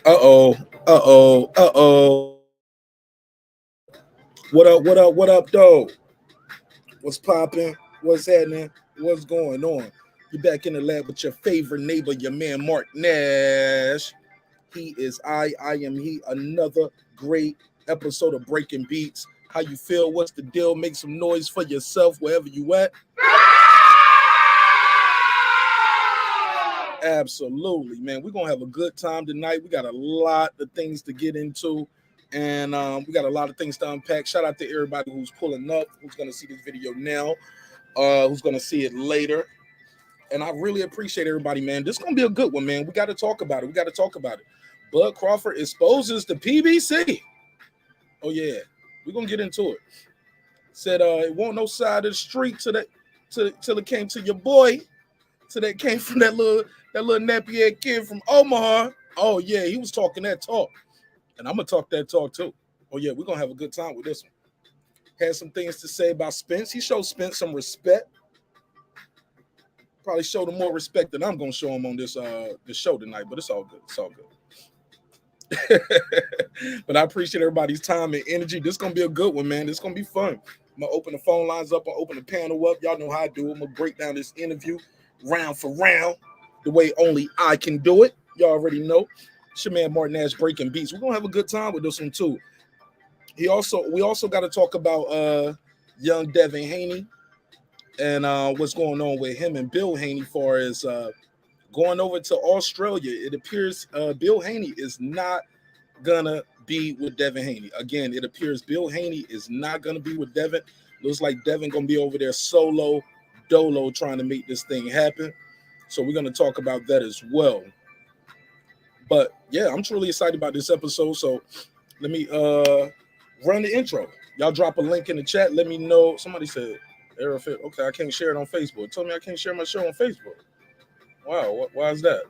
Uh-oh. Uh-oh. Uh-oh. What up? What up? What up, though? What's popping? What's happening? What's going on? You're back in the lab with your favorite neighbor, your man Mark Nash. He is I am he. Another great episode of Breaking Beats. How you feel? What's the deal? Make some noise for yourself wherever you at. Absolutely, man. We're gonna have a good time tonight. We got a lot of things to get into, and we got a lot of things to unpack. Shout out to everybody who's pulling up, who's gonna see this video now, who's gonna see it later. And I really appreciate everybody, man. This is gonna be a good one, man. We got to talk about it. We got to talk about it. Bud Crawford exposes the PBC. Oh yeah, we're gonna get into it. Said it won't no side of the street till it came to your boy. Till that came from that little nappy head kid from Omaha. Oh yeah, he was talking that talk. And I'm gonna talk that talk too. Oh yeah, we're gonna have a good time with this one. Had some things to say about Spence. He showed Spence some respect. Probably showed him more respect than I'm gonna show him on this show tonight, but it's all good. It's all good. But I appreciate everybody's time and energy. This is gonna be a good one, man. This is gonna be fun. I'm gonna open the phone lines up, I'll open the panel up. Y'all know how I do it. I'm gonna break down this interview round for round, the way only I can do it. Y'all already know. It's your man Martin Nash Breaking Beats. We're gonna have a good time with this one too. We also got to talk about young Devin Haney and what's going on with him and Bill Haney far as going over to Australia. It appears Bill Haney is not gonna be with Devin Haney. Again, it appears Bill Haney is not gonna be with Devin. Looks like Devin gonna be over there solo dolo trying to make this thing happen. So we're gonna talk about that as well. But yeah, I'm truly excited about this episode. So let me run the intro. Y'all drop a link in the chat. Let me know. Somebody said Errol Fit. Okay, I can't share it on Facebook. It told me I can't share my show on Facebook. Wow, why is that?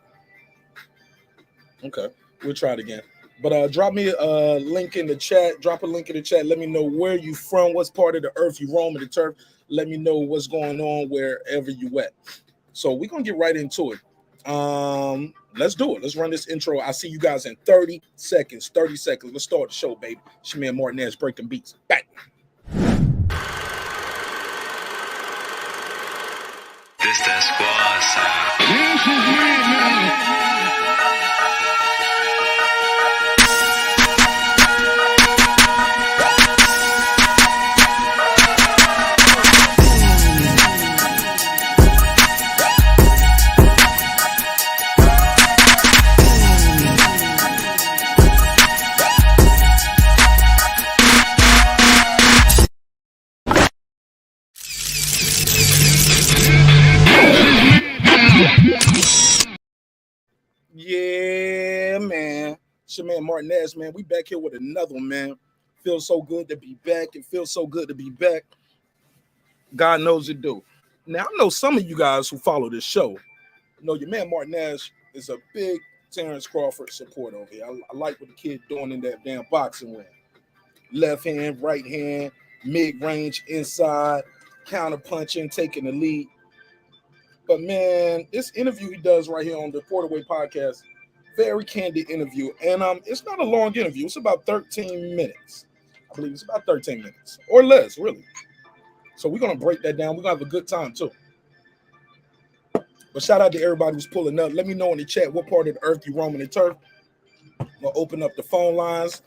Okay, we'll try it again. But drop me a link in the chat. Drop a link in the chat. Let me know where you from, what's part of the earth you roam, the turf. Let me know what's going on wherever you at. So we're gonna get right into it. Let's do it. Let's run this intro. I'll see you guys in 30 seconds. 30 seconds. Let's start the show, baby. It's your man Martin Nash Breaking Beats. Back. This that squad sound. This is madness. Yeah, man. It's your man Martin Nash, man. We back here with another one, man. Feels so good to be back. It feels so good to be back. God knows it do. Now, I know some of you guys who follow this show know your man Martin Nash is a big Terence Crawford supporter over here. I like what the kid doing in that damn boxing ring. Left hand, right hand, mid-range, inside, counter punching, taking the lead. But man, this interview he does right here on the Portaway podcast, very candid interview. And it's not a long interview. It's about 13 minutes. I believe it's about 13 minutes or less, really. So we're going to break that down. We're going to have a good time too. But shout out to everybody who's pulling up. Let me know in the chat what part of the earth you roaming the turf. We'll open up the phone lines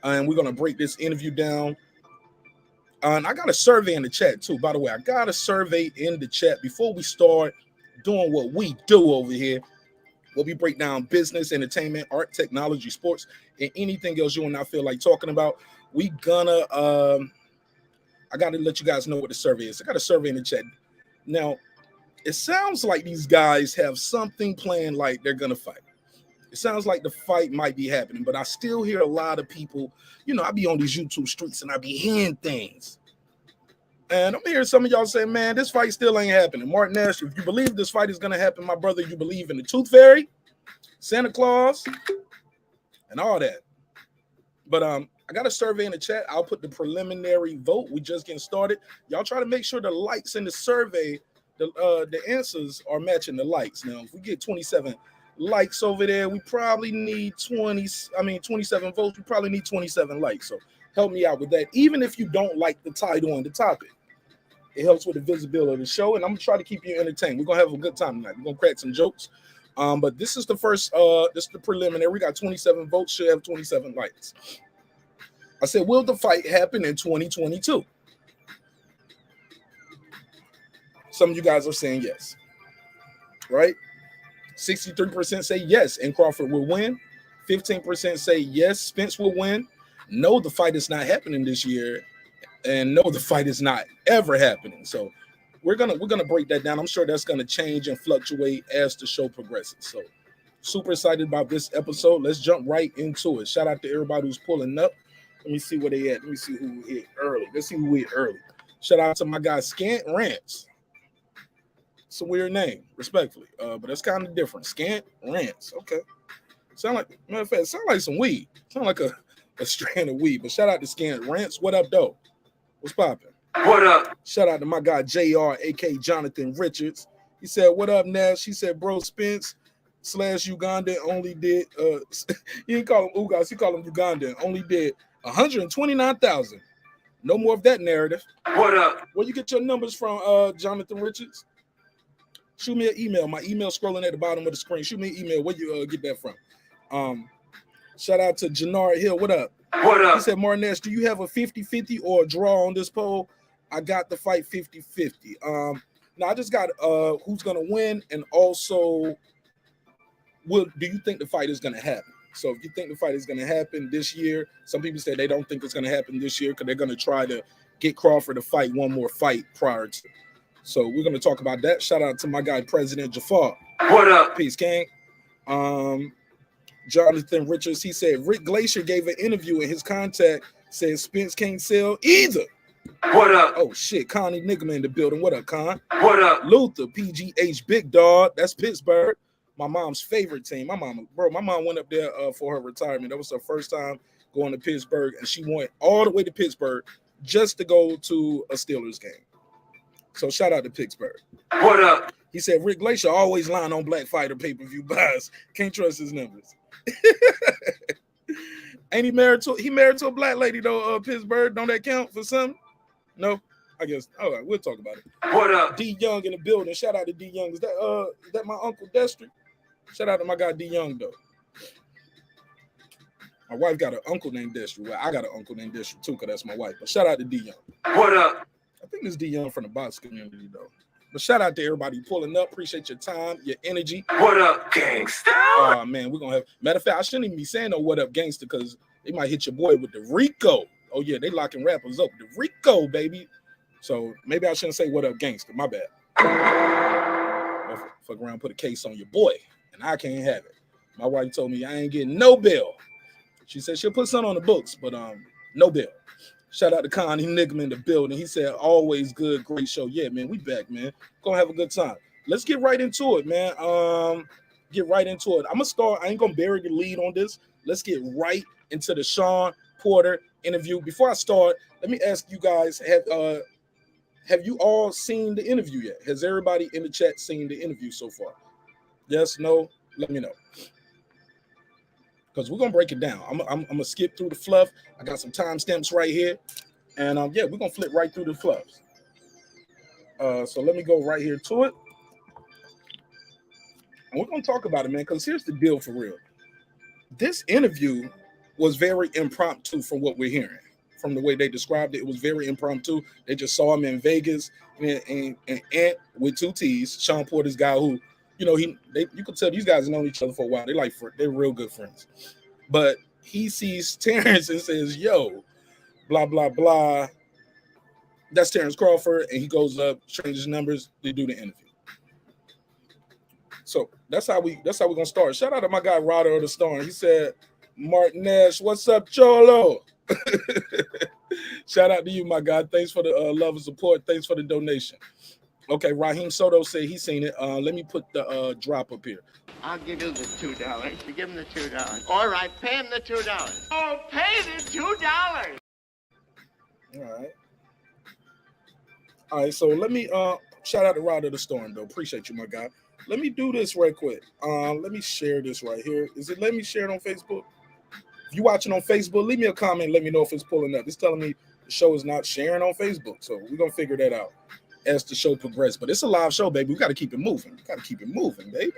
and we're going to break this interview down. And I got a survey in the chat too. By the way, I got a survey in the chat before we start doing what we do over here. Where we break down business, entertainment, art, technology, sports, and anything else you and I feel like talking about. We gonna I gotta let you guys know what the survey is. I got a survey in the chat. Now, it sounds like these guys have something planned, like they're gonna fight. It sounds like the fight might be happening, but I still hear a lot of people, I be on these YouTube streets and I be hearing things. And I'm hearing some of y'all say, man, this fight still ain't happening. Martin Nash, if you believe this fight is going to happen, my brother, you believe in the Tooth Fairy, Santa Claus, and all that. But I got a survey in the chat. I'll put the preliminary vote. We just getting started. Y'all try to make sure the likes in the survey, the answers are matching the likes. Now, if we get 27 likes over there. We probably need 27 votes. We probably need 27 likes. So help me out with that. Even if you don't like the title and the topic, it helps with the visibility of the show. And I'm gonna try to keep you entertained. We're gonna have a good time tonight. We're gonna crack some jokes. But this is the first, this is the preliminary. We got 27 votes, should have 27 likes. I said, will the fight happen in 2022? Some of you guys are saying yes, right? 63% say yes, and Crawford will win. 15% say yes, Spence will win. No, the fight is not happening this year, and no, the fight is not ever happening. So we're gonna break that down. I'm sure that's gonna change and fluctuate as the show progresses. So super excited about this episode. Let's jump right into it. Shout out to everybody who's pulling up. Let me see where they at. Let me see who hit early. Let's see who hit early. Shout out to my guy Scant Rants. It's a weird name, respectfully, but that's kind of different. Scant Rants. Okay. Sound like, matter of fact, sound like some weed. Sound like a strand of weed. But shout out to Scant Rants. What up, though? What's popping? What up? Shout out to my guy JR, aka Jonathan Richards. He said, "What up, Nash?" He said, "Bro, Spence / Uganda only did he didn't call him Ugas, he called him Uganda, only did 129,000. No more of that narrative." What up? Where you get your numbers from, Jonathan Richards? Shoot me an email. My email scrolling at the bottom of the screen. Shoot me an email. Where you get that from? Shout out to Jannard Hill. What up? What up? He said, Martinez, do you have a 50-50 or a draw on this poll? I got the fight 50-50. Now I just got who's gonna win, and also do you think the fight is gonna happen? So if you think the fight is gonna happen this year, some people say they don't think it's gonna happen this year because they're gonna try to get Crawford to fight one more fight prior to. So we're gonna talk about that. Shout out to my guy President Jafar. What up? Peace, King. Jonathan Richards, he said Rick Glacier gave an interview and his contact said Spence can't sell either. What up? Oh shit, Connie Nigma in the building. What up, Con? What up? Luther, PGH Big Dog. That's Pittsburgh. My mom's favorite team. My mom went up there for her retirement. That was her first time going to Pittsburgh, and she went all the way to Pittsburgh just to go to a Steelers game. So shout out to Pittsburgh. What up? He said Rick Glacier always lying on Black Fighter pay-per-view buys. Can't trust his numbers. Ain't he married to a black lady though, Pittsburgh? Don't that count for something? No? I guess. All right, we'll talk about it. What up? D Young in the building. Shout out to D Young. Is that my Uncle Destry? Shout out to my guy D Young though. My wife got an uncle named Destry. Well, I got an uncle named Destry too, because that's my wife. But shout out to D Young. What up? I think it's D Young from the box community though. But shout out to everybody pulling up. Appreciate your time, your energy. What up, gangsta? Oh man, we're gonna have. Matter of fact, I shouldn't even be saying no what up gangster because they might hit your boy with the Rico. Oh yeah, they locking rappers up. The Rico, baby. So maybe I shouldn't say what up gangster. My bad. Fuck around, put a case on your boy, and I can't have it. My wife told me I ain't getting no bail. She said she'll put something on the books, but no bail. Shout out to Connie Nigma in the building. He said, always good, great show. Yeah, man, we back, man. Gonna have a good time. Let's get right into it, man. Get right into it. I'm gonna start. I ain't gonna bury the lead on this. Let's get right into the Sean Porter interview. Before I start, let me ask you guys, have you all seen the interview yet? Has everybody in the chat seen the interview so far? Yes, no? Let me know. Because we're gonna break it down. I'm gonna skip through the fluff. I got some timestamps right here, and yeah, we're gonna flip right through the fluffs. So let me go right here to it, and we're gonna talk about it, man. Because here's the deal for real. This interview was very impromptu from what we're hearing, from the way they described it. It was very impromptu. They just saw him in Vegas, and Ant with two T's, Sean Porter's guy, who. You know, you could tell these guys have known each other for a while. They're real good friends. But he sees Terence and says, yo, blah, blah, blah. That's Terence Crawford. And he goes up, changes numbers, they do the interview. So that's how we're gonna start. Shout out to my guy Rodder of the Storm. He said, Martinez, what's up, Charlo? Shout out to you, my guy. Thanks for the love and support. Thanks for the donation. Okay, Raheem Soto said he's seen it. Let me put the drop up here. I'll give you the $2. You give him the $2. All right, pay him the $2. Oh, pay the $2. All right, so let me shout out to Rod of the Storm, though. Appreciate you, my guy. Let me do this right quick. Let me share this right here. Is it let me share it on Facebook? If you're watching on Facebook, leave me a comment. Let me know if it's pulling up. It's telling me the show is not sharing on Facebook. So we're going to figure that out as the show progresses. But it's a live show, baby. We got to keep it moving. We got to keep it moving, baby.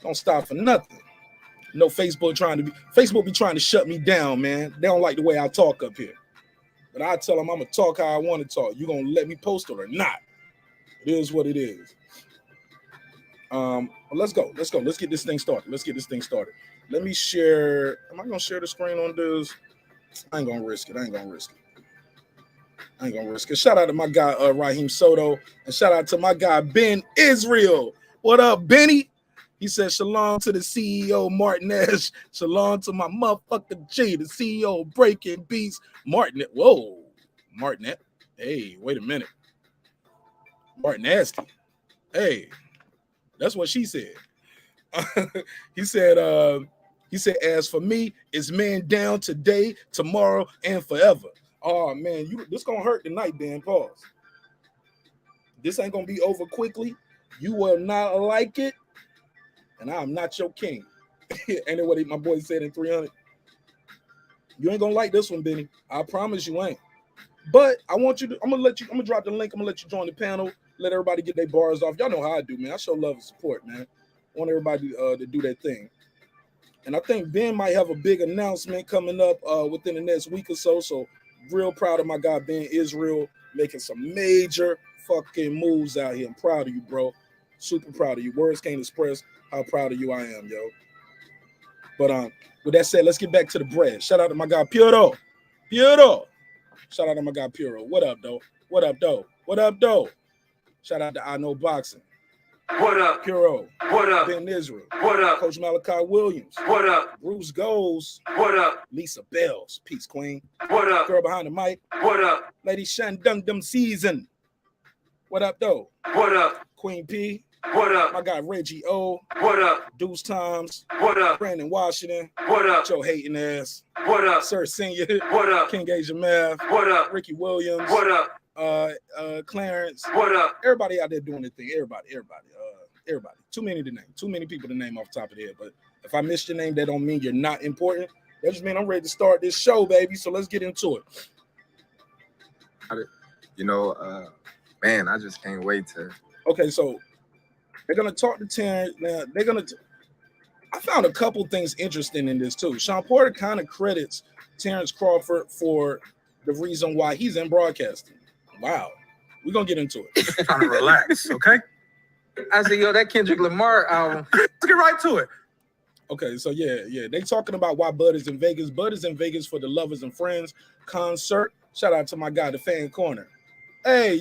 Don't stop for nothing. No Facebook be trying to shut me down, man. They don't like the way I talk up here. But I tell them I'm going to talk how I want to talk. You going to let me post it or not? It is what it is. Let's go. Let's get this thing started. Let me share. Am I gonna share the screen on this? I ain't gonna risk it. Shout out to my guy Raheem Soto, and shout out to my guy Ben Israel. What up, Benny? He said shalom to the CEO Martinez. Shalom to my motherfucker G, the CEO of Breaking Beats. Martinet. Whoa, Martinet. Hey, wait a minute. Martinez. Hey. That's what she said. He said, as for me, it's man down today, tomorrow, and forever. Oh man, this gonna hurt tonight, Ben. Pause. This ain't gonna be over quickly. You will not like it, and I'm not your king. Ain't that what my boy said in 300? You ain't gonna like this one, Benny. I promise you ain't. But I'm gonna drop the link. I'm gonna let you join the panel. Let everybody get their bars off. Y'all know how I do, man. I show love and support, man. I want everybody to do their thing. And I think Ben might have a big announcement coming up within the next week or so. So real proud of my guy, Ben Israel, making some major fucking moves out here. I'm proud of you, bro. Super proud of you. Words can't express how proud of you I am, yo. But with that said, let's get back to the bread. Shout out to my guy, Piero. Shout out to my guy, Piero. What up, though? Shout out to I Know Boxing. What up? Puro. What up? Ben Israel. What up? Coach Malachi Williams. What up? Bruce Goals. What up? Lisa Bells. Peace Queen. What up? Girl behind the mic. What up? Lady Shan Dung Dum Season. What up, though? What up? Queen P. What up? My guy Reggie O. What up? Deuce Times. What up? Brandon Washington. What up? Joe hating ass. What up? Sir Senior. What up? King Asia Math. What up? Ricky Williams. What up? Clarence. What up? Everybody out there doing their thing. Everybody. Too many to name. Too many people to name off the top of the head. But if I missed your name, that don't mean you're not important. That just means I'm ready to start this show, baby. So let's get into it. You know, man, I just can't wait to. Okay, so they're gonna talk to Terrence. Now I found a couple things interesting in this too. Sean Porter kind of credits Terence Crawford for the reason why he's in broadcasting. Wow, we're gonna get into it. Trying to relax, okay? I said, yo, that Kendrick Lamar album. Let's get right to it. Okay, so yeah, they talking about why Bud is in Vegas. Bud is in Vegas for the Lovers and Friends concert. Shout out to my guy, the Fan Corner. Hey,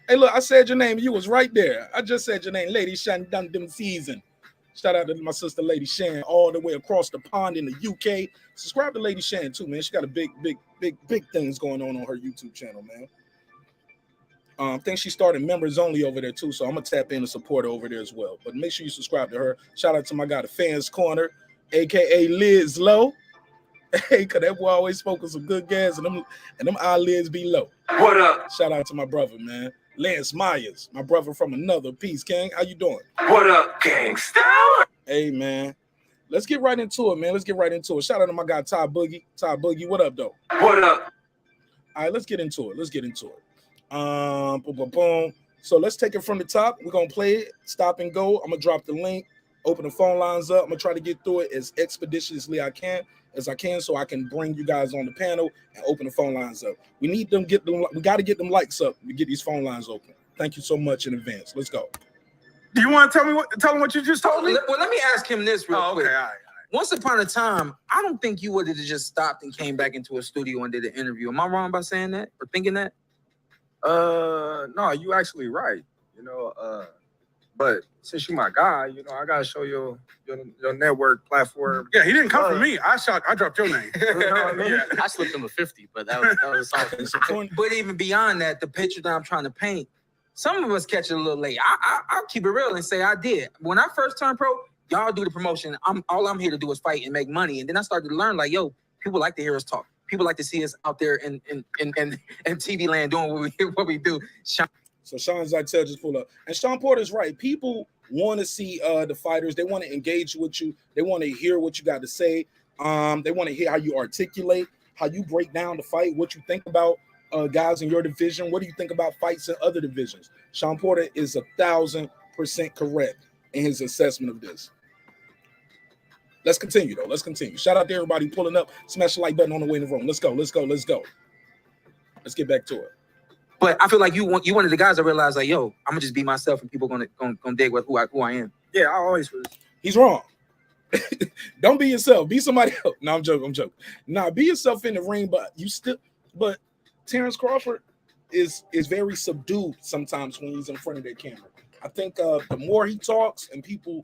look, I said your name. You was right there. I just said your name, Lady Shan Dun Dim Season. Shout out to my sister, Lady Shan, all the way across the pond in the UK. Subscribe to Lady Shan too, man. She got a big things going on her YouTube channel, man. I think she started members only over there too, so I'm gonna tap in and support her over there as well. But make sure you subscribe to her. Shout out to my guy, the Fans Corner, aka Liz Low. Hey, cause that boy always spoke some good gas, and them eyelids be low. What up? Shout out to my brother, man, Lance Myers, my brother from another piece. King, how you doing? What up, gangsta? Hey, man, let's get right into it, man. Let's get right into it. Shout out to my guy Ty Boogie. Ty Boogie, what up, though? What up? All right, let's get into it. Boom. So let's take it from the top. We're gonna play it, stop and go. I'm gonna drop the link, open the phone lines up. I'm gonna try to get through it as expeditiously as I can, so I can bring you guys on the panel and open the phone lines up. We got to get them likes up to get these phone lines open. Thank you so much in advance. Let's go. Do you want to tell him what you just told me? Well, let me ask him this real quick. Okay, all right. Once upon a time, I don't think you would have just stopped and came back into a studio and did an interview. Am I wrong by saying that or thinking that? No, you actually right. You know, but since you my guy, you know, I gotta show your network platform. Yeah, he didn't come from me. I dropped your name. You know what I mean? I slipped him a 50, but that was something. But even beyond that, the picture that I'm trying to paint, some of us catch it a little late. I'll keep it real and say I did. When I first turned pro, y'all do the promotion. All I'm here to do is fight and make money. And then I started to learn, like, yo, people like to hear us talk. People like to see us out there in TV land doing what we do. So Sean Zytel just pulled up. And Sean Porter's right. People want to see the fighters. They want to engage with you. They want to hear what you got to say. They want to hear how you articulate, how you break down the fight, what you think about guys in your division. What do you think about fights in other divisions? Sean Porter is 1,000% correct in his assessment of this. Let's continue, though. Let's continue. Shout out to everybody pulling up. Smash the like button on the way in the room. Let's go. Let's go. Let's go. Let's get back to it. But I feel like you one of the guys that realize, like, yo, I'm gonna just be myself, and people gonna dig with who I am. Yeah, I always was. He's wrong. Don't be yourself. Be somebody else. No, I'm joking. I'm joking. Nah, be yourself in the ring, but Terence Crawford is very subdued sometimes when he's in front of that camera. I think the more he talks and people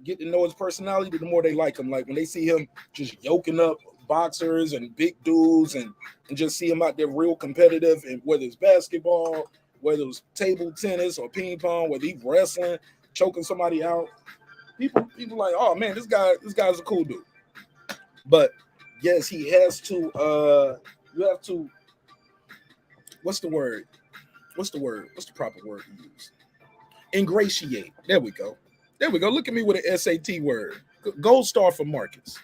get to know his personality, the more they like him. Like when they see him just yoking up boxers and big dudes and just see him out there real competitive, and whether it's basketball, whether it's table tennis or ping pong, whether he's wrestling, choking somebody out, people like, oh man, this guy's a cool dude. But yes, he has to you have to, what's the word? What's the proper word to use? Ingratiate. There we go. Look at me with an SAT word. Gold star for Marcus.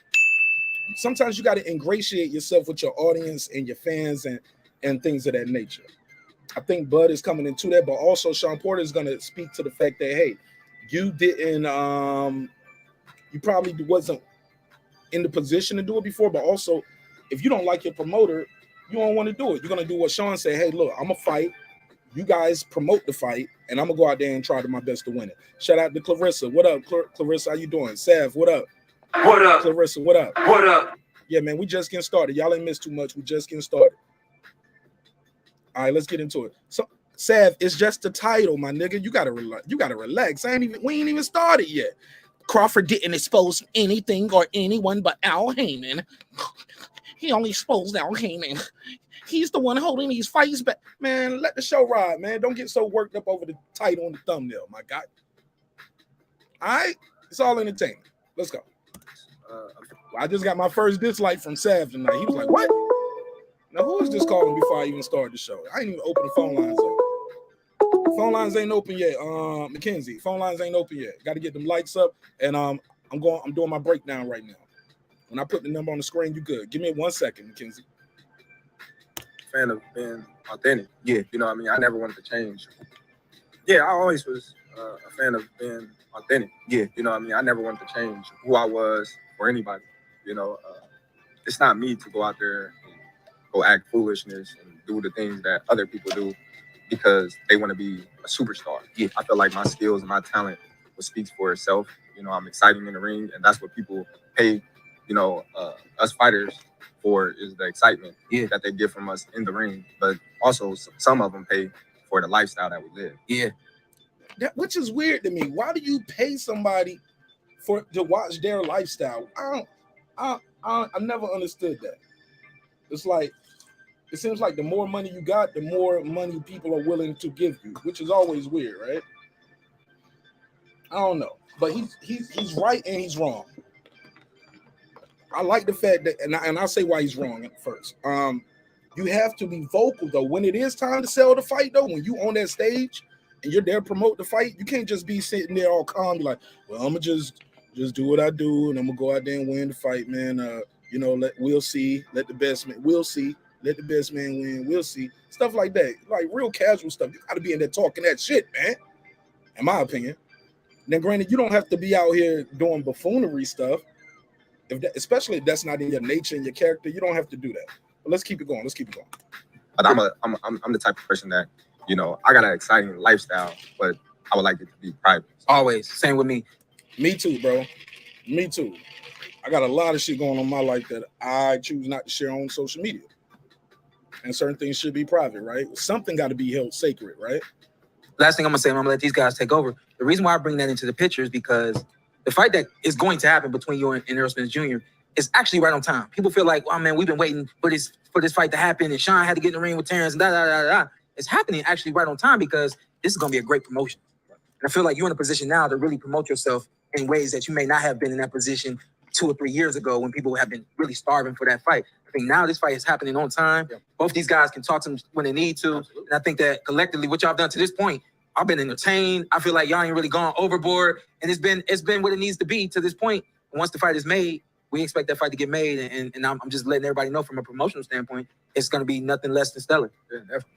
Sometimes you got to ingratiate yourself with your audience and your fans and things of that nature. I think Bud is coming into that, but also Sean Porter is going to speak to the fact that, hey, you didn't, you probably wasn't in the position to do it before, but also if you don't like your promoter, you don't want to do it. You're going to do what Sean said. Hey, look, I'm going to fight. You guys promote the fight, and I'm going to go out there and try my best to win it. Shout out to Clarissa. What up, Clarissa? How you doing? Sav, what up? What up? Clarissa, what up? What up? Yeah, man, we just getting started. Y'all ain't missed too much. We just getting started. All right, let's get into it. So, Sav, it's just the title, my nigga. You gotta relax. We ain't even started yet. Crawford didn't expose anything or anyone but Al Heyman. He only exposed Al Heyman. He's the one holding these fights back. Man, let the show ride, man. Don't get so worked up over the title and the thumbnail, my guy. All right? It's all entertainment. Let's go. I just got my first dislike from Sav tonight. He was like, what? Now, who is this calling before I even started the show? I ain't even opened the phone lines up. Phone lines ain't open yet. Mackenzie, phone lines ain't open yet. Got to get them lights up, and I'm doing my breakdown right now. When I put the number on the screen, you good. Give me 1 second, Mackenzie. Fan of being authentic. Yeah. You know what I mean? I never wanted to change. Yeah, I always was a fan of being authentic. Yeah. You know what I mean? I never wanted to change who I was for anybody. You know, it's not me to go out there and go act foolishness and do the things that other people do because they want to be a superstar. Yeah. I feel like my skills and my talent speaks for itself. You know, I'm exciting in the ring, and that's what people pay, you know, us fighters for, is the excitement that they get from us in the ring. But also some of them pay for the lifestyle that we live. Yeah. Which is weird to me. Why do you pay somebody to watch their lifestyle? I never understood that. It's like, it seems like the more money you got, the more money people are willing to give you, which is always weird, right? I don't know, but he's right and he's wrong. I like the fact that, and I'll say why he's wrong at first. You have to be vocal though. When it is time to sell the fight though, when you on that stage and you're there to promote the fight, you can't just be sitting there all calm, be like, well, I'm gonna just do what I do, and I'm gonna go out there and win the fight, man. You know, we'll see. Let the best man. We'll see. Let the best man win. We'll see. Stuff like that, like real casual stuff. You gotta be in there talking that shit, man. In my opinion. Now, granted, you don't have to be out here doing buffoonery stuff. Especially if that's not in your nature and your character, you don't have to do that. But let's keep it going. But I'm the type of person that, you know, I got an exciting lifestyle, but I would like it to be private. Always. Same with me. Me too, bro. Me too. I got a lot of shit going on in my life that I choose not to share on social media. And certain things should be private, right? Something got to be held sacred, right? Last thing I'm going to say, I'm going to let these guys take over. The reason why I bring that into the picture is because the fight that is going to happen between you and Errol Spence Jr. is actually right on time. People feel like, oh, man, we've been waiting for this fight to happen, and Sean had to get in the ring with Terence, and It's happening actually right on time because this is going to be a great promotion. And I feel like you're in a position now to really promote yourself in ways that you may not have been in that position 2 or 3 years ago when people have been really starving for that fight. I think now this fight is happening on time. Yeah. Both these guys can talk to them when they need to. Absolutely. And I think that collectively, what y'all have done to this point I've been entertained. I feel like y'all ain't really gone overboard, and it's been what it needs to be to this point. And once the fight is made, we expect that fight to get made, and I'm just letting everybody know from a promotional standpoint, it's gonna be nothing less than stellar. Yeah, definitely.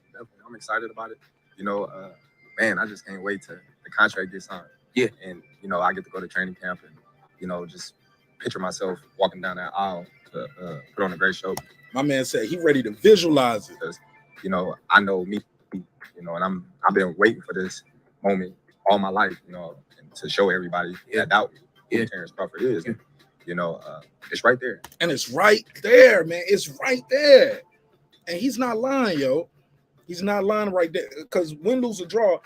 I'm excited about it. You know, man, I just can't wait till the contract gets signed. Yeah. And, you know, I get to go to training camp and, you know, just picture myself walking down that aisle to put on a great show. My man said he ready to visualize it. Because, you know, I know me, you know, and I've been waiting for this moment all my life, you know, and to show everybody that doubt me who Terence Crawford is. Yeah. You know, it's right there. And it's right there, man. It's right there. And he's not lying, yo. He's not lying right there. Because win, lose, or draw,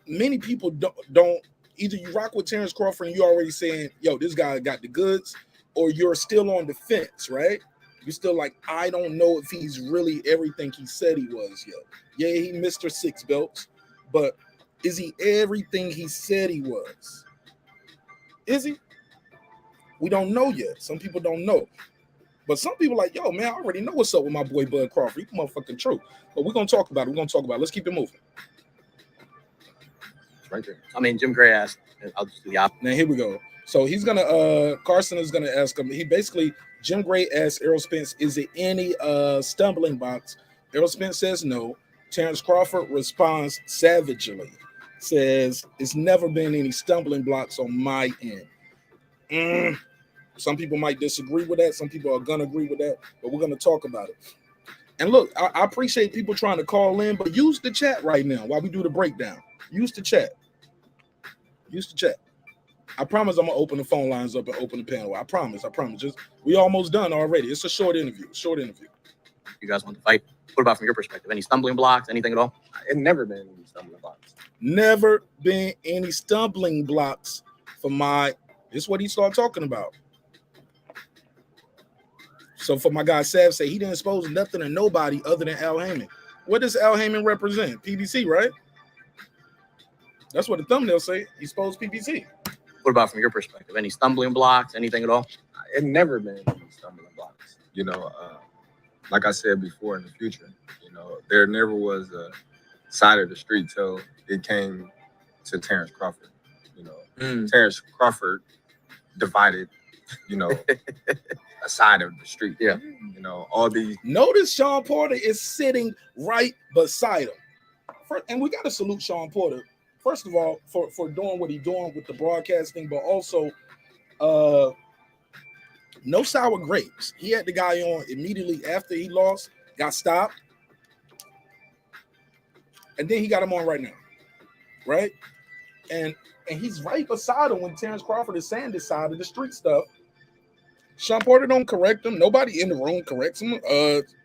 many people don't either you rock with Terence Crawford and you already saying, yo, this guy got the goods, or you're still on the fence, right? You're still like, I don't know if he's really everything he said he was yet. Yeah, he Mr. 6 belts, but is he everything he said he was? Is he? We don't know yet. Some people don't know. But some people like, yo, man, I already know what's up with my boy Bud Crawford. He motherfucking true. But we're going to talk about it. We're going to talk about it. Let's keep it moving. Right there. I mean, Jim Gray asked. I'll just do the opposite. Now, here we go. So he's going to, Carson is going to ask him. He basically, Jim Gray asked Errol Spence, is it any stumbling blocks? Errol Spence says no. Terence Crawford responds savagely. Says, it's never been any stumbling blocks on my end. Some people might disagree with that. Some people are going to agree with that. But we're going to talk about it. And look, I appreciate people trying to call in, but use the chat right now while we do the breakdown. Use the chat. Use the chat. I promise I'm going to open the phone lines up and open the panel. I promise. Just we almost done already. It's a short interview. You guys want to fight? What about from your perspective? Any stumbling blocks? Anything at all? It never been any stumbling blocks. Never been any stumbling blocks for my. This is what he started talking about. So for my guy Sav say he didn't expose nothing to nobody other than Al Heyman. What does Al Heyman represent? PBC, right? That's what the thumbnail say. He exposed PBC. What about from your perspective? Any stumbling blocks? Anything at all? It never been any stumbling blocks. You know, like I said before, in the future, you know, there never was a side of the street till it came to Terence Crawford. You know, Terence Crawford divided, you know, a side of the street. Yeah. You know, all these. Notice Sean Porter is sitting right beside him. And we got to salute Sean Porter, first of all, for doing what he's doing with the broadcasting, but also no sour grapes. He had the guy on immediately after he lost, got stopped, and then he got him on right now, right? And he's right beside him when Terence Crawford is saying this side of the street stuff. Sean Porter don't correct him. Nobody in the room corrects him.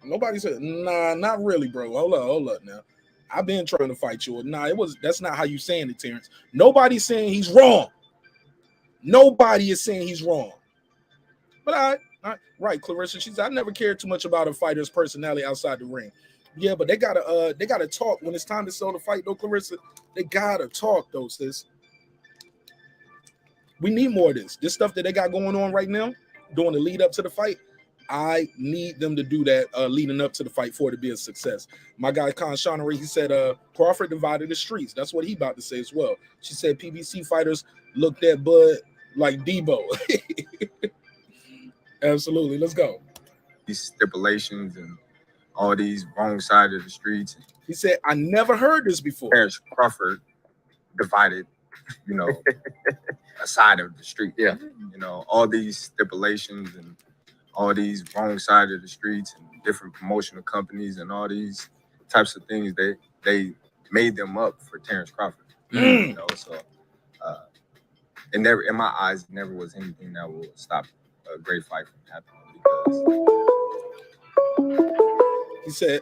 Nobody said, nah, not really, bro. Hold up now. I've been trying to fight you. Nah, that's not how you saying it, Terence. Nobody's saying he's wrong. Nobody is saying he's wrong. But all right, Clarissa. She said, I never cared too much about a fighter's personality outside the ring. Yeah, but they gotta talk when it's time to sell the fight, though, Clarissa. They gotta talk, though, sis. We need more of this. This stuff that they got going on right now, doing the lead up to the fight. I need them to do that leading up to the fight for it to be a success. My guy Con Shonery, he said Crawford divided the streets. That's what he about to say as well. She said PBC fighters looked at Bud like Debo. Absolutely. Let's go. These stipulations and all these wrong side of the streets. He said, I never heard this before. Terence Crawford divided, you know, a side of the street. Yeah. You know, all these stipulations and all these wrong side of the streets and different promotional companies and all these types of things, they made them up for Terence Crawford. You know, so it never, in my eyes, never was anything that will stop a great fight from happening, because he said,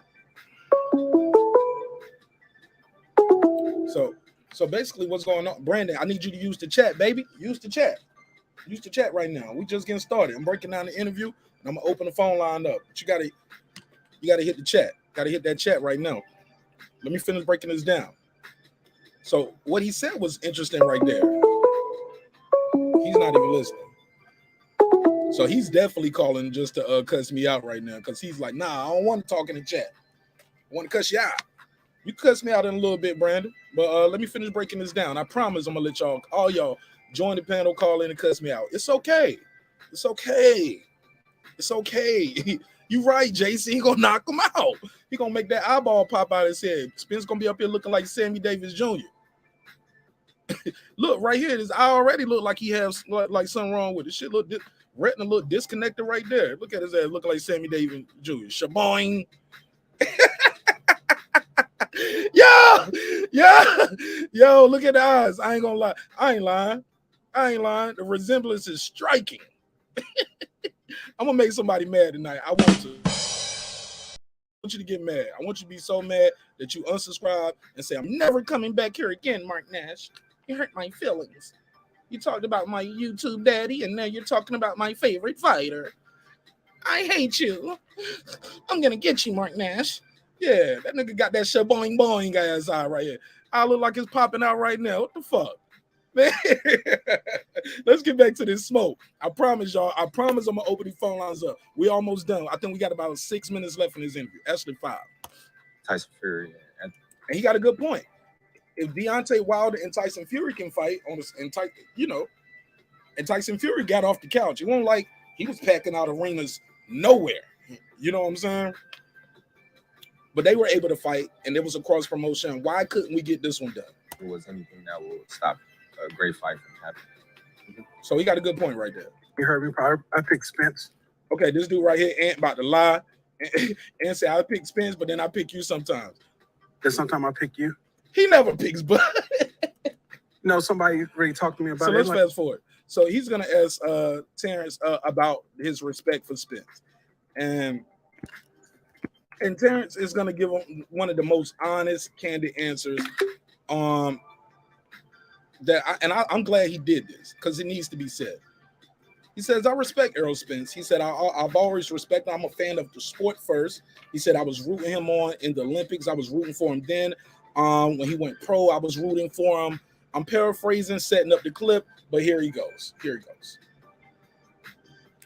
so basically what's going on, Brandon, I need you to use the chat, baby. Use the chat right now. We just getting started. I'm breaking down the interview and I'm gonna open the phone line up. But you gotta hit the chat. Gotta hit that chat right now. Let me finish breaking this down. So what he said was interesting right there. He's not even listening. So he's definitely calling just to cuss me out right now, because he's like, nah, I don't want to talk in the chat. I want to cuss you out. You cuss me out in a little bit, Brandon. But let me finish breaking this down. I promise I'm gonna let all y'all join the panel, call in and cuss me out. It's okay. It's okay. It's okay. You right, JC. He gonna knock him out. He gonna make that eyeball pop out his head. Spence gonna be up here looking like Sammy Davis Jr. Look right here. This eye already look like he has like something wrong with it. Shit look retina look disconnected right there. Look at his ass looking like Sammy Davis Jr. Shaboing. Yo, look at the eyes. I ain't gonna lie. I ain't lying. The resemblance is striking. I'm gonna make somebody mad tonight. I want you to get mad. I want you to be so mad that you unsubscribe and say, I'm never coming back here again, Mark Nash. You hurt my feelings. You talked about my YouTube daddy, and now you're talking about my favorite fighter. I hate you. I'm gonna get you, Mark Nash. Yeah, that nigga got that shaboing boing ass eye right here. I look like it's popping out right now. What the fuck? Man, let's get back to this smoke. I promise y'all. I promise I'm gonna open the phone lines up. We almost done. I think we got about 6 minutes left in this interview. Actually, 5. Tyson Fury, and he got a good point. If Deontay Wilder and Tyson Fury can fight on this, and Tyson Fury got off the couch. It wasn't like he was packing out arenas nowhere. You know what I'm saying? But they were able to fight, and there was a cross promotion. Why couldn't we get this one done? It was anything that will stop a great fight from happening. So he got a good point right there. You heard me. I picked Spence. Okay, this dude right here ain't about to lie and say I pick Spence, but then I pick you sometimes. Then sometimes I pick you. He never picks, but no, somebody already talked to me about so it. let's fast forward. So he's gonna ask Terence about his respect for Spence, and Terence is gonna give him one of the most honest, candid answers. I'm glad he did this because it needs to be said. He says, I respect Errol Spence. He said, I've always respected him. I'm a fan of the sport first. He said, I was rooting him on in the Olympics. I was rooting for him then. When he went pro, I was rooting for him. I'm paraphrasing, setting up the clip, but here he goes.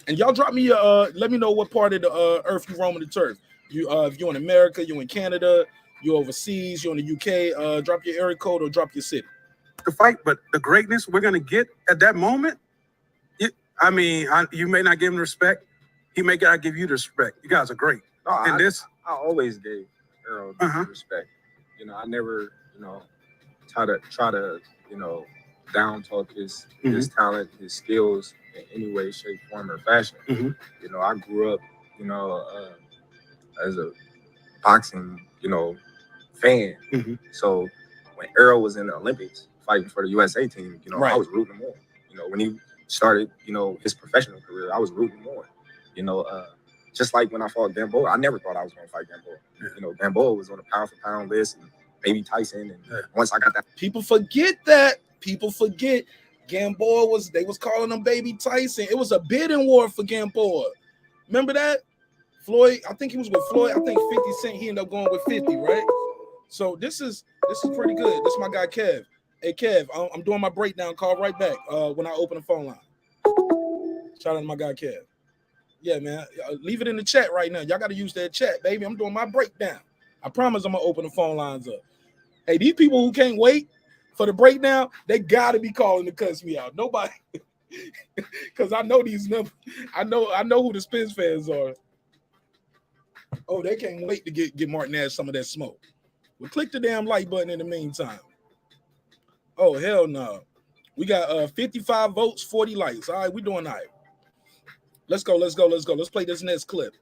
And y'all drop me let me know what part of the earth you roaming the turf. You if you're in America, you're in Canada, you're overseas, you're in the UK, drop your area code or drop your city. The fight, but the greatness we're gonna get at that moment. You may not give him respect. He may not give you the respect. You guys are great. No, I always gave Errol respect. You know, I never, try to, down talk his talent, his skills in any way, shape, form, or fashion. You know, I grew up, as a boxing, fan. So when Errol was in the Olympics fighting for the USA team, right. I was rooting him on. When he started, his professional career, I was rooting him on. Just like when I fought Gamboa, I never thought I was going to fight Gamboa. Gamboa was on the pound for pound list, and maybe Tyson. And once I got that, people forget that. People forget Gamboa they was calling him Baby Tyson. It was a bidding war for Gamboa. Remember that? Floyd, I think he was with Floyd. I think 50 Cent, he ended up going with 50, right? So this is pretty good. This is my guy Kev. Hey Kev, I'm doing my breakdown. Call right back when I open the phone line. Shout out to my guy Kev. Yeah, man. Leave it in the chat right now. Y'all got to use that chat, baby. I'm doing my breakdown. I promise I'm gonna open the phone lines up. Hey, these people who can't wait for the breakdown, they gotta be calling to cuss me out. Nobody, because I know these numbers. I know who the Spence fans are. Oh, they can't wait to get Mark Nash some of that smoke. Well, click the damn like button in the meantime. Oh, hell no. We got 55 votes, 40 likes. All right, we doing all right. Let's go. Let's play this next clip.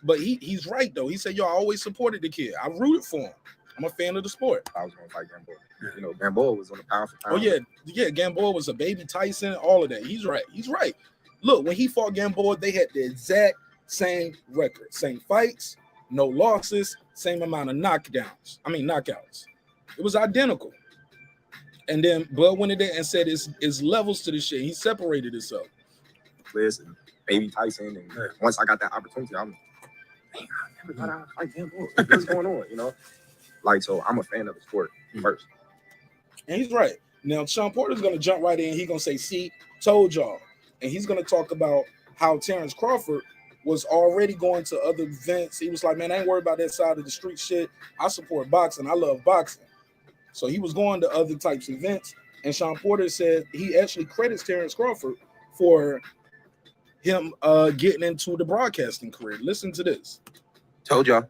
But he's right, though. He said, yo, I always supported the kid. I rooted for him. I'm a fan of the sport. I was going to fight Gamboa. Gamboa was on the pound for pound. Oh, yeah. Gamboa was a Baby Tyson, all of that. He's right. Look, when he fought Gamboa, they had the exact same record. Same fights, no losses, same amount of knockouts. It was identical. And then Bud went in there and said it's levels to this shit. He separated himself. Listen, Baby Tyson. And once I got that opportunity, I never thought I'd fight Gamboa. What's going on, so I'm a fan of the sport first. And he's right. Now, Sean Porter's going to jump right in. He's going to say, see, told y'all. And he's going to talk about how Terence Crawford was already going to other events. He was like, man, I ain't worried about that side of the street shit. I support boxing. I love boxing. So he was going to other types of events. And Sean Porter said he actually credits Terence Crawford for him getting into the broadcasting career. Listen to this. Told y'all.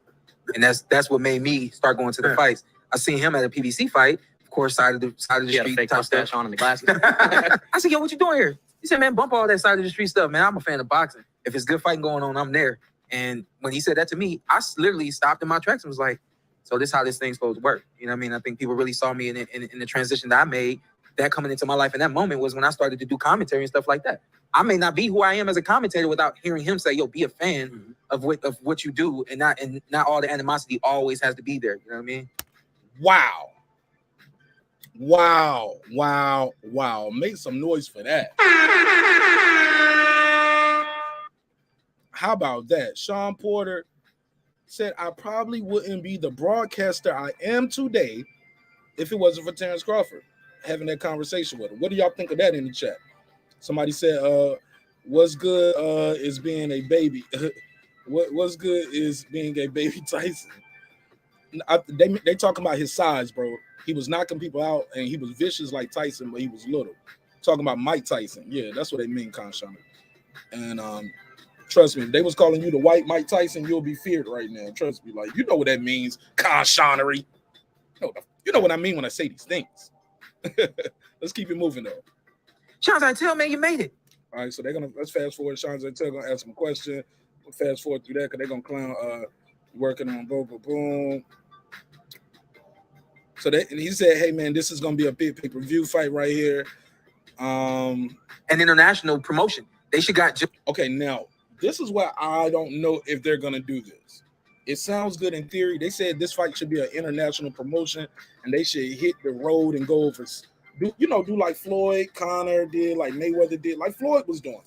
And that's what made me start going to the fights. I seen him at a PBC fight. Of course, side of the He had a street fake type mustache stuff. on and the glasses. I said, yo, what you doing here? He said, man, bump all that side of the street stuff, man. I'm a fan of boxing. If it's good fighting going on, I'm there. And when he said that to me, I literally stopped in my tracks and was like, so this is how this thing's supposed to work. You know what I mean? I think people really saw me in the transition that I made. That coming into my life in that moment was when I started to do commentary and stuff like that. I may not be who I am as a commentator without hearing him say, yo, be a fan of what you do, and not all the animosity always has to be there. You know what I mean? Wow. Wow. Wow. Wow. Make some noise for that. How about that? Sean Porter said, I probably wouldn't be the broadcaster I am today if it wasn't for Terence Crawford having that conversation with him. What do y'all think of that in the chat? Somebody said, what's good is being a baby. What's good is being a baby Tyson. They talking about his size, bro. He was knocking people out, and he was vicious like Tyson, but he was little. Talking about Mike Tyson. Yeah, that's what they mean, Conshana. And trust me, if they was calling you the white Mike Tyson, you'll be feared right now. Trust me, like, you know what that means, Conshanery. You know what I mean when I say these things. Let's keep it moving, though. Sean Zytel, man, you made it. All right, so let's fast forward. Sean Zytel gonna ask him a question. We'll fast forward through that because they're gonna clown working on boom. So and he said, hey man, this is gonna be a big pay-per-view fight right here. An international promotion. They should got okay, now this is why I don't know if they're gonna do this. It sounds good in theory. They said this fight should be an international promotion and they should hit the road and go over, do like Floyd, Conor did, like Mayweather did, like Floyd was doing.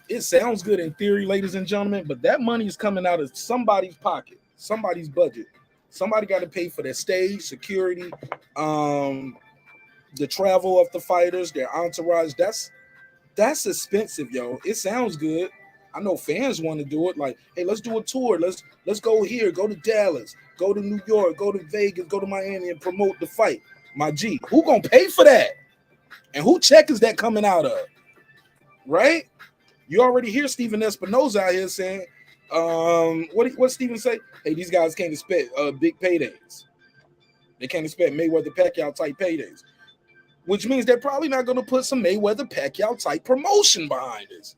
It sounds good in theory, ladies and gentlemen, but that money is coming out of somebody's pocket, somebody's budget. Somebody got to pay for their stage, security, the travel of the fighters, their entourage. That's expensive, yo. It sounds good. I know fans want to do it. Like, hey, let's do a tour. Let's go here, go to Dallas, go to New York, go to Vegas, go to Miami, and promote the fight. My G, who gonna pay for that? And who check is that coming out of? Right? You already hear Steven Espinoza out here saying, what Steven say? Hey, these guys can't expect big paydays. They can't expect Mayweather Pacquiao type paydays, which means they're probably not going to put some Mayweather Pacquiao type promotion behind this.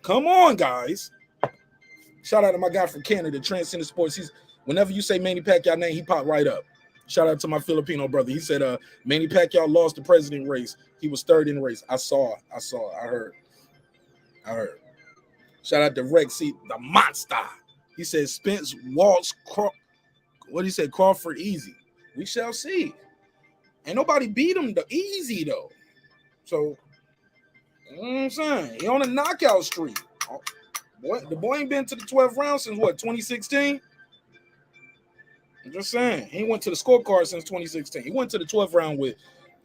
Come on, guys. Shout out to my guy from Canada, Transcendent Sports. Whenever you say Manny Pacquiao name, he popped right up. Shout out to my Filipino brother. He said Manny Pacquiao lost the president race. He was third in the race. I heard. Shout out to Rexy, the monster. He said Spence walks, what he said, Crawford easy. We shall see. Ain't nobody beat him easy, though. So, you know what I'm saying? He on a knockout streak. The boy ain't been to the 12th round since, 2016? I'm just saying. He went to the scorecard since 2016. He went to the 12th round with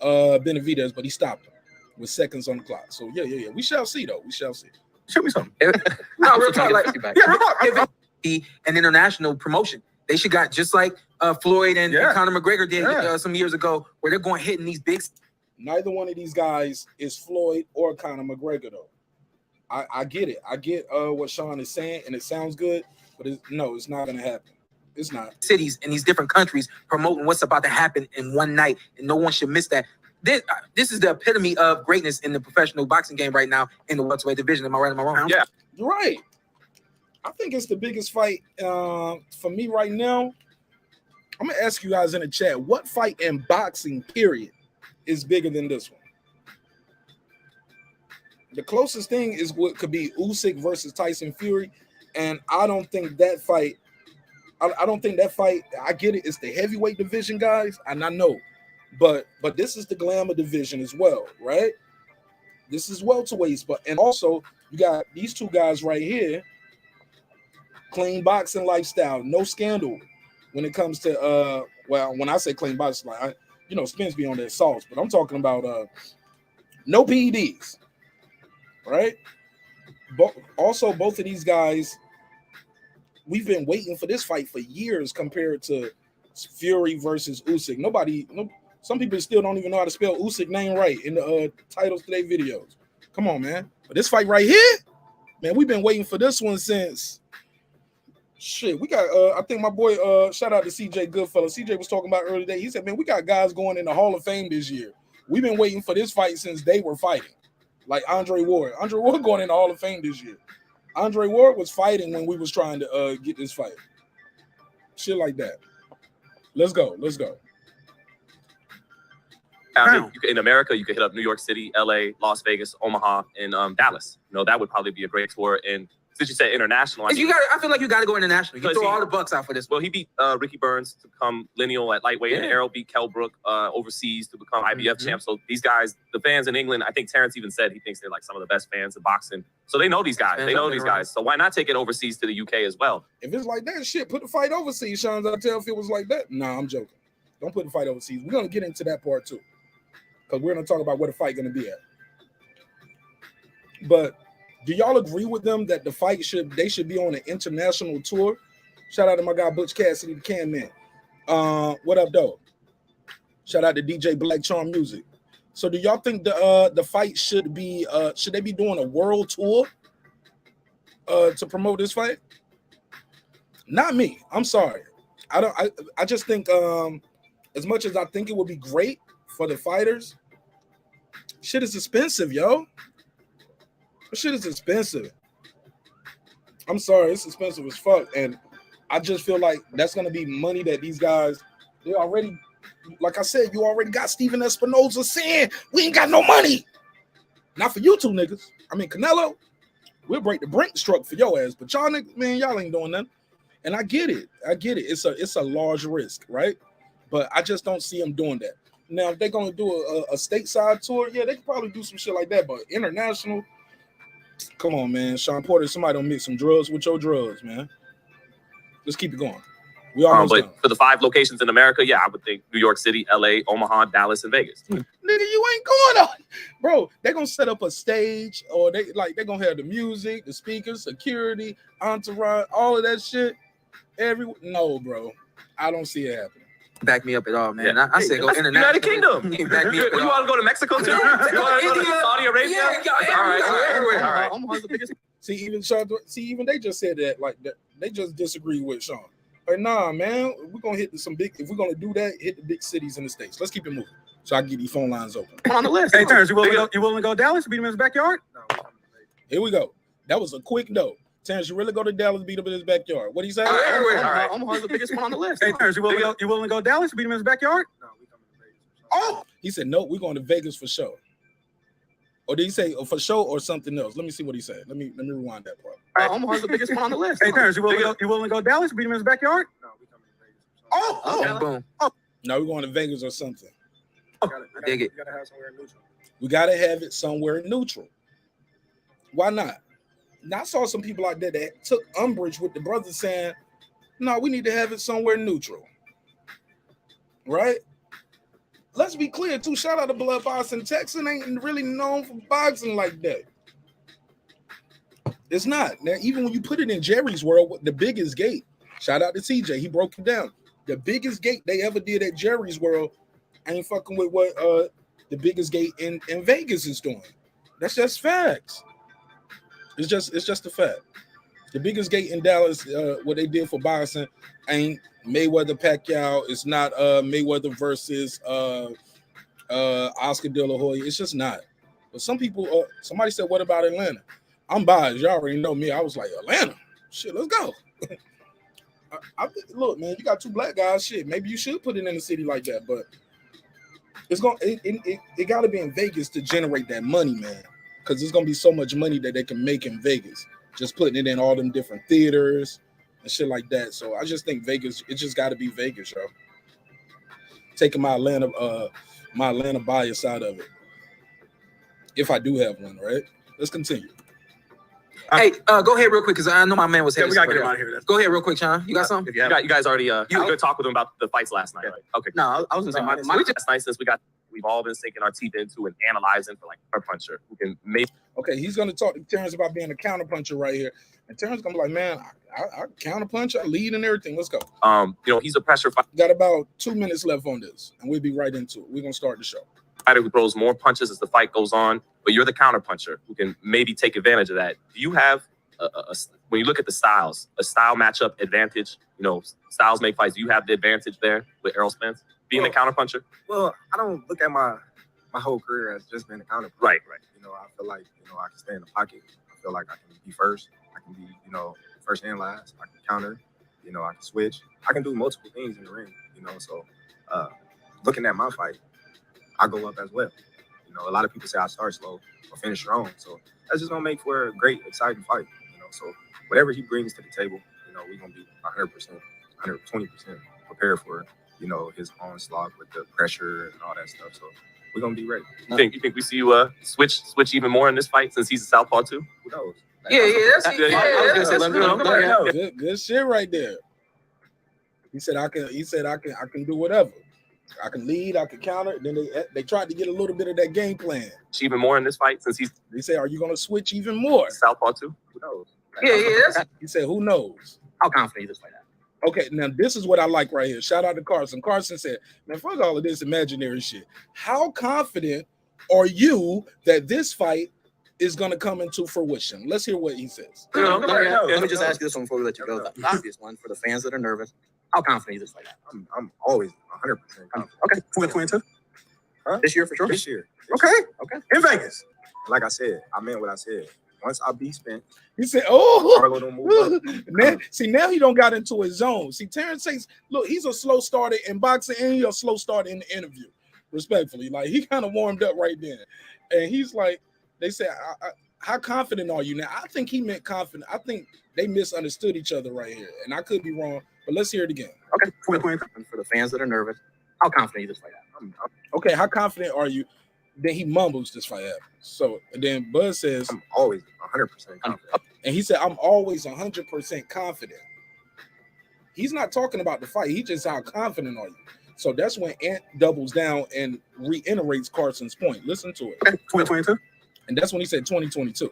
Benavidez, but he stopped him with seconds on the clock. So, yeah. We shall see, though. We shall see. Show me something. No, real talk. Like, Yeah, an international promotion. They should got just like Floyd and Conor McGregor did some years ago, where they're going hitting these big. Neither one of these guys is Floyd or Conor McGregor, though. I get it. I get what Sean is saying, and it sounds good, but it's not going to happen. It's not. Cities in these different countries promoting what's about to happen in one night, and no one should miss that. This is the epitome of greatness in the professional boxing game right now in the welterweight division. Am I right? Am I wrong? Yeah. You're right. I think it's the biggest fight for me right now. I'm going to ask you guys in the chat, what fight in boxing, period, is bigger than this one? The closest thing is what could be Usyk versus Tyson Fury, and I don't think that fight, I get it, it's the heavyweight division, guys, and I know, but this is the glamour division as well, right? This is welterweights, and also you got these two guys right here, clean boxing lifestyle, no scandal when it comes to when I say clean boxing, like Spence be on their sauce, but I'm talking about no PEDs, right? also both of these guys, we've been waiting for this fight for years compared to Fury versus Usyk. Some people still don't even know how to spell Usyk name right in the titles to their videos. Come on, man. But this fight right here, man, we've been waiting for this one since shit. We got I think my boy shout out to CJ Goodfellow. CJ was talking about earlier today. He said, man, we got guys going in the Hall of Fame this year. We've been waiting for this fight since they were fighting. Like Andre Ward. Andre Ward going in the Hall of Fame this year. Andre Ward was fighting when we was trying to get this fight. Shit like that. Let's go. I mean, in America, you could hit up New York City, LA, Las Vegas, Omaha, and Dallas. You know, that would probably be a great tour. And since you said international, I feel like you got to go international. You throw all the bucks out for this. Well, he beat Ricky Burns to become lineal at lightweight, and Errol beat Kell Brook overseas to become IBF champ. So these guys, the fans in England, I think Terence even said he thinks they're like some of the best fans in boxing. So they know these guys. So why not take it overseas to the UK as well? If it's like that, shit, put the fight overseas, Sean. I'll tell if it was like that. Nah, I'm joking. Don't put the fight overseas. We're going to get into that part too, because we're going to talk about where the fight going to be at. But do y'all agree with them that the fight should be on an international tour? Shout out to my guy Butch Cassidy, the Can Man. What up, though? Shout out to DJ Black Charm Music. So do y'all think the fight should they be doing a world tour to promote this fight? Not me. I'm sorry. I just think as much as I think it would be great for the fighters, shit is expensive, yo. Shit is expensive. I'm sorry, it's expensive as fuck. And I just feel like that's gonna be money that these guys, they already, like I said, you already got Steven Espinoza saying we ain't got no money. Not for you two niggas. I mean, Canelo, we'll break the brink stroke for your ass, but y'all niggas, man, y'all ain't doing nothing. And I get it. It's a large risk, right? But I just don't see them doing that. Now, if they're gonna do a stateside tour, yeah, they could probably do some shit like that. But international, come on, man. Sean Porter, somebody don't mix some drugs with your drugs, man. Let's keep it going. We almost done. For the 5 locations in America, yeah, I would think New York City, LA, Omaha, Dallas, and Vegas. Nigga, you ain't going on. Bro, they're gonna set up a stage, or they're gonna have the music, the speakers, security, entourage, all of that shit. No, bro. I don't see it happening. Back me up at all, man. I said go international. United Kingdom. You back me up You want to go to Mexico too? You want to go to Saudi Arabia? Yeah, All right. Omaha's the biggest. See, even they just said that, like that. They just disagree with Sean. Like, nah, man, we're gonna hit some big. If we're gonna do that, hit the big cities in the States. Let's keep it moving. So I can get these phone lines open. On the list. Hey, Terence, you willing to go to Dallas? Beat him in his backyard? No. Here we go. That was a quick no. Terence, you really go to Dallas, beat him in his backyard? What do you say? All right. Omaha's the biggest one on the list. Hey, Terence, you willing to go to Dallas? Beat him in his backyard? No, we coming to Vegas. Oh, he said no. We're going to Vegas for show. Or did he say for show or something else? Let me see what he said. Let me rewind that part. Omaha's the biggest one on the list. Hey, Terence, you willing to go to Dallas? Beat him in his backyard? No, we coming to Vegas. Boom. Now we're going to Vegas or something. I dig it. You gotta have somewhere neutral. We gotta have it somewhere neutral. Why not? Now, I saw some people out there that took umbrage with the brothers saying, no, we need to have it somewhere neutral. Right? Let's be clear, too. Shout out to Blood Boxing. Texan ain't really known for boxing like that. It's not. Now, even when you put it in Jerry's world, the biggest gate, shout out to TJ, he broke it down. The biggest gate they ever did at Jerry's world ain't fucking with what the biggest gate in Vegas is doing. That's just facts. It's just a fact. The biggest gate in Dallas, what they did for boxing, ain't Mayweather Pacquiao. It's not Mayweather versus Oscar De La Hoya. It's just not. But some people, somebody said, "What about Atlanta?" I'm biased. Y'all already know me. I was like, Atlanta. Shit, let's go. I think, look, man, you got 2 black guys. Shit, maybe you should put it in a city like that. But it got to be in Vegas to generate that money, man. Because there's gonna be so much money that they can make in Vegas, just putting it in all them different theaters and shit like that. So I just think Vegas, it just got to be Vegas, yo. Taking my Atlanta bias out of it, if I do have one, right? Let's continue. Hey, go ahead real quick, because I know my man was Yeah, headed we gotta get him somewhere. out of here. Go ahead real quick, Sean. You got something? You guys already you had a good talk with him about the fights last night, right? Okay. No, I was gonna say It's nice since we got we've all been sinking our teeth into and analyzing for like a puncher who can make. Okay, he's going to talk to Terence about being a counter puncher right here. And Terence going to be like, man, I counter punch, I lead and everything. Let's go. He's a pressure fighter. Got about 2 minutes left on this, and we'll be right into it. We're going to start the show. Who throws more punches as the fight goes on, but you're the counter puncher who can maybe take advantage of that. Do you have when you look at the styles, a style matchup advantage? Styles make fights. Do you have the advantage there with Errol Spence being the counter puncher? Well, I don't look at my whole career as just being a counter puncher. Right. I feel like I can stay in the pocket. I feel like I can be first. I can be first and last. I can counter. I can switch. I can do multiple things in the ring. So looking at my fight, I go up as well. A lot of people say I start slow or finish strong. So that's just gonna make for a great, exciting fight. So whatever he brings to the table, we're gonna be 100%, 120% prepared for, his onslaught with the pressure and all that stuff. So we're gonna be ready. You think we see you switch even more in this fight since he's a southpaw too? Who knows? Good shit right there. He said I can do whatever. I can lead, I can counter. Then they tried to get a little bit of that game plan. Even more in this fight since they say, are you gonna switch even more? Southpaw too? Who knows? He said, who knows? How confident is this fight? Okay, now this is what I like right here. Shout out to Carson. Carson said, man, fuck all of this imaginary shit. How confident are you that this fight is going to come into fruition? Let's hear what he says. Let me just ask you this one before we let you go. The obvious one for the fans that are nervous. How confident is this fight? I'm always 100% confident. Okay. 2022? Huh? This year for sure? This year. Okay. In Vegas. Like I said, I meant what I said. Once I beat Spence, he said, "Oh, Charlo don't move up." Now he don't got into his zone. See, Terence says, look, he's a slow starter in boxing and he's a slow starter in the interview. Respectfully, like he kind of warmed up right then, and he's like, they said, how confident are you now? I think he meant confident. I think they misunderstood each other right here, and I could be wrong, but let's hear it again. Okay. For the fans that are nervous, how confident is this fight? Okay, how confident are you? Then he mumbles this fight happens. So and then Buzz says, I'm always 100% confident. And he said, I'm always 100% confident. He's not talking about the fight. He just how confident are you? So that's when Ant doubles down and reiterates Carson's point. Listen to it. Okay. 2022? And that's when he said 2022.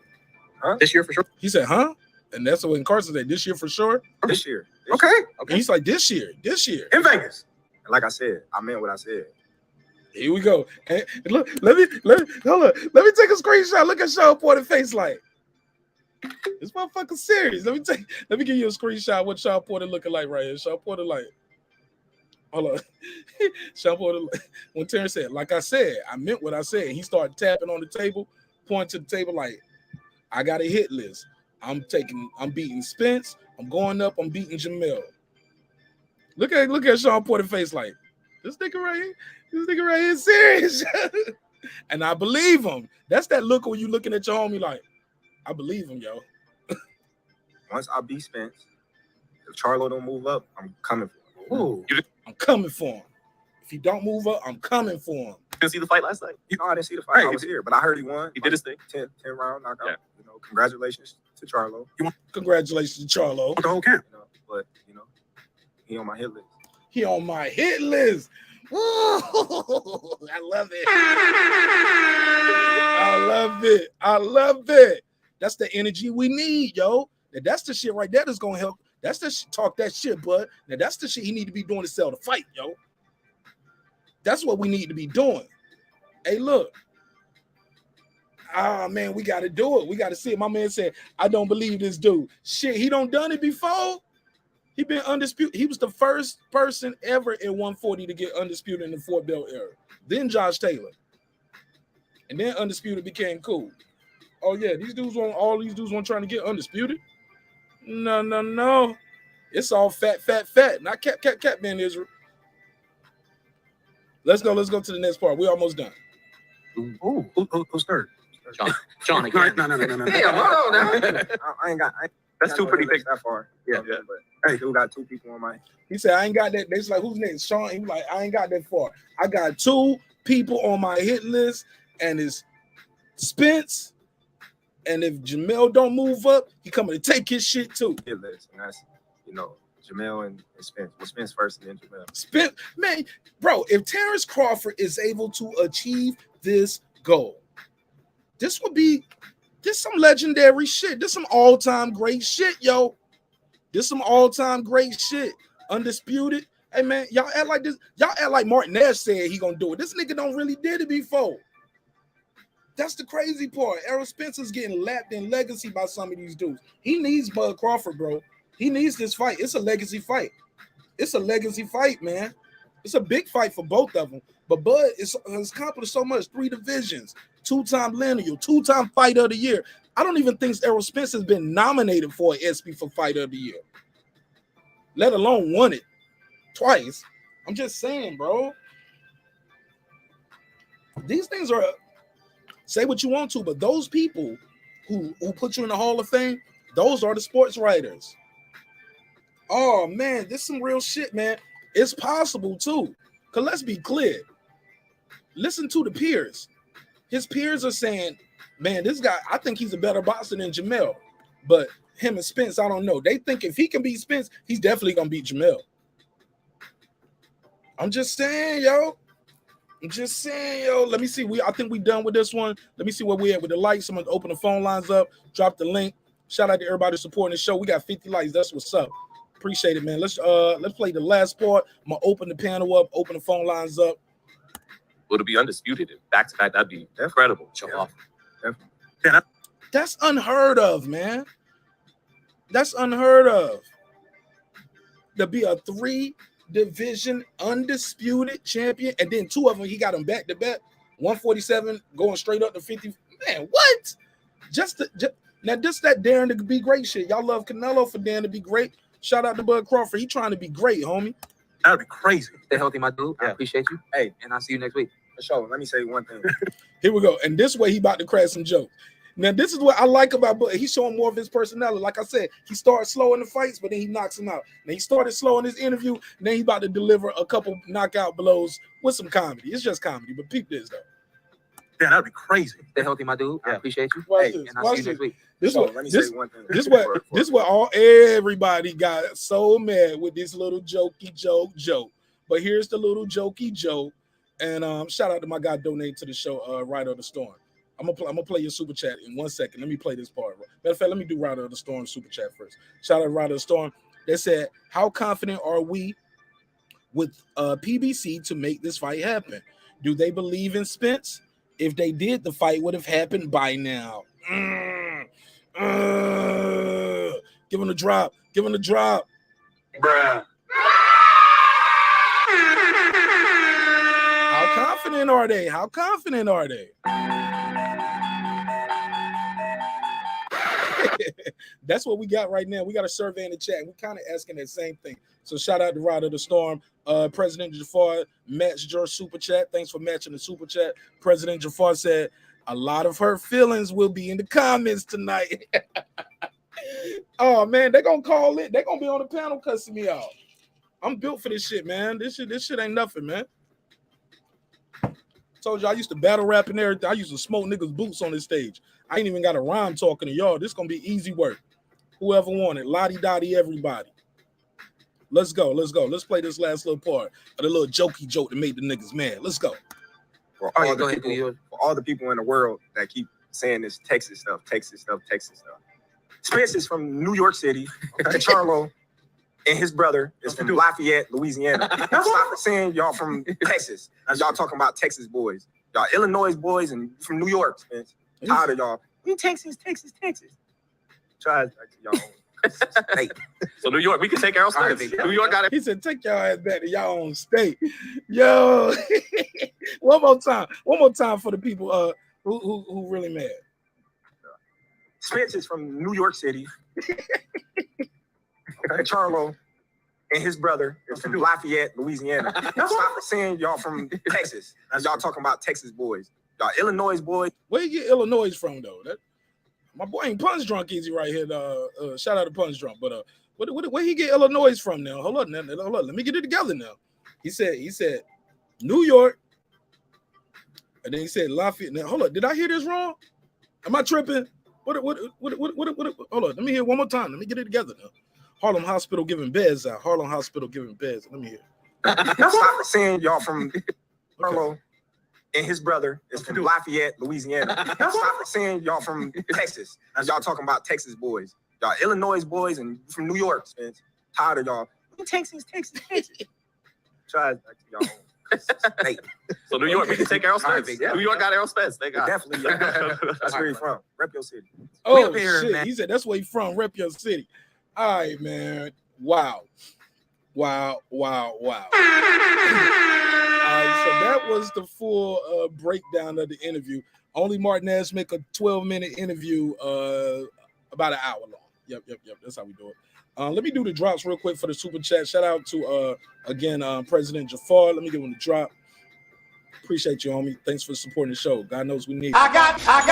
Huh? This year for sure? He said, huh? And that's when Carson said, this year for sure? This year. Okay. And he's like, this year. In Vegas. And like I said, I meant what I said. Here we go. And look, let me hold on. Let me take a screenshot. Look at Sean Porter's face like. This motherfucker serious. Let me give you a screenshot of what Sean Porter looking like right here. Sean Porter like, hold on. Sean Porter, when Terence said, like I said, I meant what I said. He started tapping on the table, pointing to the table like, I got a hit list. I'm beating Spence. I'm going up. I'm beating Jamel. Look at Sean Porter's face like, this nigga right here is serious. And I believe him. That's that look when you looking at your homie like, I believe him, yo. Once I beat Spence, if Charlo don't move up, I'm coming for him. Ooh, I'm coming for him. If he don't move up, I'm coming for him. You didn't see the fight last night? No, I didn't see the fight. I was here, but I heard he won. He did his thing. 10 round knockout. Yeah. Congratulations to Charlo. Congratulations to Charlo. The whole camp. But he on my hit list. He on my hit list. Ooh, I love it. I love it. That's the energy we need, yo. That's the shit right there that's gonna help. That's the talk that shit, bud. Now that's the shit he need to be doing to sell the fight, yo. That's what we need to be doing. Hey, look. Ah, man, we got to do it. We got to see it. My man said, I don't believe this dude. Shit, he don't done it before. He been undisputed. He was the first person ever in 140 to get undisputed in the Fort Bell era. Then Josh Taylor. And then undisputed became cool. Oh, yeah, all these dudes want trying to get undisputed. No. It's all fat. Not cap, man, Israel. Let's go to the next part. We're almost done. Ooh, who's third? Sean again. No. Hey, hold on now. I ain't got. That's two pretty big. That far. Yeah. But hey, who got two people on my? He said, I ain't got that. They was like, who's next? Sean. He was like, I ain't got that far. I got two people on my hit list, and it's Spence. And if Jamel don't move up, he coming to take his shit too. Hit list, and that's Jamel and Spence. Well, Spence first and then Jamel. Spence, man, bro, if Terence Crawford is able to achieve this goal, this some legendary shit. This some all-time great shit, yo. This some all-time great shit. Undisputed. Hey, man, y'all act like this. Y'all act like Martin Nash said he gonna do it. This nigga don't really did it before. That's the crazy part. Errol Spencer's getting lapped in legacy by some of these dudes. He needs Bud Crawford, bro. He needs this fight. It's a legacy fight. It's a legacy fight, man. It's a big fight for both of them. But Bud has accomplished so much. 3 divisions, 2-time lineal, 2-time fighter of the year. I don't even think Errol Spence has been nominated for an ESPY for fighter of the year, let alone won it twice. I'm just saying, bro. These things are, say what you want to, but those people who put you in the Hall of Fame, those are the sports writers. Oh, man, this is some real shit, man. It's possible, too. Because let's be clear. Listen to the peers. His peers are saying, man, this guy, I think he's a better boxer than Jamel. But him and Spence, I don't know. They think if he can beat Spence, he's definitely going to beat Jamel. I'm just saying, yo. I'm just saying, yo. Let me see. I think we done with this one. Let me see where we at with the likes. I'm going to open the phone lines up, drop the link. Shout out to everybody supporting the show. We got 50 likes. That's what's up. Appreciate it, man. Let's play the last part. I'm gonna open the panel up, open the phone lines up. Would it be undisputed back to back? That'd be incredible. Yeah. That's unheard of, man. That's unheard of. To be a 3-division undisputed champion, and then 2 of them he got them back to back. 147 going straight up to 50. Man, what? Now this that daring to be great shit. Y'all love Canelo for daring to be great. Shout out to Bud Crawford. He trying to be great, homie. That'd be crazy. Stay healthy, my dude. Yeah. I appreciate you. Hey, and I'll see you next week. For sure. Let me say one thing. Here we go. And this way he about to crack some jokes. Now, this is what I like about Bud. He's showing more of his personality. Like I said, he started slow in the fights, but then he knocks him out. Now, he started slow in his interview. Then he about to deliver a couple knockout blows with some comedy. It's just comedy, but peep this, though. Yeah, that'd be crazy. Stay healthy, my dude. I appreciate you. Watch hey, this. And I'll see you next week. Let me say one thing. This what everybody got so mad with this little jokey joke. But here's the little jokey joke. And shout out to my guy donating to the show, Rider of the Storm. I'm gonna play your super chat in 1 second. Let me play this part. Matter of fact, let me do Rider of the Storm super chat first. Shout out to Rider of the Storm. They said, how confident are we with PBC to make this fight happen? Do they believe in Spence? If they did, the fight would have happened by now. Give him a drop. Give him a drop. Bruh. How confident are they? How confident are they? That's what we got right now. We got a survey in the chat. We're kind of asking that same thing. So shout out to Rider of the Storm. President Jafar matched your super chat. Thanks for matching the super chat. President Jafar said, a lot of her feelings will be in the comments tonight. Oh, man, they're going to call it. They're going to be on the panel cussing me out. I'm built for this shit, man. This shit ain't nothing, man. Told you I used to battle rap and everything. I used to smoke niggas' boots on this stage. I ain't even got a rhyme talking to y'all. This going to be easy work. Whoever wanted. Lottie-dottie, everybody. Let's go. Let's play this last little part of the little jokey joke that made the niggas mad. Let's go. For all the people in the world that keep saying this Texas stuff. Spence is from New York City. Charlo and his brother is from Lafayette, Louisiana. Stop saying y'all from Texas. Y'all talking about Texas boys. Y'all Illinois boys and from New York, Spence. Tired of y'all. We Texas. Try y'all. State. So New York, we can take Errol Spence. New York got it. He said, take your ass back to y'all own state. Yo. One more time for the people who really mad. Spence is from New York City. Charlo and his brother is from Lafayette, Louisiana. Stop saying y'all from Texas. Y'all talking about Texas boys. Y'all Illinois boys. Where you get Illinois from, though? My boy ain't Punch Drunk easy right here. Shout out to Punch Drunk. But where he get Illinois from now? Hold on. Let me get it together now. He said New York. And then he said Lafayette. Now, hold on. Did I hear this wrong? Am I tripping? What hold on. Let me hear it one more time. Let me get it together now. Harlem Hospital giving beds out. Harlem Hospital giving beds. Let me hear. Stop saying y'all from Earl and his brother is from Lafayette, Louisiana. Stop saying y'all from Texas. As y'all talking about Texas boys. Y'all Illinois boys and from New York. Man. Tired of y'all. Texas. Try y'all. Hey. So New York, we can take Errol Spence. New York got Errol Spence. They got definitely. That's where you from. Rep your city. Oh shit! Man. He said that's where you from. Rep your city. All right, man. Wow. All right, so that was the full breakdown of the interview. Only Martinez make a 12-minute interview about an hour long. Yep. That's how we do it. Let me do the drops real quick for the super chat. Shout out to again President Jafar. Let me give him the drop. Appreciate you, homie. Thanks for supporting the show. God knows we need it. I got 5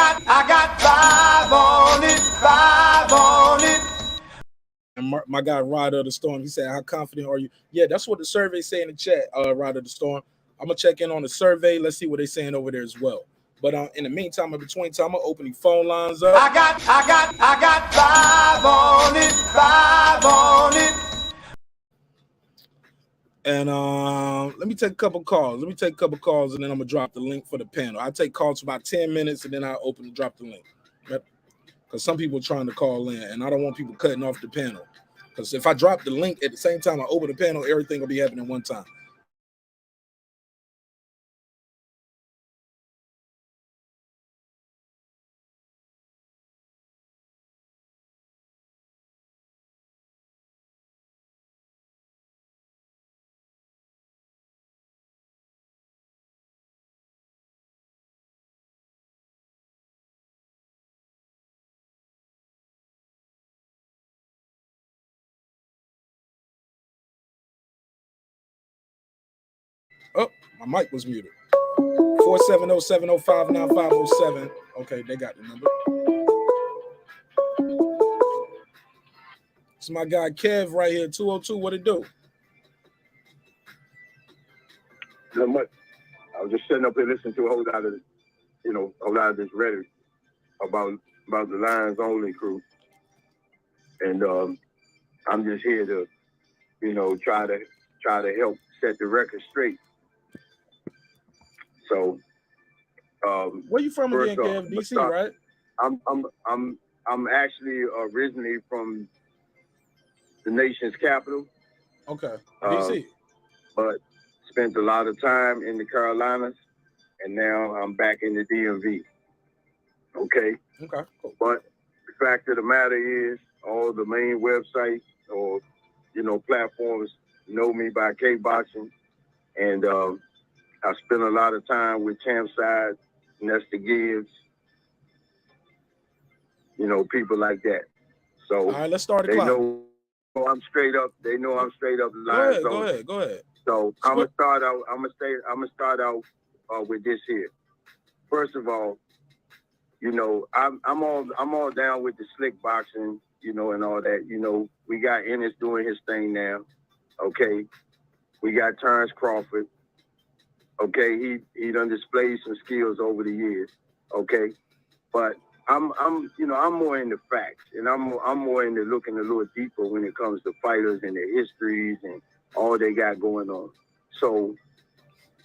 on it. And my guy Rod of the Storm, he said, how confident are you? Yeah, that's what the survey say in the chat, Rod of the Storm. I'm gonna check in on the survey. Let's see what they're saying over there as well. But in the meantime, in between time, I'm gonna open the phone lines up. I got 5 on it. And let me take a couple calls. And then I'm gonna drop the link for the panel. I take calls for about 10 minutes, and then I open and drop the link. Because some people are trying to call in, and I don't want people cutting off the panel. Because if I drop the link at the same time I open the panel, everything will be happening one time. Oh, my mic was muted. 470-705-9507. Okay, they got the number. It's my guy Kev right here, 202. What it do? Not much. I was just sitting up here listening to a whole lot of this rhetoric about the Lions Only crew, and I'm just here to, try to help set the record straight. So, where you from again, Kev? DC, right? I'm actually originally from the nation's capital. Okay, DC. But spent a lot of time in the Carolinas, and now I'm back in the DMV. Okay. Okay. Cool. But the fact of the matter is, all the main websites or platforms know me by K-Boxing, and I spent a lot of time with Champside, Nesta Gibbs, people like that. So all right, let's start the they clock. know I'm straight up. They know I'm straight up. Go ahead. So I'm gonna start out with this here. First of all, I'm all down with the slick boxing, and all that. We got Ennis doing his thing now. Okay, we got Terence Crawford. Okay, he done displayed some skills over the years. Okay, but I'm more into facts, and I'm more into looking a little deeper when it comes to fighters and their histories and all they got going on. So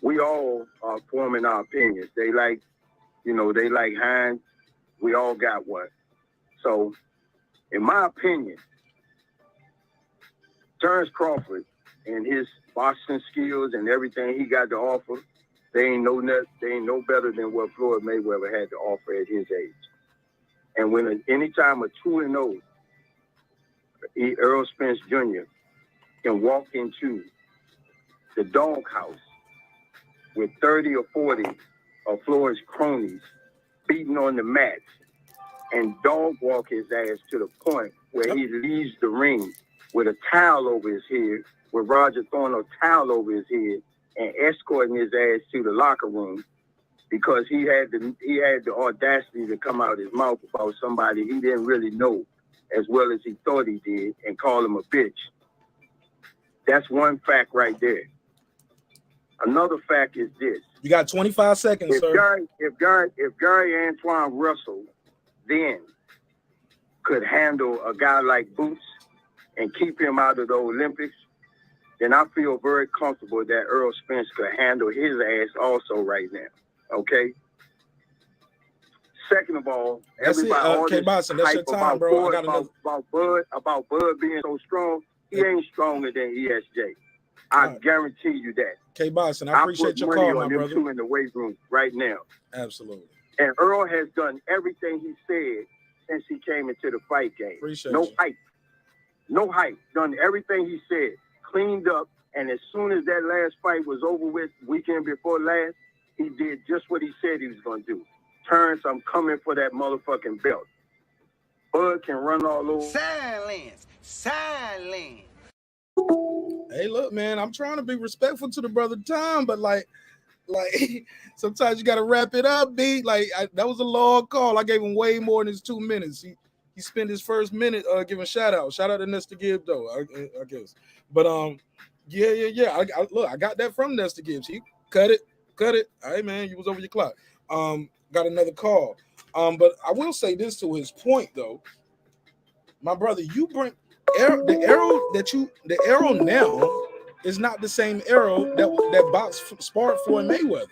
we all are forming our opinions. They like Hines. We all got one. So in my opinion, Terence Crawford and his boxing skills and everything he got to offer, they ain't no better than what Floyd Mayweather had to offer at his age. And when anytime a 2-0 Errol Spence Jr. can walk into the doghouse with 30 or 40 of Floyd's cronies beating on the mats and dog walk his ass to the point where he leaves the ring with a towel over his head, with Roger throwing a towel over his head and escorting his ass to the locker room because he had the audacity to come out his mouth about somebody he didn't really know as well as he thought he did and call him a bitch. That's one fact right there. Another fact is this. You got 25 seconds, sir. If Gary Antoine Russell then could handle a guy like Boots and keep him out of the Olympics, then I feel very comfortable that Errol Spence could handle his ass also right now. Okay. Second of all, That's it. everybody all this Boston, that's your hype time, about bro. I Bud, got another. about Bud being so strong. He ain't stronger than ESJ. I guarantee you that. K Boston, I appreciate your call, my brother. Two in the weight room right now. Absolutely. And Earl has done everything he said since he came into the fight game. Appreciate no you. hype. No hype. Done everything he said. Cleaned up. And as soon as that last fight was over with, weekend before last, he did just what he said he was going to do. Terrence, I'm coming for that motherfucking belt. Bud can run all over. Silence. Hey, look, man, I'm trying to be respectful to the brother Tom, but like sometimes you got to wrap it up, B. That was a long call. I gave him way more than his 2 minutes. He spent his first minute giving shout out to Nestor Gibbs though, I guess. But yeah. I got that from Nestor Gibbs. He cut it. All right, man, you was over your clock. Got another call. But I will say this to his point though, my brother, you bring the arrow now is not the same arrow that sparred Floyd Mayweather.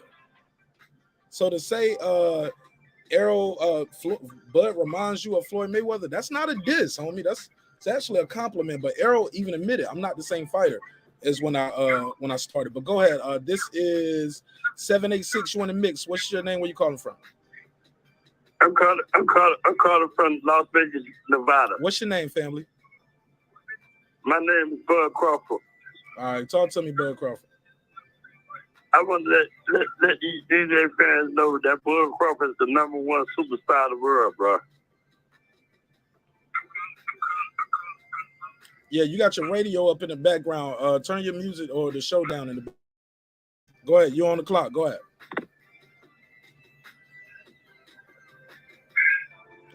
So to say Bud reminds you of Floyd Mayweather, that's not a diss, homie. It's actually a compliment. But Errol even admitted I'm not the same fighter as when I started. But go ahead. This is 786. You in the mix? What's your name? Where you calling from? I'm calling from Las Vegas, Nevada. What's your name, family? My name is Bud Crawford. All right, talk to me, Bud Crawford. I want to let these DJ fans know that Bud Crawford is the #1 superstar of the world, bro. Yeah, you got your radio up in the background. Turn your music or the show down in the back. Go ahead. You're on the clock. Go ahead.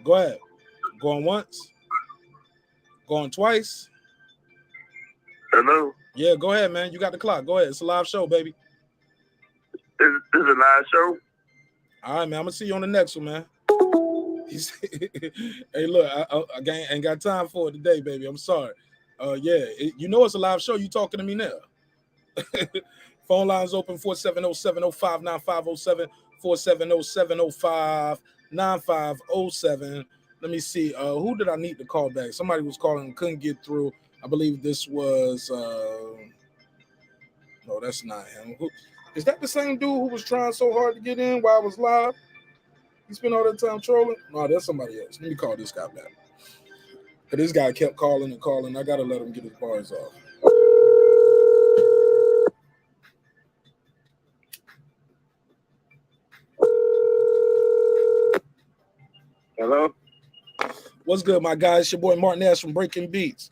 Go ahead. Going once. Going twice. Hello? Yeah, go ahead, man. You got the clock. Go ahead. It's a live show, baby. This is a live show? All right, man. I'm going to see you on the next one, man. Hey, look, I ain't got time for it today, baby. I'm sorry. It's a live show. You talking to me now. Phone lines open 470-705-9507, 470-705-9507. Let me see. Who did I need to call back? Somebody was calling and couldn't get through. I believe this was no, that's not him. Is that the same dude who was trying so hard to get in while I was live? He spent all that time trolling? No, that's somebody else. Let me call this guy back. But this guy kept calling and calling. I gotta let him get his bars off. Hello? What's good, my guy? It's your boy Martin Ash from Breaking Beats.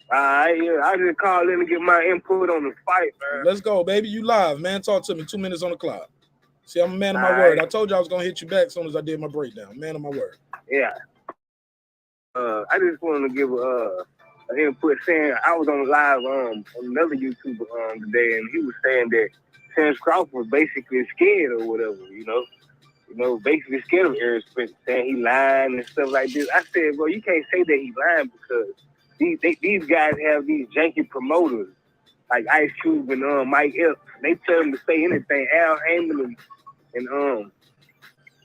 I just called in to get my input on the fight, man. Let's go, baby. You live, man. Talk to me. 2 minutes on the clock. See, I'm a man of my word. I told you I was gonna hit you back as soon as I did my breakdown. Man of my word. Yeah. I just wanted to give an input saying I was on live on another YouTuber today, and he was saying that Terence Crawford was basically scared or whatever, basically scared of Errol Spence, saying he lying and stuff like this. I said, bro, you can't say that he lying because these guys have these janky promoters like Ice Cube and Mike Epps. They tell him to say anything. Al Heyman and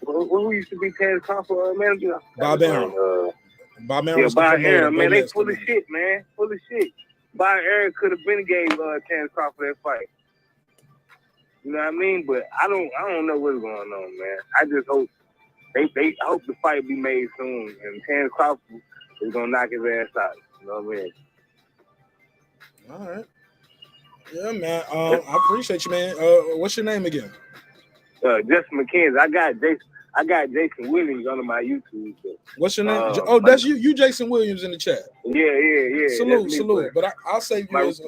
who used to be Terence Crawford manager? Bob Aaron. Bob Aaron. Yeah, Bob Aaron, man. They full of shit, man. Full of shit. Bob Aaron could have been gave Terence Crawford that fight. You know what I mean? But I don't know what's going on, man. I just hope I hope the fight be made soon and Terence Crawford is gonna knock his ass out. You know what I mean? All right. Yeah, man. I appreciate you, man. What's your name again? Justin McKenzie. I got Jason Williams under my YouTube. But, what's your name? That's you. You Jason Williams in the chat. Yeah. Salute. But I'll say you as.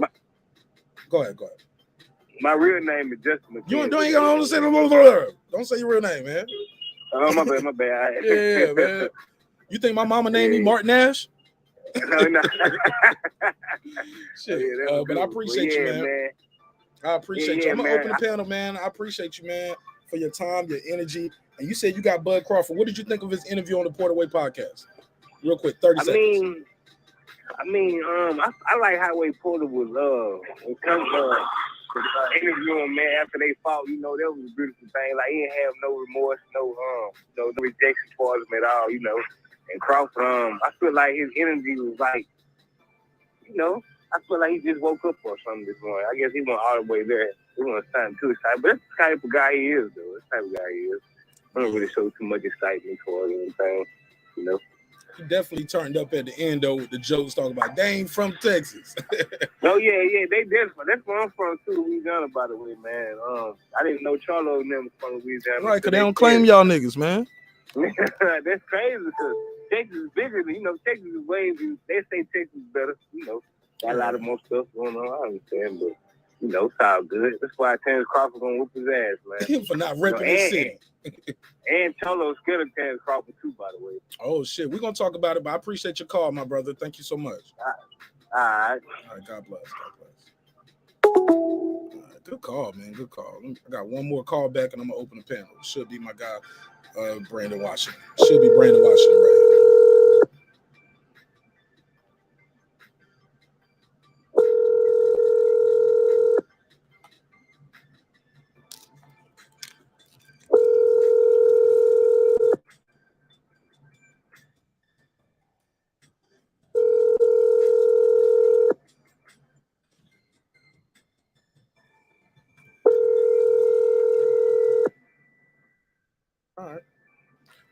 Go ahead. My real name is Justin McKenzie. You don't say your real name, man. Oh, my bad. Yeah, man. You think my mama named me Martin Ash? No. Shit. But I appreciate you, man. I appreciate you. I'm gonna open the panel, man. I appreciate you, man, for your time, your energy. And you said you got Bud Crawford. What did you think of his interview on the Porterway podcast? Real quick, 30 seconds. I mean, I mean, I like how way Porter was interviewing man after they fought. You know, that was a beautiful thing. Like he didn't have no remorse, no rejection for him at all. You know, and Crawford, I feel like his energy was like, you know, I feel like he just woke up or something this morning. I guess he went all the way there. He wasn't sounding too excited, but that's the type of guy he is, though. That's the type of guy he is. I don't really show too much excitement for it or anything, you know. He definitely turned up at the end though with the jokes talking about they ain't from Texas. Oh yeah, they definitely. That's where I'm from too, Louisiana, by the way, man. I didn't know Charlo and them was from Louisiana. Right, because they don't claim y'all niggas, man. That's crazy because Texas is bigger than, you know, Texas is way, they say Texas is better, you know. Got a lot of more stuff going on, I understand, but you know, it's all good. That's why Terence Crawford gonna whoop his ass, man. For not ripping his city. And Charlo's scared of Terence Crawford too, by the way. Oh shit, we're gonna talk about it, but I appreciate your call, my brother. Thank you so much. All right. God bless. All right, good call, man. Good call. I got one more call back, and I'm gonna open the panel. It should be my guy, Brandon Washington. Should be Brandon Washington right here. All right.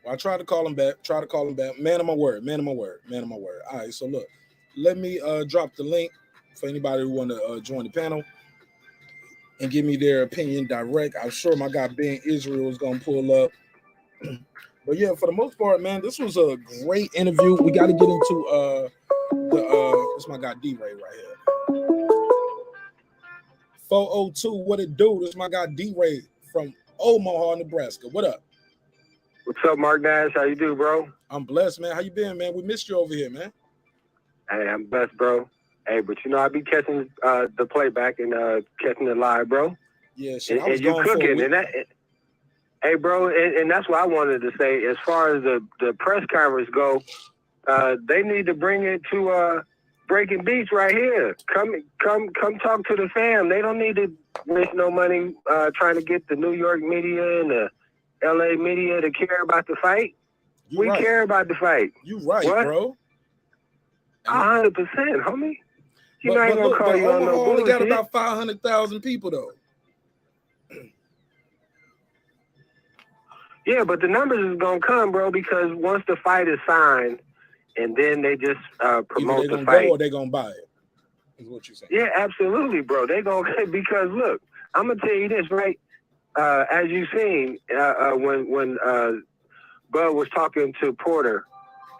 Well, I tried to call him back. Man of my word. All right. So look, let me drop the link for anybody who want to join the panel and give me their opinion direct. I'm sure my guy Ben Israel is gonna pull up. But yeah, for the most part, man, this was a great interview. We got to get into it's my guy D-Ray right here. 402, what it do? This is my guy D-Ray from Omaha, Nebraska. What up? What's up, Mark Nash? How you do, bro? I'm blessed, man. How you been, man? We missed you over here, man. Hey, I'm blessed, bro. Hey, but you know, I be catching the playback and catching it live, bro. Yeah, shit. And you cooking, hey, bro, and that's what I wanted to say. As far as the press conference go, they need to bring it to Breaking Beach right here. Come talk to the fam. They don't need to waste no money trying to get the New York media and the LA media to care about the fight. We care about the fight. You right, what? Bro. 100%, homie. You know, I ain't gonna call you on no bullshit. Only got about 500,000 people though. Yeah, but the numbers is gonna come, bro, because once the fight is signed, and then they just promote the fight, or they gonna buy it. Is what you saying? Yeah, absolutely, bro. They gonna because look, I'm gonna tell you this, right? As you seen when Bud was talking to Porter,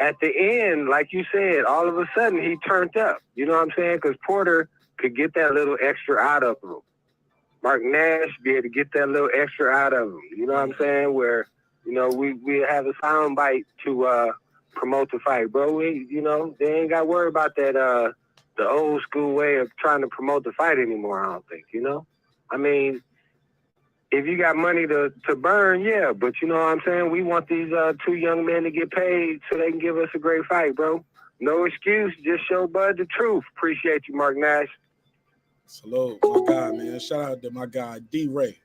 at the end, like you said, all of a sudden he turned up. You know what I'm saying? Because Porter could get that little extra out of him. Mark Nash be able to get that little extra out of him. You know what I'm saying? Where, you know, we have a sound bite to promote the fight, bro. They ain't got to worry about that the old school way of trying to promote the fight anymore, I don't think, you know? I mean, if you got money to burn, yeah, but you know what I'm saying? We want these two young men to get paid so they can give us a great fight, bro. No excuse, just show Bud the truth. Appreciate you, Mark Nash. Salute, my guy, man. Shout out to my guy, D-Ray.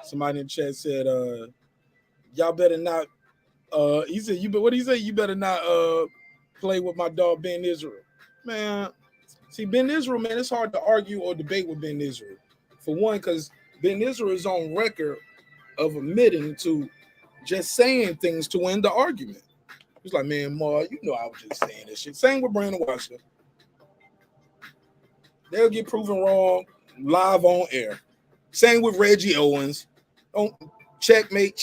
Somebody in the chat said, y'all better not, he said, what did he say? You better not play with my dog, Ben Israel. Man, see, Ben Israel, man, it's hard to argue or debate with Ben Israel. For one, because Ben Israel is on record of admitting to just saying things to win the argument. He's like, man, Ma, you know I was just saying this shit. Same with Brandon Washington. They'll get proven wrong live on air. Same with Reggie Owens. Checkmate.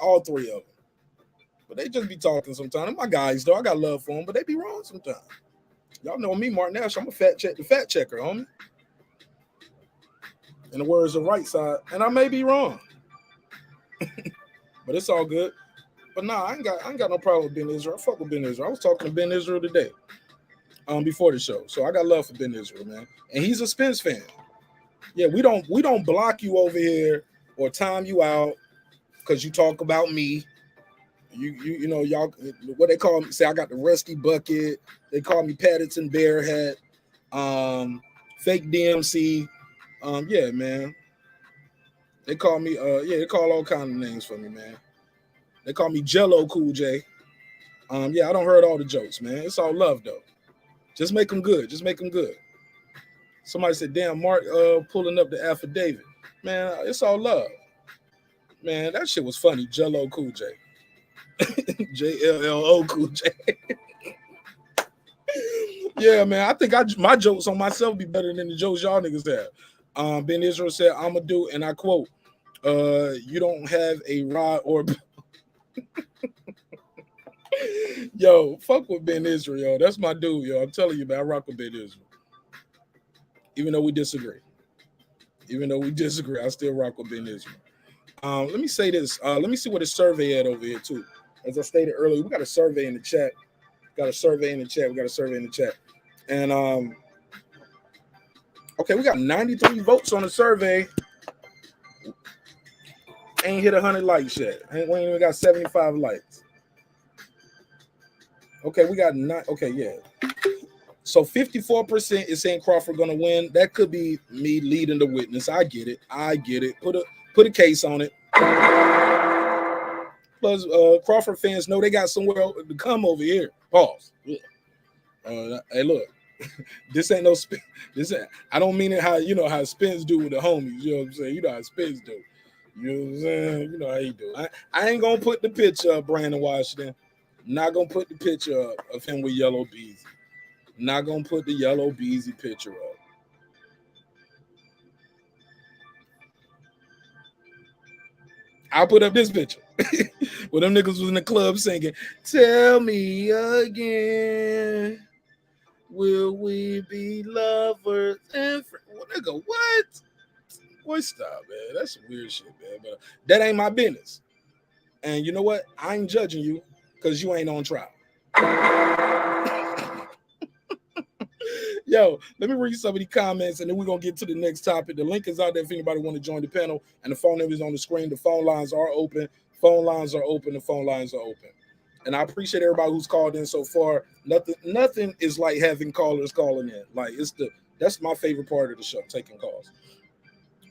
All three of them. But they just be talking sometimes. My guys, though, I got love for them, but they be wrong sometimes. Y'all know me, Mark Nash. I'm a fact checker, homie. In the words of Right Side, and I may be wrong, but it's all good. But nah, I ain't got no problem with Ben Israel. I fuck with Ben Israel. I was talking to Ben Israel today, before the show. So I got love for Ben Israel, man. And he's a Spence fan. Yeah, we don't block you over here or time you out because you talk about me. You know, y'all, what they call me, say I got the rusty bucket. They call me Paddington Bearhead, fake DMC. Yeah, man. They call me, they call all kind of names for me, man. They call me Jello Cool J. Yeah, I don't heard all the jokes, man. It's all love though. Just make them good. Just make them good. Somebody said, damn, Mark pulling up the affidavit. Man, it's all love. Man, that shit was funny. Jello Cool J. JLLO Cool J. Yeah, man. I think my jokes on myself be better than the jokes y'all niggas have. Ben Israel said, I'ma do, and I quote, you don't have a rod or yo, fuck with Ben Israel. That's my dude, yo. I'm telling you, man, I rock with Ben Israel. Even though we disagree. I still rock with Ben Israel. Let me say this. Let me see what his survey had over here, too. As I stated earlier, we got a survey in the chat. And, okay, we got 93 votes on the survey. Ain't hit 100 likes yet. We ain't even got 75 likes. Okay, we got yeah. So 54% is saying Crawford gonna win. That could be me leading the witness. I get it. Put a case on it. Plus, Crawford fans know they got somewhere to come over here. Pause. Hey, look, this ain't no spin. I don't mean it how Spence do with the homies. You know what I'm saying? You know how Spence do. You know what I'm saying? You know how he do. I ain't gonna put the picture of Brandon Washington. Not gonna put the picture of him with Yellow Beezy. Not gonna put the Yellow Beezy picture up. I'll put up this picture. Where them niggas was in the club singing, tell me again, will we be lovers and friends? Nigga, what? Boy, stop, man. That's some weird shit, man. But that ain't my business. And you know what? I ain't judging you because you ain't on trial. Yo, let me read some of the comments and then we're going to get to the next topic. The link is out there if anybody want to join the panel, and the phone number is on the screen. The phone lines are open. And I appreciate everybody who's called in so far. Nothing is like having callers calling in. Like that's my favorite part of the show, taking calls.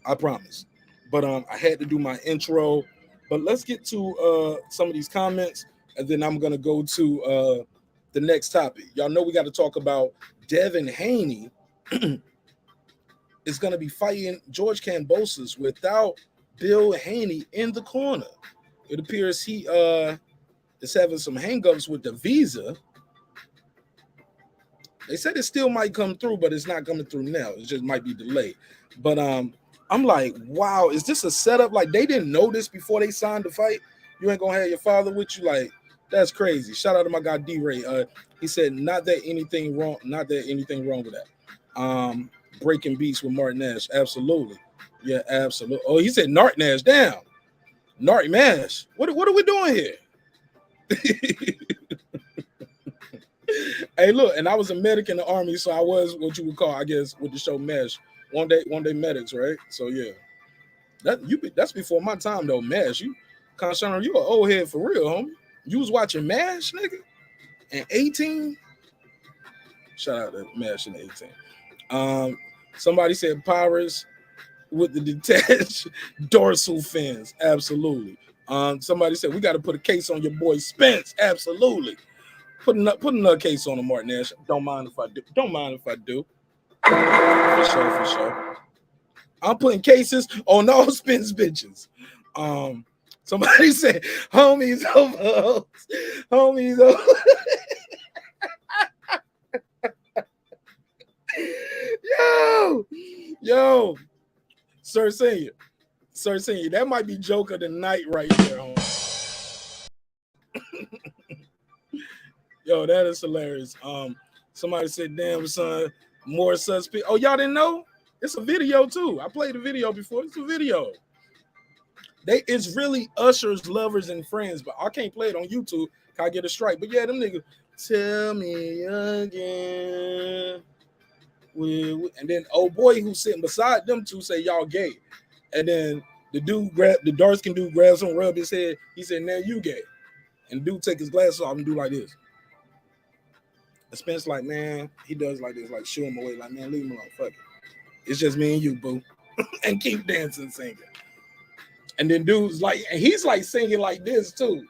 I promise. But I had to do my intro. But let's get to some of these comments, and then I'm going to go to the next topic. Y'all know we got to talk about Devin Haney is going to be fighting George Kambosos without Bill Haney in the corner. It appears he is having some hangups with the visa. They said it still might come through, but it's not coming through now. It just might be delayed. But I'm like, wow, is this a setup? Like, they didn't know this before they signed the fight? You ain't gonna have your father with you? Like, that's crazy. Shout out to my guy D-Ray. He said, not that anything wrong with that. Breaking beats with Martin Nash. Absolutely. Yeah, absolutely. Oh, he said Nart Nash. Damn. Nart Nash. What are we doing here? Hey, look, and I was a medic in the Army, so I was what you would call, I guess, with the show MASH. One day medics, right? So yeah. That's before my time though, MASH. You Conshana, you an old head for real, homie. You was watching MASH, nigga, and 18. Shout out to MASH in 18. Somebody said Pirates with the detached dorsal fins. Absolutely. Somebody said we got to put a case on your boy Spence. Absolutely. Put another case on him, Martin Nash. Don't mind if I do. For sure. I'm putting cases on all Spence bitches. Somebody said, homies over. Homies over. Yo. Sir Senior, that might be joke of the night right there, homie. Yo, that is hilarious. Somebody said, damn, son, more suspect. Oh, y'all didn't know? It's a video, too. I played the video before. It's a video. It's really Usher's Lovers and Friends, but I can't play it on YouTube. I get a strike. But yeah, them niggas, tell me again. And then old boy who's sitting beside them two say y'all gay. And then the dark-skinned dude grabs him, rub his head. He said, now you gay. And dude take his glasses off and do like this. And Spence like, man, he does like this, like shoo him away, like, man, leave him alone, fuck it. It's just me and you, boo. And keep dancing, singing. And then dude's like, and he's like singing like this too.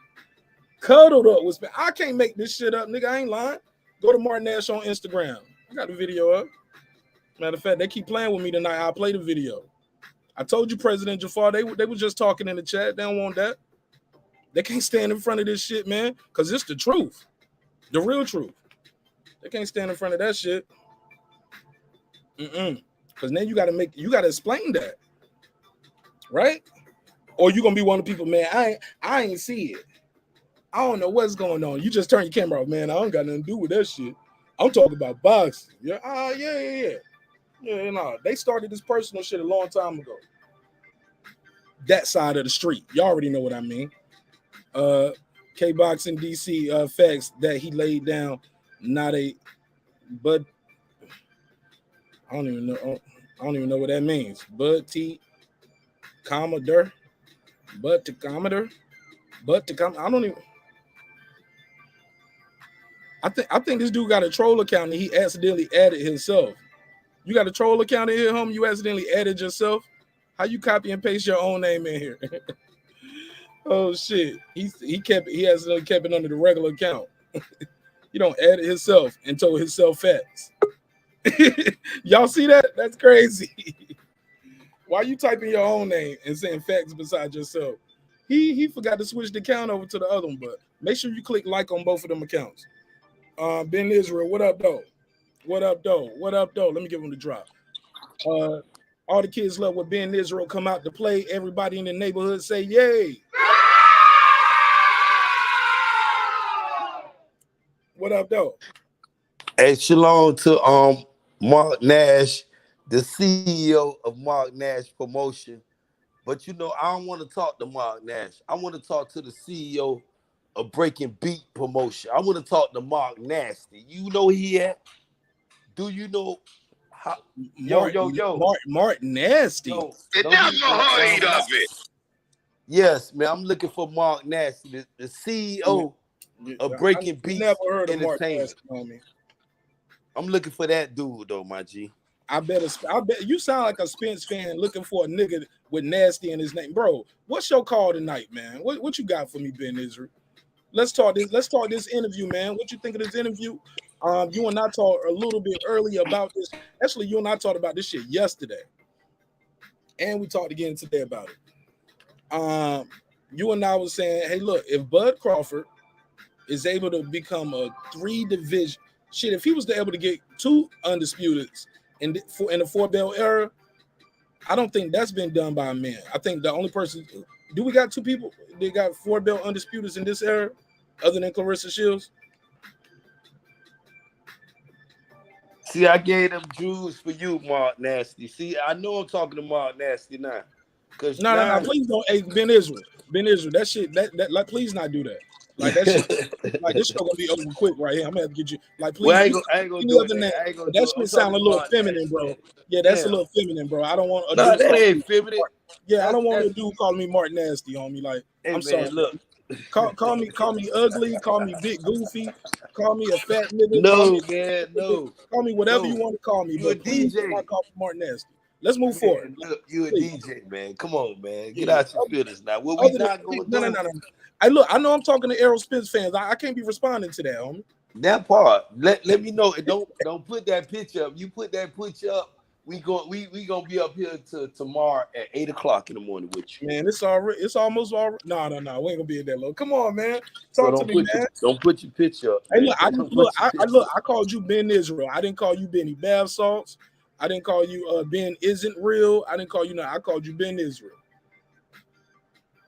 Cuddled up with Spence. I can't make this shit up, nigga. I ain't lying. Go to Martin Nash on Instagram. I got the video up. Matter of fact, they keep playing with me tonight. I'll play the video. I told you, President Jafar, they were just talking in the chat. They don't want that. They can't stand in front of this shit, man, because it's the truth. The real truth. They can't stand in front of that shit. Because then you gotta explain that. Right? Or you gonna be one of the people, man, I ain't see it. I don't know what's going on. You just turn your camera off, man. I don't got nothing to do with that shit. I'm talking about boxing. Yeah, yeah, no. They started this personal shit a long time ago. That side of the street. Y'all already know what I mean. K-Boxing DC facts that he laid down, but I don't even know what that means. But Commodore. I don't even. I think this dude got a troll account and he accidentally added himself. You got a troll account in here, homie? You accidentally added yourself? How you copy and paste your own name in here? Oh shit. He accidentally kept it under the regular account. He don't add it himself and told himself facts. Y'all see that? That's crazy. Why you typing your own name and saying facts beside yourself? He forgot to switch the account over to the other one, but make sure you click like on both of them accounts. Ben Israel, what up, though? What up, though? Let me give him the drop. All the kids love when Ben Israel come out to play. Everybody in the neighborhood say, yay. What up, though? Hey, shalom to Mark Nash, the CEO of Mark Nash Promotion. But, you know, I don't want to talk to Mark Nash. I want to talk to the CEO of Breaking Beat Promotion. I want to talk to Mark Nasty. You know he at? Do you know how? Mark Nasty. It never heard of it. Yes, man. I'm looking for Mark Nasty, the CEO of Breaking Beat Never heard of Mark Entertainment. Nasty. I'm looking for that dude, though, my G. I bet you sound like a Spence fan looking for a nigga with Nasty in his name. Bro, what's your call tonight, man? What you got for me, Ben Israel? Let's talk this interview, man. What you think of this interview? You and I talked a little bit earlier about this. Actually, you and I talked about this shit yesterday. And we talked again today about it. You and I was saying, hey, look, if Bud Crawford is able to become a 3-division, shit, if he was able to get 2 undisputeds in the 4-belt era, I don't think that's been done by a man. I think the only person, do we got 2 people that got 4-belt undisputeds in this era other than Clarissa Shields? See, I gave them Jews for you, Mark Nasty. See, I know I'm talking to Mark Nasty now. No, please don't. Hey, Ben Israel, that shit, that like, please not do that. Like that shit, like this show gonna be over quick right here. I'm gonna have to get you, like, please. Well, I ain't gonna do it. That shit sound a little feminine, bro. Yeah, that's a little feminine, bro. I don't want. No, that ain't feminine. Yeah, I don't want a dude calling me Mark Nasty on me. Like, hey, I'm sorry. Look, call me ugly. Call me big goofy. Call me a fat nigga. No. Call me whatever you want to call me. You a but please DJ. do not call me Mark Nasty. Let's move forward. Look, you a DJ, man. Come on, man. Get out your feelings now. What we not gonna do? No. I know I'm talking to Errol Spence fans. I can't be responding to that, homie. That part. Let me know. Don't put that picture up. You put that picture up. We gonna be up here tomorrow at 8:00 in the morning with you. Man, it's almost already. No. We ain't gonna be in that low. Come on, man. Talk to me, man. Don't put your picture up. Hey, look, I called you Ben Israel. I didn't call you Benny Bath Salts. I didn't call you Ben Isn't Real. I didn't call you I called you Ben Israel.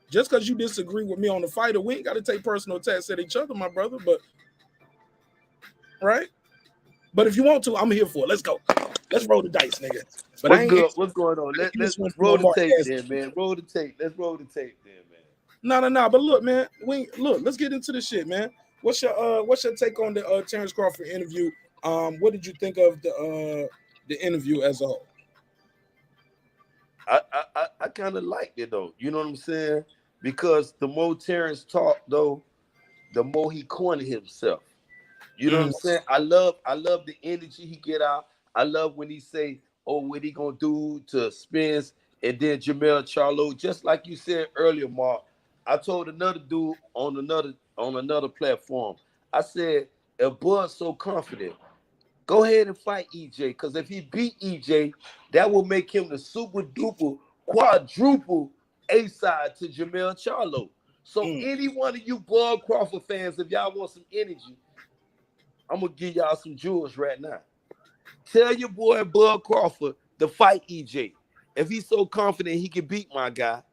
Just because you disagree with me on the fighter, we ain't got to take personal attacks at each other, my brother. But right? But if you want to, I'm here for it. Let's go. Let's roll the dice, nigga. But what's going on? Let's roll the tape then, man. Roll the tape. Let's roll the tape then, man. No. But look, man. Let's get into the shit, man. What's your take on the Terence Crawford interview? What did you think of the interview as a whole? I kind of liked it though. You know what I'm saying? Because the more Terence talked though, the more he cornered himself. You know what I'm saying? I love the energy he get out. I love when he say, "Oh, what he gonna do to Spence?" And then Yoel Charlo, just like you said earlier, Mark. I told another dude on another platform. I said, if Bud's so confident, go ahead and fight EJ. Because if he beat EJ, that will make him the super duper quadruple A-side to Yoel Charlo. So any one of you Bud Crawford fans, if y'all want some energy, I'm gonna give y'all some jewels right now. Tell your boy Bud Crawford to fight EJ. If he's so confident he can beat my guy,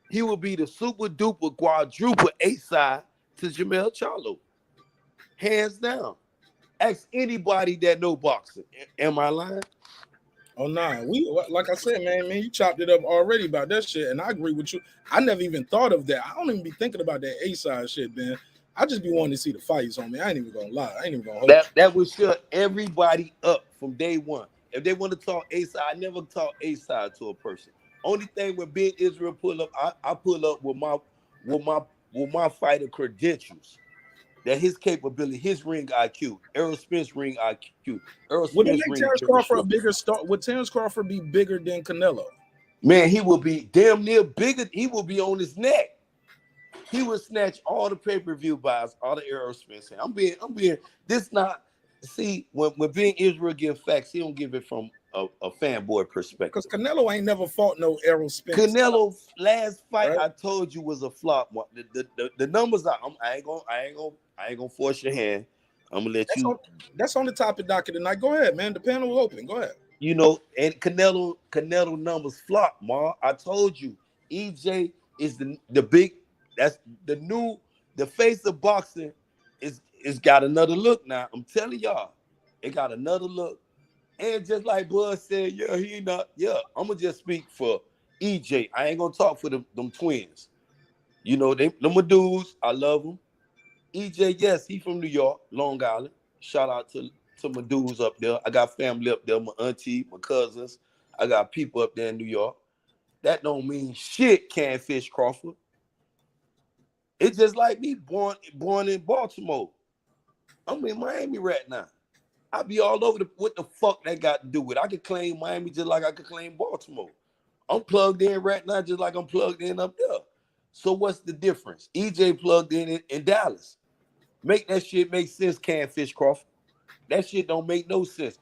he will be the super duper quadruple A-side to Yoel Charlo. Hands down. Ask anybody that know boxing. Am I lying? Oh nah, like I said, man, you chopped it up already about that shit, and I agree with you. I never even thought of that. I don't even be thinking about that A-side shit, man. I just be wanting to see the fights on me. I ain't even gonna lie. I ain't even gonna hold that would shut everybody up from day one. If they want to talk A-side, I never talk A-side to a person. Only thing when Big Israel pull up, I pull up with my fighter credentials. That his capability, his ring IQ, Errol Spence ring IQ, Errol Spence would it make ring. Terence Crawford a bigger star? Would Terence Crawford be bigger than Canelo? Man, he will be damn near bigger. He will be on his neck. He would snatch all the pay-per-view buys, all the Errol Spence. I'm being. This not. See, when being Israel give facts, he don't give it from a fanboy perspective. Because Canelo ain't never fought no Errol Spence. Canelo last fight, right? I told you was a flop. The numbers are. I ain't gonna force your hand. I'm gonna let you. That's on the topic docket tonight. Go ahead, man. The panel is open. Go ahead. You know, and Canelo numbers flop, Ma. I told you, EJ is the big. That's the face of boxing. It's got another look now. I'm telling y'all, it got another look. And just like Bud said, I'm gonna just speak for EJ. I ain't gonna talk for them twins. You know, them dudes, I love them. EJ, yes, he from New York, Long Island. Shout out to my dudes up there. I got family up there, my auntie, my cousins. I got people up there in New York. That don't mean shit, Canfish Crawford. It's just like me, born in Baltimore. I'm in Miami right now. I be all over what the fuck that got to do with it. I could claim Miami just like I could claim Baltimore. I'm plugged in right now just like I'm plugged in up there. So what's the difference? EJ plugged in Dallas. Make that shit make sense, Canfish Crawford. That shit don't make no sense.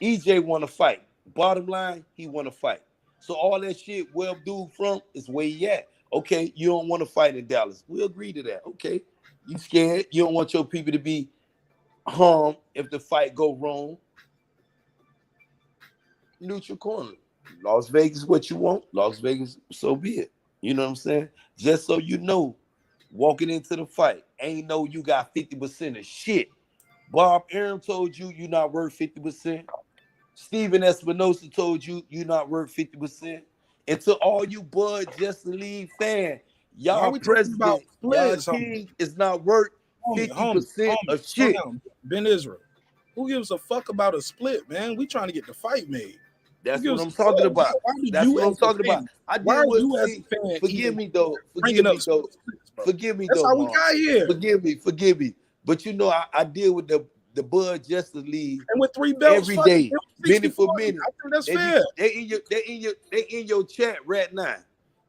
EJ want to fight. Bottom line, he want to fight. So all that shit Webb dude from is where he at. Okay, you don't want to fight in Dallas. We'll agree to that. Okay, you scared. You don't want your people to be harmed if the fight go wrong. Neutral corner. Las Vegas, what you want. Las Vegas, so be it. You know what I'm saying? Just so you know, walking into the fight, ain't no you got 50% of shit. Bob Arum told you you're not worth 50%. Steven Espinosa told you you're not worth 50%. And to all you Bud Justin Lee fan, y'all president, y'all king is not worth 50% of shit. Ben Israel, who gives a fuck about a split, man? We trying to get the fight made. That's what I'm talking about. That's what I'm talking about. I did what. Forgive me though. Forgive me though. That's how we got here. Forgive me. But you know, I deal with the Bud Justice League and with 3 belts every day, minute for minute. I think that's fair. They in your chat right now,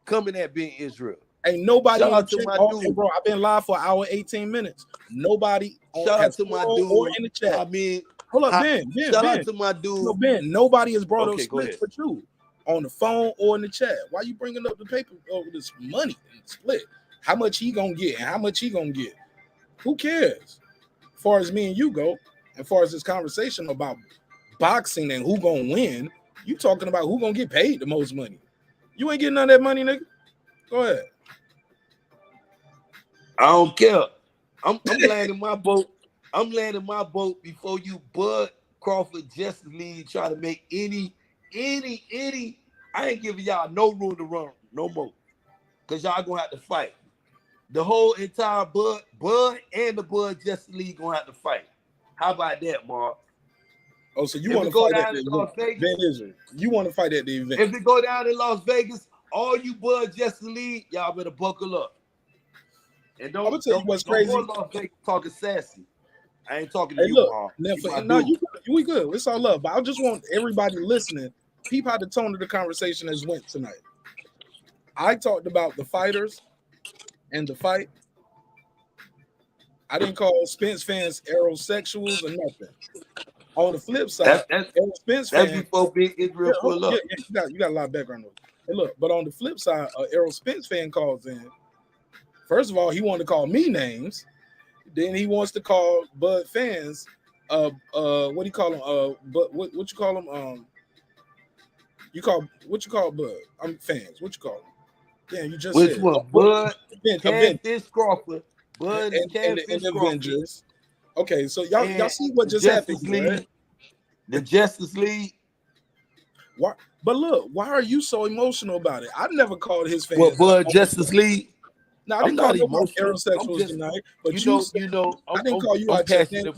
coming at being Israel. Ain't nobody in the chat. Bro, I've been live for an hour 18 minutes. Nobody. Shout out to my dude in the chat. I mean, hold up, Ben. Shout out to my dude. No, Ben. Nobody has brought up splits for you on the phone or in the chat. Why you bringing up the paper over this money and split? How much he gonna get and how much he gonna get? Who cares? As far as me and you go, as far as this conversation about boxing and who gonna win, you talking about who gonna get paid the most money. You ain't getting none of that money, nigga. Go ahead. I don't care. I'm landing my boat. I'm landing my boat before you Bud Crawford Justice League try to make any. I ain't giving y'all no room to run no more. Cause y'all gonna have to fight. The whole entire Bud and the Bud Justice League gonna have to fight. How about that, Mark? Oh, so you want to go down in Las Vegas? You want to fight at the event? If we go down in Las Vegas, all you Bud Justice League, y'all better buckle up. And I'm gonna tell you what's crazy. Talking sassy. I ain't talking to Hey, you, look, Mark. we good. It's all love. But I just want everybody listening, peep how the tone of the conversation has went tonight. I talked about the fighters and the fight. I didn't call Spence fans aerosexuals or nothing. On the flip side, Errol Spence that's fans, before Big Israel pull up. Yeah, you got a lot of background noise. Hey, look, but on the flip side, Errol Spence fan calls in. First of all, he wanted to call me names. Then he wants to call Bud fans. What do you call them? But what you call them? What you call Bud? I'm fans. What you call them? Damn, you just Which said one? Bud, Catfish Crawford, Bud, and Catfish the Crawford. Avengers. Okay, so y'all see what just Justice happened, League, right? The Justice League. Why? But look, why are you so emotional about it? I never called his fans. What, Bud Justice League? No, I didn't call you aerosexuals tonight, but I didn't call you out your name.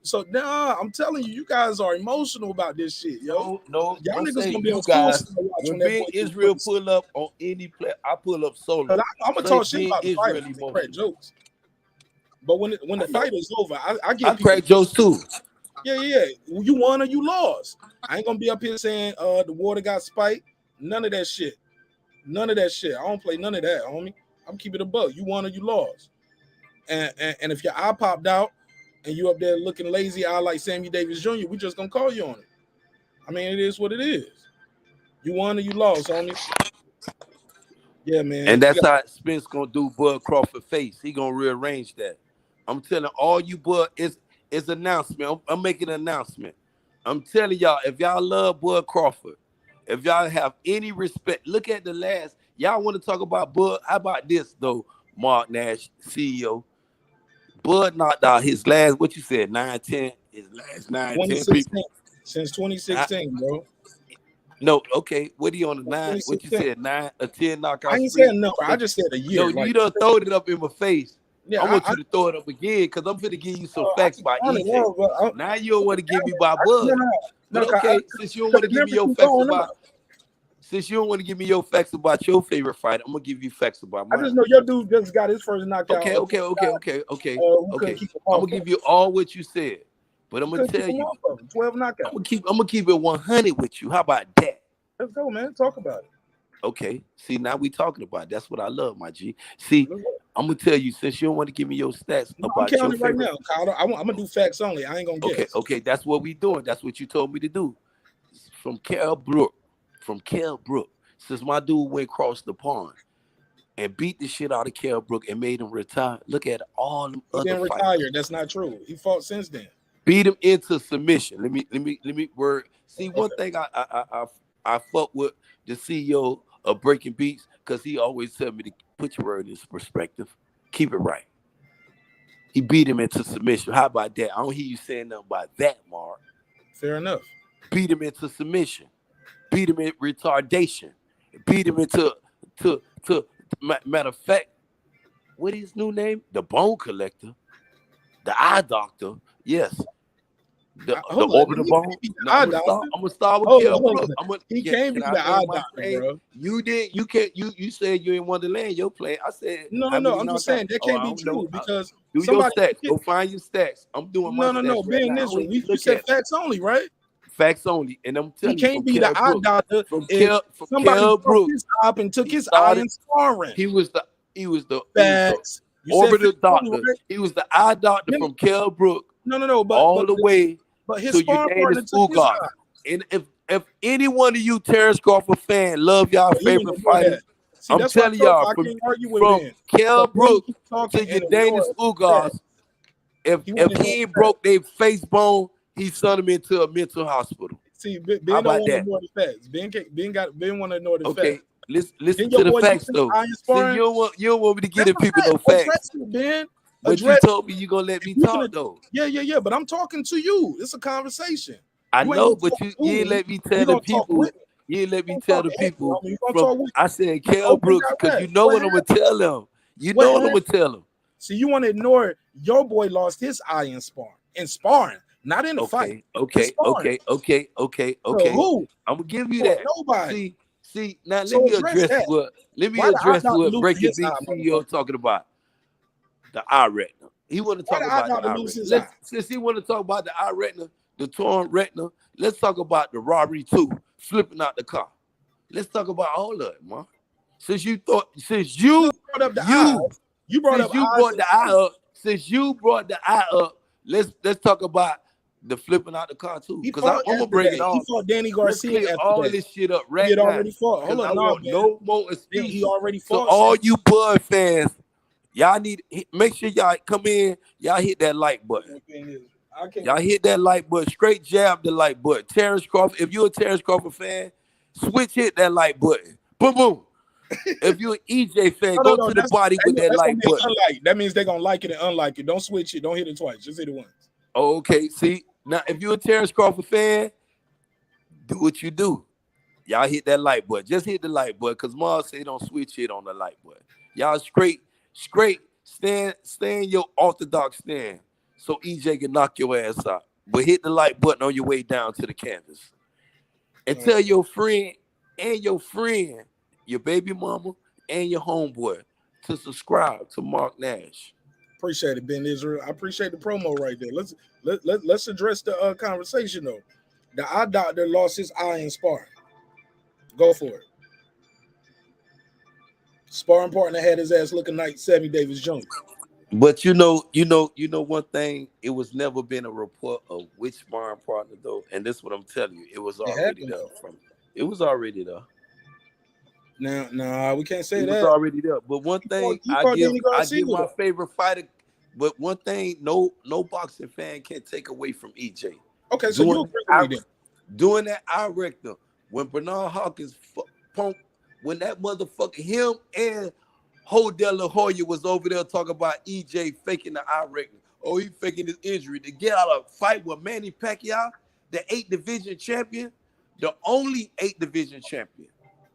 So nah, I'm telling you, you guys are emotional about this shit, yo. No, y'all niggas gonna be you on guys. when Big Israel pull up on any play, I pull up solo. I'm gonna talk shit about the fight. I crack jokes. But when the fight is over, I get people crack jokes too. Yeah. You won or you lost. I ain't gonna be up here saying the water got spiked. None of that shit. I don't play none of that, homie. I'm keeping it a buck. You won or you lost. And if your eye popped out and you up there looking lazy eye like Sammy Davis Jr., we just gonna call you on it. I mean, it is what it is. You won or you lost, homie. Yeah, man. And that's how Spence gonna do Bud Crawford face. He gonna rearrange that. I'm telling all you Bud, it's announcement. I'm making an announcement. I'm telling y'all, if y'all love Bud Crawford, if y'all have any respect, look at the last. Y'all want to talk about Bud? How about this though, Mark Nash, CEO? Bud knocked out his last, what you said, 9-10, his last 9-10 people. Since 2016, bro. No, okay. What are you on the 9? What you said, 9 or 10 knockout? I ain't saying no. I just said a year. No, you done throwed it up in my face. Yeah, I want you to throw it up again because I'm finna give you some facts by EJ. Now you don't want to give me by Bud. But okay, since you don't want to give me your facts about. Since you don't want to give me your facts about your favorite fighter, I'm gonna give you facts about mine. I just know your dude just got his first knockout. Okay. I'm gonna give you all what you said, but I'm gonna tell you 12 knockouts. I'm gonna keep it 100 with you. How about that? Let's go, man. Talk about it. Okay. See, now we talking about it. That's what I love, my G. See, I'm gonna tell you since you don't want to give me your stats about your favorite. Right now, Kyle. I'm gonna do facts only. I ain't gonna guess. Okay. That's what we doing. That's what you told me to do. From Kell Brook. Since my dude went across the pond and beat the shit out of Kell Brook and made him retire. Look at all them other fighters. Retired. That's not true. He fought since then. Beat him into submission. Let me word. See, one thing I fuck with the CEO of Breaking Beats because he always tell me to put your word in perspective. Keep it right. He beat him into submission. How about that? I don't hear you saying nothing about that, Mark. Fair enough. Beat him into submission. Beat him in retardation. Beat him into matter of fact, what is his new name? The Bone Collector, the Eye Doctor. Yes, the orbital bone. No, I'm gonna start with Kell Brook. He can't be the Eye Doctor, bro. You did. You can't. You said you didn't want to land your play. I said no. I'm just saying that can't be true because do your stats. Go find your stats. I'm doing my stats. No. Being this, you said facts only, right? Facts only, and I'm telling you, he can't be the eye doctor. From Kell Brook, his up and took his eye and sparring. He was the orbital doctor. Right? He was the eye doctor from Kell Brook. No, but all the way but his to Uganda's Ugas. And if any one of you Terence Crawford fan love y'all favorite fighters, I'm telling y'all from Kell Brook to Uganda's Ugas, if he ain't broke their face bone, he sent him into a mental hospital. See, Ben don't want to ignore the facts. Ben want to ignore the facts. Okay, listen to the facts though. See, you don't want me to give the people no facts. Ben, but you told me you gonna let me talk though. Yeah. But I'm talking to you. It's a conversation. I know, but you ain't let me tell the people. You ain't let me tell the people. I said Kell Brook because you know what I'm gonna tell them. You know what I'm gonna tell them. See, you want to ignore your boy lost his eye in sparring. Not in the fight. Okay. Who? I'm gonna give you that. Nobody. See. Now let me address what Breaking Beat CEO talking about. the eye retina. He want to talk Why about the eye the eye doctor lose his retina. eye? Since he want to talk about the eye retina, the torn retina, let's talk about the robbery too, flipping out the car. Let's talk about all of it, man. Since you brought up the eye. You brought up the eye up. Since you brought the eye up, let's talk about the flipping out the car too. Because I'm gonna break it off. He fought Danny Garcia. Let's clear all this shit up right now. He had already now. fought. Hold on, no more excuses. He already fought. So all you Bud fans, y'all need make sure y'all come in. Y'all hit that like button. Y'all hit that like button. Straight jab the like button. Terence Crawford. If you're a Terence Crawford fan, hit that like button. Boom boom. If you're an EJ fan, go to the body with that like button. That means they're gonna like it and unlike it. Don't switch it. Don't hit it twice. Just hit it once. Okay, see now if you're a Terence Crawford fan, do what you do. Y'all hit that like button. Just hit the like button because Mars say don't switch it on the like button. Y'all straight stand your orthodox stand so EJ can knock your ass out. But hit the like button on your way down to the canvas. And tell your friend, your baby mama, and your homeboy to subscribe to Mark Nash. Appreciate it, Ben Israel. I appreciate the promo right there. Let's address the conversation though. The eye doctor lost his eye in sparring. Go for it. Sparring partner had his ass looking like Sammy Davis Jr. But you know one thing. It was never been a report of which sparring partner though, and this is what I'm telling you. It was already there. It was already there. Nah, we can't say that. It was already there. But one thing I give my favorite fighter. But one thing, no boxing fan can take away from EJ. Okay, so you agree with me then? Doing that eye rector when Bernard Hawkins when that motherfucker him and Ho De La Hoya was over there talking about EJ faking the eye rector. Oh, he faking his injury to get out of a fight with Manny Pacquiao, the 8th division champion, the only 8th division champion.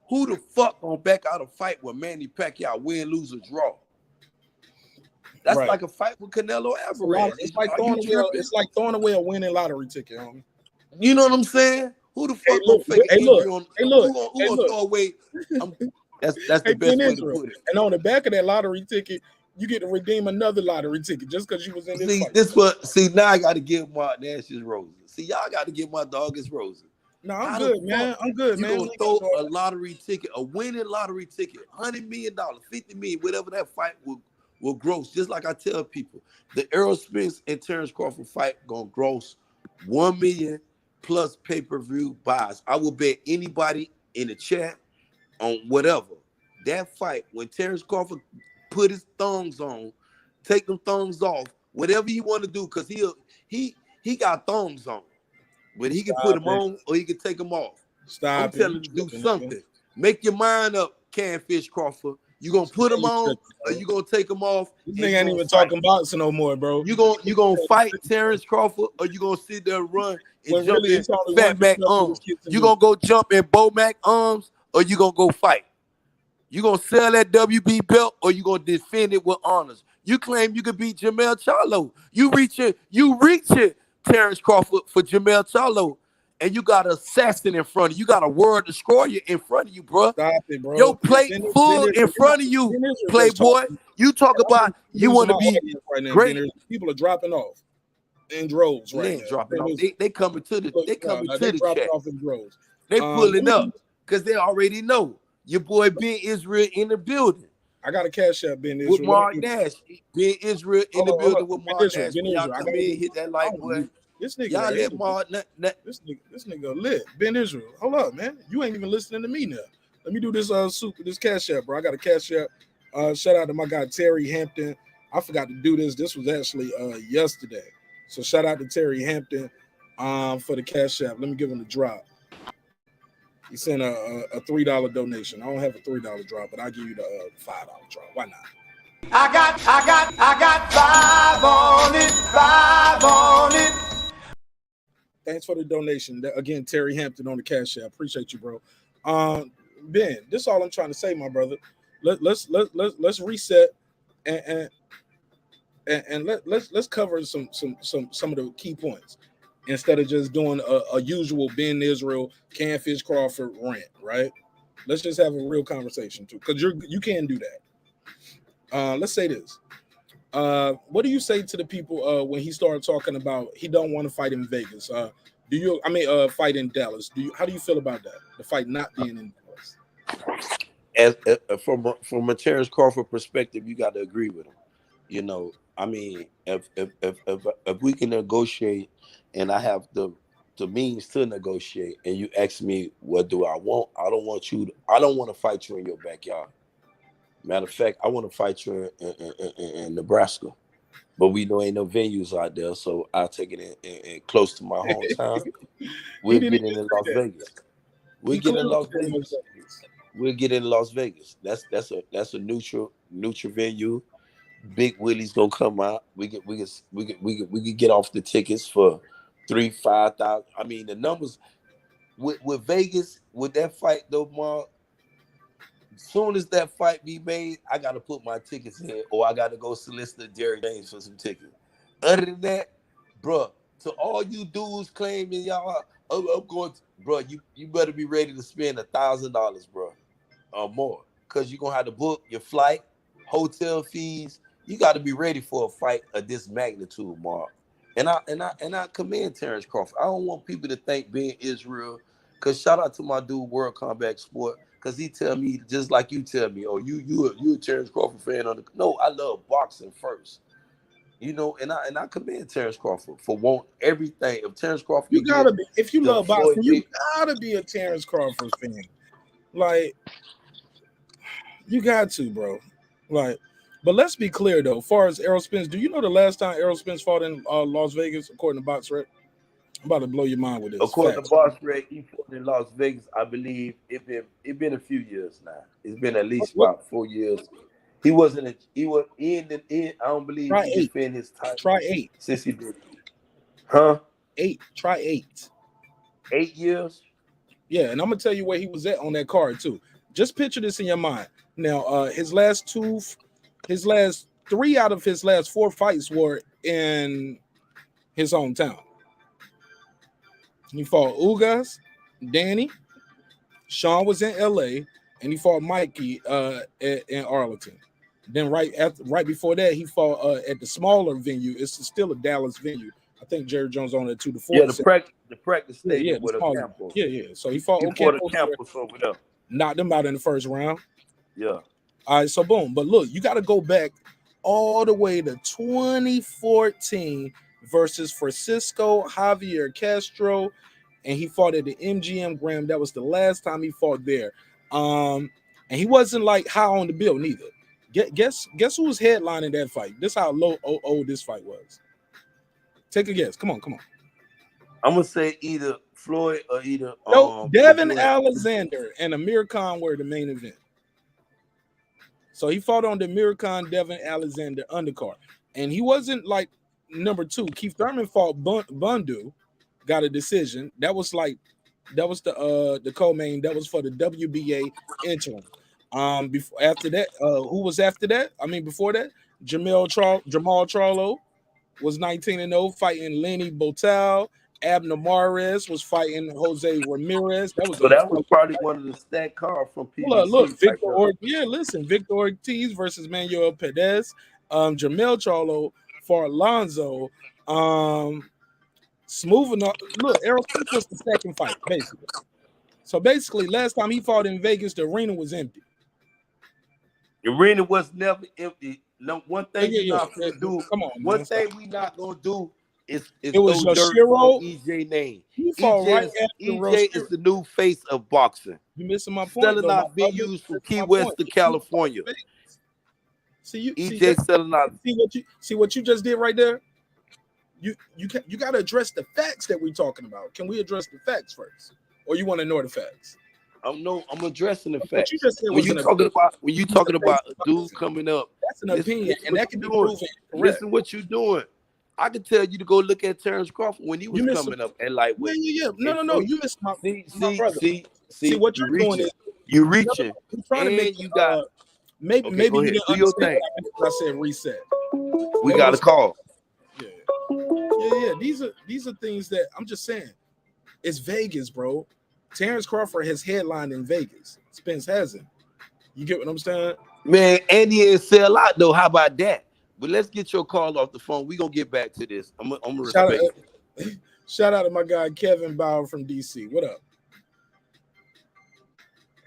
Who the fuck gonna back out a fight with Manny Pacquiao, win, lose, or draw? That's like a fight with Canelo Alvarez. It's like throwing away a winning lottery ticket, homie. You know what I'm saying? Who the fuck gonna fake injury on? Who gonna throw away? That's the best way to put it. And on the back of that lottery ticket, you get to redeem another lottery ticket just because you was in this fight. Now I got to give Mark Nash his roses. See, y'all got to give my dog his roses. No, I'm good, man. I'm good, man. You gonna throw a lottery ticket, a winning lottery ticket, $100 million, $50 million, whatever that fight will gross. Just like I tell people, the Errol Spence and Terence Crawford fight gonna gross $1 million plus pay-per-view buys. I will bet anybody in the chat on whatever that fight when Terence Crawford put his thumbs on, take them thumbs off, whatever he want to do, because he got thumbs on. But he can put them on or he can take them off. I'm telling him to do something. Make your mind up, Canfish Crawford. You gonna put them on or you gonna take them off? This nigga ain't even talking boxing no more, bro. You gonna fight Terence Crawford or you gonna sit there and run and jump in Fat Mac arms? You gonna go jump in Bo Mac arms or you gonna go fight? You gonna sell that WB belt or you gonna defend it with honors? You claim you could beat Yoel Judah. You reach it, Terence Crawford for Yoel Judah, and you got an assassin in front of you. You got a world destroyer in front of you, bro. Stop it, bro. Your plate full in front of you, Playboy. You talk about you want to be great. People are dropping off in droves right now. They ain't dropping off. They coming to the chat. Off in droves. They pulling up because they already know your boy Ben Israel in the building. I got a cash out, Ben Israel. With Mark Nash. Ben Israel in the building with Mark Nash. Y'all come in, hit that like button. This nigga, y'all let Mark this nigga lit. Ben Israel. Hold up, man. You ain't even listening to me now. Let me do this this cash out, bro. I got a cash out. Shout out to my guy Terry Hampton. I forgot to do this. This was actually yesterday. So shout out to Terry Hampton for the cash out. Let me give him the drop. He sent a $3 donation. I don't have a $3 drop, but I'll give you the $5 drop. Why not? I got 5 on it. Thanks for the donation. Again, Terry Hampton on the cash app. Appreciate you, bro. Ben, this is all I'm trying to say, my brother. Let's reset and let's cover some of the key points instead of just doing a usual Ben Israel, Canfish Crawford rant, right? Let's just have a real conversation too, because you can do that. Let's say this. What do you say to the people when he started talking about he don't want to fight in Vegas? Fight in Dallas. How do you feel about that? The fight not being in Dallas. From a Terence Crawford perspective, you got to agree with him. You know, I mean, if we can negotiate, and I have the means to negotiate, and you ask me what do I want, I don't want to fight you in your backyard. Matter of fact, I want to fight you in Nebraska, but we know ain't no venues out there, so I'll take it in close to my hometown. We'll get in Las Vegas. We'll get in Las Vegas. We'll get in Las Vegas. That's a neutral venue. Big Willie's gonna come out. We can get off the tickets for $3,000-$5,000. I mean, the numbers with Vegas with that fight though, Mark. As soon as that fight be made, I gotta put my tickets in, or I gotta go solicit Jerry James for some tickets. Other than that, bro, to all you dudes claiming y'all, I'm going, bro. You better be ready to spend $1,000, bro, or more, because you're gonna have to book your flight, hotel fees. You got to be ready for a fight of this magnitude, Mark. And I commend Terence Crawford. I don't want people to think being Israel, because shout out to my dude World Combat Sport, because he tell me just like you tell me, oh, you a Terence Crawford fan on the no, I love boxing first. You know, and I commend Terence Crawford for wanting everything. If Terence Crawford, you gotta be. If you love boxing, you gotta be a Terence Crawford fan. Like, you got to, bro. Like. But let's be clear, though. As far as Errol Spence, do you know the last time Errol Spence fought in Las Vegas, according to BoxRec? I'm about to blow your mind with this. According to BoxRec, he fought in Las Vegas. I believe it been a few years now. It's been at least about 4 years. He wasn't. He was in. I don't believe he defended his title. Try 8 since he did. Huh? 8. Try 8. 8 years. Yeah, and I'm gonna tell you where he was at on that card too. Just picture this in your mind. Now, his last 3 out of his last 4 fights were in his hometown. He fought Ugas, Danny, Sean was in LA, and he fought Mikey in Arlington. Then right before that, he fought at the smaller venue. It's still a Dallas venue. I think Jerry Jones on it too. The practice stadium with Campos. Yeah. So he fought Campos over there. Knocked them out in the first round. Yeah. All right, so boom. But look, you got to go back all the way to 2014 versus Francisco Javier Castro, and he fought at the MGM Grand. That was the last time he fought there. And he wasn't like high on the bill neither. Guess who was headlining that fight? This is how old this fight was. Take a guess. Come on. I'm gonna say either Floyd or either Devin Alexander and Amir Khan were the main event. So he fought on the Amir Khan, Devin Alexander undercard. And he wasn't like number 2. Keith Thurman fought Bundu, got a decision. That was the co-main. That was for the WBA interim. After that, who was after that? I mean, before that, Jamal Charlo was 19-0, fighting Lenny Botal. Abner Mares was fighting Jose Ramirez. That was probably one of the stacked cards from PBC. Look, Victor Ortiz versus Manuel Perez. Jamel Charlo for Alonzo. Smooth enough. Look, Errol Spence was the second fight, basically. So basically, last time he fought in Vegas, the arena was empty. The arena was never empty. No, one thing we're not gonna do. Come on, one thing we not gonna do is it was Yoshiro EJ name. He fought right after EJ is the new face of boxing. You missing my point? Selling out venues from Key West to California. EJ selling out. See what you just did right there? You got to address the facts that we're talking about. Can we address the facts first, or you want to ignore the facts? I'm addressing the facts. You just said when you talking about a dude coming up, that's an opinion, and that can be proven. Listen, what you doing? I could tell you to go look at Terence Crawford when he was coming up at lightweight. Yeah. No. You missed my brother. See what you're doing is you're reaching. You're trying to make you got maybe you didn't understand. I said reset. We got a call. Yeah. These are things that I'm just saying. It's Vegas, bro. Terence Crawford has headlined in Vegas. Spence hasn't. You get what I'm saying? Man, and he didn't sell out though. How about that? But let's get your call off the phone. We're gonna get back to this. I'm gonna Shout respect out, shout out to my guy Kevin Bauer from DC. What up?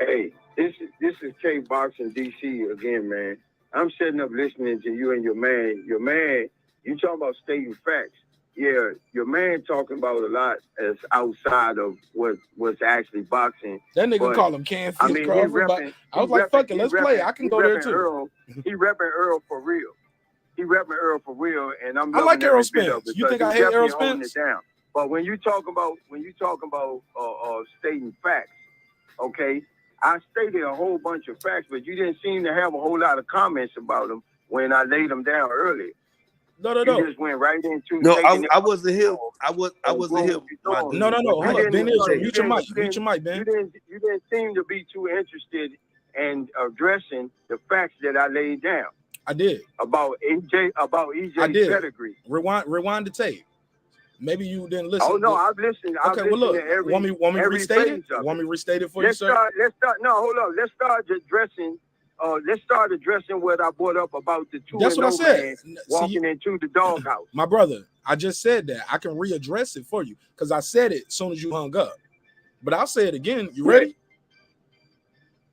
Hey, this is K Boxing DC again, man. I'm sitting up listening to you and your man. Your man, you talking about stating facts. Yeah, your man talking about a lot as outside of what's actually boxing. That nigga But, call him Can I Fish mean, Crawford, but I was like, fuck it, let's play. I can go there too. Earl, he repping Earl for real. He repping Earl for real, and I'm. I like loving Errol every bit of Spence. it You think I because hate he's Errol definitely holding Spence? it down. But when you talk about stating facts, okay, I stated a whole bunch of facts, but you didn't seem to have a whole lot of comments about them when I laid them down earlier. No. You just went right into. No, taking it I wasn't here. I wasn't here. No. Hold up, Ben Israel. Mute your mic, Ben. You didn't seem to be too interested in addressing the facts that I laid down. I did. About EJ's I did. pedigree. Rewind the tape. Maybe you didn't listen. Oh no, I've listened. Okay, well look, want me restate it? Want me restate it for you, sir? Let's start. No, hold on. Let's start addressing what I brought up about the 2-0 That's what I said. walking into the doghouse. My brother, I just said that. I can readdress it for you because I said it as soon as you hung up. But I'll say it again. You ready?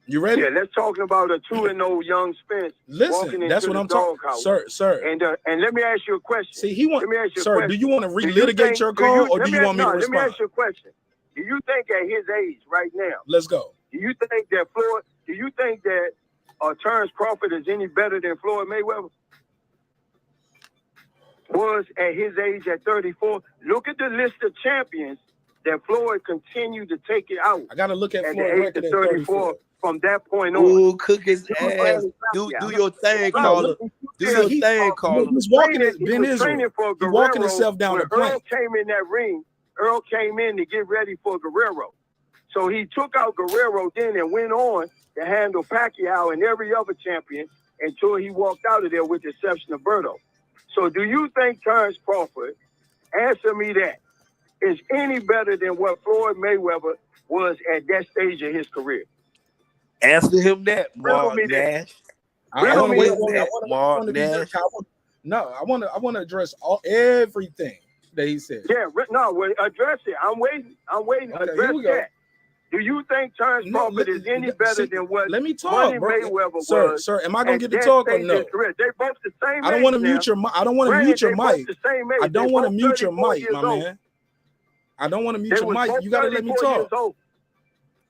You ready? Yeah, let's talk about a 2-0 young Spence. Listen, that's what I'm talking about. Sir. And let me ask you a question. See, he want. Let me ask you a sir, question. do you want to relitigate your call or do you want me to respond? Let me ask you a question. Do you think at his age right now? Let's go. Do you think that Terence Crawford is any better than Floyd Mayweather? Was at his age at 34. Look at the list of champions that Floyd continued to take it out. I gotta look at the Floyd age of 34. From that point on. Ooh, cook his ass. Do your thing, caller. Do your thing, caller. He's walking it. Ben Israel. He's walking himself down the plank. Earl came in that ring. Earl came in to get ready for Guerrero. So he took out Guerrero then and went on to handle Pacquiao and every other champion until he walked out of there with the exception of Berto. So do you think Terence Crawford, answer me that, is any better than what Floyd Mayweather was at that stage of his career? Answer him that, Mark Nash. I want to address everything that he said. Yeah, no, address it. I'm waiting. Okay, address that. Do you think Terence Crawford is any better than what let me talk, Money Mayweather was? Sir, am I gonna get to talk or no? They're both the same. I don't want to mute your mic. I don't want to mute your mic. I don't want to mute your mic, my man. I don't want to mute your mic. You gotta let me talk.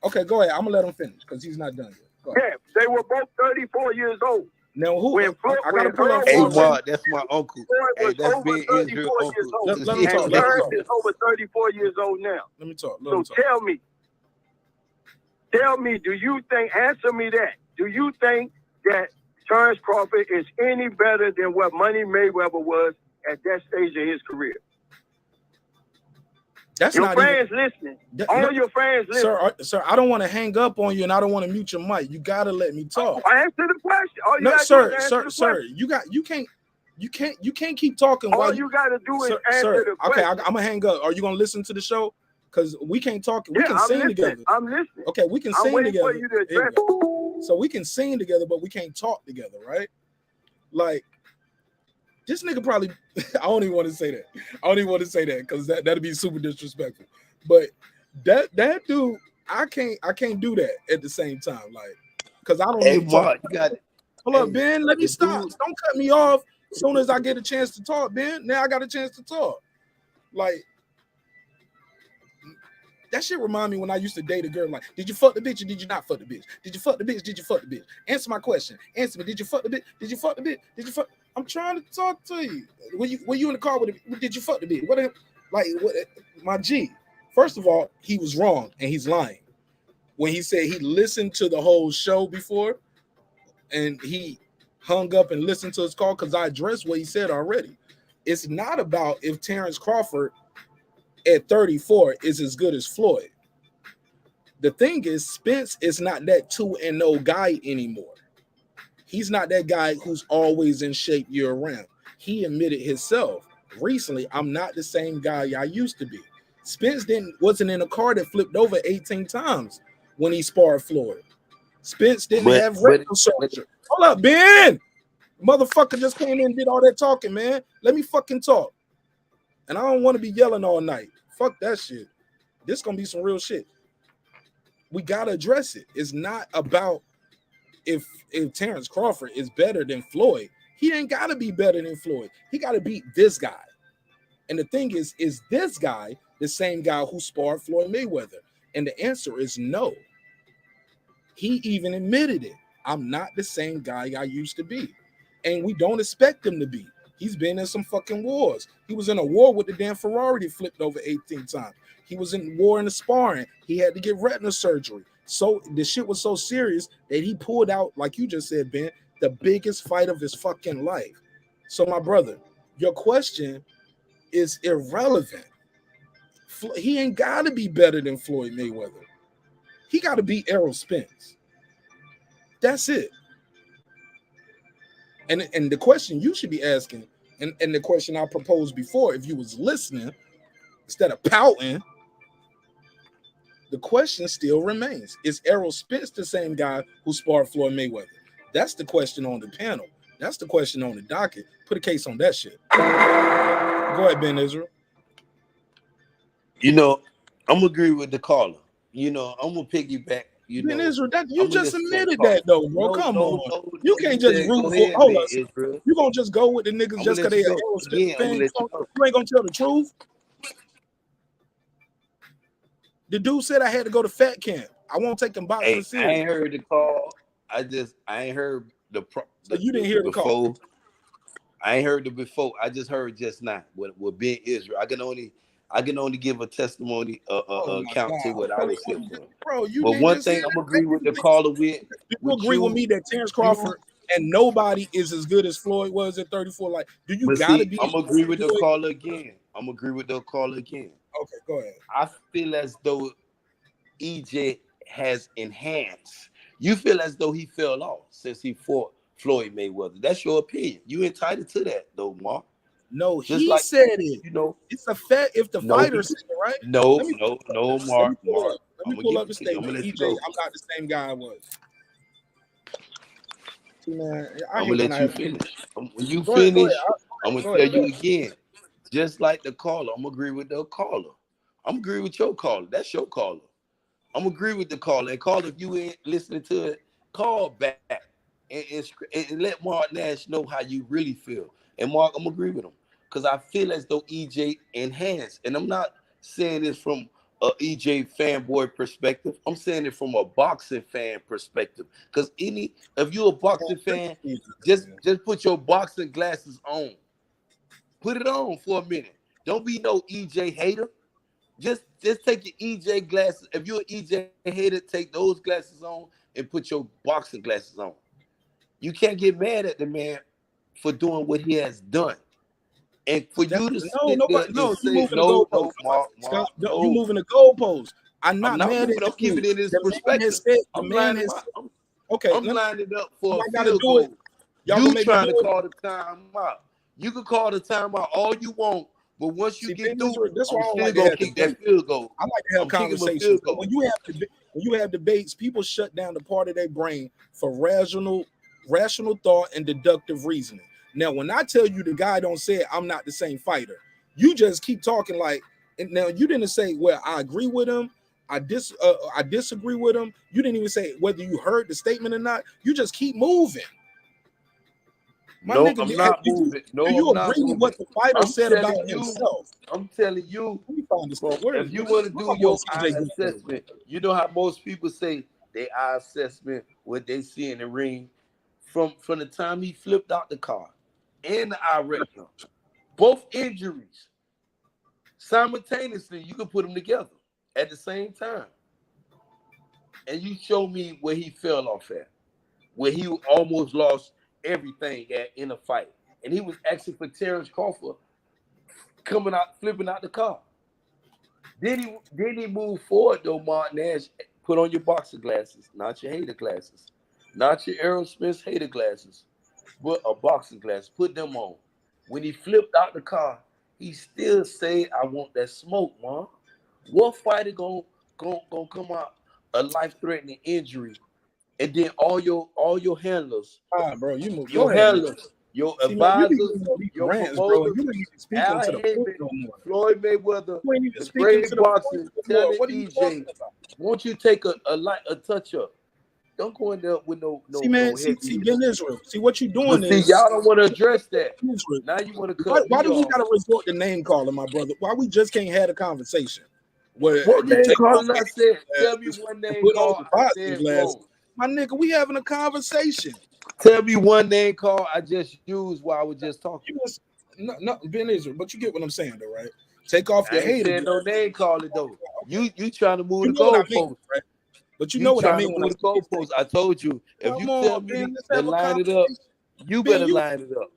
Okay, go ahead. I'm gonna let him finish because he's not done yet. Yeah, they were both 34 years old. Now who? I gotta pull up. Hey, Mark, that's my uncle. Hey, that's Ben Israel uncle. Let me talk. Terence is over 34 years old now. Let me talk. Tell me, do you think, answer me that, do you think that Terence Crawford is any better than what Money Mayweather was at that stage of his career? That's your not friends listening. All your friends listening. Sir, I don't want to hang up on you and I don't want to mute your mic. You gotta let me talk. Answer the question. No, sir, you can't keep talking all you gotta do is answer the question. Okay, I'm gonna hang up. Are you gonna listen to the show? Because we can't talk. We can sing together. I'm listening. Okay, we can sing together. For you to address so we can sing together, but we can't talk together, right? Like this nigga probably. I don't even want to say that. Because that'd be super disrespectful. But that dude, I can't do that at the same time. Like, because I don't. Hey, Mark, you got it. Hold up, Ben. Let me stop. Don't cut me off. As soon as I get a chance to talk, Ben. Now I got a chance to talk. Like. That shit remind me when I used to date a girl. Like, did you fuck the bitch or did you not fuck the bitch? Did you fuck the bitch? Did you fuck the bitch? Answer my question. Answer me. Did you fuck the bitch? Did you fuck the bitch? Did you fuck? I'm trying to talk to you. Were you in the car with it? Did you fuck the bitch? What? My G. First of all, he was wrong and he's lying when he said he listened to the whole show before and he hung up and listened to his call because I addressed what he said already. It's not about if Terence Crawford at 34 is as good as Floyd. The thing is, Spence is not that 2-0 guy anymore. He's not that guy who's always in shape year round. He admitted himself recently, I'm not the same guy I used to be. Spence wasn't in a car that flipped over 18 times when he sparred Floyd. Spence didn't have rectal surgery. Hold up, Ben. Motherfucker just came in and did all that talking, man. Let me fucking talk. And I don't want to be yelling all night. Fuck that shit. This gonna be some real shit. We gotta address it. It's not about if Terence Crawford is better than Floyd. He ain't gotta be better than Floyd. He gotta beat this guy. And the thing is this guy the same guy who sparred Floyd Mayweather? And the answer is no. He even admitted it. I'm not the same guy I used to be. And we don't expect him to be. He's been in some fucking wars. He was in a war with the damn Ferrari that flipped over 18 times. He was in war in the sparring. He had to get retina surgery. So the shit was so serious that he pulled out, like you just said, Ben, the biggest fight of his fucking life. So my brother, your question is irrelevant. He ain't got to be better than Floyd Mayweather. He got to beat Errol Spence. That's it. And the question you should be asking, and the question I proposed before, if you was listening, instead of pouting, the question still remains. Is Errol Spence the same guy who sparred Floyd Mayweather? That's the question on the panel. That's the question on the docket. Put a case on that shit. Go ahead, Ben Israel. You know, I'm gonna agree with the caller. You know, I'm gonna piggyback. Ben Israel, that you just admitted that though, bro. Come on. You can't just root for hold on. You gonna just go with the niggas just because they are Errol Spence fans? You ain't gonna tell the truth. The dude said I had to go to fat camp. I won't take them boxing serious. I ain't heard the call. I ain't heard so you didn't hear the call. I ain't heard it before. I just heard just now with Ben Israel. I can only give a testimony, account to what I was here for. Bro, you but one thing I'm agree with the caller with. You agree with me that Terence Crawford and nobody is as good as Floyd was at 34? Like, do you gotta be? I'm agree with the caller again. I'm agree with the caller again. Okay, go ahead. I feel as though EJ has enhanced. You feel as though he fell off since he fought Floyd Mayweather. That's your opinion. You entitled to that, though, Mark. No, he said it. You know, it's a fact if the fighter said it, right? No, Mark. Let me pull up the statement. EJ, I'm not the same guy I was. Man, I'm gonna let you finish. When you finish, I'm gonna tell you again. Just like the caller, I'm agree with the caller. I'm agree with your caller. That's your caller. I'm agree with the caller. And caller, if you ain't listening to it, call back and let Mark Nash know how you really feel. And Mark, I'm agree with him because I feel as though EJ enhanced. And I'm not saying this from a EJ fanboy perspective. I'm saying it from a boxing fan perspective. Because if you're a boxing fan, just put your boxing glasses on. Put it on for a minute. Don't be no EJ hater. Just take your EJ glasses. If you're an EJ hater, take those glasses on and put your boxing glasses on. You can't get mad at the man for doing what he has done. And for you to you moving the goalpost. You moving the goalpost. I'm not mad at I'm keeping it in his perspective. I'm lining up for a field goal. You trying to call the time out. You can call the timeout all you want, but once you get through, that's why I'm still gonna kick that field goal. I like to have conversations. When you have debates, people shut down the part of their brain for rational thought and deductive reasoning. Now, when I tell you the guy don't say it, I'm not the same fighter. You just keep talking like. And now you didn't say, well, I agree with him. I disagree with him. You didn't even say whether you heard the statement or not. You just keep moving. I'm not moving. Do you agree with what the fighter said about himself? I'm telling you, if you want to do your eye assessment, you know how most people say their eye assessment, what they see in the ring, from the time he flipped out the car and the eye retina, both injuries, simultaneously, you can put them together at the same time. And you show me where he fell off at, where he almost lost everything in a fight. And he was asking for Terence Crawford coming out, flipping out the car. Then he moved forward though, Mark Nash, put on your boxer glasses, not your hater glasses, not your Errol Spence hater glasses, but a boxing glass. Put them on. When he flipped out the car, he still said, I want that smoke, man. What fighter gonna come out a life-threatening injury and then all your handlers, bro, you move your handlers, your advisors, your rants, bro. promoters, You ain't even speaking Al to the point Heyman, no more. Floyd Mayweather, You ain't even the speaking Brave to the Boxing, point no more. telling What are you talking EJ, about? won't you take a touch up? Don't go in there with no See, man, no see, heavy. Ben Israel. See, what you doing But see, is y'all don't want to address that. Now you want to cut why me do we off. gotta resort to name calling, my brother? Why we just can't have a conversation? Where What you name take calling off I said? Tell me one and name put on call the I boxing said glasses. wrong. My nigga, we having a conversation. Tell me one name call I just used while I was just talking. You was no Ben Israel, but you get what I'm saying, though, right? Take off I your ain't hater. saying no name calling though. You trying to move You the know what I mean, goalposts, right? But you You know what I trying mean to when I move the say goalposts. I told you, if come you tell on, me Ben, let's to have a line it up, conversation. you Ben, better line it up.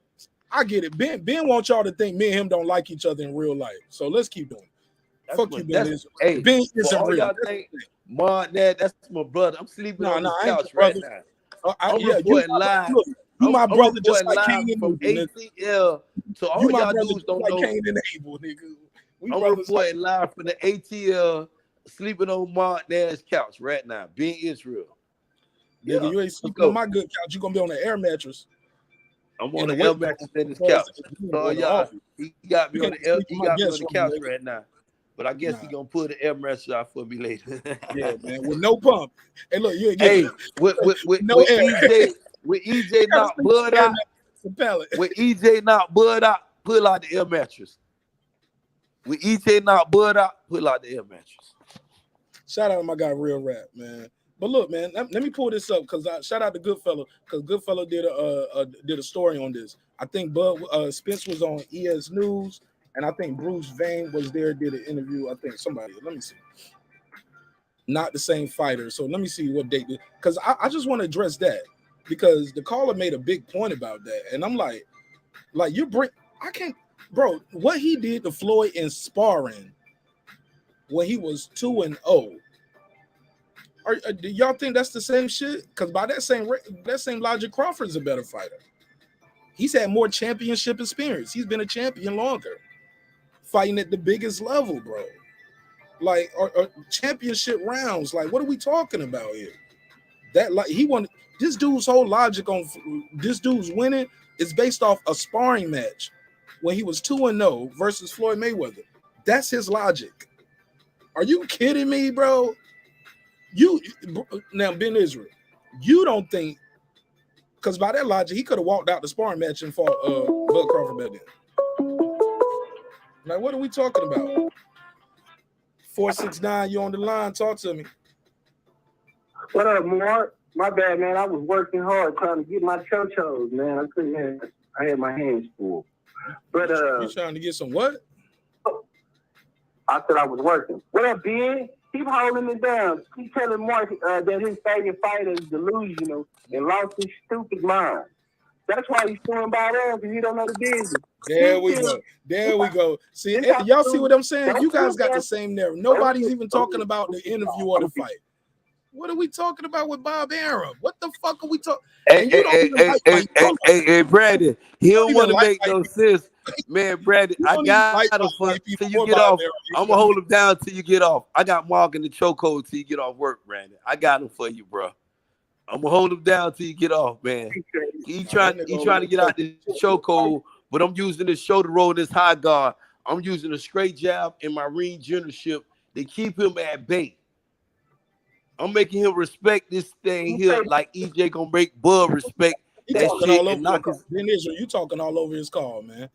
I get it. Ben wants y'all to think me and him don't like each other in real life. So let's keep doing it. Fuck you, Ben Israel. Hey, Ben for isn't all real. y'all think, that's my brother. I'm sleeping on this I ain't couch your right brother. now. I'm Yeah, reporting live. look, you my I'm brother just reporting like live Cain and from Abel, nigga. ATL. So all You my y'all brother dudes just don't like know. Cain and Abel, nigga. We I'm brothers like reporting live from the ATL, sleeping on Mark Nash's couch right now, being Israel. nigga, Yeah, you ain't sleeping on my good couch. You gonna be on the air mattress. I'm on in the air mattress in this couch. So y'all, he got me on the couch right now. But I guess he gonna put the air mattress out for me later. Yeah, man, with no pump. Hey, look, you Hey, with no air. EJ knock Bud out. With EJ knock Bud out, pull out the air mattress. With EJ knock Bud out, pull out the air mattress. Shout out to my guy Real Rap, man. But look, man, let me pull this up because shout out to Goodfellow because Goodfellow did a story on this. I think Spence was on ES News, and I think Bruce Vane was there, did an interview. I think somebody. Let me see. Not the same fighter. So let me see what date. Because I just want to address that because the caller made a big point about that, and I'm like I can't, bro. What he did to Floyd in sparring when he was 2-0. Do y'all think that's the same shit? Because by that same logic, Crawford's a better fighter. He's had more championship experience. He's been a champion longer, fighting at the biggest level, bro. Like, or championship rounds. Like, what are we talking about here? That like he wanted this dude's whole logic on this dude's winning is based off a sparring match when he was 2-0 versus Floyd Mayweather. That's his logic. Are you kidding me, bro? Now, Ben Israel, you don't think, because by that logic, he could have walked out the sparring match and fought Bud Crawford back then. Like, what are we talking about? 469, you on the line? Talk to me. What up, Mark? My bad, man. I was working hard trying to get my cho-chos, man. I couldn't. I had my hands full. But you trying to get some what? I said I was working. What up, Ben? Keep holding it down. Keep telling Mark that his favorite fighter is delusional and lost his stupid mind. That's why he's throwing by there because he don't know the business. There we go. There we go. See, y'all see what I'm saying? You guys got the same narrative. Nobody's even talking about the interview or the fight. What are we talking about with Bob Arum? What the fuck are we talking? Hey, Brandon, he don't want to make no sense. Man, Brandon, I got him till you get off. I'm going to hold him down till you get off. I got Mark in the chokehold till you get off work, Brandon. I got him for you, bro. I'm going to hold him down till you get off, man. He trying to get out the chokehold, but I'm using this shoulder roll, this high guard. I'm using a straight jab in my ring generalship to keep him at bay. I'm making him respect this thing here like EJ gonna make Bud respect that shit and knock his. Ben Israel, you talking all over his call, man.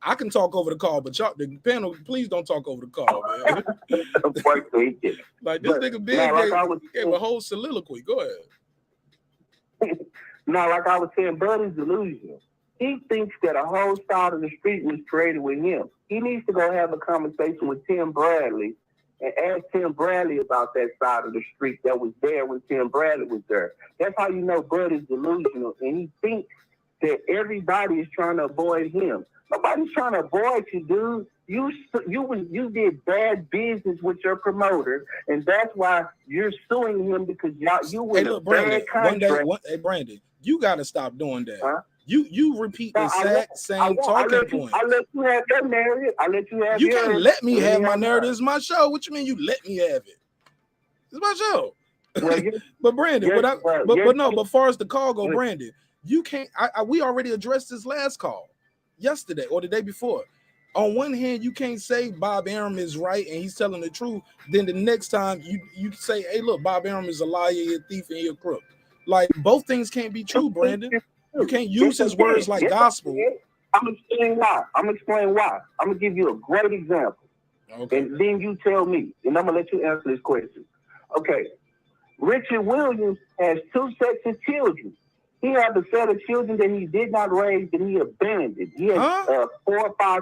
I can talk over the call, but y'all, the panel, please don't talk over the call, man. Like this nigga Big gave a whole soliloquy. Go ahead. No, like I was saying, Bud is delusional. He thinks that a whole side of the street was created with him. He needs to go have a conversation with Tim Bradley and ask Tim Bradley about that side of the street that was there when Tim Bradley was there. That's how you know Bud is delusional, and he thinks that everybody is trying to avoid him. Nobody's trying to avoid you, dude. You did bad business with your promoter, and that's why you're suing him because you were a bad contract. Hey, Brandon, you got to stop doing that. Huh? You repeat the same talking point. I let you have that narrative. I let you have. You can't let me have my narrative. It's my show. What you mean you let me have it? It's my show. But Brandon, but far as the call go, Brandon, you can't. We already addressed this last call yesterday or the day before. On one hand, you can't say Bob Arum is right and he's telling the truth. Then the next time you say, hey, look, Bob Arum is a liar, he a thief, and he a crook. Like, both things can't be true, Brandon. You can't use his words like gospel. I'm gonna explain why. I'm gonna give you a great example. Okay. And then you tell me, and I'm gonna let you answer this question. Okay. Richard Williams has 2 sets of children. He had a set of children that he did not raise and he abandoned. He had 4 or 5.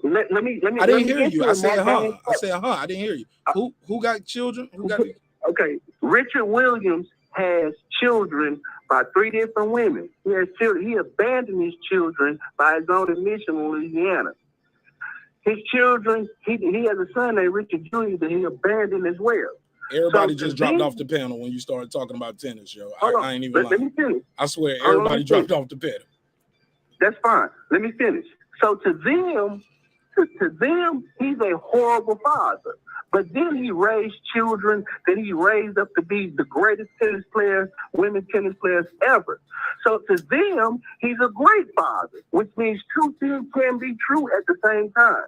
Let me. I didn't hear you. I said, I didn't hear you. Who got children? Okay. Richard Williams has children by 3 different women. He has children. He abandoned his children by his own admission in Louisiana. His children, he has a son named Richard Jr. that he abandoned as well. Everybody just dropped off the panel when you started talking about tennis, yo. I ain't even lying. Let me finish. I swear, everybody dropped off the panel. That's fine. Let me finish. So to them, he's a horrible father. But then he raised children that he raised up to be the greatest tennis players, women's tennis players ever. So to them, he's a great father, which means 2 things can be true at the same time.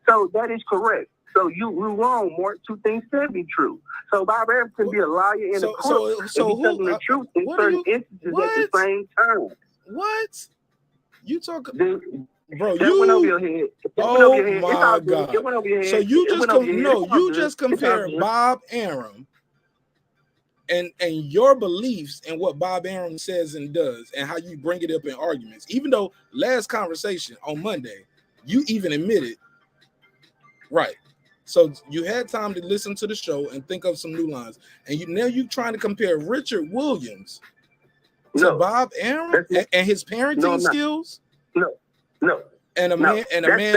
So that is correct. So you're wrong, Mort. 2 things can be true. So Bob Arum can be a liar and a crook and be telling the truth in certain instances at the same time. What? You talk, bro? That went over your head. Oh my God! It went over your head. So you just compare Bob Arum and your beliefs and what Bob Arum says and does, and how you bring it up in arguments. Even though last conversation on Monday, you even admitted, right? So you had time to listen to the show and think of some new lines, and now you trying to compare Richard Williams to Bob Arum and his parenting skills. No. And a man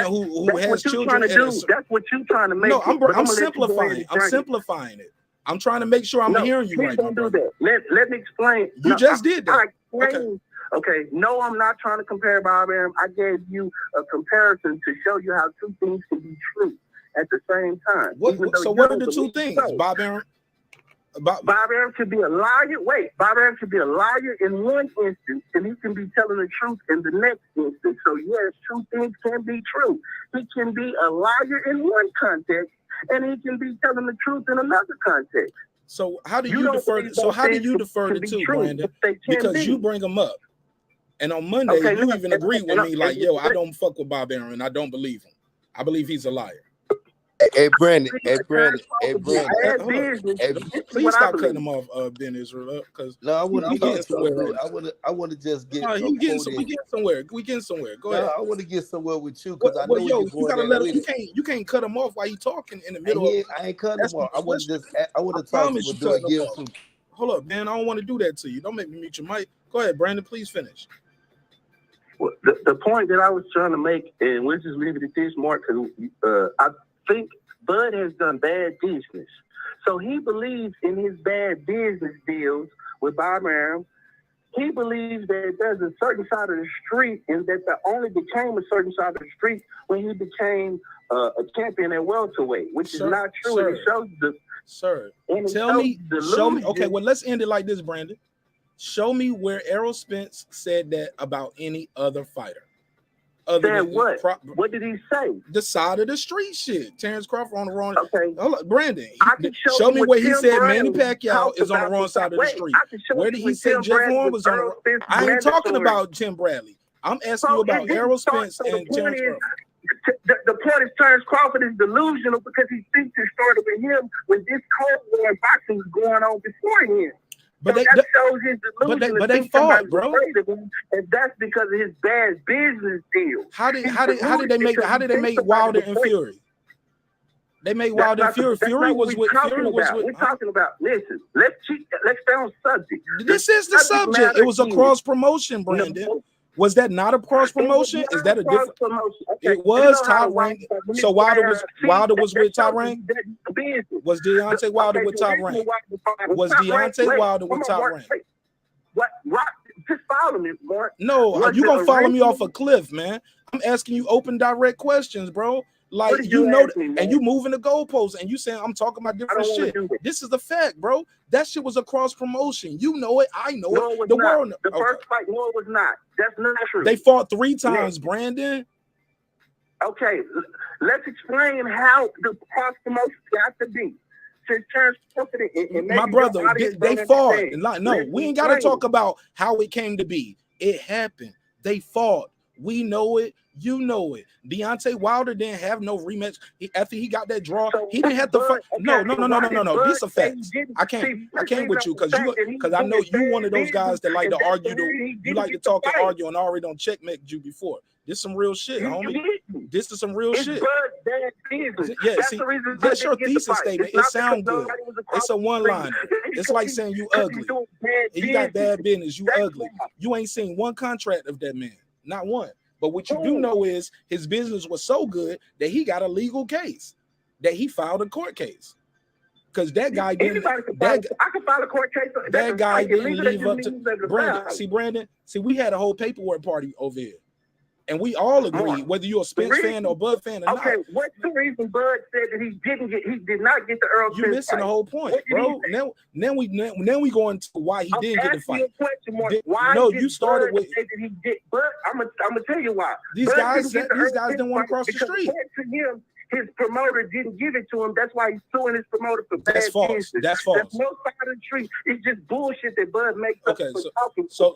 who has children. That's what you're trying to make. No, I'm simplifying. I'm simplifying it. I'm trying to make sure I'm hearing you right. Don't do that. Let me explain. You just did that. Okay. No, I'm not trying to compare Bob Arum. I gave you a comparison to show you how 2 things can be true at the same time. What are the 2 things? Bob Arum. Bob Arum could be a liar. Bob Arum could be a liar in one instance, and he can be telling the truth in the next instance. So yes, 2 things can be true. He can be a liar in one context, and he can be telling the truth in another context. So how do you defer? So how do you defer the 2, Brandon? Because you bring them up, and on Monday you even agreed with me, like, yo, I don't fuck with Bob Arum, and I don't believe him. I believe he's a liar. Hey Brandon. Please stop cutting him off, Ben Israel, because no, I want to get somewhere. I want to just get. We get somewhere. Go ahead. I want to get somewhere with you because I know you gotta let him. You can't cut him off while he's talking in the middle. I ain't cutting him off. I want to talk to you. Hold up, man. I don't want to do that to you. Don't make me mute your mic. Go ahead, Brandon. Please finish. Well, the point that I was trying to make, and we'll just leave it at this, Mark, because I think Bud has done bad business. So he believes in his bad business deals with Bob Arum. He believes that there's a certain side of the street and that there only became a certain side of the street when he became a champion at welterweight, which is not true. Sir, and it shows the show me. Okay, well, let's end it like this, Brandon. Show me where Errol Spence said that about any other fighter. What did he say? The side of the street shit. Terence Crawford on the wrong. Okay. Hold up, Brandon. Show me where he said Manny Pacquiao is on the wrong side of the street. Where did he say Jeff Horn was on the wrong? I ain't talking about Tim Bradley. I'm asking you about Errol Spence and Terence Crawford. The point is Terence Crawford is delusional because he thinks it started with him when this Cold War in boxing was going on before him. But that shows his delusion. But they fought, bro. And that's because of his bad business deal. How did they make Wilder and Fury? They made Wilder and Fury. Fury was with. We're talking about. Listen, let's stay on subject. This is the subject. It was a cross promotion, Brandon. Was that not a cross promotion? Is that a different promotion? Okay. It was Top Rank. So Wilder was with Top Rank. Was Deontay Wilder with Top Rank? Was Deontay Wilder with Top Rank? What? Just follow me, Mark. No, you gonna follow me off a cliff, man. I'm asking you open, direct questions, bro. Like, What did you you know, ask me, man? and you moving the goalposts, and you saying I'm talking about different don't wanna shit. do that. This is the fact, bro. That shit was a cross promotion. You know it. I know No, it. it was The not. world. The first fight, no, it was not. That's not true. They fought 3 times, Brandon. Okay, let's explain how the cross promotion got to be. Since Terence Crawford and My maybe brother, your audience they don't fought. understand. Like, no, Let's we ain't got to explain talk about how it came to be. It happened. They fought. We know it. You know it. Deontay Wilder didn't have no rematch. After he got that draw, So he didn't have to Bud- fight. okay, No. so why did Bud These are say he facts. didn't- I can't See, with you because the fact that he I know doing you one of those bad guys that like to business, and that's argue. the reason he You didn't like to get the talk and fight. argue, and I already don't checkmate you before. This some real shit, homie. This is some real It's shit. Bud bad business. Yeah, That's see, the reason Bud that's your didn't get the thesis fight. statement. It's It not because sounds good. nobody was It's a one-liner. It's like saying you ugly. You got bad business. You ugly. You ain't seen one contract of that man, not one. But what you do know is his business was so good that he got a legal case, that he filed a court case. Because that guy didn't. I can file a court case. That guy didn't Illegal, live that up just to means that the Brandon. foul. See, Brandon. See, we had a whole paperwork party over here, and we all agreed, whether you're a Spence fan or Bud fan or Okay, not. what's the reason Bud said that he did not get the Errol You're Spence missing fight? the whole point, What did he bro. say? Now we go into why he didn't get the asking you fight. a question, Mark. Did- Why no, did you started Bud with say that he did? Bud, I'm gonna tell you why. these Bud guys. didn't get the These Errol guys Spence didn't want to fight cross the because street. according to him, his promoter didn't give it to him. That's why he's suing his promoter for bad That's false. business. That's false. There's no side of the street. It's just bullshit that Bud makes up Okay, for talking. so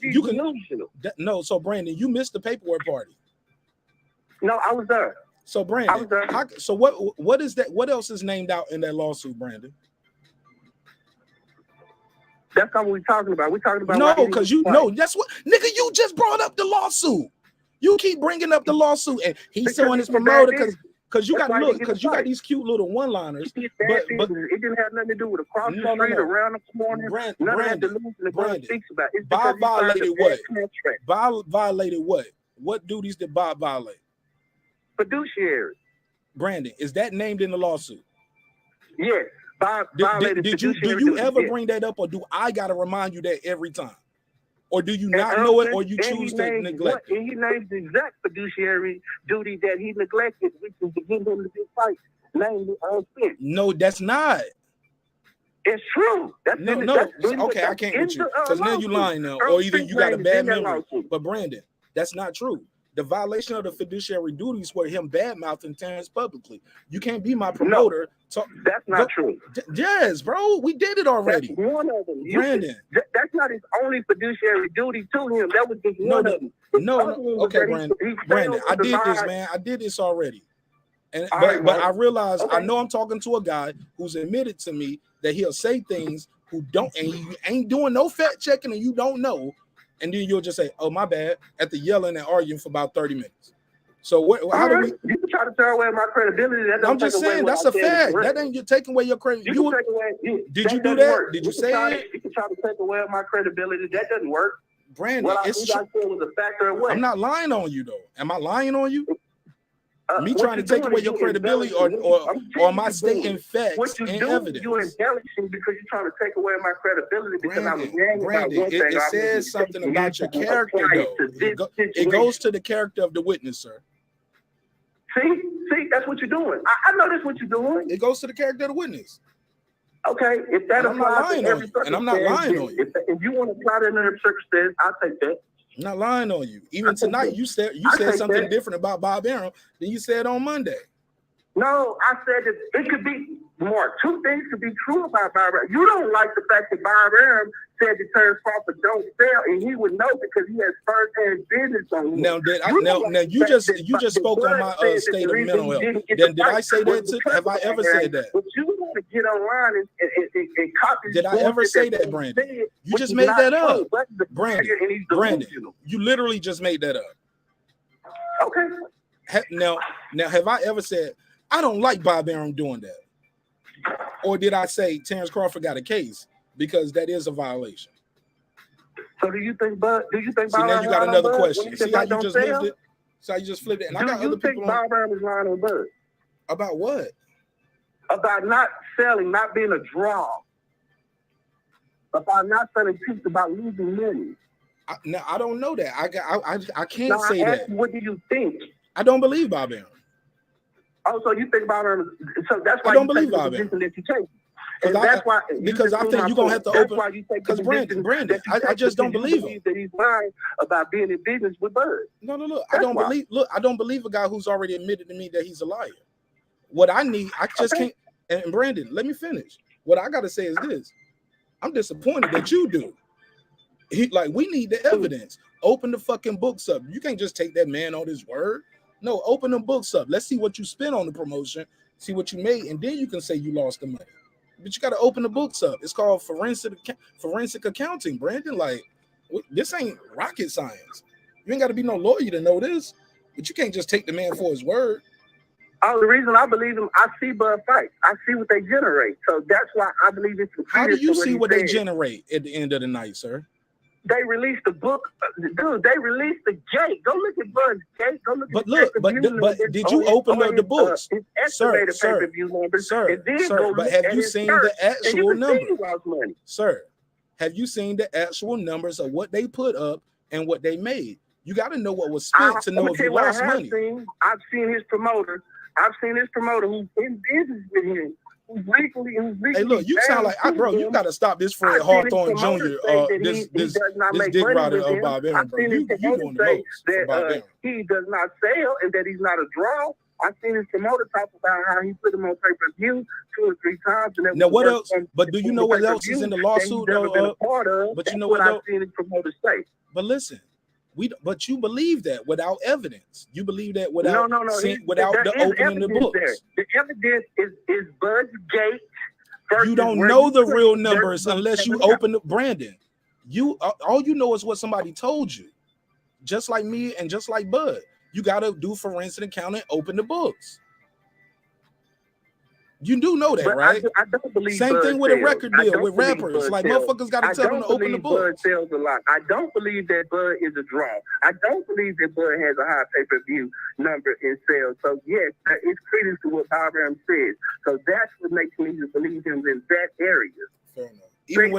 he's you can delusional. no. So Brandon, you missed the paperwork party. No, I was there. So Brandon, so what is that? What else is named out in that lawsuit, Brandon? That's not what we're talking about. We're talking about No, because that's what nigga. You just brought up the lawsuit. You keep bringing up the lawsuit, and he's suing his promoter because you got to look because you got these cute little one-liners. But it didn't have nothing to do with across the street, around the corner. None of that delusion that Bud speaks about. It's Bob violated what? Contract. Bob violated what? What duties did Bob violate? Fiduciary. Brandon, is that named in the lawsuit? Yes. Bob violated do you ever bring that up, or do I gotta remind you that every time? Or do you not know it, or you choose to neglect it? And he named the exact fiduciary duty that he neglected, which is to give him the big fight, namely Spence. No, that's not. It's true. Okay, I can't with you because now you lying now, or either you got a bad memory. But Brandon, that's not true. The violation of the fiduciary duties were him bad mouthing Terence publicly. You can't be my promoter. That's not true. Yes, bro, we did it already. That's one of them. Brandon, that's not his only fiduciary duty to him. That was just one of them. Okay, Brandon, I did this, man. I did this already. And but I realized I know I'm talking to a guy who's admitted to me that he'll say things who don't, and you ain't doing no fact checking, and you don't know. And then you'll just say, "Oh, my bad," after yelling and arguing for about 30 minutes. So how do we? You can try to take away my credibility. I'm just saying that's a fact. That ain't you taking away your credit. Did you do that? Did you say it? You can try to take away my credibility. That doesn't work. Brandon, what I said was a factor of what? I'm not lying on you though. Am I lying on you? Me trying to take away your credibility, or am I stating facts and evidence? You're embellishing because you're trying to take away my credibility because I was Brandon, it says something about your character, though. It goes to the character of the witness, sir. See, that's what you're doing. I know that's what you're doing. It goes to the character of the witness. Okay, if that applies to every circumstance, and I'm not lying on you. If you want to apply that in every circumstance, I'll take that. I'm not lying on you. Even tonight, you said something different about Bob Arum than you said on Monday. No, I said that it could be more. Two things could be true about Bob Arum. You don't like the fact that Bob Arum said that Terence Crawford don't sell, and he would know because he has first-hand business on him. Now, you just spoke on my state of mental health. Then did I say that? Have I ever said that? But you want to get online and copy. Did I ever say that, Brandon? You just made that up, Brandon. You literally just made that up. Okay. Now, have I ever said I don't like Bob Arum doing that? Or did I say Terence Crawford got a case because that is a violation? So do you think Bob? See, now you got another question. See how you just flipped it? See how you just flipped it? And I got other people. Do you think Bob Arum is lying on Bud? About what? About not selling, not being a draw. About not selling tickets, about losing money. I don't know that. I can't say that. What do you think? I don't believe Bob Arum. Oh, so you think about him? So that's why I don't you take believe the Bob position that you take. Because And that's why because I think you're gonna have to that's open. why you take the Because position Brandon, that you I take, just don't because you believe him. that he's lying about being in business with Bud. No, look, That's I don't why. believe. Look, I don't believe a guy who's already admitted to me that he's a liar. What I need, I just can't. And Brandon, let me finish. What I gotta say is this: I'm disappointed that you do. We need the evidence. Open the fucking books up. You can't just take that man on his word. No, open the books up. Let's see what you spent on the promotion, see what you made, and then you can say you lost the money. But you got to open the books up. It's called forensic accounting, Brandon. Like, this ain't rocket science. You ain't got to be no lawyer to know this. But you can't just take the man for his word. Oh, the reason I believe him, I see Bud fight. I see what they generate. So that's why I believe it's. How do you see what they generate at the end of the night, sir? They released the book, dude. They released the gate. Go look at Bud's gate. Go look. But look, but did you open up the books, sir? But have you seen the actual numbers, sir? Have you seen the actual numbers of what they put up and what they made? You got to know what was spent to know if you lost money. I've seen his promoter. I've seen his promoter who's in business with him. Hey, look, you sound like, bro, you got to stop this Fred Hawthorne Jr. This dick rider of Bob Arum, bro. You doing the most for Bob Arum. He does not sell and that he's not a draw. I've seen his promoter talk about how he put him on pay-per-view 2 or 3 times. And now, what else? But do you know what else is in the lawsuit, though? But you know what, I've seen his promoter say. But listen. But you believe that without evidence. You believe that without without the opening the books. There. The evidence is Bud's gate. You don't know the real numbers unless you open the Brandon. All you know is what somebody told you. Just like me and just like Bud. You gotta do forensic accounting, open the books. You do know that, right? I don't believe same Bud thing with sells. a record deal with rappers. Like motherfuckers got to tell them to open the Bud books. sells a lot. I don't believe that Bud is a draw. I don't believe that Bud has a high pay-per-view number in sales. So yes, it's credence to what Bob Arum says. So that's what makes me believe him in that area. Fair enough. Even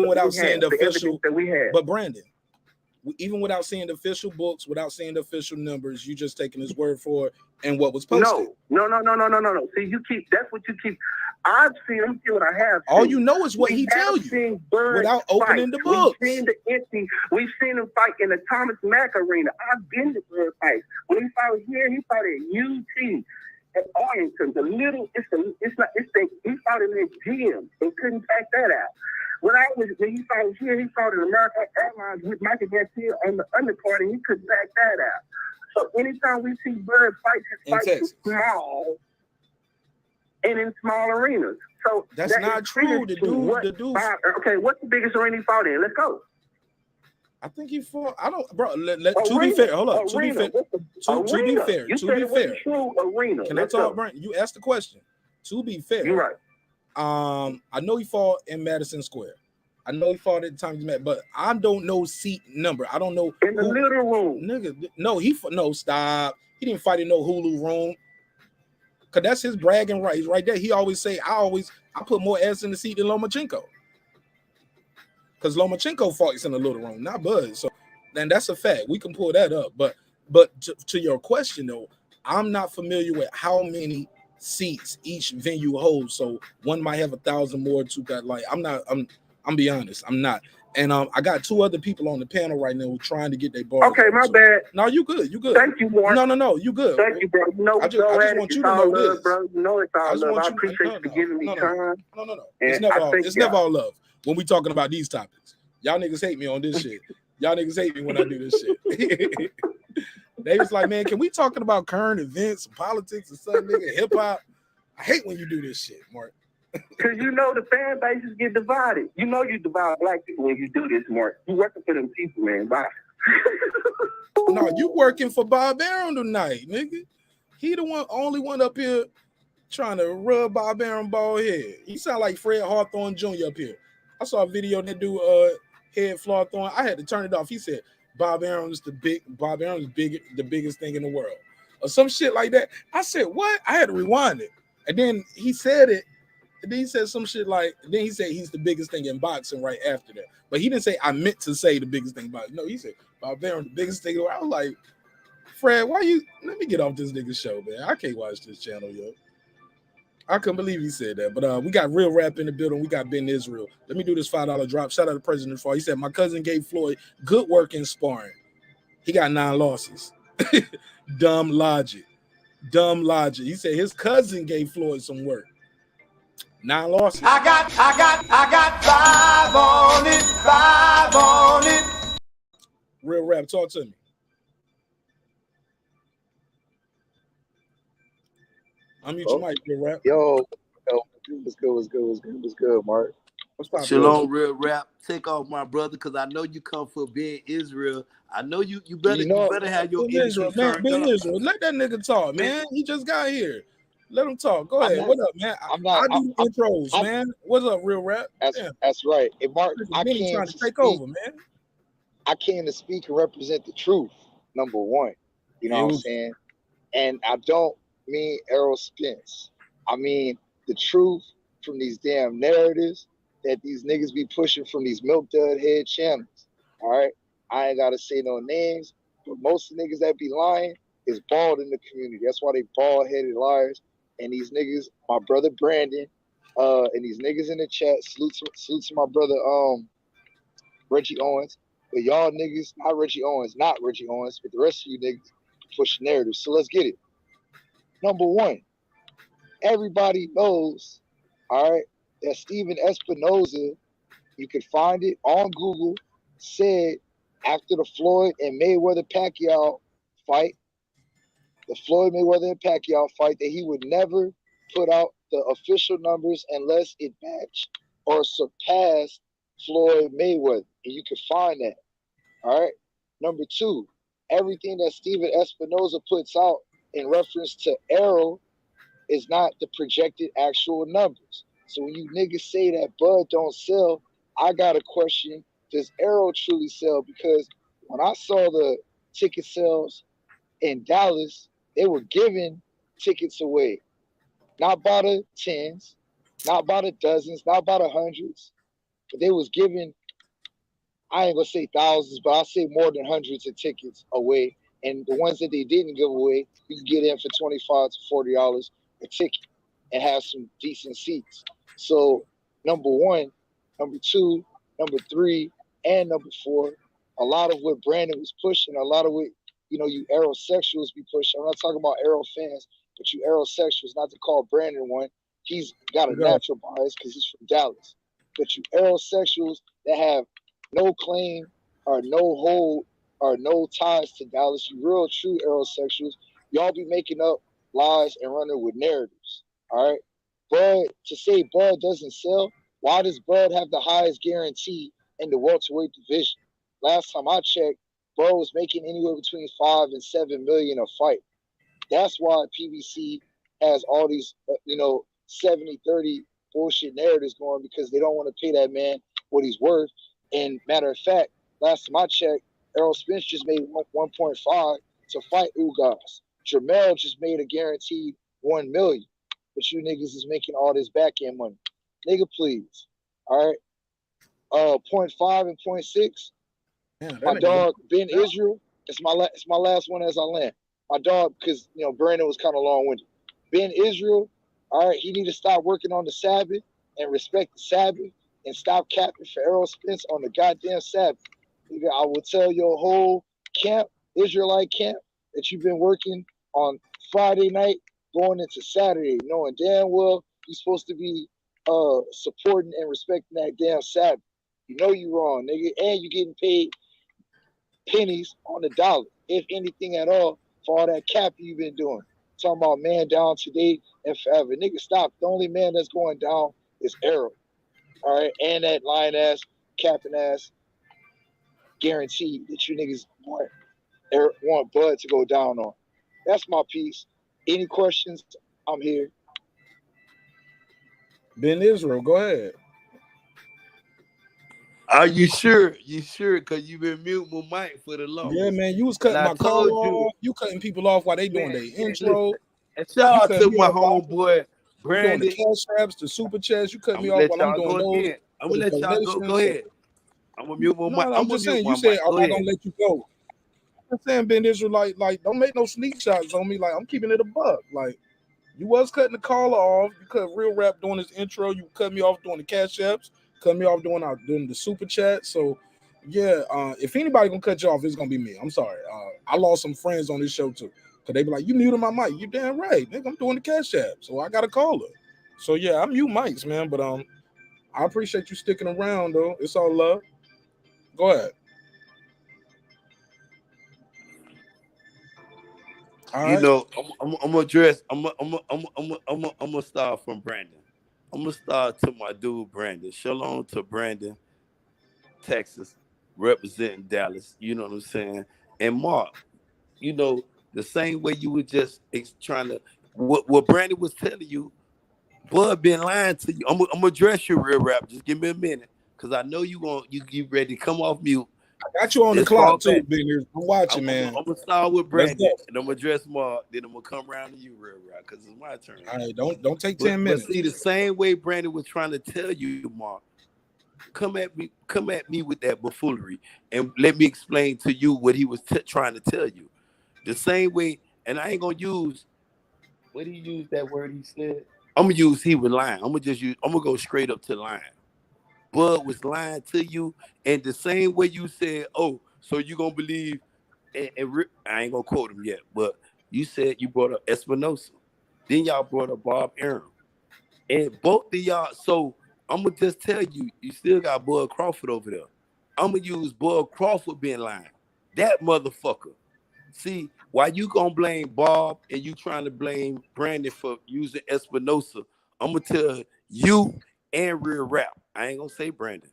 without seeing the official that we have. But Brandon, even without seeing the official books, without seeing the official numbers, you just taking his word for it and what was posted. No. See, that's what you keep. I've seen. Let me see what I have. All you know is what he tell you without opening the books. We've seen him fight in the Thomas Mack Arena. I've been to Bud fight. When he fought here, he fought at UT at Arlington. He fought in that gym. They couldn't pack that out. When he fought here, he fought in American Airlines with Michael Garcia on the undercard, and he couldn't back that out. So anytime we see Bud fight, his fights are small and in small arenas. So that's not true. The dude. Okay, what's the biggest arena he fought in? Let's go. I think he fought. I don't, bro. To be fair, hold up. To be fair. Can I talk, Brent? You asked the question. To be fair, you're right. I know he fought in Madison Square. I know he fought at the time he met, but I don't know seat number. I don't know in the little room. Nigga, no, stop. He didn't fight in no Hulu room. Cause that's his bragging rights right there. He always say, I put more ass in the seat than Lomachenko. Cause Lomachenko fights in the little room, not Bud. So then that's a fact. We can pull that up. But to your question though, I'm not familiar with how many seats each venue holds. So one might have 1,000 more, two got like I'm be honest, I'm not. And I got 2 other people on the panel right now trying to get their ball. Okay, my bad. No, you good. You good. Thank you, Warren. No, you good. Thank you, bro. You know, I just want you to know this, bro. You know it's all love. I appreciate you giving me time. No. It's never all love when we talking about these topics. Y'all niggas hate me on this shit. Y'all niggas hate me when I do this shit. They was like, man, can we talking about current events, politics, or something, nigga, hip hop? I hate when you do this shit, Mark. Because you know the fan bases get divided. You know you divide black people when you do this, Mark. You working for them people, man. Bye. No, you working for Bob Arum tonight, nigga. He the only one up here trying to rub Bob Arum bald head. He sound like Fred Hawthorne Jr. up here. I saw a video that dude head Hawthorne. I had to turn it off. He said Bob Arum is the biggest thing in the world, or some shit like that. I said what? I had to rewind it, and then he said it. And then he said some shit like, then he said he's the biggest thing in boxing right after that. But he didn't say I meant to say the biggest thing in boxing. No, he said Bob Arum the biggest thing. I was like, Fred, why you? Let me get off this nigga show, man. I can't watch this channel, yo. I couldn't believe he said that. But we got Real Rap in the building. We got Ben Israel. Let me do this $5 drop. Shout out to President Fall. He said, my cousin gave Floyd good work in sparring. He got 9 losses. Dumb logic. Dumb logic. He said his cousin gave Floyd some work. 9 losses. I got 5 on it. Real Rap, talk to me. Unmute your mic, Real Rap. Yo, what's good, Mark? What's up, Shalom, Real Rap. Take off, my brother, because I know you come for Ben Israel. I know you better have your Israel, man. Ben Israel, let that nigga talk, man. He just got here. Let him talk. Go ahead. What up, man? I do intros, man. What's up, Real Rap? That's right. And Mark, I came trying to take speak, over, man. I came to speak and represent the truth, number one. You know what I'm saying? And I don't mean Errol Spence. I mean the truth from these damn narratives that these niggas be pushing from these milk dud head channels. All right? I ain't gotta say no names, but most of the niggas that be lying is bald in the community. That's why they bald-headed liars. And these niggas, my brother Brandon, and these niggas in the chat, salute to my brother Reggie Owens. But y'all niggas, not Reggie Owens, but the rest of you niggas push narratives. So let's get it. Number one, everybody knows, all right, that Steven Espinoza, you can find it on Google, said after the Floyd and Mayweather-Pacquiao fight, that he would never put out the official numbers unless it matched or surpassed Floyd Mayweather. And you can find that. All right. Number two, everything that Steven Espinoza puts out in reference to Errol is not the projected actual numbers. So when you niggas say that Bud don't sell, I got a question. Does Errol truly sell? Because when I saw the ticket sales in Dallas, they were giving tickets away. Not by the tens, not by the dozens, not by the hundreds. But they was giving, I ain't gonna say thousands, but I'll say more than hundreds of tickets away. And the ones that they didn't give away, you can get in for $25 to $40 a ticket and have some decent seats. So number one, number two, number three, and number four, a lot of what Brandon was pushing, a lot of what, you know, you Errol-sexuals be pushing. I'm not talking about Errol fans, but you Errol-sexuals, not to call Brandon one. He's got a natural bias because he's from Dallas. But you Errol-sexuals that have no claim or no hold or no ties to Dallas, you real true Errol-sexuals, y'all be making up lies and running with narratives. All right? Bud, to say Bud doesn't sell, why does Bud have the highest guarantee in the welterweight division? Last time I checked, Bud was making anywhere between $5 and $7 million a fight. That's why PBC has all these, 70-30 bullshit narratives going, because they don't want to pay that man what he's worth. And matter of fact, last time I checked, Errol Spence just made 1.5 to fight Ugas. Jamel just made a guaranteed $1 million, but you niggas is making all this back end money. Nigga, please. All right. 0.5 and 0.6. My dog Ben Israel. It's my last one as I land. My dog, because Brandon was kind of long-winded. Ben Israel, all right, he need to stop working on the Sabbath and respect the Sabbath and stop capping for Errol Spence on the goddamn Sabbath. Nigga, I will tell your whole camp, Israelite camp, that you've been working on Friday night going into Saturday, knowing damn well you're supposed to be supporting and respecting that damn Sabbath. You know you wrong, nigga, and you're getting paid pennies on the dollar, if anything at all, for all that capping you've been doing. Talking about man down today and forever. Nigga, stop. The only man that's going down is Errol. All right, and that lying ass, capping ass guarantee that you niggas want Bud to go down on. That's my piece. Any questions? I'm here. Ben Israel, go ahead. Are you sure? You sure? Because you've been muting my mic for the longest. Yeah, man, you was cutting my call off. You cutting people off while they doing their intro. And shout out to my homeboy Brandon. Doing the cash straps, the super chats. You cut me off while I'm doing those. I'm gonna let y'all go. Go ahead. I'm gonna mute my mic. I'm just saying. You said, "I'm not gonna let you go." I'm saying, Ben Israel, like, don't make no sneak shots on me. Like, I'm keeping it a buck. Like, you was cutting the caller off. You cut Real Rap doing his intro. You cut me off doing the cash apps. Cut me off doing the super chat. So, yeah, if anybody gonna cut you off, it's gonna be me. I'm sorry. I lost some friends on this show too. Cause they be like, you muted my mic. You damn right, nigga. I'm doing the cash app. So I got a caller. So yeah, I mute mics, man. But I appreciate you sticking around though. It's all love. Go ahead. All You right. know, I'm gonna address. I'm gonna start from Brandon. I'm gonna start to my dude Brandon. Shalom to Brandon, Texas, representing Dallas. You know what I'm saying? And Mark, you know, the same way you were just trying to what Brandon was telling you. Bud been lying to you. I'm gonna address your Real Rap. Just give me a minute, cause I know you ready to come off mute. I got you on the clock too, Bingers. I'm watching, man. I'm gonna start with Brandon, and I'm gonna address Mark. Then I'm gonna come around to you, Real Rap, cause it's my turn. All right, don't take 10 minutes. But see, the same way Brandon was trying to tell you, Mark, come at me with that buffoonery, and let me explain to you what he was trying to tell you. The same way, and I ain't gonna use what he used that word he said. I'm gonna use he was lying. I'm gonna go straight up to lying. Bud was lying to you, and the same way you said, oh, so you gonna believe, I ain't gonna quote him yet, but you said you brought up Espinosa. Then y'all brought up Bob Arum. And both of y'all, so I'm gonna just tell you, you still got Bud Crawford over there. I'm gonna use Bud Crawford being lying. That motherfucker. See, why you gonna blame Bob and you trying to blame Brandon for using Espinosa, I'm gonna tell you and Real Rap. I ain't gonna say Brandon.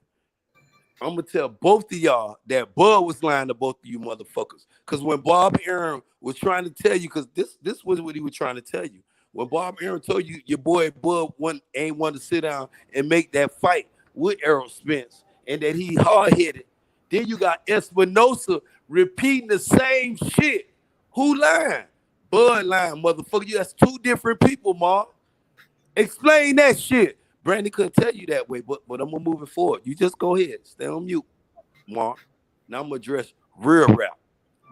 I'm gonna tell both of y'all that Bud was lying to both of you motherfuckers. Cause when Bob Arum was trying to tell you, cause this was what he was trying to tell you. When Bob Arum told you your boy Bud ain't want to sit down and make that fight with Errol Spence and that he hard-headed, then you got Espinosa repeating the same shit. Who lying? Bud lying, motherfucker. That's two different people, Mark. Explain that shit. Brandon couldn't tell you that way, but I'm gonna move it forward. You just go ahead, stay on mute, Mark. Now I'm gonna address Real Rap.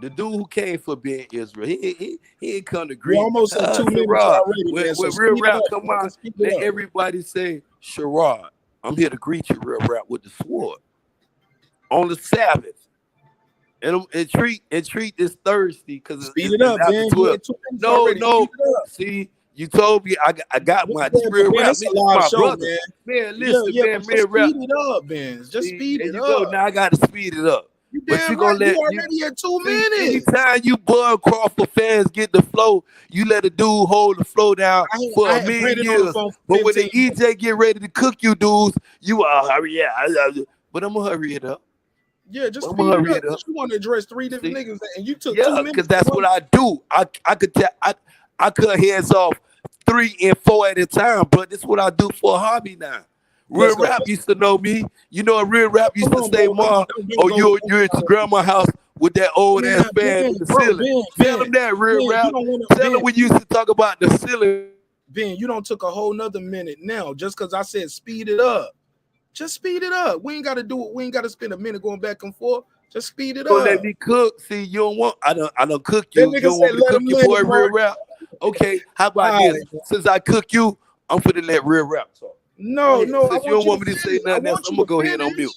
The dude who came for Ben Israel, he ain't come to agree. We're almost at 2 minutes already, man. When Real Rap come out, let everybody say, Sherrod, I'm here to greet you, Real Rap, with the sword on the Sabbath. And treat this Thursday because speed it up, man. No. See, you told me I got my Real Rap. It's a live show, brother. Man, listen, man, Real Rap. Speed it up, man. Just speed it up. Go. Now I got to speed it up. But you gonna let you already at 2 minutes. Anytime you Bud Crawford fans get the flow, you let a dude hold the flow down for a million years. But when the EJ get ready to cook you dudes, you hurry up. But I'm gonna hurry it up. Yeah, just speed it up. You want to address 3 different niggas, and you took 2 minutes. Because that's what I do. I could tell. I cut heads off 3 and 4 at a time, but this is what I do for a hobby now. Real Rap used to know me. You know, a Real Rap used to say, "Mom, you're at your grandma's house with that old ass band in the ceiling." Tell him that, Real Rap. Tell him we used to talk about the ceiling. Ben, you don't took a whole nother minute now just because I said speed it up. Just speed it up. We ain't got to do it. We ain't got to spend a minute going back and forth. Just speed it up. Let me cook. See, you don't want. I don't cook you. You don't want me to cook your boy, Real Rap. Okay, how about this? Since I cook you, I'm finna let Real Rap talk. No. Since you don't want me to say nothing else, I'm gonna go ahead on mute.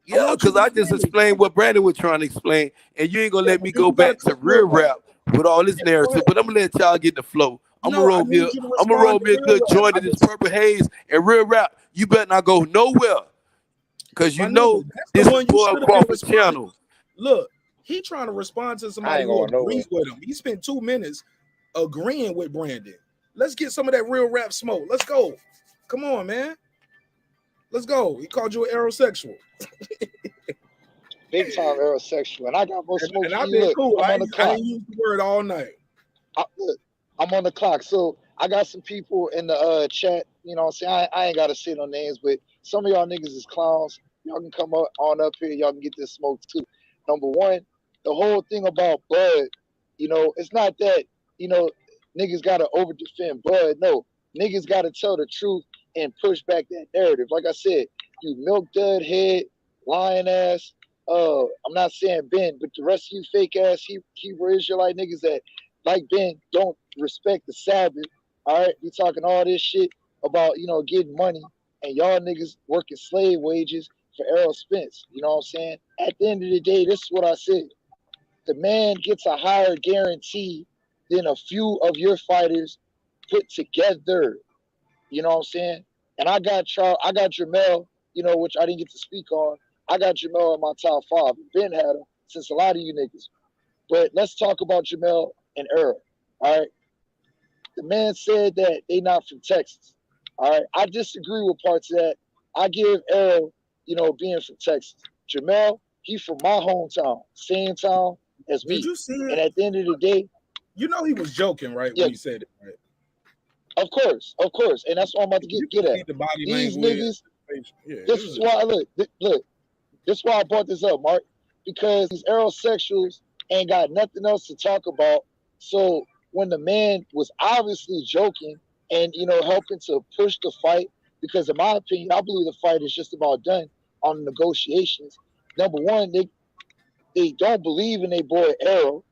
Yeah, because I just explained what Brandon was trying to explain, and you ain't gonna let me go back to Real Rap with all this narrative. But I'm gonna let y'all get the flow. I'm gonna roll me a good joint of this Purple Haze and Real Rap. You better not go nowhere, because you know this is Boy Crawford channel. Look, he trying to respond to somebody who agrees with him. He spent 2 minutes agreeing with Brandon. Let's get some of that Real Rap smoke. Let's go. Come on, man. Let's go. He called you an aerosexual. Big time aerosexual. And I got more smoke. And I've been cool. I ain't used the word all night. I'm on the clock. So I got some people in the chat. You know what I'm saying? I ain't got to say no names, but some of y'all niggas is clowns. Y'all can come on up here. Y'all can get this smoke too. Number one, the whole thing about Bud, it's not that, niggas got to over defend Bud. No, niggas got to tell the truth and push back that narrative. Like I said, you milk dud head, lying ass, I'm not saying Ben, but the rest of you fake ass Hebrew Israelite niggas that like Ben don't respect the Sabbath. All right, we talking all this shit about getting money, and y'all niggas working slave wages for Errol Spence. You know what I'm saying? At the end of the day, this is what I said. The man gets a higher guarantee than a few of your fighters put together. You know what I'm saying? And I got Jamel, which I didn't get to speak on. I got Jamel in my top 5. Ben had him since a lot of you niggas. But let's talk about Jamel and Errol. All right. The man said that they not from Texas. All right. I disagree with parts of that. I give Errol, being from Texas. Jamel, he from my hometown, same town as me. Did you see it? And at the end of the day, he was joking, right? Yeah. When he said it, right? Of course, and that's what I'm about to get at. The body These language. niggas. This is why look. This is why I brought this up, Mark, because these aerosexuals ain't got nothing else to talk about. So when the man was obviously joking and helping to push the fight, because in my opinion, I believe the fight is just about done on the negotiations. Number one, they don't believe in their boy Errol.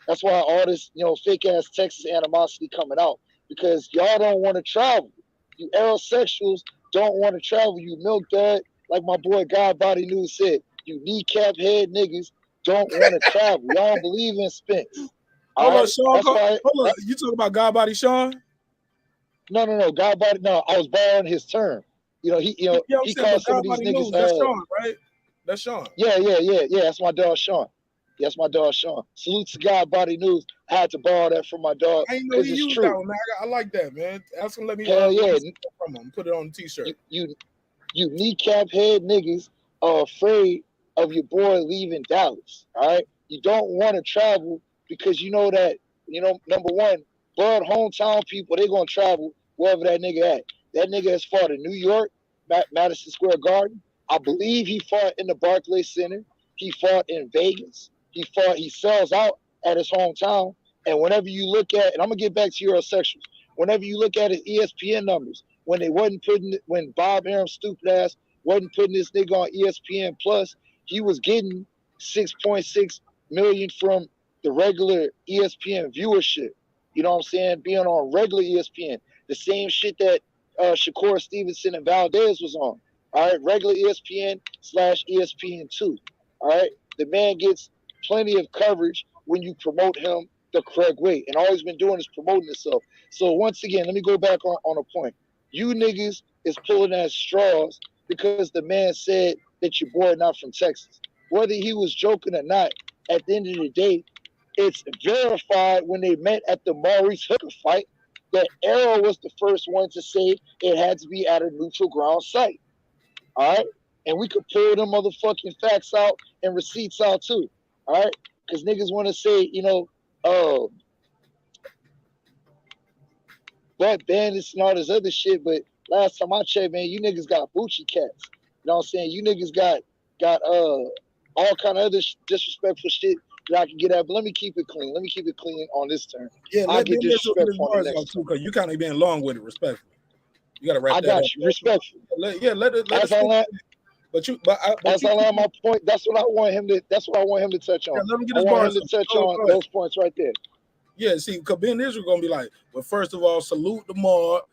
That's why all this fake ass Texas animosity coming out, because y'all don't want to travel. You aerosexuals don't want to travel. You milk dud, like my boy God Body News said. You kneecap head niggas don't want to travel. Y'all don't believe in Spence. Hold on, Sean. Hold on. You talking about God Body Sean? No. God Body. No, I was borrowing his term. He called some of these niggas. That's Sean, right? That's Sean. Yeah. That's my dog Sean. That's my dog Sean. Salute to God Body News. I had to borrow that from my dog. I ain't know he used that one, man. I like that, man. Ask him, let me from him. Put it on the t-shirt. You kneecap head niggas are afraid of your boy leaving Dallas. All right. You don't want to travel because you know that, number one, Bud hometown people, they're gonna travel wherever that nigga at. That nigga has fought in New York, Madison Square Garden. I believe he fought in the Barclays Center. He fought in Vegas. He sells out at his hometown. And whenever you look at, and I'm gonna get back to Eurosexuals, whenever you look at his ESPN numbers, when Bob Arum stupid ass wasn't putting this nigga on ESPN Plus, he was getting 6.6 million from the regular ESPN viewership. You know what I'm saying? Being on regular ESPN, the same shit that Shakur Stevenson and Valdez was on. All right, regular ESPN/ESPN2. All right, the man gets plenty of coverage when you promote him the correct way, and all he's been doing is promoting himself. So once again, let me go back on a point. You niggas is pulling at straws because the man said that your boy not from Texas. Whether he was joking or not, at the end of the day, it's verified when they met at the Maurice Hooker fight that Errol was the first one to say it had to be at a neutral ground site. All right? And we could pull them motherfucking facts out and receipts out too. All right? Because niggas want to say, Butt Bandits and all this other shit, but last time I checked, man, you niggas got Bucci cats. You know what I'm saying? You niggas got all kind of other disrespectful shit that I can get at, but let me keep it clean. Let me keep it clean on this turn. Yeah, I'll get disrespectful on the next too, because you kind of being long with it, respectfully. You gotta wrap I that got up. you, respectful. Let it. That's all I land my point. That's what I want him to touch on. Yeah, let him get I his want bars him to touch Go on ahead. those points right there. Yeah, see, because Ben Israel gonna be like, well, first of all, salute the Mark,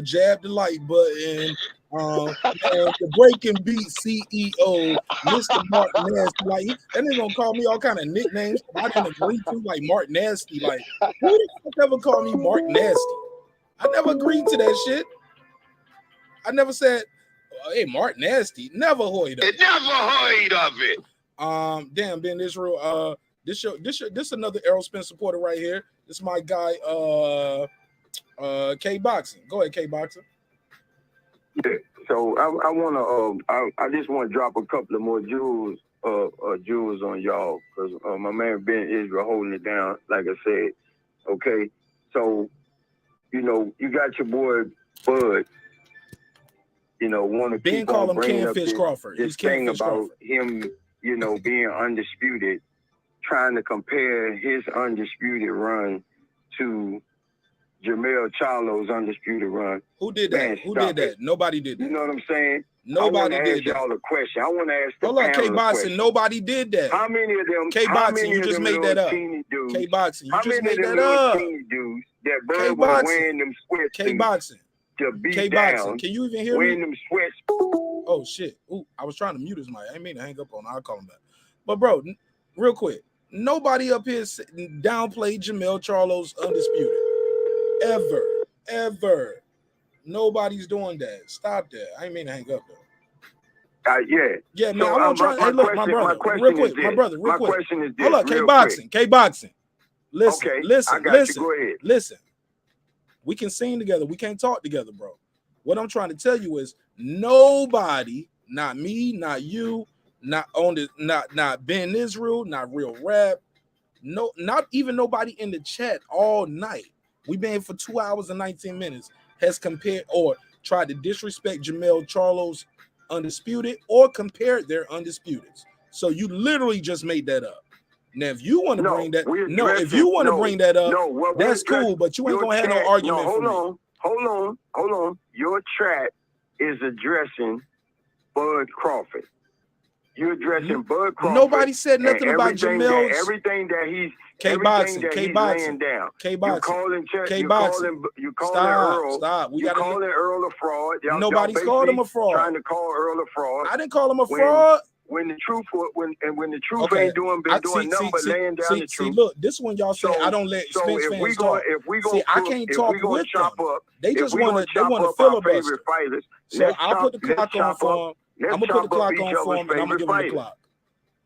jab the like button, and the breaking beat CEO, Mr. Mark Nasty. Like that nigga gonna call me all kind of nicknames I didn't agree to, like Mark Nasty. Like who the fuck ever called me Mark Nasty? I never agreed to that shit. I never said, hey, Mark Nasty. Never heard of it. Never heard of it. Damn, Ben Israel. This another Errol Spence supporter right here. This is my guy, K Boxing. Go ahead, K Boxing. Yeah, so I just want to drop a couple of more jewels on y'all, because my man Ben Israel holding it down, like I said. Okay, so you got your boy Bud. Want to keep on bringing up this thing about him, being undisputed, trying to compare his undisputed run to Jermell Jamel Charlo's undisputed run. Who did that? Man, Who stop did that? it. Nobody did that. You know what I'm saying? Nobody I want did to ask that. y'all a question. I want to ask the Hold on, panel a K-Boxing, question. nobody did that. How many of them? K-Boxing, you just made that up. K-Boxing, you just made that up. Dudes that Bird was wearing them sweatsuits K-Boxing. to beat K-Boxing, down. can you even hear wearing me? them sweats. Oh shit! Ooh, I was trying to mute his mic. I didn't mean to hang up on him. I'll call him back. But bro, real quick, nobody up here downplayed Jamel Charlo's undisputed. Ever. Nobody's doing that. Stop that. I didn't mean to hang up though. Yeah, man. So, I want to try. Hey, look, my brother, real quick. My brother, real quick. Question is this, hold on, K-Boxing. Listen, Okay, listen, I got listen. you. Go ahead. Listen. We can sing together. We can't talk together, bro. What I'm trying to tell you is nobody, not me, not you, not Ben Israel, not Real Rap, no, not even nobody in the chat all night. We've been here for 2 hours and 19 minutes, has compared or tried to disrespect Jamel Charlo's undisputed or compared their undisputeds. So you literally just made that up. Now, if you want to bring that, if you want to bring that up, that's cool, but you ain't gonna have no argument for me. Hold on. Your chat is addressing Bud Crawford. You're addressing Bud Crawford. Nobody said nothing about Jamel's. Everything that he's K-Boxing. laying down. K-Boxing. You calling Earl. Stop. You calling Earl a fraud. Nobody's called him a fraud. Trying to call Earl a fraud. I didn't call him a fraud. When the truth ain't doing nothing but laying down the truth. Look, this one y'all say I don't let Spence fans talk. I can't talk with them. They just want to filibuster. So I'll put the clock on for him. I'm gonna put the clock on for him, and I'm gonna give him the clock.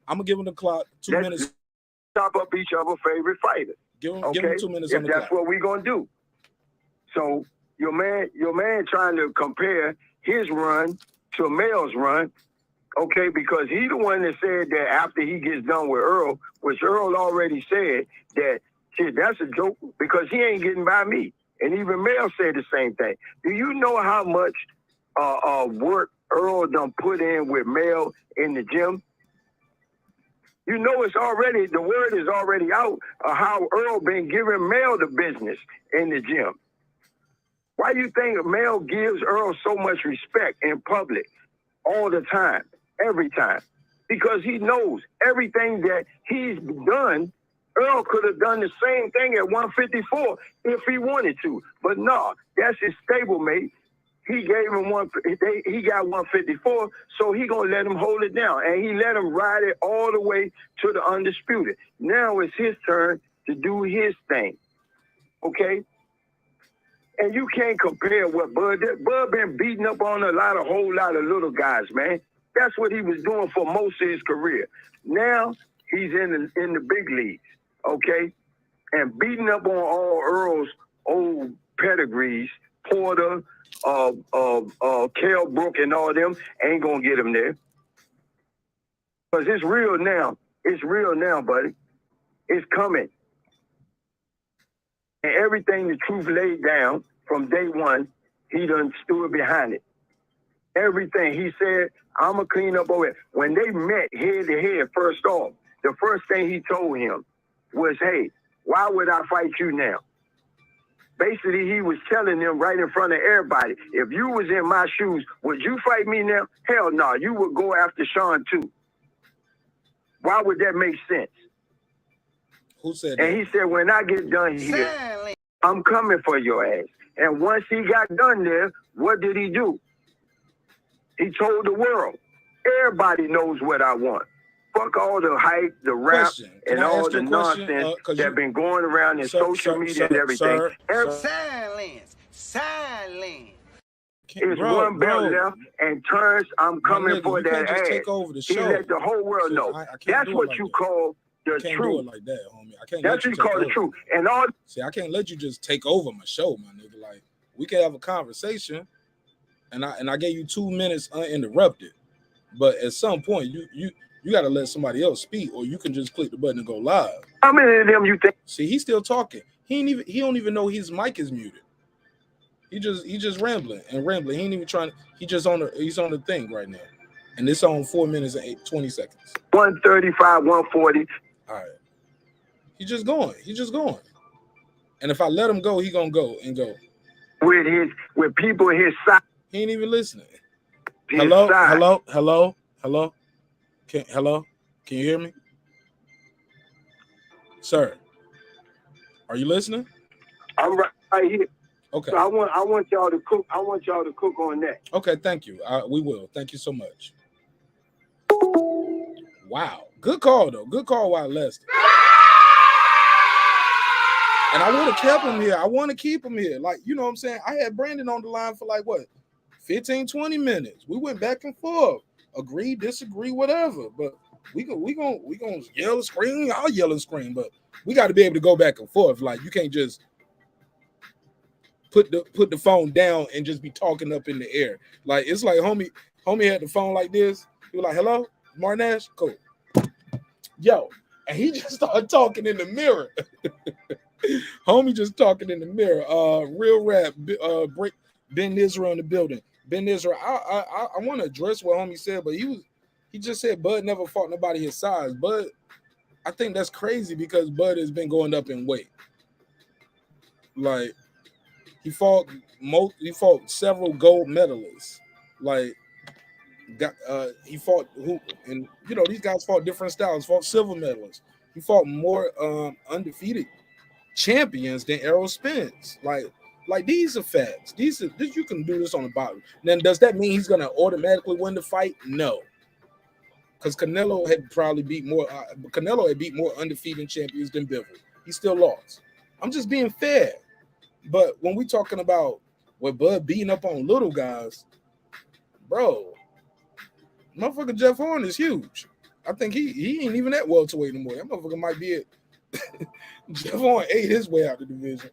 I'm gonna give him the clock. 2 minutes. Chop up each other's favorite fighters. Give him 2 minutes on the clock. That's what we're gonna do. So your man trying to compare his run to Mel's run. Okay, because he the one that said that after he gets done with Earl, which Earl already said that, shit, that's a joke because he ain't getting by me. And even Mel said the same thing. Do you know how much work Earl done put in with Mel in the gym? You know the word is already out of how Earl been giving Mel the business in the gym. Why do you think Mel gives Earl so much respect in public all the time? Every time, because he knows everything that he's done. Earl could have done the same thing at 154 if he wanted to, but no, that's his stablemate. He gave him he got 154, so he gonna let him hold it down, and he let him ride it all the way to the undisputed. Now it's his turn to do his thing, okay? And you can't compare what Bud did. Bud been beating up on a whole lot of little guys, man. That's what he was doing for most of his career. Now he's in the big leagues, okay? And beating up on all Earl's old pedigrees, Porter, Kell Brook and all them, ain't gonna get him there. Because it's real now. It's real now, buddy. It's coming. And everything the truth laid down from day one, he done stood behind it. Everything he said, I'm going to clean up over it. When they met head to head, first off, the first thing he told him was, hey, why would I fight you now? Basically, he was telling them right in front of everybody, if you was in my shoes, would you fight me now? Hell no, you would go after Sean too. Why would that make sense? Who said that? And he said, when I get done here, I'm coming for your ass. And once he got done there, what did he do? He told the world, everybody knows what I want. Fuck all the hype, the rap, and all the nonsense that been going around in social media and everything. Silence. It's one belt left, and Terence, I'm coming for that ass. Take over the show. He let the whole world know. That's what you call the truth. Do it like that, homie. I can't. That's what you call the truth. And all. See, I can't let you just take over my show, my nigga. Like, we can have a conversation. And I gave you 2 minutes uninterrupted, but at some point you got to let somebody else speak, or you can just click the button and go live. How many of them you think? See, he's still talking. He don't even know his mic is muted. He just rambling. He ain't even trying. He's on the thing right now, and it's on 4 minutes and 20 seconds. 135, 140. All right. He's just going. And if I let him go, he gonna go and go. With people his side. He ain't even listening. Hello. Can you hear me? Sir, are you listening? I'm right here. Okay. So I want y'all to cook. I want y'all to cook on that. Okay, thank you. We will. Thank you so much. Wow. Good call, though. Good call, Wild Lester. And I would have kept him here. I want to keep him here. Like, you know what I'm saying? I had Brandon on the line for like, what, 15, 20 minutes. We went back and forth. Agree, disagree, whatever. But we gonna yell and scream. I'll yell and scream. But we got to be able to go back and forth. Like, you can't just put the phone down and just be talking up in the air. Like, it's like homie had the phone like this. He was like, hello, Martin Nash? Cool. Yo, and he just started talking in the mirror. Homie just talking in the mirror. Real rap, Ben Israel in the building. Ben Israel, I want to address what homie said, but he just said Bud never fought nobody his size. But I think that's crazy because Bud has been going up in weight. Like, he fought several gold medalists. Like, he fought who, and you know, these guys fought different styles, fought silver medalists. He fought more undefeated champions than Errol Spence. Like these are facts. This you can do this on the bottom. Then does that mean he's gonna automatically win the fight? No. Because Canelo had beat more undefeated champions than Bivol. He still lost. I'm just being fair. But when we talking about what Bud beating up on little guys, bro, motherfucker Jeff Horn is huge. I think he ain't even that welterweight anymore. That motherfucker might be it. Jeff Horn ate his way out the division.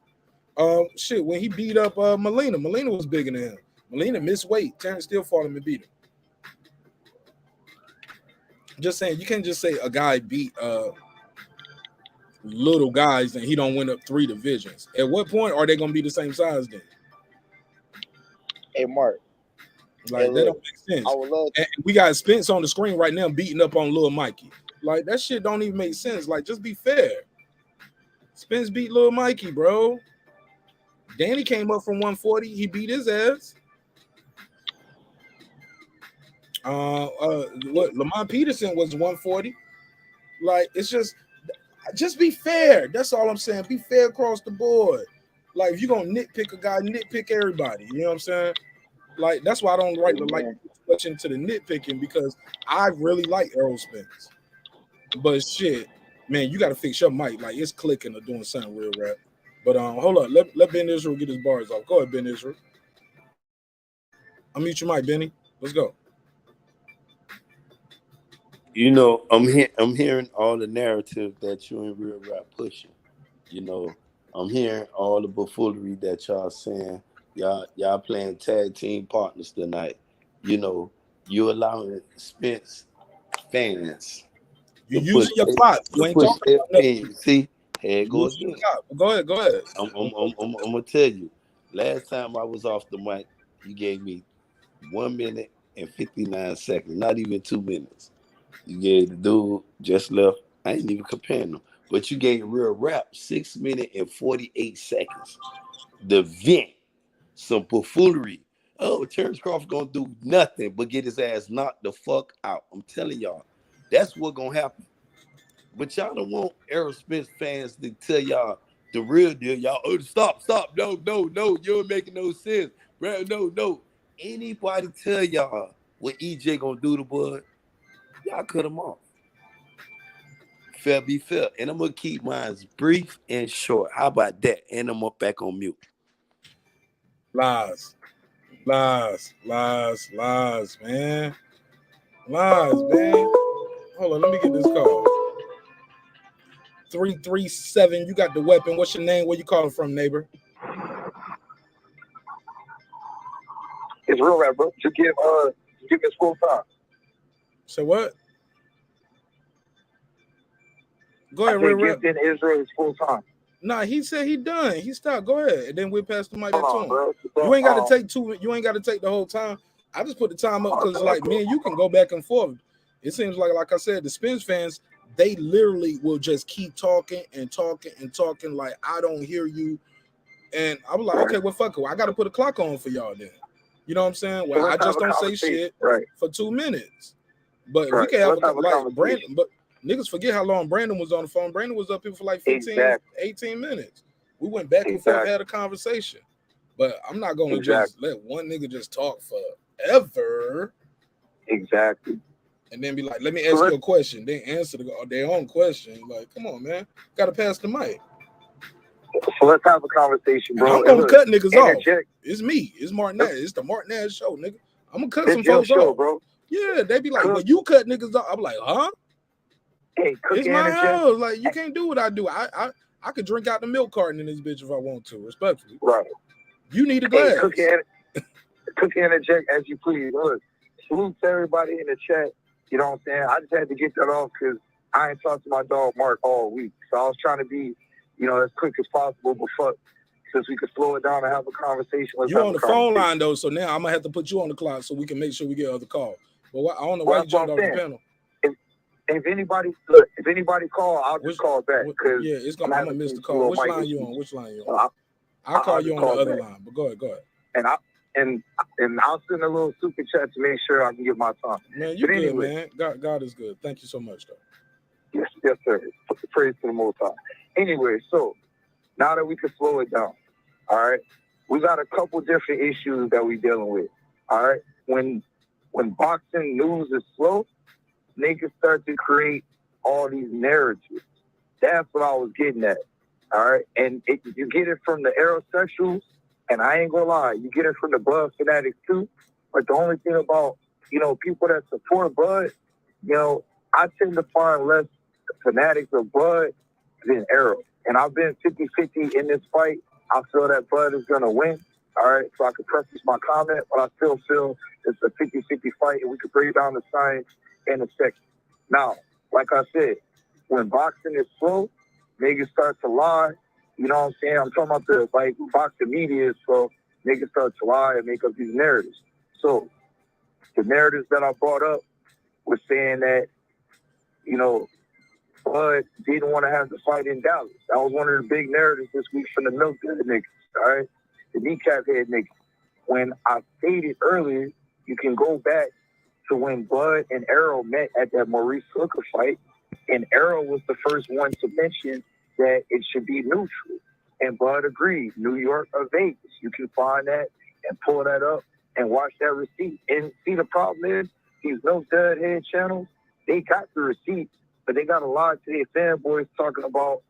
Shit, when he beat up Molina was bigger than him. Molina missed weight. Terence still fought him and beat him. Just saying, you can't just say a guy beat little guys and he don't win up 3 divisions. At what point are they gonna be the same size then? Hey, Mark. Like, that don't make sense. I would love and we got Spence on the screen right now beating up on Lil Mikey. Like, that shit don't even make sense. Like, just be fair. Spence beat Lil Mikey, bro. Danny came up from 140. He beat his ass. Lamont Peterson was 140. Like, it's just be fair. That's all I'm saying. Be fair across the board. Like, if you're gonna nitpick a guy, nitpick everybody. You know what I'm saying? Like, that's why I don't like much into the nitpicking, because I really like Errol Spence. But shit, man, you gotta fix your mic. Like, it's clicking or doing something real rap. But hold up, let Ben Israel get his bars off. Go ahead, Ben Israel. Unmute your mic, Benny. Let's go. You know, I'm hearing all the narrative that you and Real Rap pushing. You know, I'm hearing all the buffoonery that y'all saying. Y'all playing tag team partners tonight. You know, you allowing Spence fans. You using your clock. You ain't talking about nothing. See, here it goes again. Go ahead. I'm gonna tell you. Last time I was off the mic, you gave me 1 minute and 59 seconds, not even 2 minutes. You gave the dude just left. I ain't even comparing them, but you gave Real Rap 6 minutes and 48 seconds. The vent, some buffoonery. Oh, Terence Crawford gonna do nothing but get his ass knocked the fuck out. I'm telling y'all, that's what gonna happen. But y'all don't want Errol Spence fans to tell y'all the real deal. Y'all, oh, stop. No, you ain't making no sense. Bro, no. Anybody tell y'all what EJ gonna do to Bud, y'all cut him off. Fair be fair. And I'm gonna keep mine brief and short. How about that? And I'm up back on mute. Lies, man. Lies, man. Hold on, let me get this call. 337, you got the weapon. What's your name? Where you calling from, neighbor? It's Real Rap, bro. To give us full time. So what? Go ahead, Real Rap. Give Israel full time. Nah, he said he done. He stopped. Go ahead, and then we'll pass the mic back to him. Bro. You ain't got to take You ain't got to take the whole time. I just put the time up because, like, man, you can go back and forth. It seems like I said, the Spence fans they literally will just keep talking and talking and talking like I don't hear you. And I was like, okay, well, fuck it. I got to put a clock on for y'all then. You know what I'm saying? Well, I just don't say shit for 2 minutes. But we can have like Brandon, but niggas forget how long Brandon was on the phone. Brandon was up here for like 15, 18 minutes. We went back and forth, had a conversation. But I'm not going to just let one nigga just talk forever. Exactly. And then be like, let me ask you a question. They answer their own question. Like, come on, man. Got to pass the mic. So let's have a conversation, bro. I'm going to cut niggas off. It's me. It's Martin Nash. It's the Martin Nash show, nigga. I'm going to cut some folks off. Bro. Yeah, they be like, well, you cut niggas off. I'm like, huh? Hey, it's my house. Like, you can't do what I do. I could drink out the milk carton in this bitch if I want to, respectfully. Right. You need a glass. Cookie interject as you please. Look, salute to everybody in the chat. You know what I'm saying? I just had to get that off because I ain't talked to my dog Mark all week. So I was trying to be, as quick as possible, but fuck, since we could slow it down and have a conversation. You're on the phone line, though, so now I'm going to have to put you on the clock so we can make sure we get other calls. But I don't know why you jumped off the panel. If anybody call, I'll just call back. Yeah, I'm going to miss the call. Which line you on? I'll call you on the other line, but go ahead. And I'll send a little super chat to make sure I can get my time. Man, you good, man. God is good. Thank you so much, though. Yes, sir. Praise to the Most High. Anyway, so now that we can slow it down, all right, we got a couple different issues that we're dealing with. All right, when boxing news is slow, niggas start to create all these narratives. That's what I was getting at. All right, and you get it from the aerosexuals, and I ain't gonna lie, you get it from the blood fanatics too. But the only thing about people that support blood, I tend to find less fanatics of blood than Errol. And I've been 50-50 in this fight. I feel that blood is gonna win. All right, so I can preface my comment, but I still feel it's a 50-50 fight, and we can break down the science in a second. Now, like I said, when boxing is slow, niggas start to lie. You know what I'm saying? I'm talking about the boxing media is slow. Niggas start to lie and make up these narratives. So the narratives that I brought up was saying that, Bud didn't want to have the fight in Dallas. That was one of the big narratives this week from the milk head niggas, all right? The kneecap head niggas. When I stated earlier, you can go back to when Bud and Errol met at that Maurice Hooker fight, and Errol was the first one to mention that it should be neutral. And Bud agreed, New York or Vegas. You can find that and pull that up and watch that receipt. And see, the problem is, these no dud head channels, they got the receipt, but they got a lot to their fanboys talking about,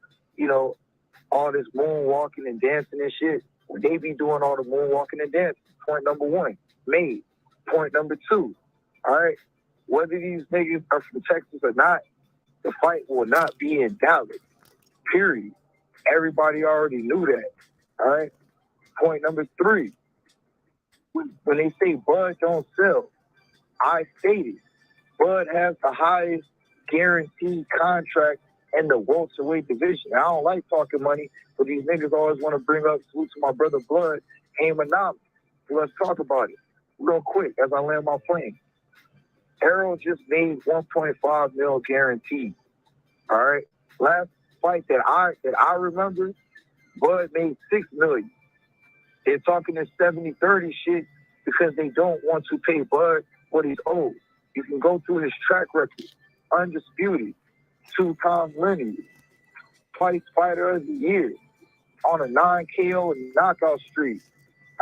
all this moonwalking and dancing and shit. When they be doing all the moonwalking and dancing. Point number one, made. Point number two, all right, whether these niggas are from Texas or not, the fight will not be in Dallas. Period. Everybody already knew that. All right. Point number three. When they say Bud don't sell, I stated Bud has the highest guaranteed contract in the welterweight division. I don't like talking money, but these niggas always want to bring up salute to my brother Blood, Haim Anami. So let's talk about it real quick as I land my plane. Errol just made 1.5 mil guaranteed. All right. Last fight that I remember, Bud made $6 million. They're talking this 70-30 shit because they don't want to pay Bud what he's owed. You can go through his track record. Undisputed. 2-time lineage. Twice fighter of the year. On a 9-KO knockout streak.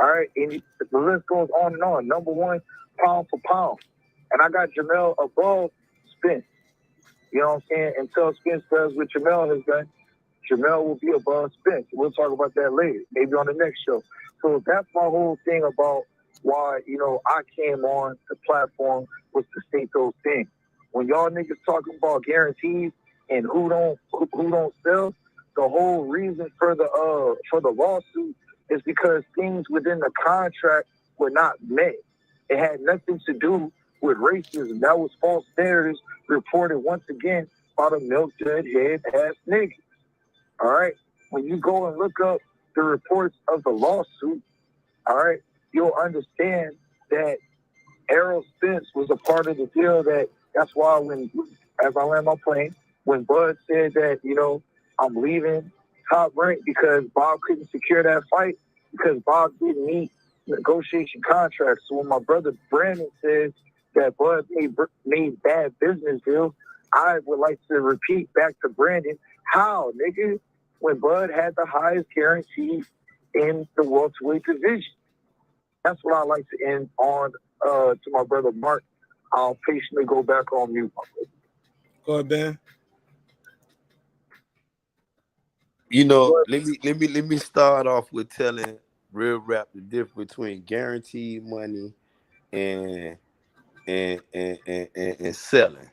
All right. And the list goes on and on. Number one, pound for pound. And I got Jamel above Spence. You know what I'm saying? Until Spence does what Jamel has done, Jamel will be above Spence. We'll talk about that later, maybe on the next show. So that's my whole thing about why, I came on the platform was to state those things. When y'all niggas talking about guarantees and who don't sell, the whole reason for the lawsuit is because things within the contract were not met. It had nothing to do with racism. That was false narratives reported once again by the milk dud head ass niggas. All right? When you go and look up the reports of the lawsuit, all right, you'll understand that Errol Spence was a part of the deal. That's why as I land my plane, when Bud said that, I'm leaving Top Rank because Bob couldn't secure that fight because Bob didn't meet negotiation contracts. So when my brother Brandon says that Bud made bad business deals, I would like to repeat back to Brandon, how, nigga, when Bud had the highest guarantee in the welterweight division. That's what I like to end on to my brother Mark. I'll patiently go back on mute. Go ahead, Ben. Let me start off with telling Real Rap the difference between guaranteed money and selling,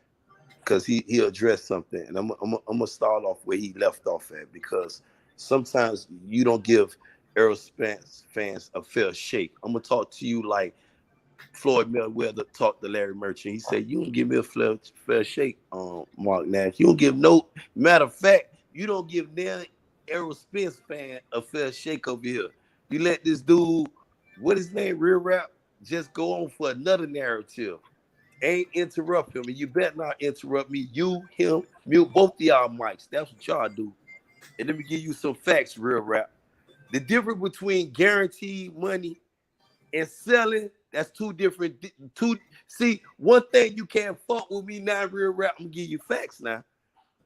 because he addressed something, and I'm gonna start off where he left off at, because sometimes you don't give Errol Spence fans a fair shake. I'm gonna talk to you like Floyd Mayweather talked to Larry Merchant. He said, "You don't give me a fair shake, Mark Nash. You don't give no. Matter of fact, you don't give their Errol Spence fan a fair shake over here. You let this dude, what his name, Real Rap, just go on for another narrative. Ain't interrupt him, and you better not interrupt me. You, him, mute both of y'all mics. That's what y'all do. And let me give you some facts, Real Rap. The difference between guaranteed money and selling, that's two different. See, one thing you can't fuck with me now, Real Rap. I'm gonna give you facts now.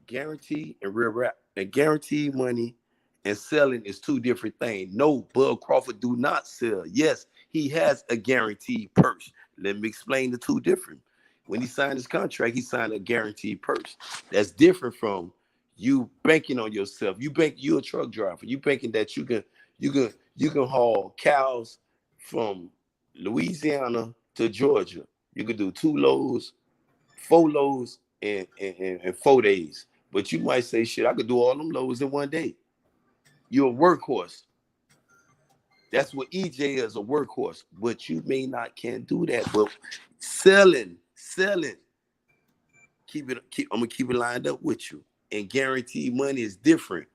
Guaranteed and Real Rap, and guaranteed money and selling is two different things. No, Bud Crawford do not sell. Yes, he has a guaranteed purse. Let me explain the two different. When he signed his contract, he signed a guaranteed purse. That's different from you banking on yourself. You're a truck driver. You banking that you can haul cows from Louisiana to Georgia. You can do 2 loads, 4 loads in 4 days. But you might say, shit, I could do all them loads in 1 day. You're a workhorse. That's what EJ is, a workhorse. But you can't do that. But selling. I'm gonna keep it lined up with you. And guaranteed money is different.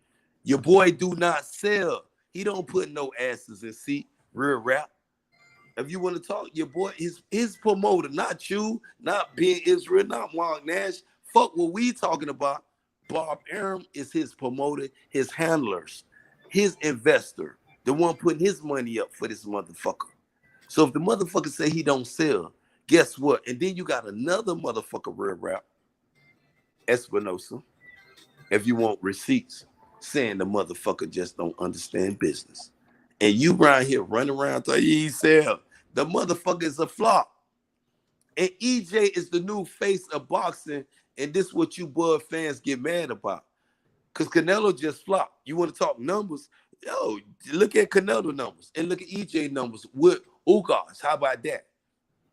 Your boy do not sell. He don't put no asses in seat. Real Rap. If you want to talk, your boy is his promoter, not you, not Ben Israel, not Mark Nash. Fuck what we talking about. Bob Arum is his promoter, his handlers, his investor, the one putting his money up for this motherfucker. So if the motherfucker say he don't sell, guess what? And then you got another motherfucker, Real Rap, Espinosa, if you want receipts, saying the motherfucker just don't understand business. And you around here running around telling you he sell. The motherfucker is a flop. And EJ is the new face of boxing, and this is what you Bud fans get mad about. Because Canelo just flopped. You want to talk numbers? Yo, look at Canelo numbers and look at EJ numbers with Ugas. How about that?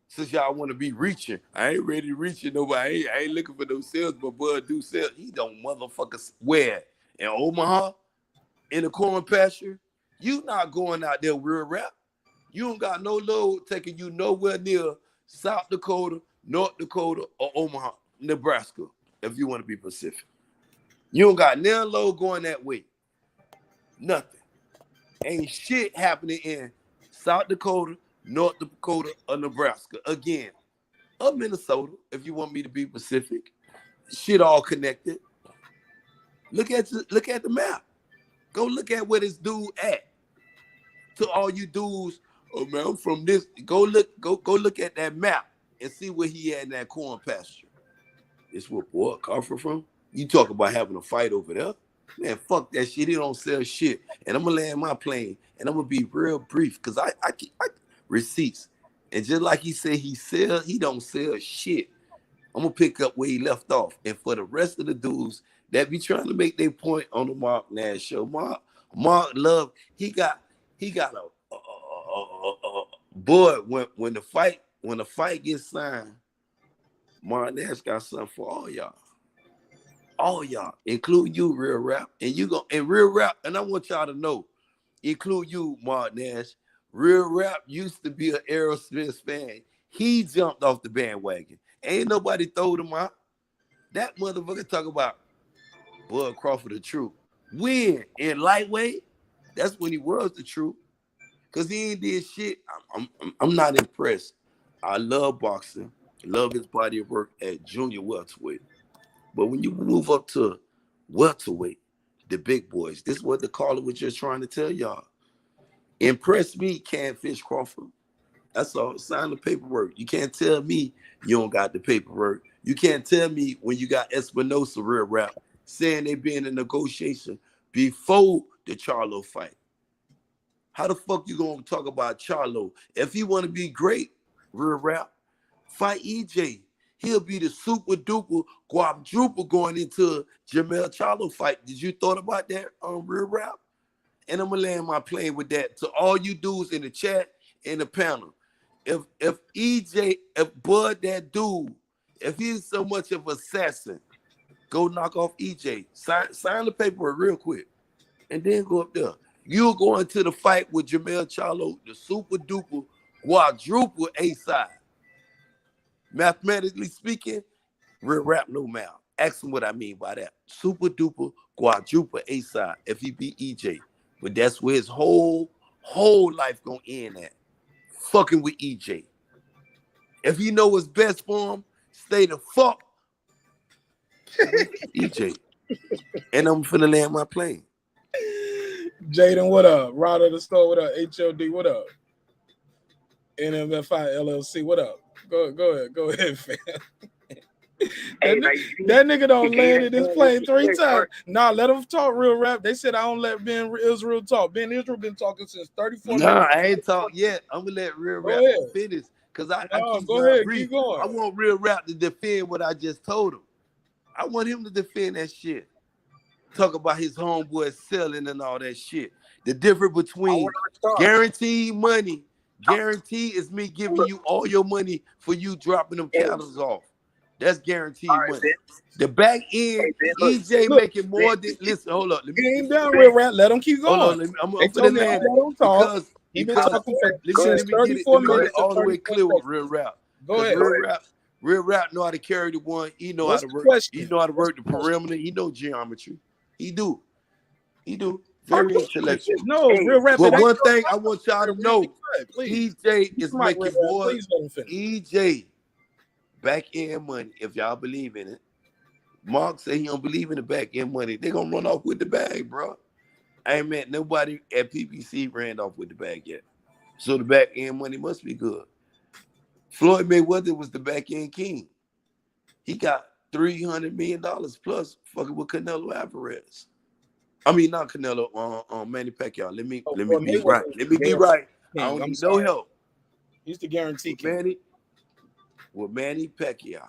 Since y'all want to be reaching, I ain't ready to reach it. Nobody. I ain't looking for those sales, but Bud do sell. He don't motherfuckers where? In Omaha? In the corn pasture? You not going out there Real Rap. You don't got no load taking you nowhere near South Dakota, North Dakota, or Omaha, Nebraska, if you want to be Pacific. You don't got no load going that way. Nothing. Ain't shit happening in South Dakota, North Dakota, or Nebraska. Again, or Minnesota, if you want me to be Pacific. Shit all connected. Look at the map. Go look at where this dude at. To all you dudes, oh man, I'm from this. Go look at that map and see where he at in that corn pasture. It's where boy Crawford from. You talk about having a fight over there. Man, fuck that shit. He don't sell shit. And I'm gonna land my plane and I'm gonna be real brief because I receipts. And just like he said he don't sell shit. I'm gonna pick up where he left off. And for the rest of the dudes that be trying to make their point on the Mark Nash show, Mark Love, he got a boy when the fight gets signed, Mark Nash got something for all y'all, include you, Real Rap, and Real Rap, and I want y'all to know, include you, Mark Nash. Real Rap used to be an Errol Spence fan. He jumped off the bandwagon. Ain't nobody throwed him out. That motherfucker talk about Bud Crawford the truth. When in lightweight, that's when he was the truth. Cause he ain't did shit. I'm not impressed. I love boxing. Love his body of work at junior welterweight. But when you move up to welterweight, the big boys, this is what the caller was just trying to tell y'all. Impress me, Catfish Crawford. That's all. Sign the paperwork. You can't tell me you don't got the paperwork. You can't tell me when you got Espinosa real rap saying they be in a negotiation before the Charlo fight. How the fuck you gonna talk about Charlo? If he want to be great, real rap, fight EJ. He'll be the super duper quadruple going into Jamel Charlo fight. Did you thought about that on real rap? And I'm gonna land my plane with that. To all you dudes in the chat and the panel, if Bud that dude, if he's so much of an assassin, go knock off EJ. Sign the paperwork real quick, and then go up there. You're going to the fight with Jamel Charlo, the super duper quadruple A side. Mathematically speaking, real rap no math. Ask him what I mean by that. Super duper quadruple A side if he beat EJ. But that's where his whole life gonna end at. Fucking with EJ. If he know what's best for him, stay the fuck with EJ. And I'm finna land my plane. Jaden, what up? Rod of the store, what up? HLD, what up? NMFI LLC, what up? Go ahead, fam. That nigga don't land in this plane 3 times. Nah, let him talk real rap. They said I don't let Ben Israel talk. Ben Israel been talking since 34 minutes. Nah, I ain't talk yet. I'm gonna let real rap finish because I keep go ahead, brief. keep going. I want real rap to defend what I just told him. I want him to defend that shit. Talk about his homeboy selling and all that shit. The difference between guaranteed money, guarantee is me giving you all your money for you dropping them cattle off. That's guaranteed money. The back end, EJ making more than. Listen, hold up. He ain't done real rap. Let him keep going. Hold on. I'm they for the told me land let him talk. He been talking for let me get it all the way clear with real rap. Go ahead. Real rap know how to carry the one. He know how to work. He know how to work the perimeter. He know geometry. He do. Very intellectual. No, real rap. But one thing I want y'all to know, EJ is making more. EJ back end money. If y'all believe in it, Mark say he don't believe in the back end money. They gonna run off with the bag, bro. I ain't met nobody at PPC ran off with the bag yet. So the back end money must be good. Floyd Mayweather was the back end king. He got $300 million plus fucking with Canelo Alvarez. I mean, not Canelo, Manny Pacquiao. Let me be right. Let me be right. I don't need no help. He's the guarantee king. With Manny Pacquiao,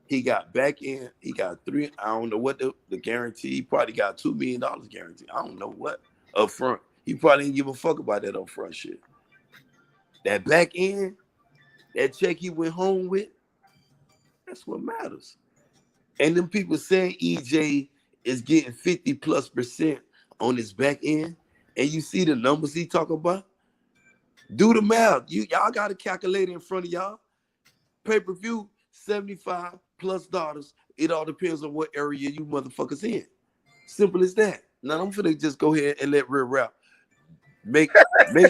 he got back end. He got I don't know what the guarantee. He probably got $2 million guarantee. I don't know what up front. He probably didn't give a fuck about that up front shit. That back end, that check he went home with, that's what matters. And them people saying EJ is getting 50+% on his back end, and you see the numbers he talk about. Do the math. Y'all got a calculator in front of y'all. Pay-per-view, $75+. It all depends on what area you motherfuckers in. Simple as that. Now I'm finna just go ahead and let real rap make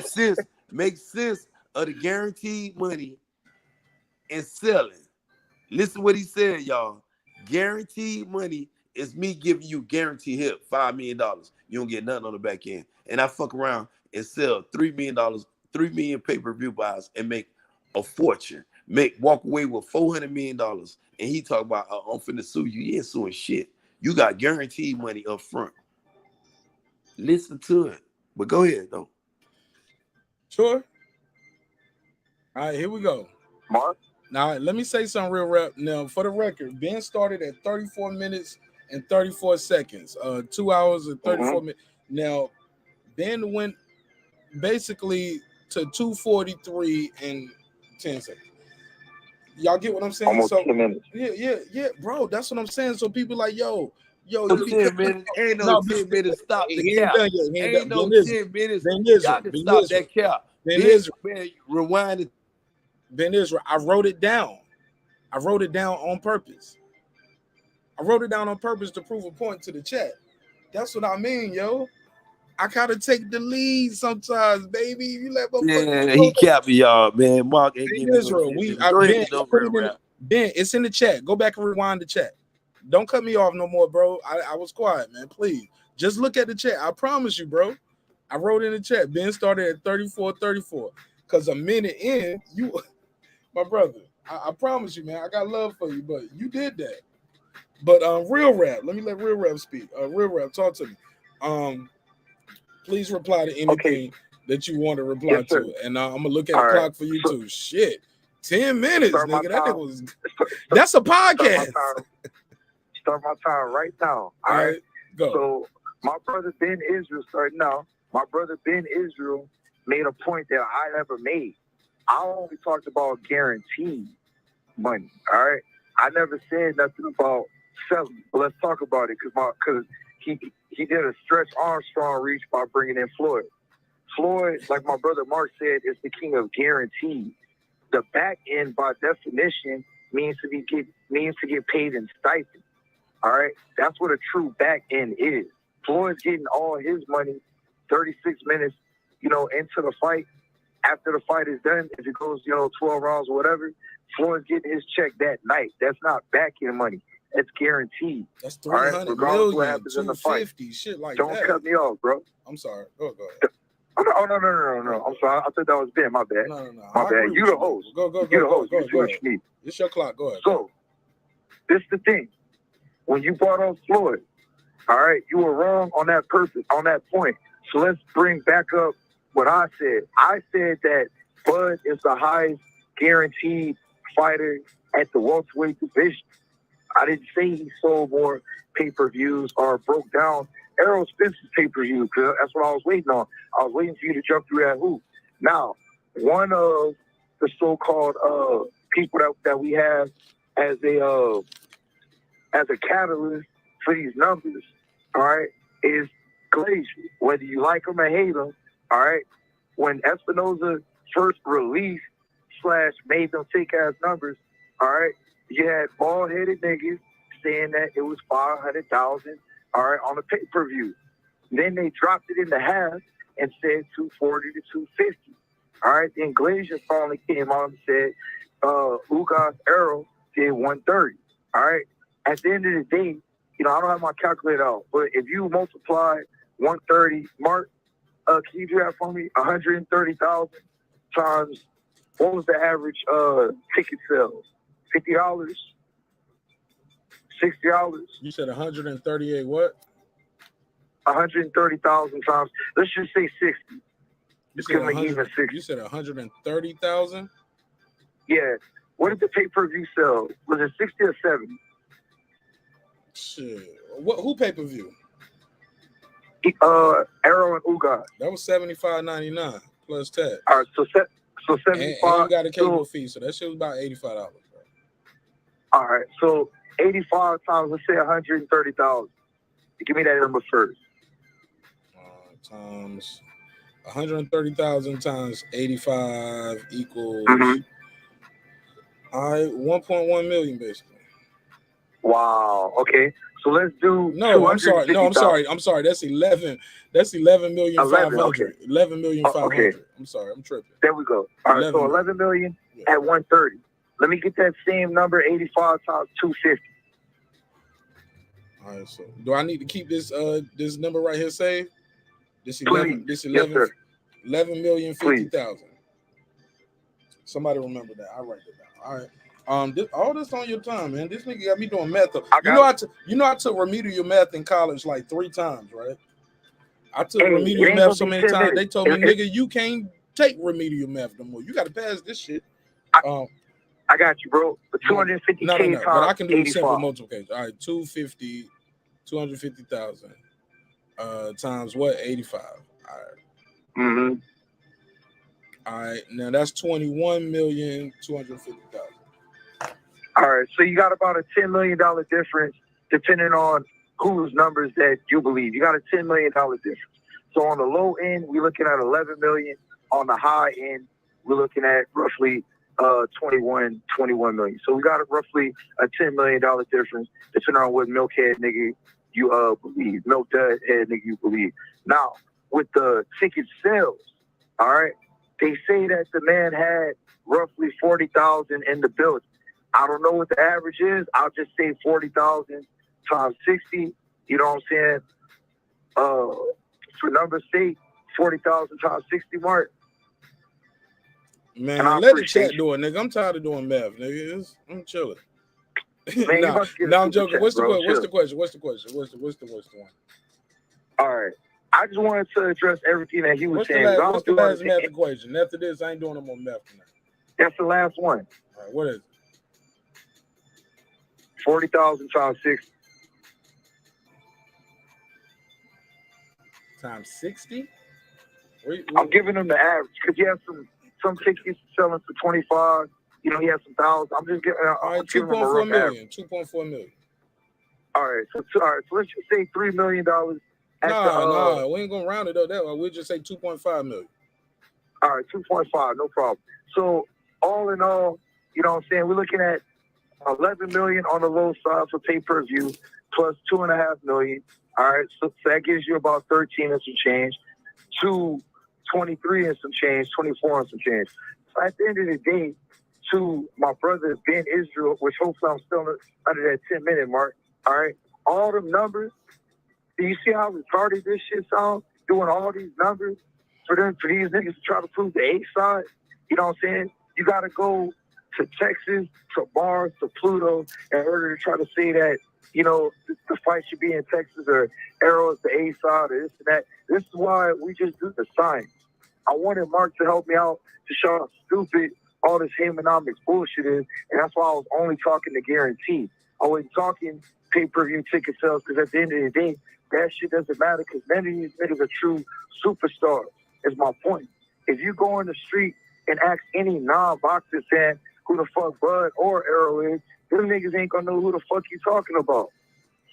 sense. Make sense of the guaranteed money and selling. Listen what he said, y'all. Guaranteed money is me giving you guaranteed hit $5 million. You don't get nothing on the back end. And I fuck around and sell $3 million, 3 million pay-per-view buys and make a fortune. Walk away with $400 million. And he talk about, I'm finna sue you. You ain't suing shit. You got guaranteed money up front. Listen to it. But go ahead, though. Sure. All right, here we go. Mark? Now, let me say something real rap. Now, for the record, Ben started at 34 minutes and 34 seconds. 2 hours and 34 minutes. Now, Ben went basically to 2:43 and 10 seconds. Y'all get what I'm saying? Almost 10 minutes. Yeah, bro. That's what I'm saying. So people like, yo, 10 minutes. Ain't no 10 minutes. Stop the cap. Ain't no 10 minutes. Y'all can stop that cap. Rewind it. Ben Israel, I wrote it down. I wrote it down on purpose. I wrote it down on purpose to prove a point to the chat. That's what I mean, yo. I gotta take the lead sometimes, baby. You let my he capped y'all, man. Mark ain't Ben Israel. Ben, it's in the chat. Go back and rewind the chat. Don't cut me off no more, bro. I was quiet, man. Please. Just look at the chat. I promise you, bro. I wrote in the chat. Ben started at 34. Because a minute in, you, my brother, I promise you, man. I got love for you, but you did that. But Real Rap, let me let Real Rap speak. Real Rap, talk to me. Please reply to anything that you want to reply to. And I'm going to look at the clock for you too. Shit. 10 minutes, nigga. That was that's a podcast. Start my time right now. All right. Go. So my brother Ben Israel starting now. My brother Ben Israel made a point that I never made. I only talked about guaranteed money. All right. I never said nothing about selling. But let's talk about it because he did a Stretch Armstrong reach by bringing in Floyd. Floyd, like my brother Mark said, is the king of guaranteed. The back end, by definition, means to get paid in stipend. All right, that's what a true back end is. Floyd's getting all his money 36 minutes, into the fight. After the fight is done, if it goes, 12 rounds or whatever, Floyd's getting his check that night. That's not back end money. That's guaranteed. That's 300 million, 250, shit like Don't that. cut me off, bro. I'm sorry. Go ahead. Oh, no. I'm sorry. I thought that was Ben. My bad. No. My bad. You the host. Go. You the host. Go You do what you need. It's your clock. Go ahead. So, this is the thing. When you brought up Floyd, all right, you were wrong on that point. So let's bring back up what I said. I said that Bud is the highest guaranteed fighter at the welterweight division. I didn't say he sold more pay-per-views or broke down Errol Spence's pay-per-view, because that's what I was waiting on. I was waiting for you to jump through that hoop. Now, one of the so-called people that we have as a catalyst for these numbers, all right, is Glacier. Whether you like him or hate him, all right, when Espinoza first released / made them fake-ass numbers, all right, you had bald-headed niggas saying that it was 500,000, all right, on the pay-per-view. Then they dropped it into half and said 240 to 250. All right, then Glacier finally came on and said Ugas Errol did 130. All right, at the end of the day, I don't have my calculator out, but if you multiply 130, Mark, can you do that for me? 130,000 times, what was the average ticket sales? $50? $60? You said 138 what? 130,000 times. Let's just say 60. You said 130,000? Yeah. What did the pay-per-view sell? Was it 60 or 70? Shit. Who pay-per-view? Errol and Ugas. That was $75.99 plus tax. All right, so 75. And you got a cable fee, so that shit was about $85. Bro. All right, so 85 times, let's say 130,000. Give me that number first. Times 130,000 times 85 equals all right, 1.1 million basically. Wow. Okay. So let's do. No, I'm sorry. That's 11. That's 11,500,000. Okay. 11,500,000. Okay. I'm sorry. I'm tripping. There we go. All right. So 11 million at 130. Let me get that same number, 85 times 250. All right. So do I need to keep this this number right here saved? This 11. Please. This 11. Yes, 11,050,000. Somebody remember that. I'll write it down. All right. All this on your time, man. This nigga got me doing math. You know I took remedial math in college like 3 times, right? I took remedial math so many times. They told me, nigga, you can't take remedial math no more. You got to pass this shit. I got you, bro. But 250K times but I can do 85. simple multiplication. All right, 250,000 times what? 85. All right. All right, now that's 21,250,000. All right, so you got about a $10 million difference depending on whose numbers that you believe. You got a $10 million difference. So on the low end, we're looking at 11 million. On the high end, we're looking at roughly 21 million. So we got roughly a $10 million difference depending on what milkhead nigga you believe, milk dud head nigga you believe. Now, with the ticket sales, all right, they say that the man had roughly 40,000 in the building. I don't know what the average is. I'll just say 40,000 times 60. You know what I'm saying? For number state, 40,000 times 60 mark. Man, let the chat do it, nigga. I'm tired of doing math, nigga. I'm chilling. Man, nah, I'm joking. Chat, What's the bro, question? What's the one? All right. I just wanted to address everything that he was saying. What's the last math equation? After this, I ain't doing no more math tonight. That's the last one. All right, what is it? 40,000 times 60. Times 60? I'm giving him the average because he has some tickets selling for 25. You know, he has some thousands. I'm just giving. All right, 2.4 million. 2.4 million. All right, so let's just say $3 million. Nah, we ain't gonna round it up that way. We'll just say 2.5 million. All right, 2.5, no problem. So all in all, you know what I'm saying, we're looking at 11 million on the low side for pay-per-view, plus 2.5 million. All right, so that gives you about 13 and some change, to 23 and some change, 24 and some change. So at the end of the day, to my brother Ben Israel, which hopefully I'm still under that 10-minute mark. All right, all them numbers. Do you see how retarded this shit sounds? Doing all these numbers for these niggas to try to prove the A side. You know what I'm saying? You got to go to Texas, to Mars, to Pluto in order to try to say that, you know, the fight should be in Texas or Errol is the A side or this and that. This is why we just do the science. I wanted Mark to help me out to show how stupid all this Hamonomics bullshit is, and that's why I was only talking to guarantee. I wasn't talking pay-per-view ticket sales because at the end of the day, that shit doesn't matter because none of these niggas are true superstars, is my point. If you go on the street and ask any non-boxer fan who the fuck Bud or Errol is, them niggas ain't gonna know who the fuck you talking about.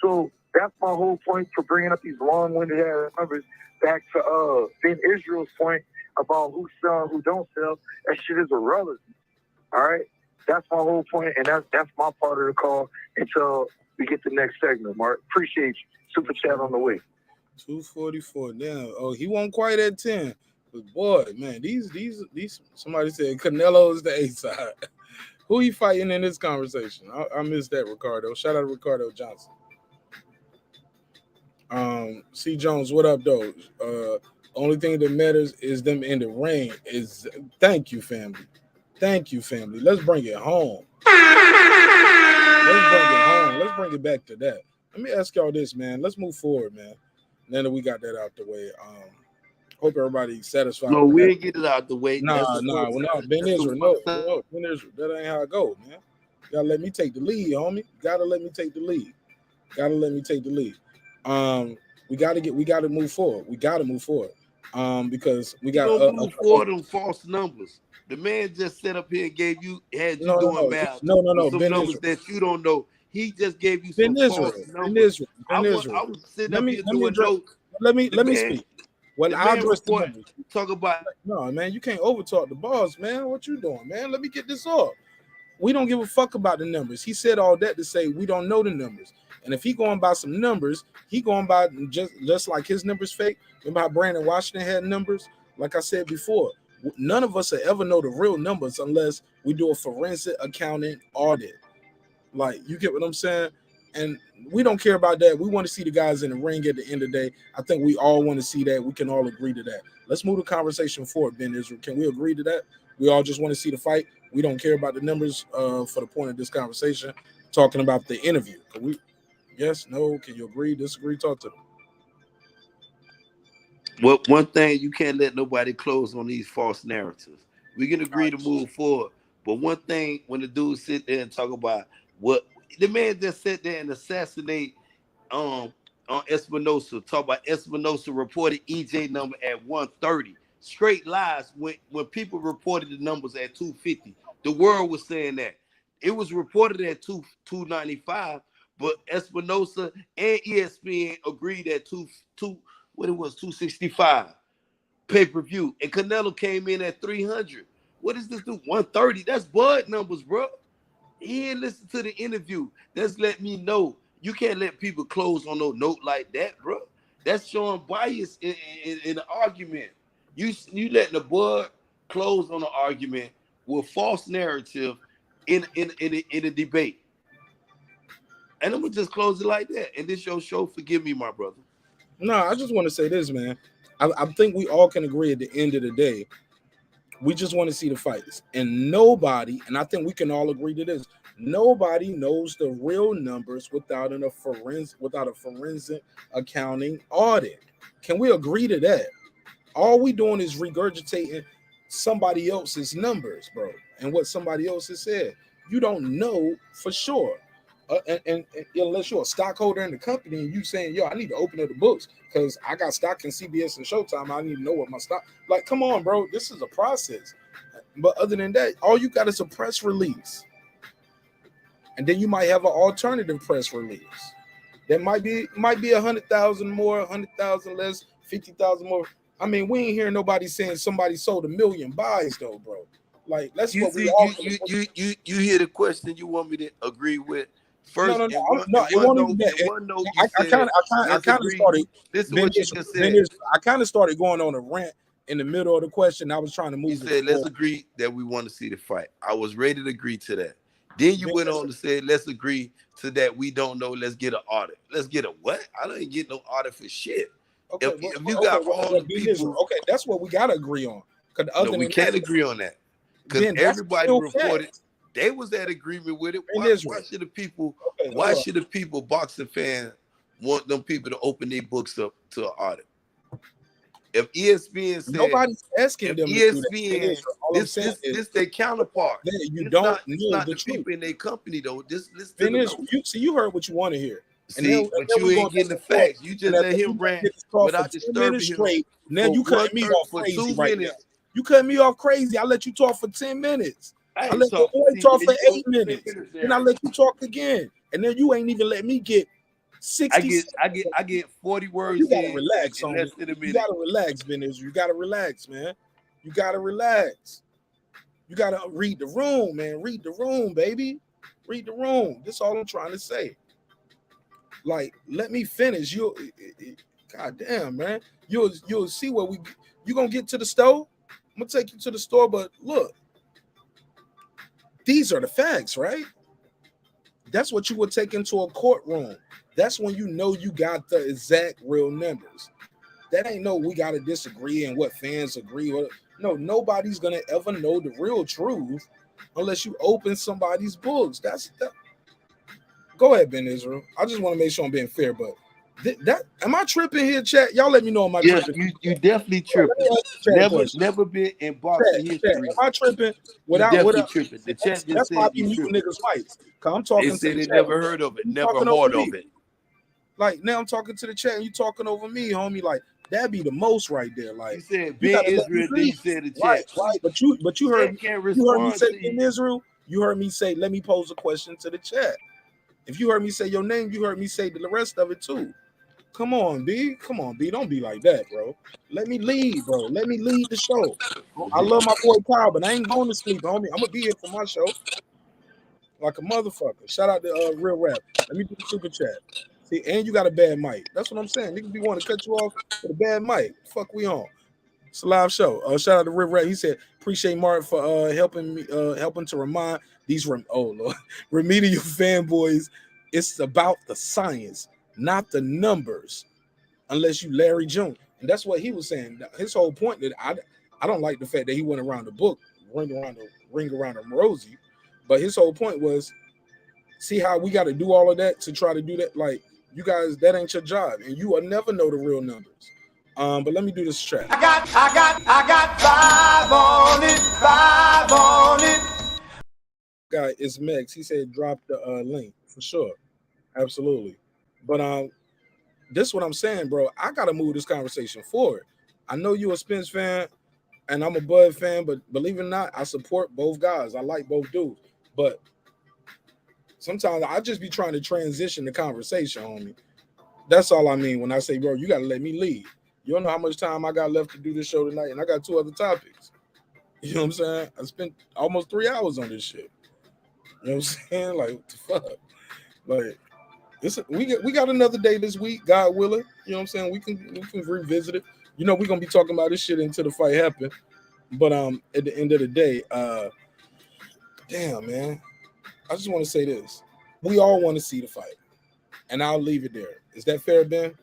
So that's my whole point for bringing up these long-winded ass numbers back to Ben Israel's point about who sell and who don't sell. That shit is irrelevant. All right? That's my whole point, and that's my part of the call until we get the next segment, Mark. Appreciate you. Super chat on the way. 244 down. Oh, he won't quite at 10. But boy, man, these somebody said Canelo is the A side. Who he fighting in this conversation? I missed that, Ricardo. Shout out to Ricardo Johnson. C. Jones, what up, though? Only thing that matters is them in the ring. Thank you, family. Thank you, family. Let's bring it home. Let's bring it back to that. Let me ask y'all this, man. Let's move forward, man. Now that we got that out the way, hope everybody's satisfied. No, we ain't get it out the way. Ben Israel, no, Ben Israel. That ain't how I go, man. You gotta let me take the lead, homie. Gotta let me take the lead. We gotta move forward. Because we got to move forward on false numbers. The man just set up here and doing math. No. Some Ben numbers Israel. that you don't know. He just gave you Ben some Israel. false numbers. I was sitting up here doing notes. Let me speak. Well, I'll address the numbers. Talk about no, man. You can't overtalk the boss, man. What you doing, man? Let me get this off. We don't give a fuck about the numbers. He said all that to say we don't know the numbers. And if he going by some numbers, he going by just like his numbers fake. Remember how Brandon Washington had numbers? Like I said before, none of us will ever know the real numbers unless we do a forensic accounting audit. Like, you get what I'm saying? And we don't care about that. We want to see the guys in the ring at the end of the day. I think we all want to see that. We can all agree to that. Let's move the conversation forward, Ben Israel. Can we agree to that? We all just want to see the fight. We don't care about the numbers for the point of this conversation. Talking about the interview. Can we? Yes, no? Can you agree, disagree? Talk to them. Well, one thing, you can't let nobody close on these false narratives. We can agree to move forward. But one thing, when the dude sit there and talk about what the man just sat there and assassinate on Espinosa, talk about Espinosa reported EJ number at 130. Straight lies when people reported the numbers at 250. The world was saying that. It was reported at 295, but Espinosa and ESPN agreed at 265 pay-per-view. And Canelo came in at 300. What is this dude? 130. That's Bud numbers, bro. He ain't listen to the interview. That's let me know. You can't let people close on no note like that, bro. That's showing bias in the argument. You letting the Bud close on the argument with false narrative in a debate. And I'm gonna just close it like that. And this your show. Forgive me, my brother. No, I just want to say this, man. I think we all can agree at the end of the day, we just want to see the fights. And nobody, and I think we can all agree to this, nobody knows the real numbers without a forensic accounting audit. Can we agree to that? All we doing is regurgitating somebody else's numbers, bro, and what somebody else has said. You don't know for sure. And unless you're a stockholder in the company and you saying, yo, I need to open up the books because I got stock in CBS and Showtime. I need to know what my stock. Like, come on, bro. This is a process. But other than that, all you got is a press release. And then you might have an alternative press release. That might be 100,000 more, 100,000 less, 50,000 more. I mean, we ain't hearing nobody saying somebody sold 1 million buys though, bro. Like, that's You what see, we all you hear the question you want me to agree with. First, no, it wasn't even that. I kind of started. This is what you just said. I kind of started going on a rant in the middle of the question. I was trying to move. You said, let's agree that we want to see the fight. I was ready to agree to that. Then you went on to say, let's agree to that. We don't know. Let's get an audit. Let's get a what? I don't get no audit for shit. Okay, if you got all the people, okay, that's what we gotta agree on. No, we can't agree on that because everybody reported. They was at agreement with it. Why should the people? Why should the people, boxing fans, want them people to open their books up to an audit? If ESPN said nobody's asking them, ESPN, this their counterpart. You don't know not the people in their company though. You heard what you want to hear. See, but you ain't getting the facts. You just let him rant without disturbing him. Now you cutting me off crazy right now. You cut me off crazy. I let you talk for 10 minutes. I let the boy talk for 8 minutes. Then I let you talk again. And then you ain't even let me get 60. I get 40 words. You gotta relax on it. You gotta relax, Ben Israel. You gotta relax, man. You gotta relax. You gotta read the room, man. Read the room, baby. Read the room. That's all I'm trying to say. Like, let me finish. God damn, man. You'll see where you gonna get to the store. I'm gonna take you to the store, but look. These are the facts, right? That's what you would take into a courtroom. That's when you know you got the exact real numbers. That ain't no we got to disagree and what fans agree with. No, nobody's going to ever know the real truth unless you open somebody's books. Go ahead, Ben Israel. I just want to make sure I'm being fair, but am I tripping here, chat? Y'all let me know. Am I tripping? You definitely tripping. Never been in boxing history. Am I tripping? Without tripping. The chat just that's said why you you niggas fight. Cause I'm talking. They said they never heard of it, never heard of it. Like now, I'm talking to the chat, and you talking over me, homie. Like that'd be the most right there. Like you said, Ben Israel. Then you said the chat. Right. But you heard me say Ben Israel. You heard me say, let me pose a question to the chat. If you heard me say your name, you heard me say the rest of it too. Come on, B. Come on, B. Don't be like that, bro. Let me lead, bro. Let me lead the show. I love my boy Kyle, but I ain't going to sleep, homie. I'm gonna be here for my show. Like a motherfucker. Shout out to Real Rap. Let me do the super chat. See, and you got a bad mic. That's what I'm saying. Niggas be wanting to cut you off with a bad mic. Fuck we on. It's a live show. Shout out to Real Rap. He said, appreciate Mark for helping me, helping to remind these remedial fanboys. It's about the science, not the numbers, unless you Larry June. And that's what he was saying. His whole point that I don't like the fact that he went around the book, ring around the Rosie. But his whole point was, see how we got to do all of that to try to do that. Like, you guys, that ain't your job, and you will never know the real numbers. But let me do this track. I got 5 on it. Guy is Mex. He said drop the link for sure, absolutely. But this is what I'm saying, bro. I gotta move this conversation forward. I know you a Spence fan, and I'm a Bud fan, but believe it or not, I support both guys. I like both dudes, but sometimes I just be trying to transition the conversation, homie. That's all I mean when I say, bro, you gotta let me lead. You don't know how much time I got left to do this show tonight, and I got 2 other topics. You know what I'm saying? I spent almost 3 hours on this shit. You know what I'm saying? Like, what the fuck? Like, we got another day this week, God willing. You know what I'm saying? We can revisit it. You know, we're gonna be talking about this shit until the fight happens. But at the end of the day, damn man, I just want to say this: we all want to see the fight. and I'll leave it there. Is that fair, Ben?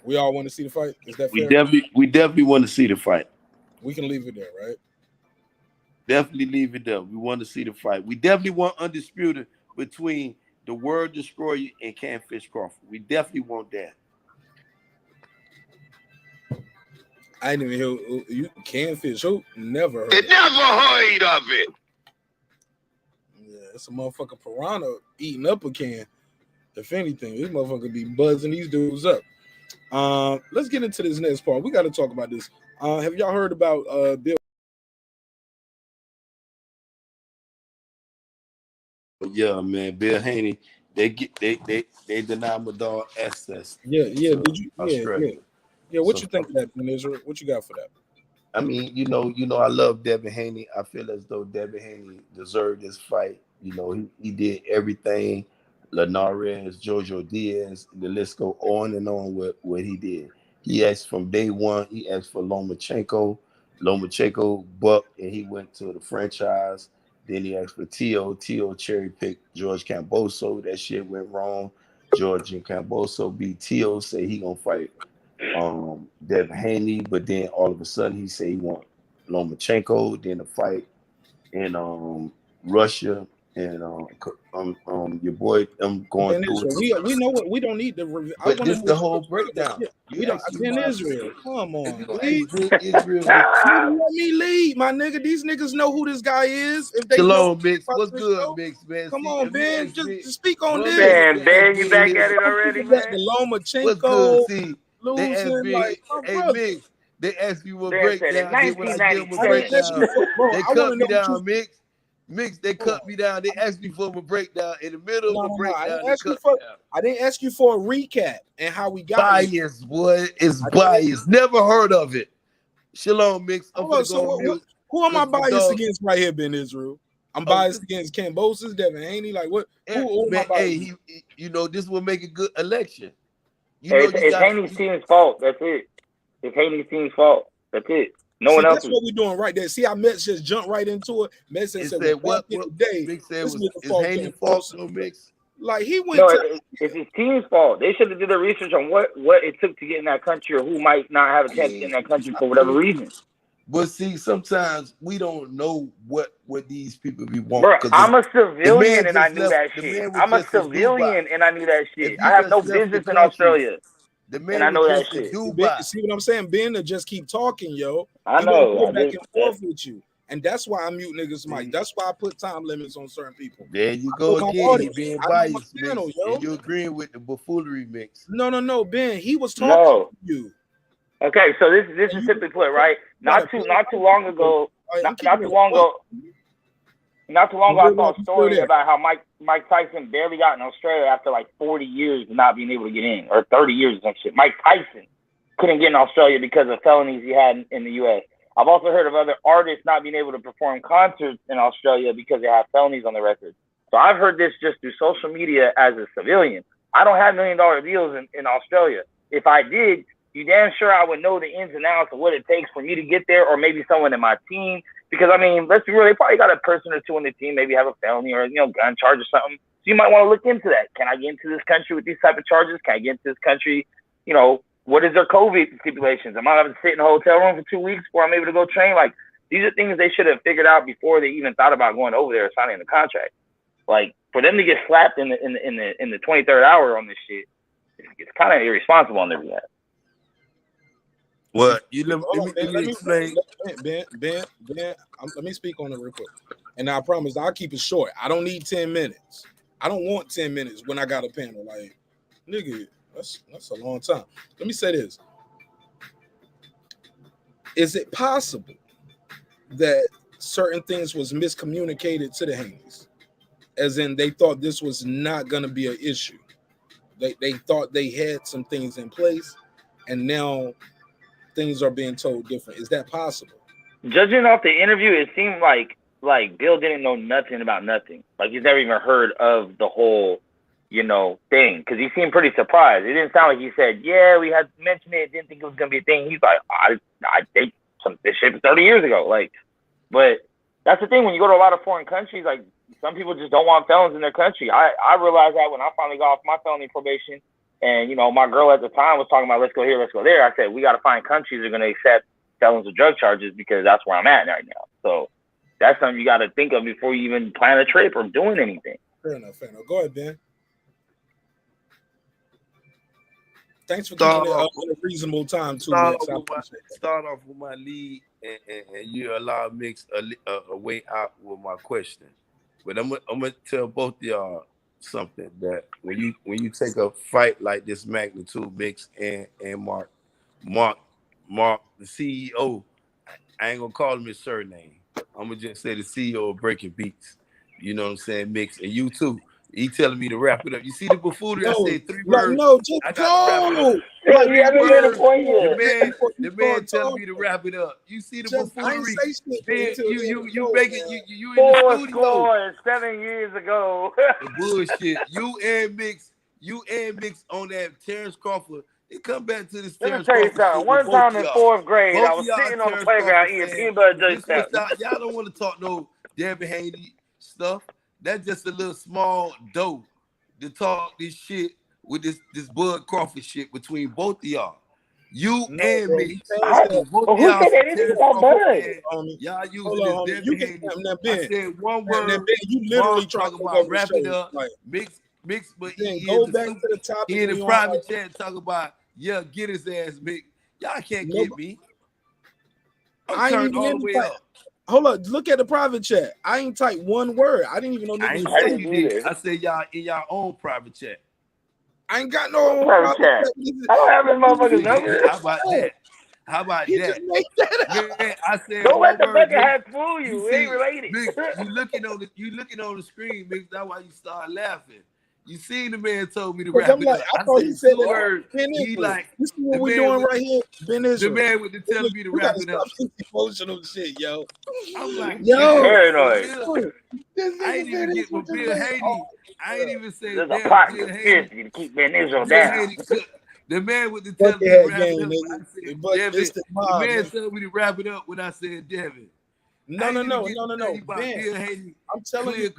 We all want to see the fight. Is that fair? We definitely want to see the fight. We can leave it there, right? Definitely leave it there. We want to see the fight. We definitely want undisputed between the World Destroyer and Canfish Crawford. We definitely want that. I didn't even hear you. Canfish. Who? Never heard. Never heard of it. Yeah, it's a motherfucking piranha eating up a can. If anything, this motherfucker be buzzing these dudes up. Let's get into this next part. We got to talk about this. Have y'all heard about Bill? Yeah, man, Bill Haney. They deny Madonna access. Yeah. Did you? Australia. Yeah. What you think of that, Israel? What you got for that? I mean, you know, I love Devin Haney. I feel as though Devin Haney deserved this fight. You know, he did everything. Linares, Jojo Diaz, the list go on and on with what he did. He asked from day one, he asked for Lomachenko. Lomachenko bucked, and he went to the franchise. Then he asked for Tio. Tio cherry-picked George Kambosos. That shit went wrong. George and Kambosos beat Tio, say he gonna fight Devin Haney, but then all of a sudden he said he want Lomachenko. Then a fight in Russia. And your boy, I'm going through it. We know what we don't need to review. But this is the whole breakdown. We don't. In Israel, come on, please. Israel. Let me lead, my nigga. These niggas know who this guy is. If they Shalom, Mix. What's good, Mix, man? Come on, Ben. Just speak on this. Ben, you back at it already, man? The Lomachenko. What's good? See, they asked me, like, hey, Mix. They asked me what breakdown. They cut me down, Mix. Mix, they cut me down. They asked me for a breakdown in the middle of a breakdown. I didn't ask you for a recap and how we got bias, boy. It's bias. Never heard of it. Shalom, Mix. Who am I biased against right here, Ben Israel? I'm biased against Kambosos, Devin Haney. Like what? Who am I biased? Hey, you know this will make a good election. It's Haney's team's fault. That's it. It's Haney's team's fault. That's it. No one else. That's what we're doing right there. See how Mets just jumped right into it. Mets said what today? Mix said is Haney false no Mix? Like he went. No, it's his team's fault. They should have did the research on what it took to get in that country, or who might not have a chance to get in that country for whatever reason. But see, sometimes we don't know what these people be wanting. Bro, I'm a civilian and I knew that shit. I'm a civilian and I knew that shit. I have no business in Australia. And I know that shit. See what I'm saying? Ben to just keep talking, yo. I know. Go back and forth with you. And that's why I mute niggas' mic. That's why I put time limits on certain people. There you go again. You being biased, channel, and you agreeing with the buffoonery Mix. No, Ben. He was talking to you. Okay, so this is simply put, right? Not too long ago, I saw a story about how Mike Tyson barely got in Australia after like 40 years of not being able to get in, or 30 years or some shit. Mike Tyson couldn't get in Australia because of felonies he had in the U.S. I've also heard of other artists not being able to perform concerts in Australia because they have felonies on their record. So I've heard this just through social media as a civilian. I don't have $1 million deals in Australia. If I did, you damn sure I would know the ins and outs of what it takes for me to get there, or maybe someone in my team. Because, I mean, let's be real, they probably got a person or two on the team, maybe have a felony or, gun charge or something. So you might want to look into that. Can I get into this country with these type of charges? Can I get into this country? What is their COVID stipulations? Am I going to sit in a hotel room for 2 weeks before I'm able to go train? Like, these are things they should have figured out before they even thought about going over there or signing the contract. Like, for them to get slapped in the 23rd hour on this shit, it's kind of irresponsible on their behalf. What? Let me explain. Ben, let me speak on it real quick. And I promise I'll keep it short. I don't need 10 minutes. I don't want 10 minutes when I got a panel. Like, nigga, that's a long time. Let me say this. Is it possible that certain things was miscommunicated to the Haneys? As in they thought this was not going to be an issue. They thought they had some things in place, and now things are being told different. Is that possible? Judging off the interview, it seemed like Bill didn't know nothing about nothing. Like he's never even heard of the whole, thing. Because he seemed pretty surprised. It didn't sound like he said, "Yeah, we had mentioned it. Didn't think it was gonna be a thing." He's like, "I think this shit was 30 years ago." Like, but that's the thing when you go to a lot of foreign countries. Like some people just don't want felons in their country. I realized that when I finally got off my felony probation, and my girl at the time was talking about let's go here, let's go there. I said we got to find countries that are going to accept felons with drug charges because that's where I'm at right now. So that's something you got to think of before you even plan a trip or doing anything. Fair enough. Go ahead, Ben. Thanks for keeping it up at a reasonable time, too. Start off with my lead, and you allow Mix a way out with my question. But I'm gonna tell both of y'all something, that when you take a fight like this magnitude, Mix and Mark, the CEO, I ain't gonna call him his surname. I'm gonna just say the CEO of Breaking Beats. You know what I'm saying, Mix, and you too. He telling me to wrap it up. You see the buffoonery? I said 3 words. No, just go. The man telling me to wrap it up. You see the buffoonery? You make it. You in the studio. 7 years ago. The bullshit. You and Mix on that Terence Crawford. It come back to this. Let me tell you something. One time in 4th grade, I was sitting on the playground eating peanut butter jelly. Y'all don't want to talk no Devin Haney stuff. That's just a little small dough to talk this shit with this Bud Crawford shit between both of y'all. You and me. Who said anything about Bud? Y'all using this Devin Haney. I said one word. You literally talking about wrap it up. Mix, but he go back to the topic. He in the private chat talking about, get his ass, Mix. Y'all can't get me. I'm turned all the way up. Hold up, look at the private chat. I ain't typed one word. I didn't even know niggas I said you did. I said y'all in y'all own private chat. I ain't got no private chat. I don't have his motherfucker's number. How about that? Yeah, I said don't let the bucket hat fool you. It ain't related. Mix, you looking on the screen, Mix. That's why you start laughing. You seen the man told me to wrap it up. I thought he said word. He like, you see what we doing right here? Ben Israel. The man with the telling me to wrap it up. Emotional shit, yo. I'm like, paranoid. I ain't even get with Bill Haney. I ain't even say there's a plot conspiracy to keep Ben Israel down. The man with the telling me to wrap it up. I said, Devin. The man told me to wrap it up when I said Devin. No. Ben, I'm telling you,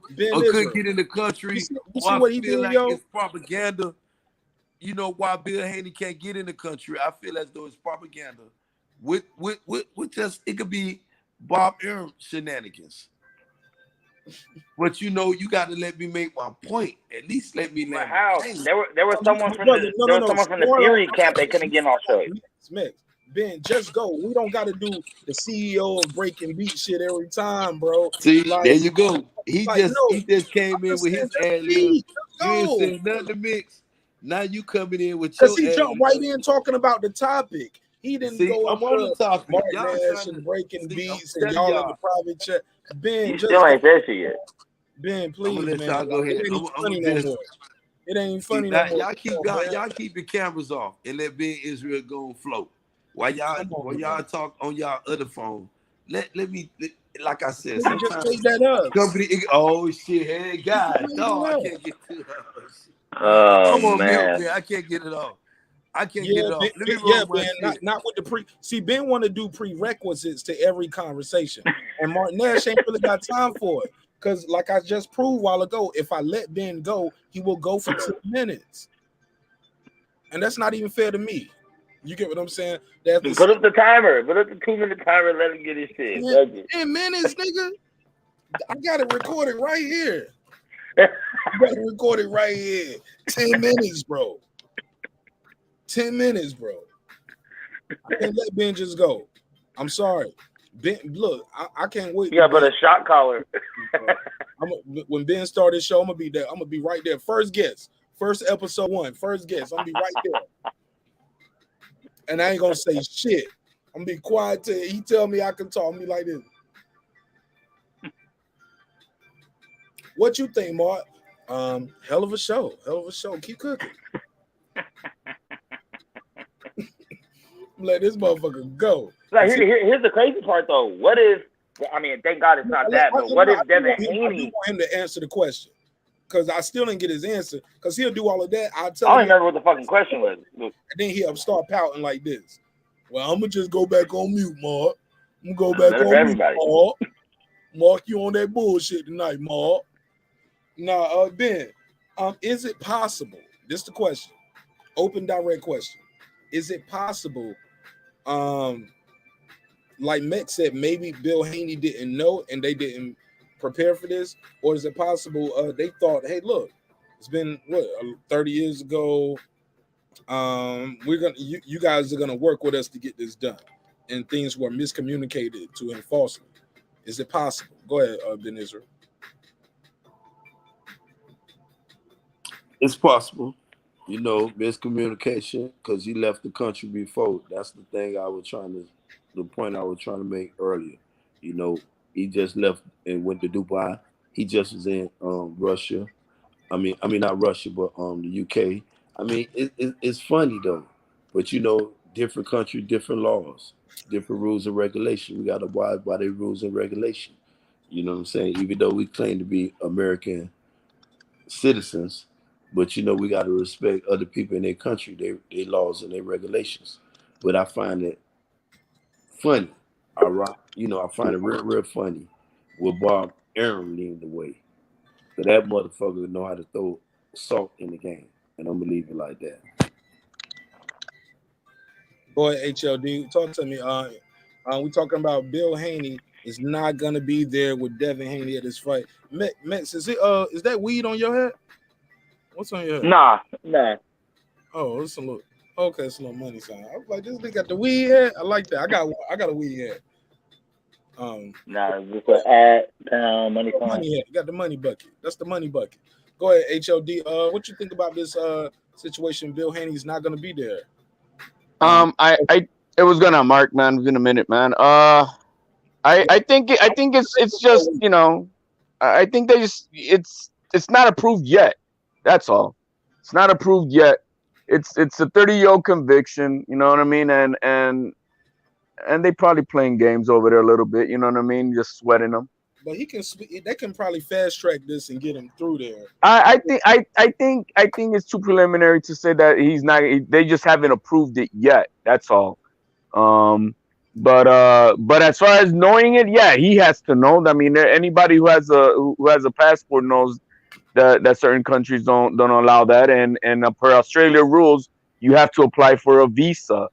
Ben couldn't get in the country. You see what he did, yo? It's propaganda. You know why Bill Haney can't get in the country? I feel as though it's propaganda. With just, it could be Bob Arum shenanigans. But you got to let me make my point. At least let me land. How? There was someone from the Fury camp they couldn't get in Australia. Smith. Ben, just go. We don't got to do the CEO of Breaking Beat shit every time, bro. See, there you go. He just came in with his ad lib. You ain't said nothing to Mix. Now you coming in with your. Because he jumped right in talking about the topic. He didn't go up on the topic. Mark Nash and Breaking Beats and y'all in the private chat. Ben, just still ain't said shit yet. Ben, please, man. Y'all go ahead. It ain't funny no more. Y'all keep the cameras off and let Ben Israel go and float. While y'all talk on y'all other phone, let me like I said, just take that up. Company, oh shit, hey guys, no, I can't get to it. Oh man, I can't get it off. I can't get it off. Ben, not with the See, Ben want to do prerequisites to every conversation, and Mark Nash ain't really got time for it. Because, like I just proved a while ago, if I let Ben go, he will go for 2 minutes, and that's not even fair to me. You get what I'm saying? Put up the timer. Put up the 2-minute timer. Let him get his shit. 10 minutes, nigga. I got it recorded right here. I got it recorded right here. 10 minutes, bro. 10 minutes, bro. I can't let Ben just go. I'm sorry. Ben, look, I can't wait. Yeah, but a shot caller. When Ben started the show, I'm gonna be there. I'm gonna be right there. First guest. First episode 1. First guest. I'm gonna be right there. And I ain't gonna say shit. I'm gonna be quiet till he tell me I can talk. Me like this. What you think, Mark? Hell of a show. Hell of a show. Keep cooking. Let this motherfucker go. Like here's the crazy part though. What if? I mean, thank God it's not that. But what if Devin Haney? I want him to answer the question. Because I still didn't get his answer. Because he'll do all of that. I don't remember what the fucking question was. And then he'll start pouting like this. Well, I'm going to just go back on mute, Mark. I'm going to go back on mute, Mark. I'm Mark, you on that bullshit tonight, Mark. Now, Ben, is it possible? This is the question. Open, direct question. Is it possible, like Matt said, maybe Bill Haney didn't know and they didn't prepare for this? Or is it possible they thought, hey, look, it's been, 30 years ago, you guys are gonna work with us to get this done, and things were miscommunicated to him falsely. Is it possible? Go ahead, Ben Israel. It's possible, miscommunication because he left the country before. That's the thing the point I was trying to make earlier. He just left and went to Dubai. He just was in Russia. I mean not Russia, but the UK. I mean, it's funny though, but different country, different laws, different rules and regulations. We got to abide by their rules and regulations. You know what I'm saying? Even though we claim to be American citizens, but we got to respect other people in their country, their laws and their regulations. But I find it funny. I find it real funny with Bob Arum leading the way. So that motherfucker know how to throw salt in the game. And I'm gonna leave it like that. Boy, HLD, talk to me. We talking about Bill Haney is not gonna be there with Devin Haney at this fight. Max, is that weed on your head? What's on your head? Nah. Oh, it's a little. Okay, it's a little money sign. I was like, this nigga got the weed head. I like that. I got a weed head. Nah, just an ad pound money sign. Money head. You got the money bucket. That's the money bucket. Go ahead, HLD. What you think about this situation? Bill Haney's not gonna be there. It was gonna Mark, man. It was in a minute, man. I think it's just I think it's not approved yet. That's all. It's not approved yet. It's a 30-year conviction. You know what I mean? And they probably playing games over there a little bit. You know what I mean? Just sweating them. But they can probably fast track this and get him through there. I think it's too preliminary to say that he's not. They just haven't approved it yet. That's all. But as far as knowing it, yeah, he has to know. I mean, anybody who has a passport knows that certain countries don't allow that, and per Australia rules, you have to apply for a visa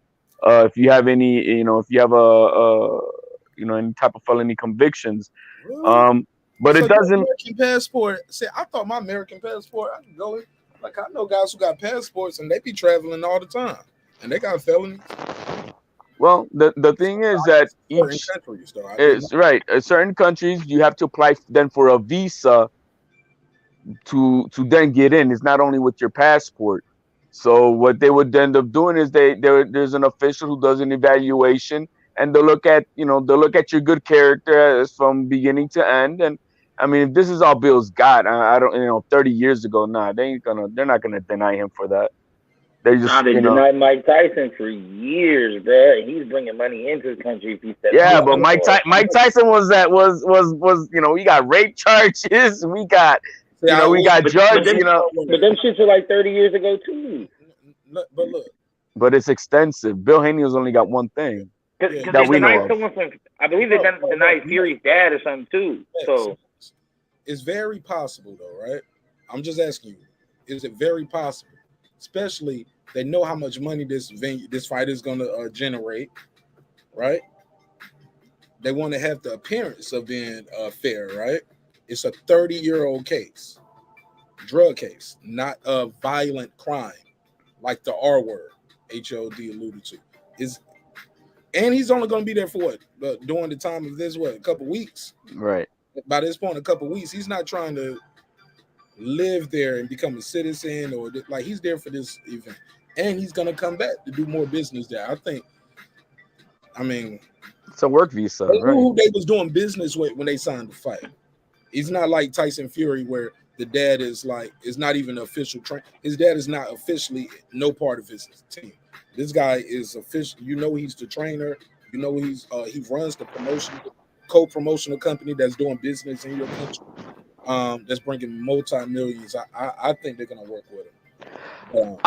if you have any, if you have any type of felony convictions. Really? But so it doesn't. American passport. See, I thought my American passport, I can go in. Like, I know guys who got passports and they be traveling all the time, and they got felonies. Well, the thing is that each countries, though, is right. Certain countries you have to apply then for a visa to then get in. It's not only with your passport. So what they would end up doing is there's an official who does an evaluation, and they'll look at your good character from beginning to end. And I mean, if this is all Bill's got, I don't 30 years ago, they're not gonna deny him for that. They just they denied Mike Tyson for years, bro. He's bringing money into the country. If he said but Mike Tyson was we got rape charges, we got we got drugs, But them shits are like 30 years ago too. But look. But it's extensive. Bill Haney has only got one thing that we know of. I believe they denied Fury's dad or something too. So it's very possible, though, right? I'm just asking you: is it very possible? Especially they know how much money this fight is going to generate, right? They want to have the appearance of being fair, right? It's a 30-year-old case, drug case, not a violent crime like the R word HOD alluded to. And he's only going to be there for what? During the time of this, a couple weeks? Right. By this point, a couple weeks, he's not trying to live there and become a citizen he's there for this event. And he's going to come back to do more business there. It's a work visa. They knew who they was doing business with when they signed the fight. He's not like Tyson Fury where the dad is not even an official trainer. His dad is not officially no part of his team. This guy is official. He's the trainer. He runs the co-promotional company that's doing business in your country. That's bringing multi-millions. I think they're gonna work with him.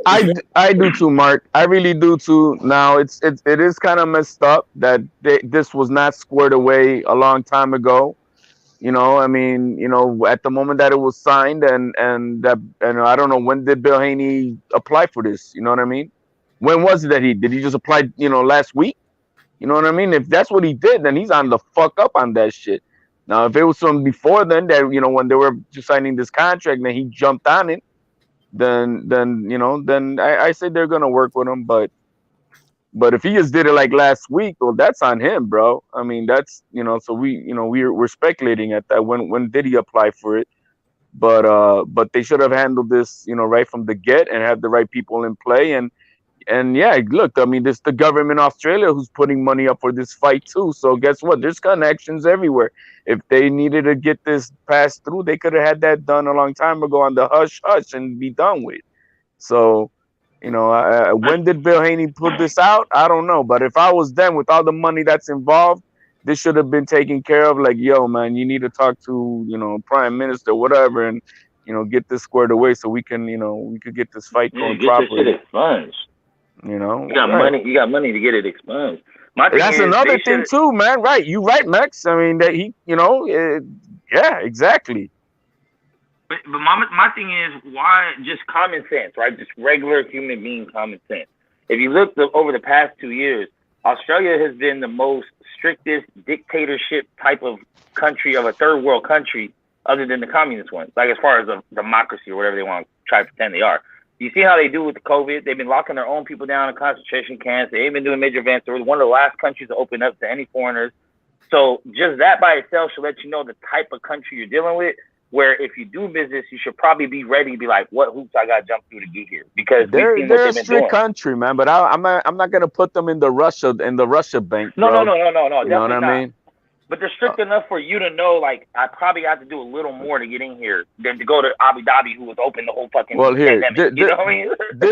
I do too, Mark. I really do too. Now it is kind of messed up that this was not squared away a long time ago. You know, I mean, at the moment that it was signed, and I don't know, when did Bill Haney apply for this? You know what I mean? When was it that did he just apply? Last week? You know what I mean? If that's what he did, then he's on the fuck up on that shit. Now, if it was from before then, that when they were just signing this contract, and then he jumped on it, then I say they're gonna work with him. But if he just did it like last week, well, that's on him, bro. I mean, that's so we're speculating at that. When did he apply for it? But they should have handled this, right from the get, and have the right people in play. And yeah, look, I mean, this the government of Australia who's putting money up for this fight too. So guess what? There's connections everywhere. If they needed to get this passed through, they could have had that done a long time ago on the hush hush and be done with. So, when did Bill Haney put this out? I don't know. But if I was them, with all the money that's involved, this should have been taken care of. Like, yo, man, you need to talk to, Prime Minister, whatever, and, get this squared away so we can, we could get this fight going properly. Get this shit expunged. You got money. You got money to get it expunged. That's another thing too, man. Right? You right, Max. I mean, that yeah, exactly. But my thing is, why just common sense, right? Just regular human being common sense. If you look over the past 2 years, Australia has been the most strictest dictatorship type of country, of a third world country, other than the communist ones. Like, as far as a democracy or whatever they want to try to pretend they are. You see how they do with the COVID? They've been locking their own people down in concentration camps. They ain't been doing major events. They were one of the last countries to open up to any foreigners. So just that by itself should let you know the type of country you're dealing with, where if you do business, you should probably be ready to be like, what hoops I got to jump through to get here? Because they're a strict country, man. But I'm not gonna put them in the Russia bank. No. You know what I mean? But they're strict enough for you to know, like, I probably have to do a little more to get in here than to go to Abu Dhabi, who was open the whole fucking pandemic. You know what I mean?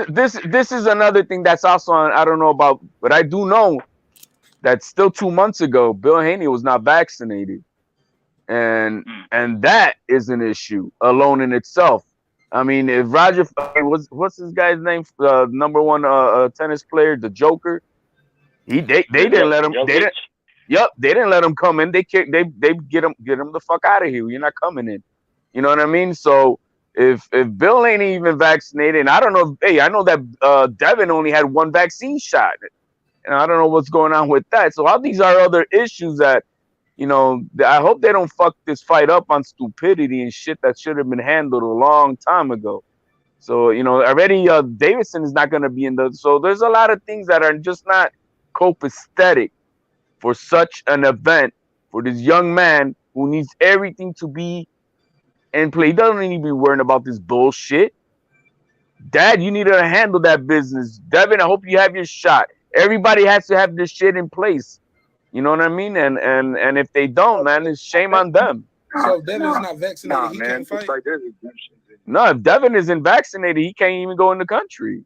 This is another thing that's also on, I don't know about, but I do know that still 2 months ago, Bill Haney was not vaccinated. And that is an issue alone in itself. I mean, if Roger, what's this guy's name? Number one tennis player, the Joker. They didn't let him. They didn't let him come in. They get him the fuck out of here. You're not coming in. You know what I mean? So if Bill ain't even vaccinated, and I don't know. Hey, I know that Devin only had one vaccine shot, and I don't know what's going on with that. So all these are other issues that, I hope they don't fuck this fight up on stupidity and shit that should have been handled a long time ago. So, already Davidson is not going to be in the. So there's a lot of things that are just not copacetic for such an event, for this young man who needs everything to be in play. He doesn't need to be worrying about this bullshit. Dad, you need to handle that business. Devin, I hope you have your shot. Everybody has to have this shit in place. You know what I mean? And if they don't, man, it's shame on them. So Devin's not vaccinated, he can't fight? No, if Devin isn't vaccinated, he can't even go in the country.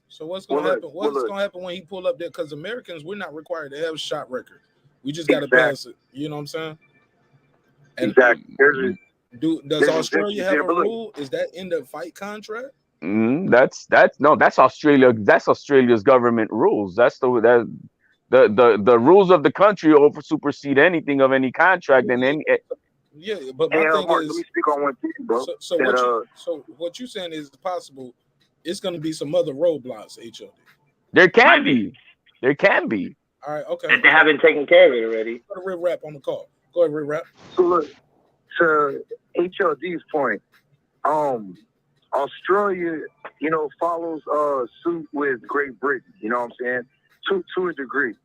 So what's gonna happen? What's gonna happen when he pull up there? Because Americans, we're not required to have a shot record. We just gotta pass it. You know what I'm saying? And exactly. Does Australia have a rule? Is that in the fight contract? That's Australia. That's Australia's government rules. That's the rules of the country supersede anything of any contract and any. Yeah, but my thing Mark, is, let me speak on one thing, bro. So what you saying is possible. It's going to be some other roadblocks, HOD. There can be. All right, okay. And they haven't taken care of it already. Put a Rip Rap on the call. Go ahead, Rip Rap. So look, to HLD's point, Australia, follows suit with Great Britain. You know what I'm saying? To a degree.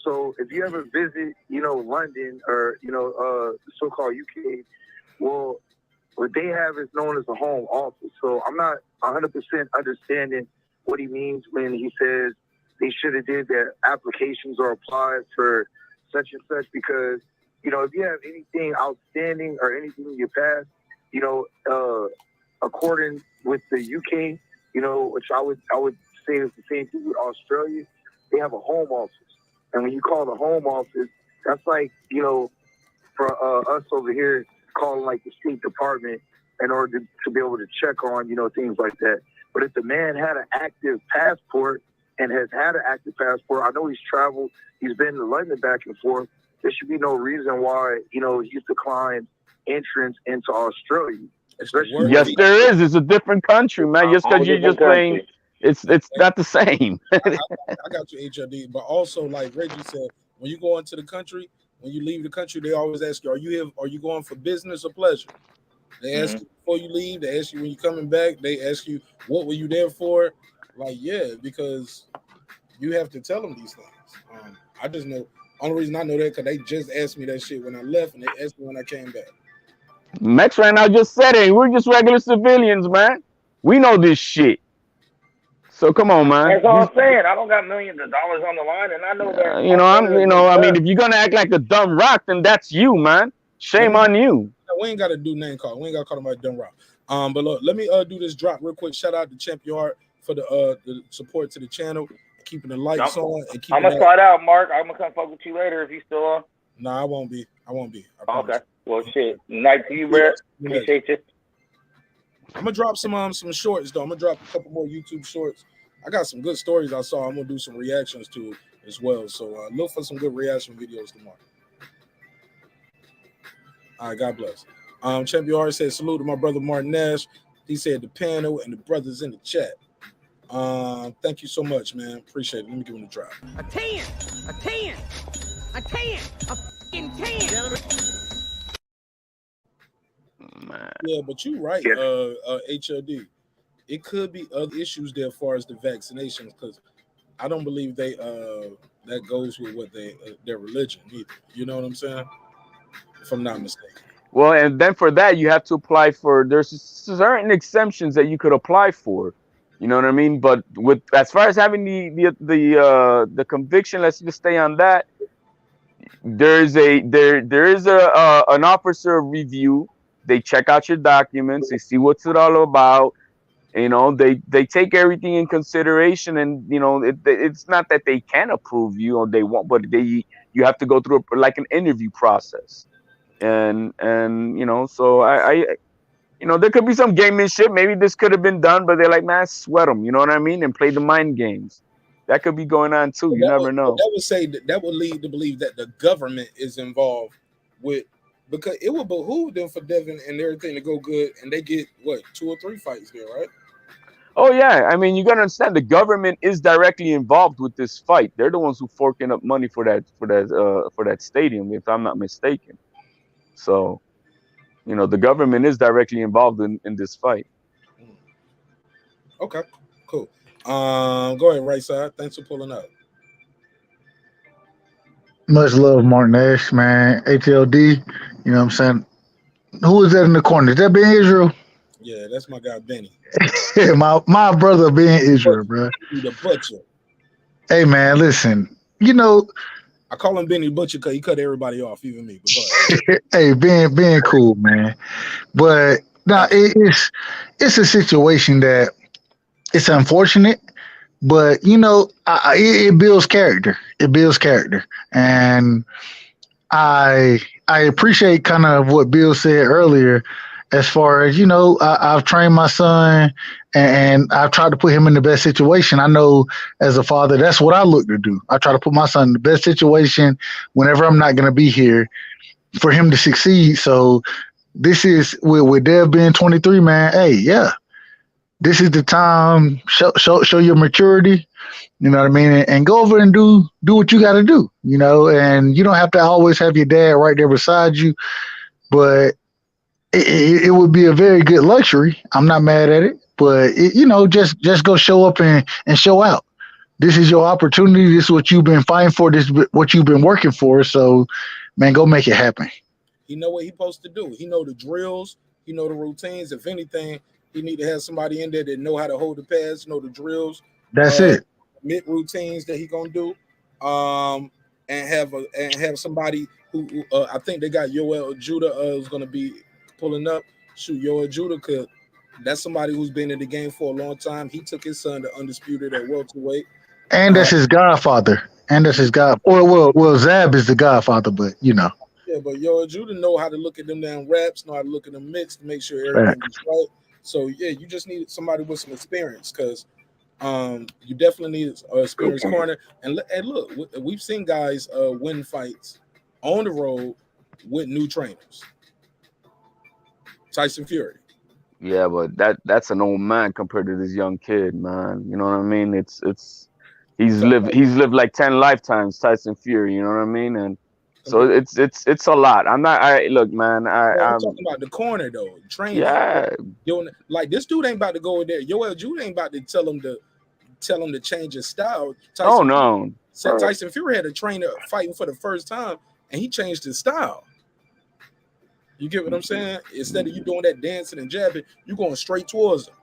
So if you ever visit, London or the so-called UK, well, what they have is known as a home office. So I'm not 100% understanding what he means when he says they should have did that applications are applied for such and such, because, if you have anything outstanding or anything in your past, according with the UK, which I would say is the same thing with Australia, they have a home office. And when you call the home office, that's like, for us over here, calling like the State Department in order to be able to check on, things like that. But if the man had an active passport and has had an active passport, I know he's traveled, he's been to London back and forth, there should be no reason why, he's declined entrance into Australia. Especially Yes, there is. It's a different country, man. Just because you're just playing, it's not the same. I got you, HLD. But also, like Reggie said, when you go into the country, when you leave the country, they always ask you, "Are you here? Are you going for business or pleasure?" They ask you before you leave. They ask you when you're coming back. They ask you, "What were you there for?" Like, yeah, because you have to tell them these things. I just know. Only reason I know that because they just asked me that shit when I left, and they asked me when I came back. Max right now just said it. We're just regular civilians, man. We know this shit. So come on, man. That's all I'm saying. I don't got millions of dollars on the line, and I know that. I mean, if you're gonna act like a dumb rock, then that's you, man. Shame on you. We ain't got to do name call. We ain't got to call him a dumb rock. But look, let me do this drop real quick. Shout out to Champion Art for the support to the channel, keeping the lights on, and keeping. I'm gonna slide out, Mark. I'm gonna come fuck with you later if you still on. Nah, I won't be. Okay. Well, shit. Night to you, Brett. Appreciate you. I'm gonna drop some shorts though. I'm gonna drop a couple more YouTube shorts. I got some good stories I saw. I'm gonna do some reactions to as well. So look for some good reaction videos tomorrow. All right, God bless. Champion Art said salute to my brother Martin Nash. He said the panel and the brothers in the chat. Thank you so much, man. Appreciate it. Let me give him a drop. A 10, a 10, a 10, a fucking 10. Yeah, but you're right, HLD. It could be other issues there as far as the vaccinations, because I don't believe they that goes with what their religion either. You know what I'm saying? If I'm not mistaken. Well, and then for that you have to apply for. There's certain exemptions that you could apply for. You know what I mean? But with as far as having the conviction, let's just stay on that. There is an officer of review. They check out your documents. They see what's it all about. You know, they take everything in consideration, and you know, it's not that they can approve you or they won't, but you have to go through like an interview process, and you know, so I you know, there could be some gamemanship. Maybe this could have been done, but they're like, man, sweat them. You know what I mean? And play the mind games. That could be going on too. You never know. That would lead to believe that the government is involved with, because it would behoove them for Devin and everything to go good, and they get what 2 or 3 fights there, right? Oh yeah, I mean, you gotta understand the government is directly involved with this fight. They're the ones who forking up money for that stadium, if I'm not mistaken. So, you know, the government is directly involved in this fight. Okay, cool. Go ahead, right side. Thanks for pulling up. Much love, Martin Nash, man. HLD, you know what I'm saying? Who is that in the corner? Is that Ben Israel? Yeah, that's my guy, Benny. my brother, Ben Israel, bro. The butcher. Hey, man, listen, you know. I call him Benny Butcher because he cut everybody off, even me. But go Hey, ahead. Ben cool, man. But now it's a situation that it's unfortunate, but you know, it builds character. It builds character, and I appreciate kind of what Bill said earlier, as far as, you know, I've trained my son and I've tried to put him in the best situation. I know as a father, that's what I look to do. I try to put my son in the best situation whenever I'm not going to be here for him to succeed. So this is with Dev being 23, man. Hey, yeah, this is the time. Show your maturity. You know what I mean? And go over and do what you got to do, you know, and you don't have to always have your dad right there beside you, but it would be a very good luxury. I'm not mad at it, but you know, just go show up and show out. This is your opportunity. This is what you've been fighting for. This is what you've been working for. So, man, go make it happen. He know what he's supposed to do. He know the drills. He know the routines. If anything, he need to have somebody in there that know how to hold the pads, know the drills. That's it. Mid routines that he gonna do, and have somebody who I think they got Yoel Judah is gonna be pulling up. Shoot, Yoel Judah that's somebody who's been in the game for a long time. He took his son to undisputed at welterweight, and that's his godfather. Well, Zab is the godfather, but you know. Yeah, but Yoel Judah know how to look at them damn raps, know how to look at them mix to make sure everything is right. So yeah, you just need somebody with some experience, because you definitely need an experienced corner. And look, we've seen guys win fights on the road with new trainers. Tyson Fury. Yeah, but that's an old man compared to this young kid, man. You know what I mean? He's lived like 10 lifetimes, Tyson Fury. You know what I mean? And so it's a lot. Look, man. I'm talking about the corner though, training. Yeah. Like this dude ain't about to go in there. Yoel Judah ain't about to tell him to change his style. Tyson Fury had a trainer fighting for the first time, and he changed his style. You get what I'm saying? Instead of you doing that dancing and jabbing, you going straight towards him.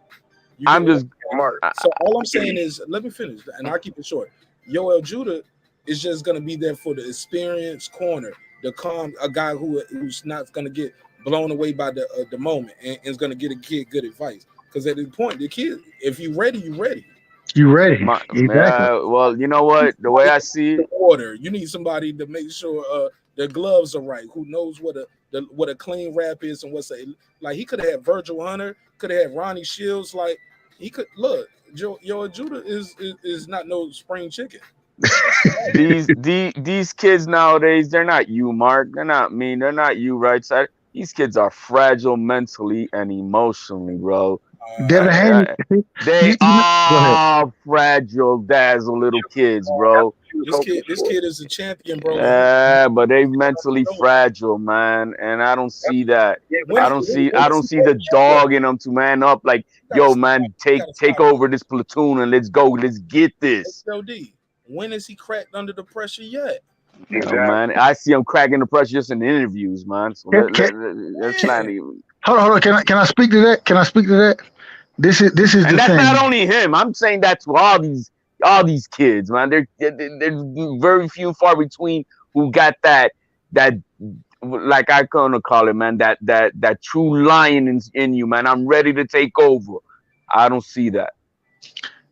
So all I'm saying is, let me finish, and I'll keep it short. Yoel Judah is just going to be there for the experienced corner, the calm, a guy who's not going to get blown away by the moment and is going to get a kid good advice. Because at the point, the kid, if you ready, you ready. You ready? Exactly. Well, you know what? The way I see it, order. You need somebody to make sure the gloves are right. Who knows what a clean wrap is and what's like. He could have had Virgil Hunter, could have had Ronnie Shields. Like he could look. Yoel Judah is not no spring chicken. these kids nowadays, they're not you, Mark. They're not me. They're not you, right side. These kids are fragile mentally and emotionally, bro. Devin Haney, they are fragile, dazzle little kids, bro. This kid is a champion, bro. Yeah, but they mentally fragile, man, and I don't see that. I don't see the dog in them to man up. Like, yo, man, take over this platoon and let's go. Let's get this. When is he cracked under the pressure yet? Exactly. Man, I see him cracking the pressure just in interviews, man. So let's not even. Hold on. Can I speak to that? This is and the that's thing. Not only him. I'm saying that to all these kids, man. They're very few and far between who got that like I gonna call it, man. That true lion in you, man. I'm ready to take over. I don't see that.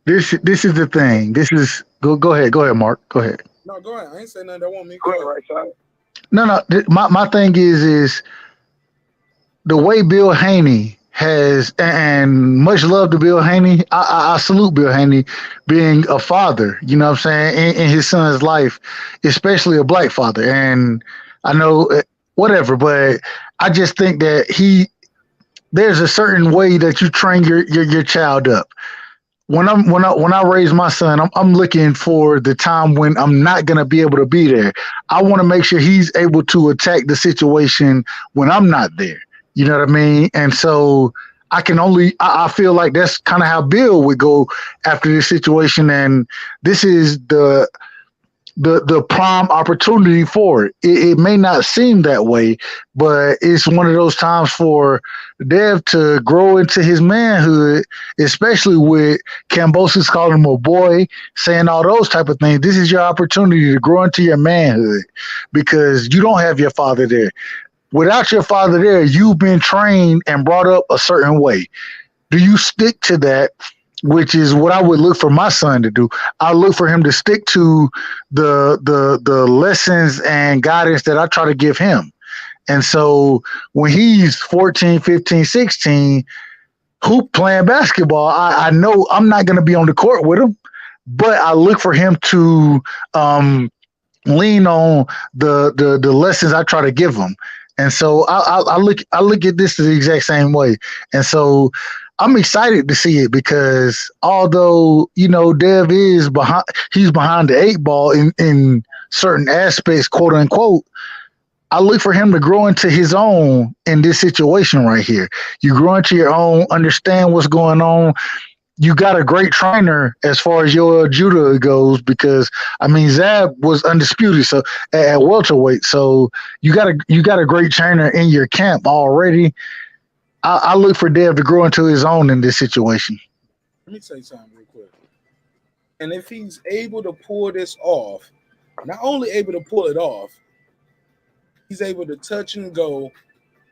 This is the thing. This is go ahead, Mark. Go ahead. No, go ahead. I ain't saying nothing that want me. Go ahead, right side. No. My thing is the way Bill Haney has, and much love to Bill Haney. I salute Bill Haney being a father, you know what I'm saying, in his son's life, especially a black father. And I know whatever, but I just think that there's a certain way that you train your child up. When I raise my son, I'm looking for the time when I'm not gonna be able to be there. I want to make sure he's able to attack the situation when I'm not there. You know what I mean? And so I feel like that's kind of how Bill would go after this situation. And this is the prime opportunity for it. It may not seem that way, but it's one of those times for Dev to grow into his manhood, especially with Kambosos calling him a boy, saying all those type of things. This is your opportunity to grow into your manhood because you don't have your father there. Without your father there, you've been trained and brought up a certain way. Do you stick to that? Which is what I would look for my son to do. I look for him to stick to the lessons and guidance that I try to give him. And so when he's 14, 15, 16, playing basketball, I know I'm not going to be on the court with him, but I look for him to lean on the lessons I try to give him. And so I look at this the exact same way. And so I'm excited to see it because although, Dev is behind the 8 ball in certain aspects, quote unquote, I look for him to grow into his own in this situation right here. You grow into your own, understand what's going on. You got a great trainer as far as Yoel Judah goes because Zab was undisputed so at welterweight. So you got a great trainer in your camp already. I look for Dev to grow into his own in this situation. Let me say something real quick. And if he's able to pull this off, not only able to pull it off, he's able to touch and go,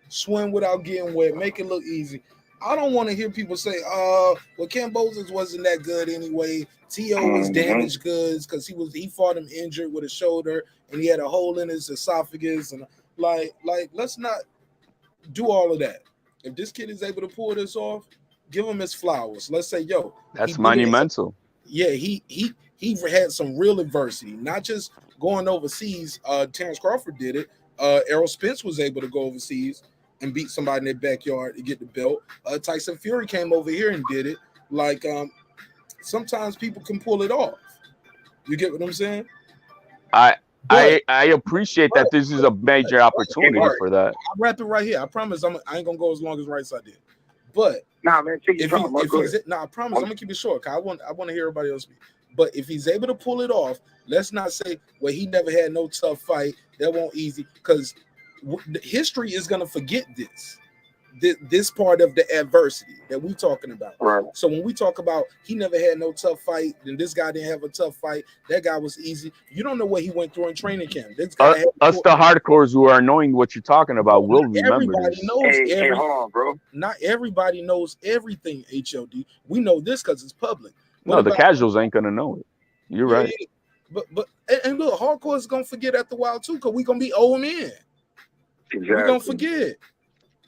swim without getting wet, make it look easy. I don't want to hear people say, well, Kambosos wasn't that good anyway. T.O. was damaged goods because he fought him injured with a shoulder and he had a hole in his esophagus. And like let's not do all of that. If this kid is able to pull this off, give him his flowers. Let's say, that's monumental. Yeah, he had some real adversity, not just going overseas. Terence Crawford did it. Errol Spence was able to go overseas. and beat somebody in their backyard to get the belt. Tyson Fury came over here and did it. Like sometimes people can pull it off. You get what I'm saying? I appreciate that this is a major opportunity for that. I'll wrap it right here. I promise I ain't gonna go as long as Right Side did. But nah, man, take your time. I promise I'm gonna keep it short. Cause I want to hear everybody else speak. But if he's able to pull it off, let's not say, well, he never had no tough fight. That won't easy, because history is gonna forget this part of the adversity that we're talking about. Right. So when we talk about he never had no tough fight, then this guy didn't have a tough fight, that guy was easy. You don't know what he went through in training camp. This guy us the hardcores who are knowing what you're talking about will remember this. Hey, hold on, bro. Not everybody knows everything, HOD. We know this because it's public. No, the casuals ain't gonna know it. You're right. Yeah. But look, hardcore is gonna forget after a while too, because we're gonna be old men. Exactly. We're gonna forget.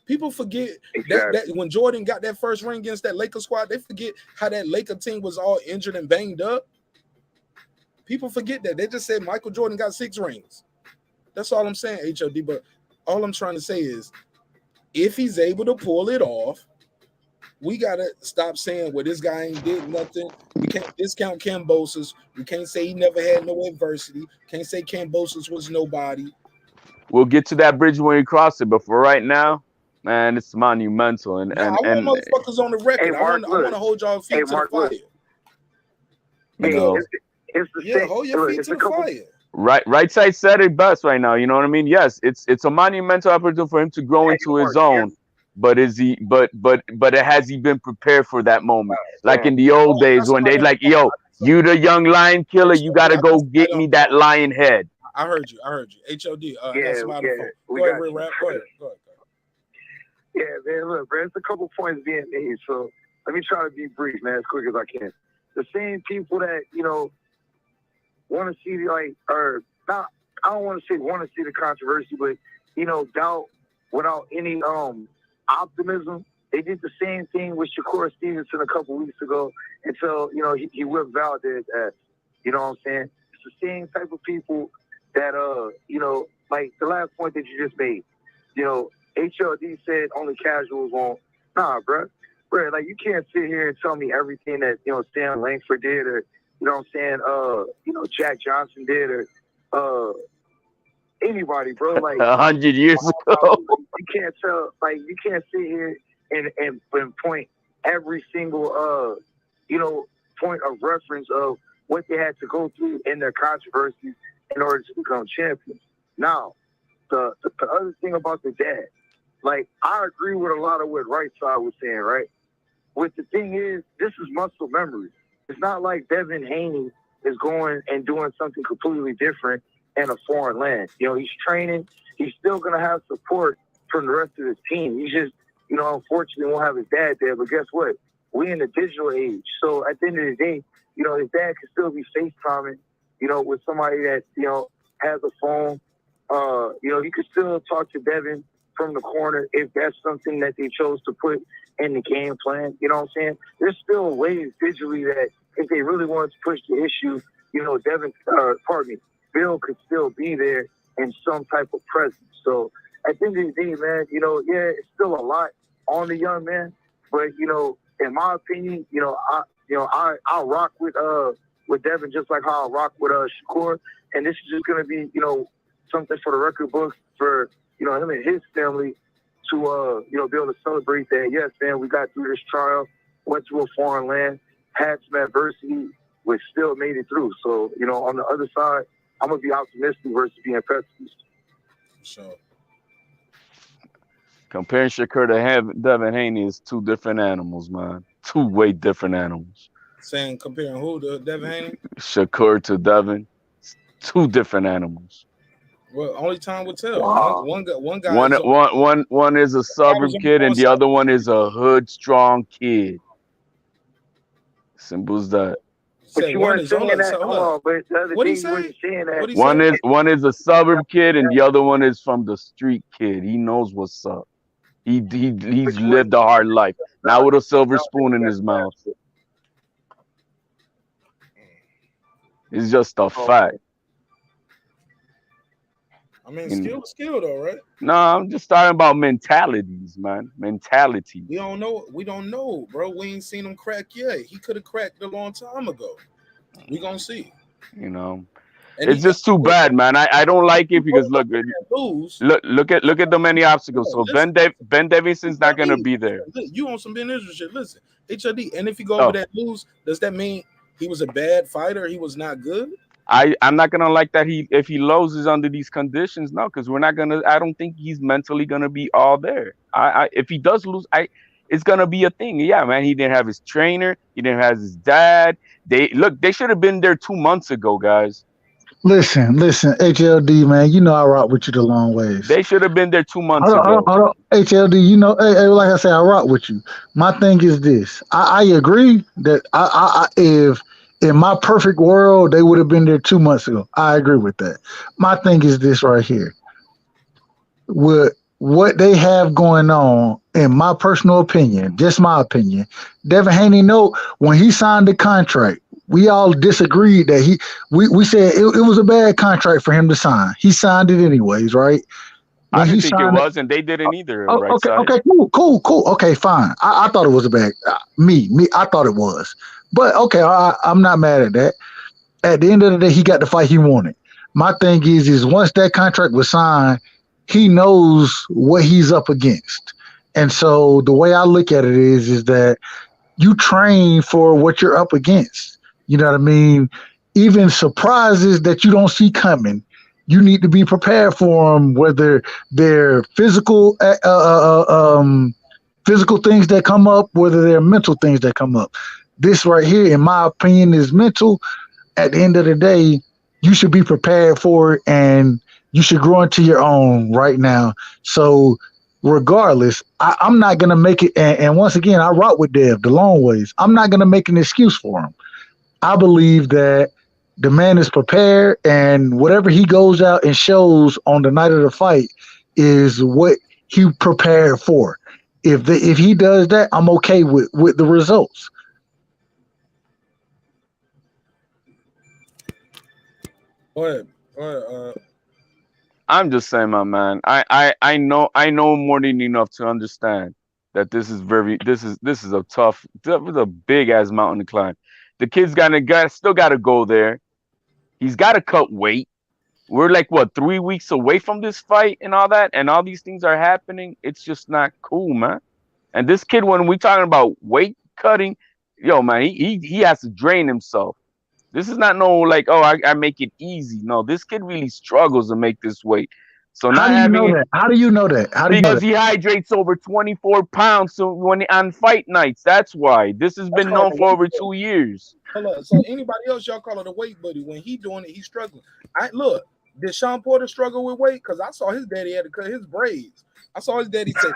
People forget that when Jordan got that first ring against that Laker squad, they forget how that Laker team was all injured and banged up. People forget that. They just said Michael Jordan got 6 rings. That's all I'm saying, HOD. But all I'm trying to say is, if he's able to pull it off, we gotta stop saying, well, this guy ain't did nothing. We can't discount Kambosos. We can't say he never had no adversity. Can't say Kambosos was nobody. We'll get to that bridge when we cross it, but for right now, man, it's monumental. And I want motherfuckers on the record. Hey, Mark, I want to hold y'all feet to the fire. Hold your feet to the fire. Right side said it best right now. You know what I mean? Yes, it's a monumental opportunity for him to grow into his own. But has he been prepared for that moment? Like in the old days when they like, yo, you the young lion killer, you gotta go get me that lion head. I heard you. HOD. Go ahead, rap. Go ahead. Yeah, man, look, bro, it's a couple points being made, so let me try to be brief, man, as quick as I can. The same people that, want to see, I don't want to say want to see the controversy, but, doubt without any optimism. They did the same thing with Shakur Stevenson a couple weeks ago until, he whipped Valdez ass. You know what I'm saying? It's the same type of people that, like the last point that you just made, HLD said only casuals won't. Nah, bro, like you can't sit here and tell me everything that, Stan Langford did or, Jack Johnson did or anybody, bro. Like 100 years ago. You can't sit here and point every single, point of reference of what they had to go through in their controversies in order to become champions. Now, the other thing about the dad, like, I agree with a lot of what Right Side was saying, right? But the thing is, this is muscle memory. It's not like Devin Haney is going and doing something completely different in a foreign land. He's training. He's still going to have support from the rest of his team. He just, unfortunately won't have his dad there. But guess what? We in the digital age. So at the end of the day, his dad can still be FaceTiming, with somebody that, has a phone. He could still talk to Devin from the corner if that's something that they chose to put in the game plan. You know what I'm saying? There's still ways digitally that if they really wanted to push the issue, Bill could still be there in some type of presence. So at the end of the day, man, it's still a lot on the young man, but in my opinion, I'll rock with Devin just like how I rock with Shakur, and this is just gonna be something for the record books for him and his family to be able to celebrate that. Yes, man, we got through this trial, went to a foreign land, had some adversity, but still made it through. So on the other side, I'm gonna be optimistic versus being pessimist. So comparing Shakur to Devin Haney is two different animals, man. Two way different animals. Saying comparing who to Devin Haney? Shakur to Devin, two different animals. Well, only time will tell. Wow. One guy. One is a suburb kid, and the other one is a hood strong kid. Simple as that. But you weren't saying that. Hold on, but the other thing you weren't saying that. One is a suburb kid, and the other one is from the street kid. He knows what's up. He's lived a hard life. Now with a silver spoon in his mouth. It's just a fact. I mean, skill is skill, though, right? No, I'm just talking about mentalities, man. Mentality. We don't know, bro. We ain't seen him crack yet. He could have cracked a long time ago. We gonna see. You know, And it's just too bad, man. I don't like it because look at the many obstacles. So Ben Davidson's not gonna be there. You on some Ben Israel shit? Listen, HLD. And if you go over that lose, does that mean he was a bad fighter? He was not good. I'm not gonna like that if he loses under these conditions, no, because we're not gonna. I don't think he's mentally gonna be all there. If he does lose, it's gonna be a thing. Yeah, man. He didn't have his trainer. He didn't have his dad. They should have been there 2 months ago, guys. Listen, HLD, man. You know I rock with you the long ways. They should have been there 2 months ago. Hold on. HLD, you know, hey, like I said, I rock with you. My thing is this. I agree that if in my perfect world, they would have been there 2 months ago. I agree with that. My thing is this right here. With what they have going on, in my personal opinion, just my opinion, Devin Haney, when he signed the contract, we all disagreed that we said it was a bad contract for him to sign. He signed it anyways, right? I didn't think it was, and they didn't either. Right? Okay, cool. Okay, fine. I thought it was a bad. I thought it was. But okay, I'm not mad at that. At the end of the day, he got the fight he wanted. My thing is once that contract was signed, he knows what he's up against. And so the way I look at it is that you train for what you're up against. You know what I mean? Even surprises that you don't see coming, you need to be prepared for them, whether they're physical things that come up, whether they're mental things that come up. This right here, in my opinion, is mental. At the end of the day, you should be prepared for it, and you should grow into your own right now. So regardless, I'm not going to make it. And once again, I rock with Dev the long ways. I'm not going to make an excuse for him. I believe that the man is prepared, and whatever he goes out and shows on the night of the fight is what he prepared for. If he does that, I'm okay with the results. Go ahead. I'm just saying, my man. I know more than enough to understand that this is a tough, a big ass mountain to climb. The kid's still got to go there. He's got to cut weight. We're like 3 weeks away from this fight and all that, and all these things are happening. It's just not cool, man. And this kid, when we talking about weight cutting, yo, man, he has to drain himself. This is not I make it easy. No, this kid really struggles to make this weight. So How do you know that? Because he hydrates over 24 pounds when on fight nights. That's why. This has been known for over 2 years. So anybody else, y'all call it a weight buddy. When he doing it, he's struggling. Did Sean Porter struggle with weight? Because I saw his daddy had to cut his braids. I saw his daddy say,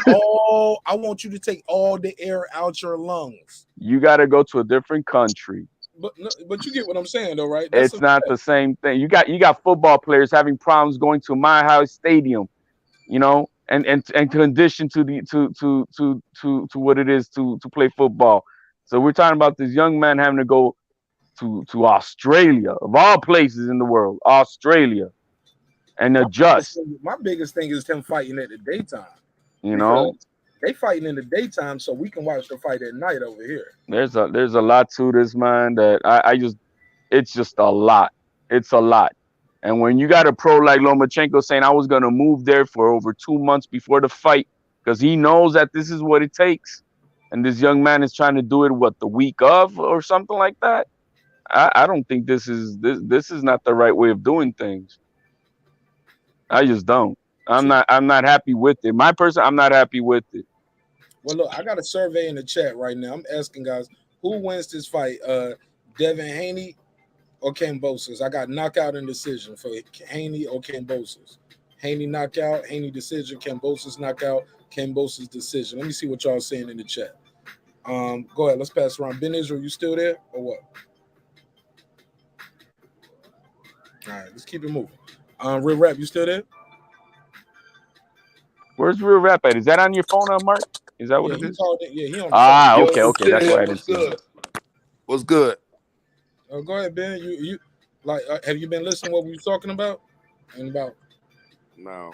I want you to take all the air out your lungs. You got to go to a different country. But you get what I'm saying, though, right? It's not the same thing. You got football players having problems going to my house stadium, and condition to what it is to play football. So we're talking about this young man having to go to Australia, of all places in the world, Australia, and adjust. My biggest thing is him fighting at the daytime. They fighting in the daytime, so we can watch the fight at night over here. There's a lot to this, man. That it's just a lot. It's a lot. And when you got a pro like Lomachenko saying I was gonna move there for over 2 months before the fight because he knows that this is what it takes, and this young man is trying to do it the week of or something like that. I don't think this is not the right way of doing things. I just don't. I'm not happy with it. I'm not happy with it. Well, look, I got a survey in the chat right now. I'm asking guys, who wins this fight? Devin Haney or Kambosos? I got knockout and decision for Haney or Kambosos. Haney knockout, Haney decision, Kambosos knockout, Kambosos decision. Let me see what y'all saying in the chat. Go ahead, let's pass around. Ben Israel, you still there or what? All right, let's keep it moving. Real Rap, you still there? Where's Real Rap at? Is that on your phone, Mark? Is that what it is? He on the phone. Okay. That's why I didn't see it. What's good? Go ahead, Ben. You have you been listening to what we were talking about? And about No,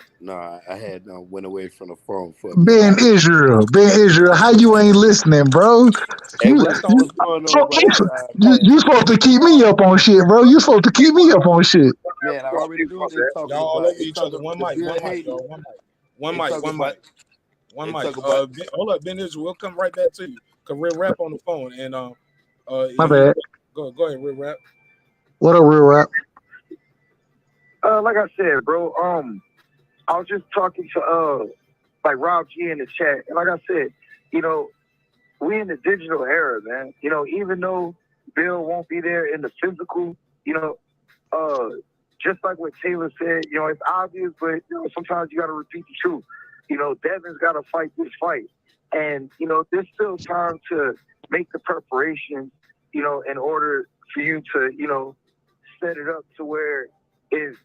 I had went away from the phone for a Ben minute. Israel, how you ain't listening, bro? Hey, You what's going on, brother? you supposed to keep me up on shit, bro. You supposed to keep me up on shit. Man, I already knew they talking Y'all all about. over each other. One mic, Bill one mic, Haney. y'all. One They mic, talking one about. mic, one They mic. talking about. Hold up, Ben Israel. We'll come right back to you. Cause Red Rap on the phone, and My bad. go ahead, Red Rap. What a real rap. Like I said, bro, I was just talking to like Rob G in the chat, and like I said, you know, we in the digital era, man. You know, even though Bill won't be there in the physical, you know, just like what Taylor said, you know, it's obvious, but you know, sometimes you got to repeat the truth. You know, Devin's got to fight this fight, and you know, there's still time to make the preparation, you know, in order for you to, you know, set it up to where if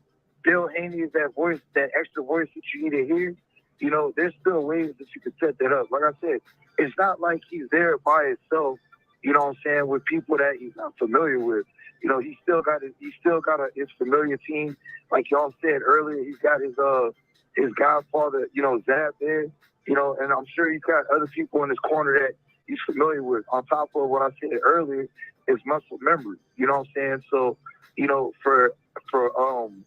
Bill Haney is that voice, that extra voice that you need to hear, you know, there's still ways that you can set that up. Like I said, it's not like he's there by himself, you know what I'm saying, with people that he's not familiar with. You know, he's still got his familiar team. Like y'all said earlier, he's got his godfather, you know, Zab there, you know, and I'm sure he's got other people in his corner that he's familiar with. On top of what I said earlier, is muscle memory. You know what I'm saying? So, you know, for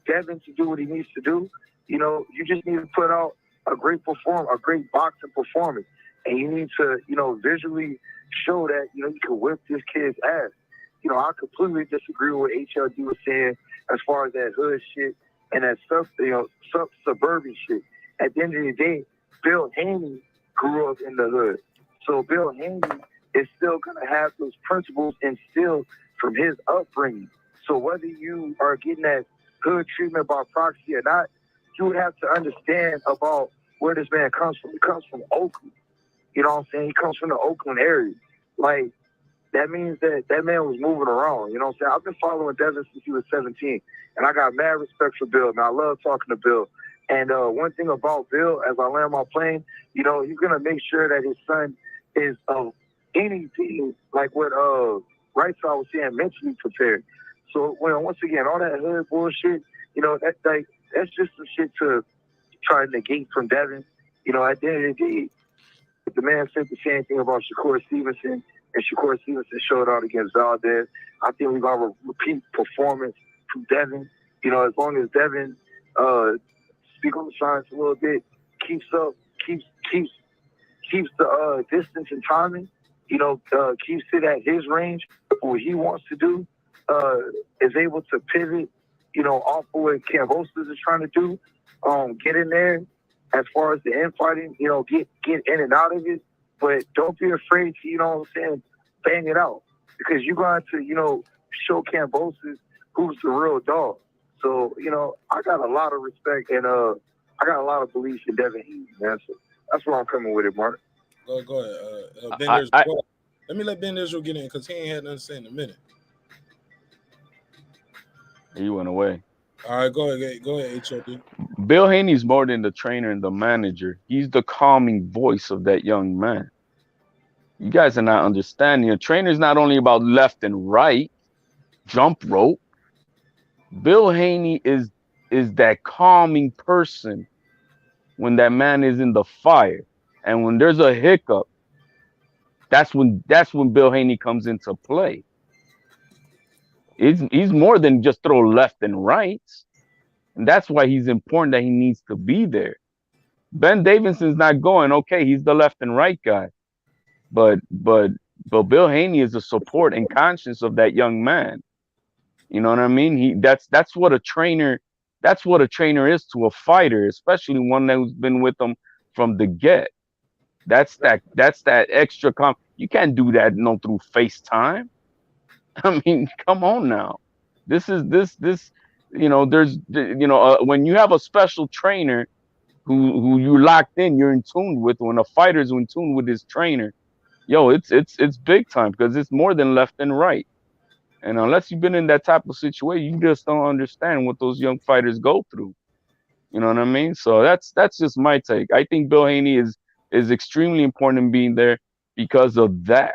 Devin to do what he needs to do, you know, you just need to put out a great boxing performance. And you need to, you know, visually show that, you know, you can whip this kid's ass. You know, I completely disagree with what HLD was saying as far as that hood shit and that stuff, you know, suburban shit. At the end of the day, Bill Haney grew up in the hood. So Bill Haney is still going to have those principles instilled from his upbringing. So whether you are getting that hood treatment by proxy or not, you would have to understand about where this man comes from. He comes from Oakland. You know what I'm saying? He comes from the Oakland area. Like, that means that man was moving around. You know what I'm saying? I've been following Devin since he was 17, and I got mad respect for Bill, man. I love talking to Bill. And one thing about Bill, as I land my plane, you know, he's going to make sure that his son is of anything like what Right Side was saying, mentally prepared. So, once again, all that hood bullshit, you know, that's just some shit to try to negate from Devin. You know, at the end of the day, the man said the same thing about Shakur Stevenson, and Shakur Stevenson showed out against Valdez. I think we're going to repeat performance from Devin. You know, as long as Devin speak on the science a little bit, keeps the distance and timing, you know, keeps it at his range, what he wants to do, is able to pivot, you know, off of what Kambosos is trying to do, get in there as far as the infighting, you know, get in and out of it, but don't be afraid to, you know what I'm saying, bang it out, because you're going to, you know, show Kambosos who's the real dog. So, you know, I got a lot of respect and I got a lot of belief in Devin Haney, man. So that's where I'm coming with it, Mark. Go ahead. Ben Israel, let me let Ben Israel get in because he ain't had nothing to say in a minute. He went away. All right, go ahead, HOD. Bill Haney's more than the trainer and the manager. He's the calming voice of that young man. You guys are not understanding. A trainer is not only about left and right, jump rope. Bill Haney is that calming person when that man is in the fire. And when there's a hiccup, that's when Bill Haney comes into play. He's more than just throw left and right. And that's why he's important that he needs to be there. Ben Davidson's not going, okay, he's the left and right guy. But Bill Haney is the support and conscience of that young man. You know what I mean? That's what a trainer is to a fighter, especially one who's been with them from the get. That's that extra you can't do that through FaceTime. I mean, come on now. This you know, there's you know, when you have a special trainer who you locked in, you're in tune with. When a fighter's in tune with his trainer, yo, it's big time, because it's more than left and right. And unless you've been in that type of situation, you just don't understand what those young fighters go through. You know what I mean? So that's just my take. I think Bill Haney is extremely important in being there because of that.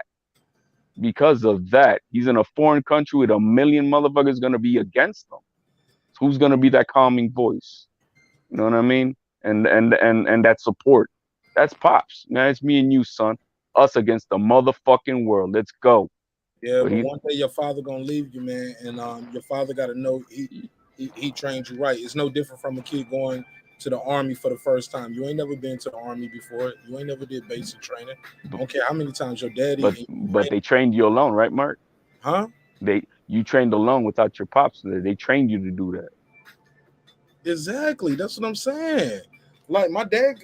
Because of that, he's in a foreign country with 1 million motherfuckers gonna be against him. Who's gonna be that calming voice? You know what I mean? And that support. That's Pops. Now it's me and you, son. Us against the motherfucking world. Let's go. Yeah, But but one day your father gonna leave you, man, and your father got to know he trained you right. It's no different from a kid going to the army for the first time. You ain't never been to the army before. You ain't never did basic training. I don't care how many times your daddy. but they trained you alone, right, Mark? Huh? You trained alone without your pops. They trained you to do that. Exactly. That's what I'm saying. Like my dad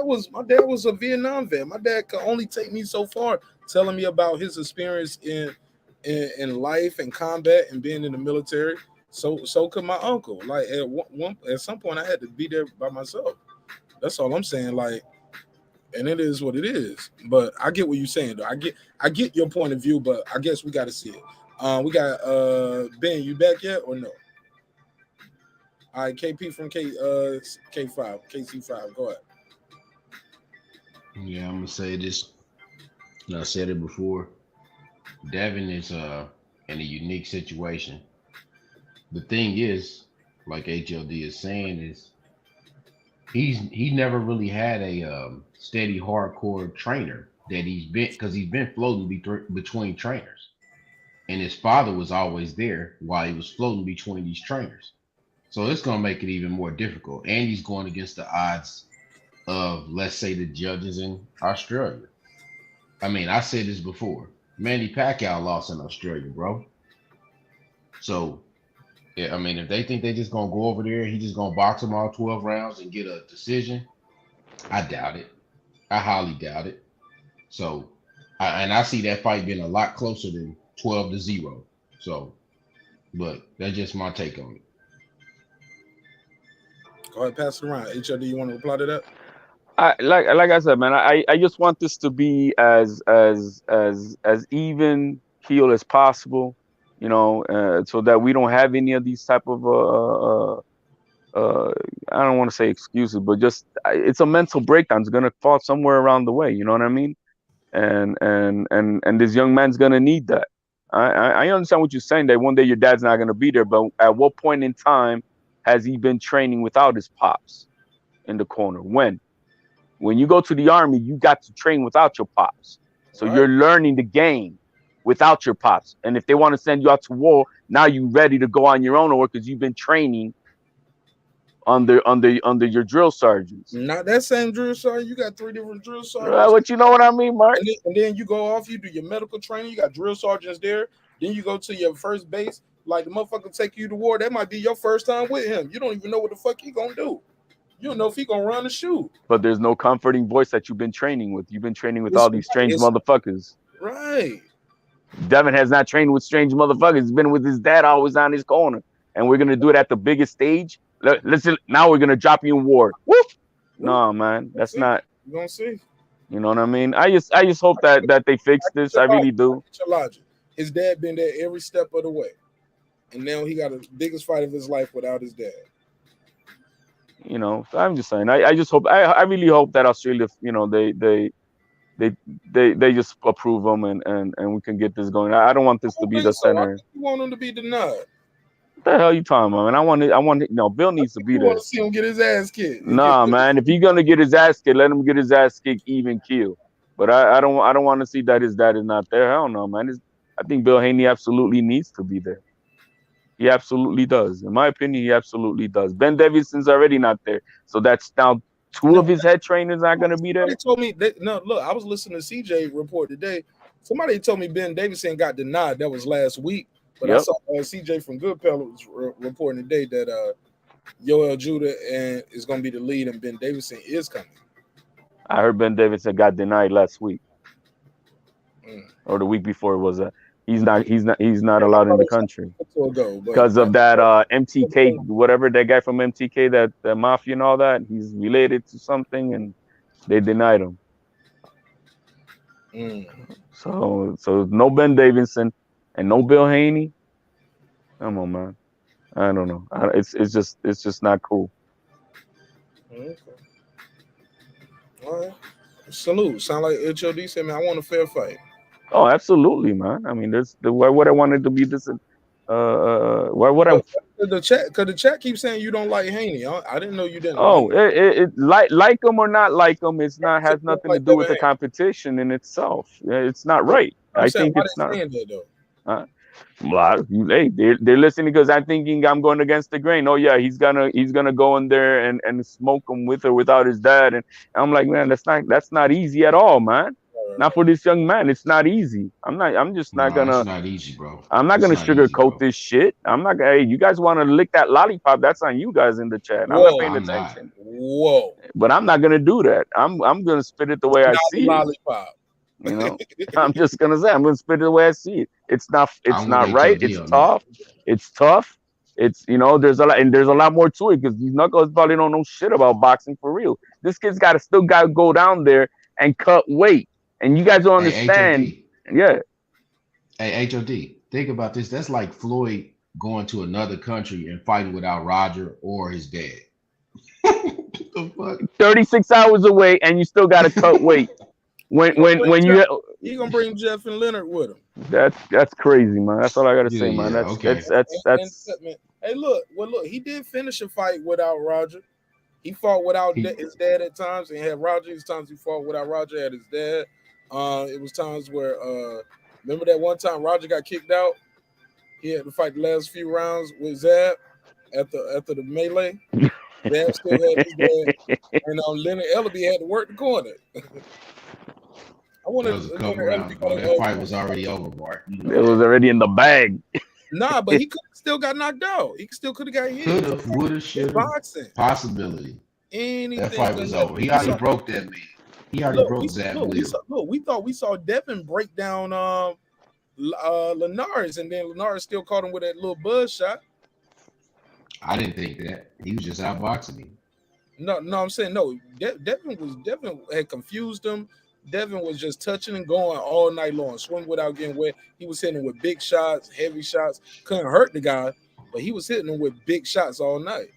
was a Vietnam vet. My dad could only take me so far, telling me about his experience in life and combat and being in the military. So could my uncle. Like at some point, I had to be there by myself. That's all I'm saying. Like, and it is what it is. But I get what you're saying, though. I get your point of view, but I guess we got to see it. We got Ben. You back yet or no? All right, KP from K5, KC5. Go ahead. Yeah, I'm gonna say this. I said it before. Devin is in a unique situation. The thing is, like HLD is saying, is he never really had a steady hardcore trainer that he's been floating between trainers, and his father was always there while he was floating between these trainers. So it's gonna make it even more difficult, and he's going against the odds of, let's say, the judges in Australia. I mean, I said this before. Manny Pacquiao lost in Australia, bro. So, yeah, I mean, if they think they just gonna go over there, he just gonna box them all 12 rounds and get a decision, I doubt it. I highly doubt it. So, I see that fight being a lot closer than 12-0. So, but that's just my take on it. Go ahead, pass it around. HLD, you want to reply to that? Like I said, man, I just want this to be as even keel as possible, you know, so that we don't have any of these type of I don't want to say excuses, but just it's a mental breakdown. It's gonna fall somewhere around the way, you know what I mean? And this young man's gonna need that. I understand what you're saying, that one day your dad's not gonna be there, but at what point in time has he been training without his pops in the corner? When you go to the army, you got to train without your pops. So you're learning the game without your pops. And if they want to send you out to war, now you're ready to go on your own, or because you've been training under your drill sergeants. Not that same drill sergeant. You got 3 different drill sergeants. But you know what I mean, Mark? And then you go off, you do your medical training. You got drill sergeants there. Then you go to your first base. Like the motherfucker take you to war. That might be your first time with him. You don't even know what the fuck he gonna do. You don't know if he gonna run or shoot. But there's no comforting voice that you've been training with. You've been training with all these strange motherfuckers. Right. Devin has not trained with strange motherfuckers. He's been with his dad, always on his corner. And we're gonna do it at the biggest stage. Listen, now we're gonna drop you in war. Woof. No, man, that's not. You gonna see. You know what I mean? I just hope that they fix this. I really do. Your logic. His dad been there every step of the way, and now he got the biggest fight of his life without his dad. You know, I'm just saying. I just hope. I really hope that Australia, you know, they just approve them and we can get this going. I don't want this to be the center. You want him to be denied? What the hell you talking about, man? I want. No, Bill needs to be there. You want to see him get his ass kicked? Nah, man. If he's gonna get his ass kicked, let him get his ass kicked even kill. But I don't want to see that his dad is not there. Hell no, man. I think Bill Haney absolutely needs to be there. He absolutely does. In my opinion, he absolutely does. Ben Davidson's already not there. So that's now 2 of his head trainers not going to be there. Somebody told me, look, I was listening to CJ report today. Somebody told me Ben Davidson got denied. That was last week. But I saw CJ from Good Pellets reporting today that Yoel Judah is going to be the lead and Ben Davidson is coming. I heard Ben Davidson got denied last week. Or the week before it was he's not allowed in the country because of that MTK, whatever that guy from MTK, that mafia and all that. He's related to something, and they denied him. So no Ben Davidson and no Bill Haney. Come on, man. I don't know. It's just not cool. Okay. All right. Salute. Sound like HLD said, man, I want a fair fight. Oh, absolutely, man. I mean, what I wanted to be this Why would I? Because the chat keeps saying you don't like Haney. I didn't know you didn't Oh, like him. like him or not like him, it's not has nothing to Like do with Devin the Haney. competition in itself. It's not right. I'm I saying, think why it's they not. saying that though? Well, hey, they're listening because I'm thinking I'm going against the grain. Oh yeah, he's gonna go in there and smoke him with or without his dad. And I'm like, man, that's not easy at all, man. Not for this young man. It's not easy. I'm just not No, it's gonna. not easy, bro. I'm not It's gonna not easy, sugarcoat bro. this shit. I'm not gonna. Hey, you guys want to lick that lollipop? That's on you guys in the chat. I'm not paying attention. Whoa. But I'm not gonna do that. I'm gonna spit it the way I Not see it. lollipop. You know, I'm just gonna say I'm gonna spit it the way I see it. It's not I'm not with right. HOD It's on that. tough. It's tough. It's there's a lot more to it because these knuckles probably don't know shit about boxing for real. This kid's still gotta go down there and cut weight. And you guys don't Hey, understand. HOD. Yeah. Hey, HOD. Think about this. That's like Floyd going to another country and fighting without Roger or his dad. The fuck? 36 hours away and you still gotta cut weight. When you He gonna bring Jeff and Leonard with him. that's crazy, man. That's all I gotta say, man. Yeah, That's Hey, look, he did finish a fight without Roger. He fought without his dad at times, and had Roger. There's times he fought without Roger at his dad. It was times where remember that one time Roger got kicked out. He had to fight the last few rounds with Zab after the melee. Zab still had his dad, and Leonard Ellaby had to work the corner. I wanted that was a couple rounds, bro. That fight was already over, Mark. it was already in the bag. Nah, but he still got knocked out. He still could have got hit. Could have, would have, should have. Boxing. Possibility. Anything that fight was over. He already broke that man. He already broke Zab Will. We thought we saw Devin break down Linares, and then Linares still caught him with that little buzz shot. I didn't think that. He was just outboxing him. No, I'm saying no. Devin had confused him. Devin was just touching and going all night long, swing without getting wet. He was hitting him with big shots, heavy shots. Couldn't hurt the guy, but he was hitting him with big shots all night,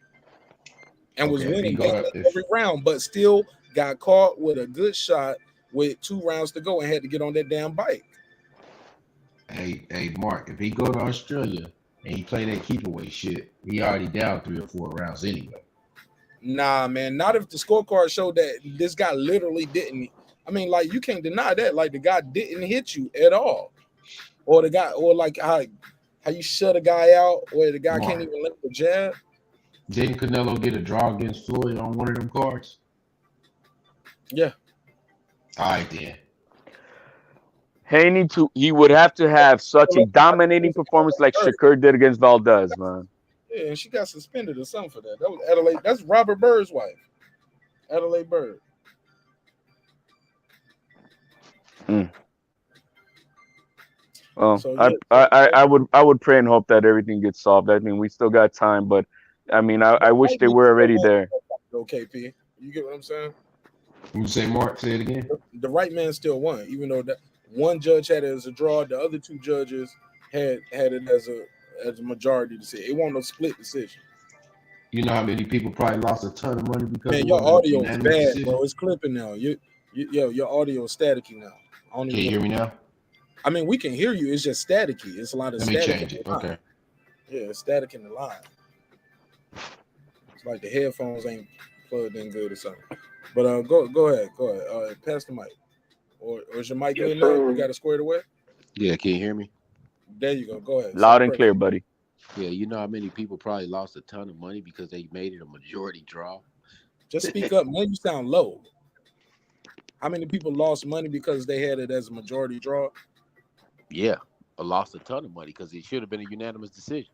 and was winning every round. But still got caught with a good shot with 2 rounds to go and had to get on that damn bike. Hey, Mark, if he go to Australia and he play that keep away shit, he already down 3 or 4 rounds anyway. Nah, man, not if the scorecard showed that this guy literally didn't. I mean, like, you can't deny that. Like, the guy didn't hit you at all, or the guy, or like how you shut a guy out, or the guy can't even lift the jab. Didn't Canelo get a draw against Floyd on one of them cards? Yeah. All right, then. He would have to have such a dominating performance like Shakur did against Valdez, man. Yeah, and she got suspended or something for that. That was Adelaide. That's Robert Bird's wife, Adela Bird. Well, So, I would pray and hope that everything gets solved. I mean, we still got time, but I mean, I wish they were already there. Okay, P. You get what I'm saying? You say, Mark, say it again. The right man still won, even though that one judge had it as a draw. The other 2 judges had it as a majority decision. It wasn't a split decision. You know how many people probably lost a ton of money because Man, your audio is bad, bro. It's clipping now. Your audio is staticky now. Can you hear me now? I mean, we can hear you. It's just staticky. It's a lot of Let me static. change it. Okay. Yeah, it's static in the line. It's like the headphones ain't plugged in good or something. But go ahead. Pass the mic. Or is your mic in there? You got it squared away? Yeah, can you hear me? There you go. Go ahead. Loud and clear, buddy. Yeah, you know how many people probably lost a ton of money because they made it a majority draw? Just speak up, man. You sound low. How many people lost money because they had it as a majority draw? Yeah, I lost a ton of money because it should have been a unanimous decision.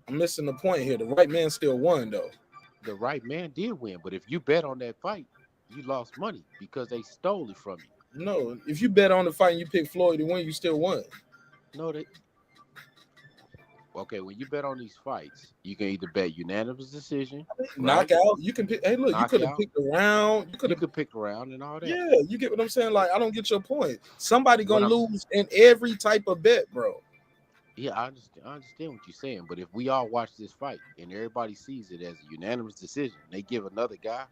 I'm missing the point here. The right man still won, though. The right man did win, but if you bet on that fight, you lost money because they stole it from you. No, if you bet on the fight and you pick Floyd to win, you still won. No, okay, when you bet on these fights, you can either bet unanimous decision, knockout. Right? You can pick. Hey, look, you could have picked a round. You could pick a round and all that. Yeah, you get what I'm saying. Like, I don't get your point. Somebody gonna lose in every type of bet, bro. Yeah, I understand what you're saying, but if we all watch this fight and everybody sees it as a unanimous decision, they give another guy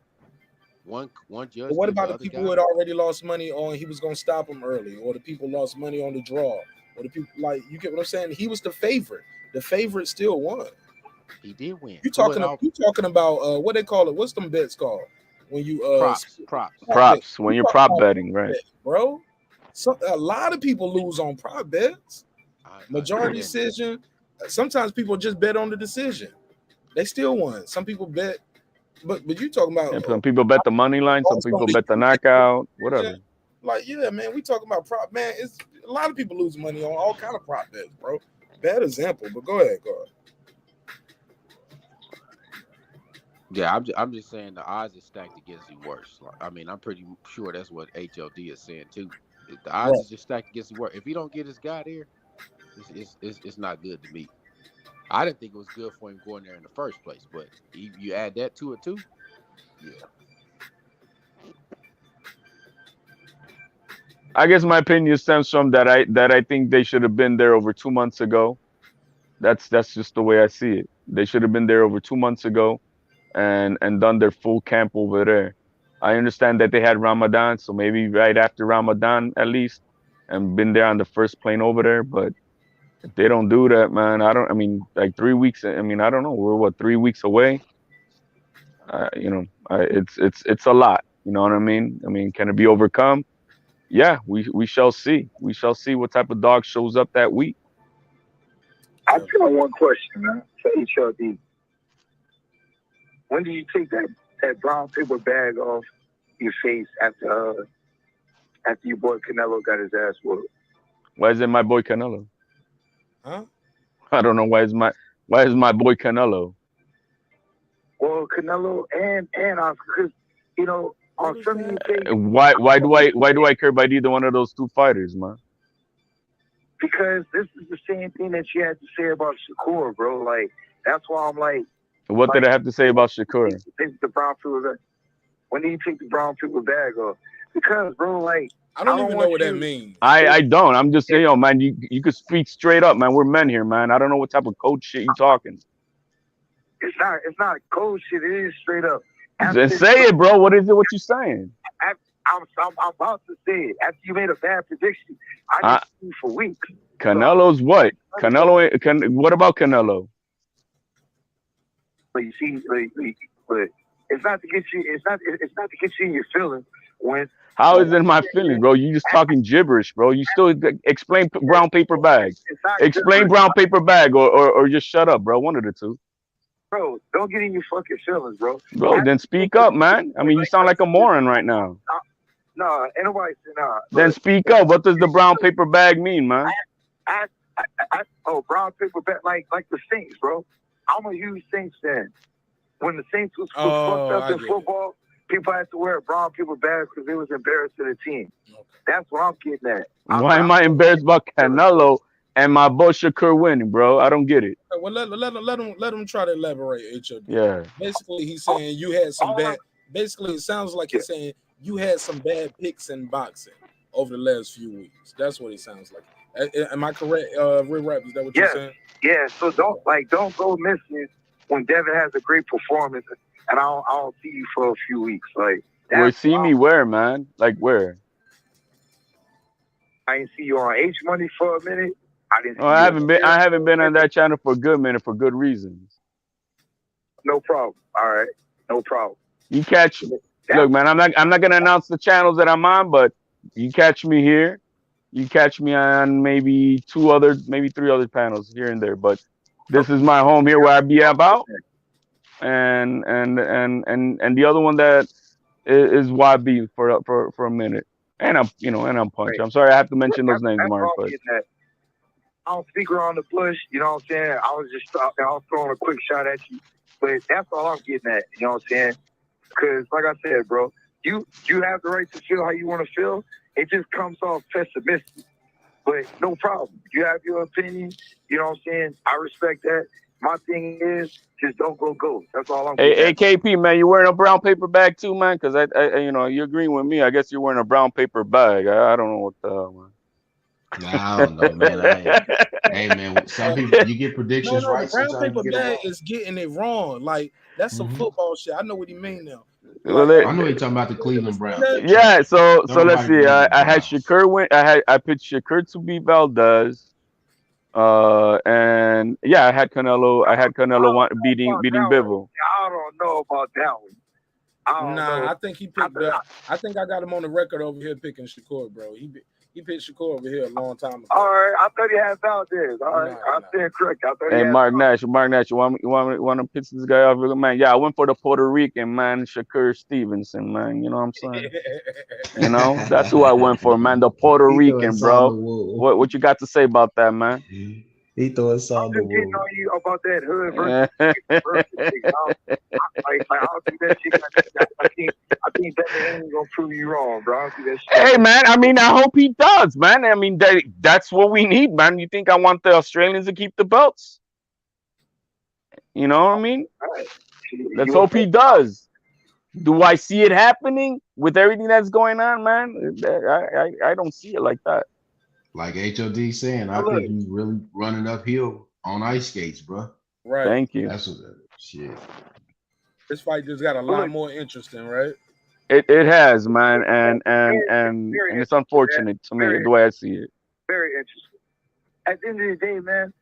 one judge. But what about the people who had already lost money on he was gonna stop him early, or the people lost money on the draw, Or the people like you get what I'm saying? He was the favorite. The favorite still won. He did win. You talking about what they call it? What's them bets called? When you props when you're prop betting, right? Bet, bro. So a lot of people lose on prop bets. Majority decision. Sometimes people just bet on the decision. They still won. Some people bet, but you talking about some people bet the money line, some people bet the knockout, whatever. Yeah, man, we talking about prop, man. It's a lot of people lose money on all kind of prop bets, bro. Bad example, but go ahead. Yeah, I'm just saying the odds are stacked against you worse. I mean, I'm pretty sure that's what HLD is saying too. The odds are just stacked against you worse. If he don't get his guy there, it's not good to me. I didn't think it was good for him going there in the first place, but you add that to it too, yeah. I guess my opinion stems from that I think they should have been there over 2 months ago. That's just the way I see it. They should have been there over 2 months ago and done their full camp over there. I understand that they had Ramadan, so maybe right after Ramadan at least, and been there on the first plane over there. But if they don't do that, man, like 3 weeks. I don't know. We're 3 weeks away. It's a lot. You know what I mean? Can it be overcome? Yeah, we shall see. We shall see what type of dog shows up that week. I just got one question, man, for HLD. When did you take that brown paper bag off your face after your boy Canelo got his ass whooped? Why is it my boy Canelo? Huh? I don't know why is my boy Canelo. Well, Canelo and Oscar, because on some of you cases. Why do I care about either one of those two fighters, man? Because this is the same thing that you had to say about Shakur, bro. Like, that's why I'm like. What did I have to say about Shakur? When do you take the brown paper bag off? Because, bro, like. I don't even know what that means. I don't. I'm just saying, yo, man, you could speak straight up, man. We're men here, man. I don't know what type of coach shit you talking. It's not cold shit. It is straight up. Then say it, bro. What is it? What you saying? I'm about to say it. After you made a bad prediction, I just see for weeks. Canelo's what? What about Canelo? But you see, but it's not to get you. It's not to get you in your feelings. How is it in my feelings, bro? You just talking gibberish, bro. You still explain brown paper bag. Explain brown paper bag, or just shut up, bro. One of the two. Bro, don't get in your fucking feelings, bro. Bro, then speak up, man. You sound like a moron right now. No, anybody say nah. Then speak up. What does the brown paper bag mean, man? Brown paper bag, like the Saints, bro. I'm a huge Saints fan. When the Saints was fucked up in football, people had to wear a brown paper bag because they was embarrassed to the team. That's what I'm getting at. Why am I embarrassed about Canelo and my boy Shakur winning, bro? I don't get it. Well, let him try to elaborate, HOD. Yeah. Basically, he's saying you had some bad. Basically, it sounds like he's saying you had some bad picks in boxing over the last few weeks. That's what it sounds like. Am I correct, Rap? Is that what you're saying? Yeah. So don't go missing when Devin has a great performance, and I don't see you for a few weeks. Like, where see me where, man? Like where? I didn't see you on H Money for a minute. I haven't been on that channel for a good minute for good reasons. No problem. All right. No problem. You catch look, man, I'm not gonna announce the channels that I'm on, but you catch me here. You catch me on maybe 3 other panels here and there. But this is my home here where I be about. And the other one that is YB for a minute. And I'm Punch. I'm sorry I have to mention those names, Mark, but I don't speak around the bush, you know what I'm saying? I was throwing a quick shot at you, but that's all I'm getting at, you know what I'm saying? Because, like I said, bro, you have the right to feel how you want to feel. It just comes off pessimistic, but no problem. You have your opinion, you know what I'm saying? I respect that. My thing is, just don't go. That's all I'm getting at. KP, man, you wearing a brown paper bag too, man? Because I you're agreeing with me. I guess you're wearing a brown paper bag. I don't know what the hell, man. Nah, I don't know, man. Hey, man, some people you get predictions right. The brown paper bag is getting it wrong. Like That's some football shit. I know what he mean now. I know you're talking about the Cleveland Browns. Yeah, so let's see. I had Browns. Shakur win. I picked Shakur to beat Valdez. And yeah, I had Canelo beating Bivol. I don't know about that one. I think he picked that. I think I got him on the record over here picking Shakur, bro. He picked Shakur over here a long time ago. All right, I thought he had Valdez. All right, I stand correct. I thought he Hey, had Mark Nash, you want to pitch this guy off, man? Yeah, I went for the Puerto Rican man, Shakur Stevenson, man. You know what I'm saying? You know, that's who I went for, man. The Puerto Rican, bro. What you got to say about that, man? He throwing salt in the getting wood. on you about that hood versus I don't think that shit. I think that ain't gonna prove you wrong, bro. I don't think that shit. Hey, man. I mean, I hope he does, man. I mean, that's what we need, man. You think I want the Australians to keep the belts? You know what I mean? Let's hope he does. Do I see it happening with everything that's going on, man? I don't see it like that. Like HOD saying, I think he's really running uphill on ice skates, bro. Right. Thank you. That's what shit. This fight just got a lot more interesting, right? It has, man, and it's unfortunate to me the way I see it. Very interesting. At the end of the day, man,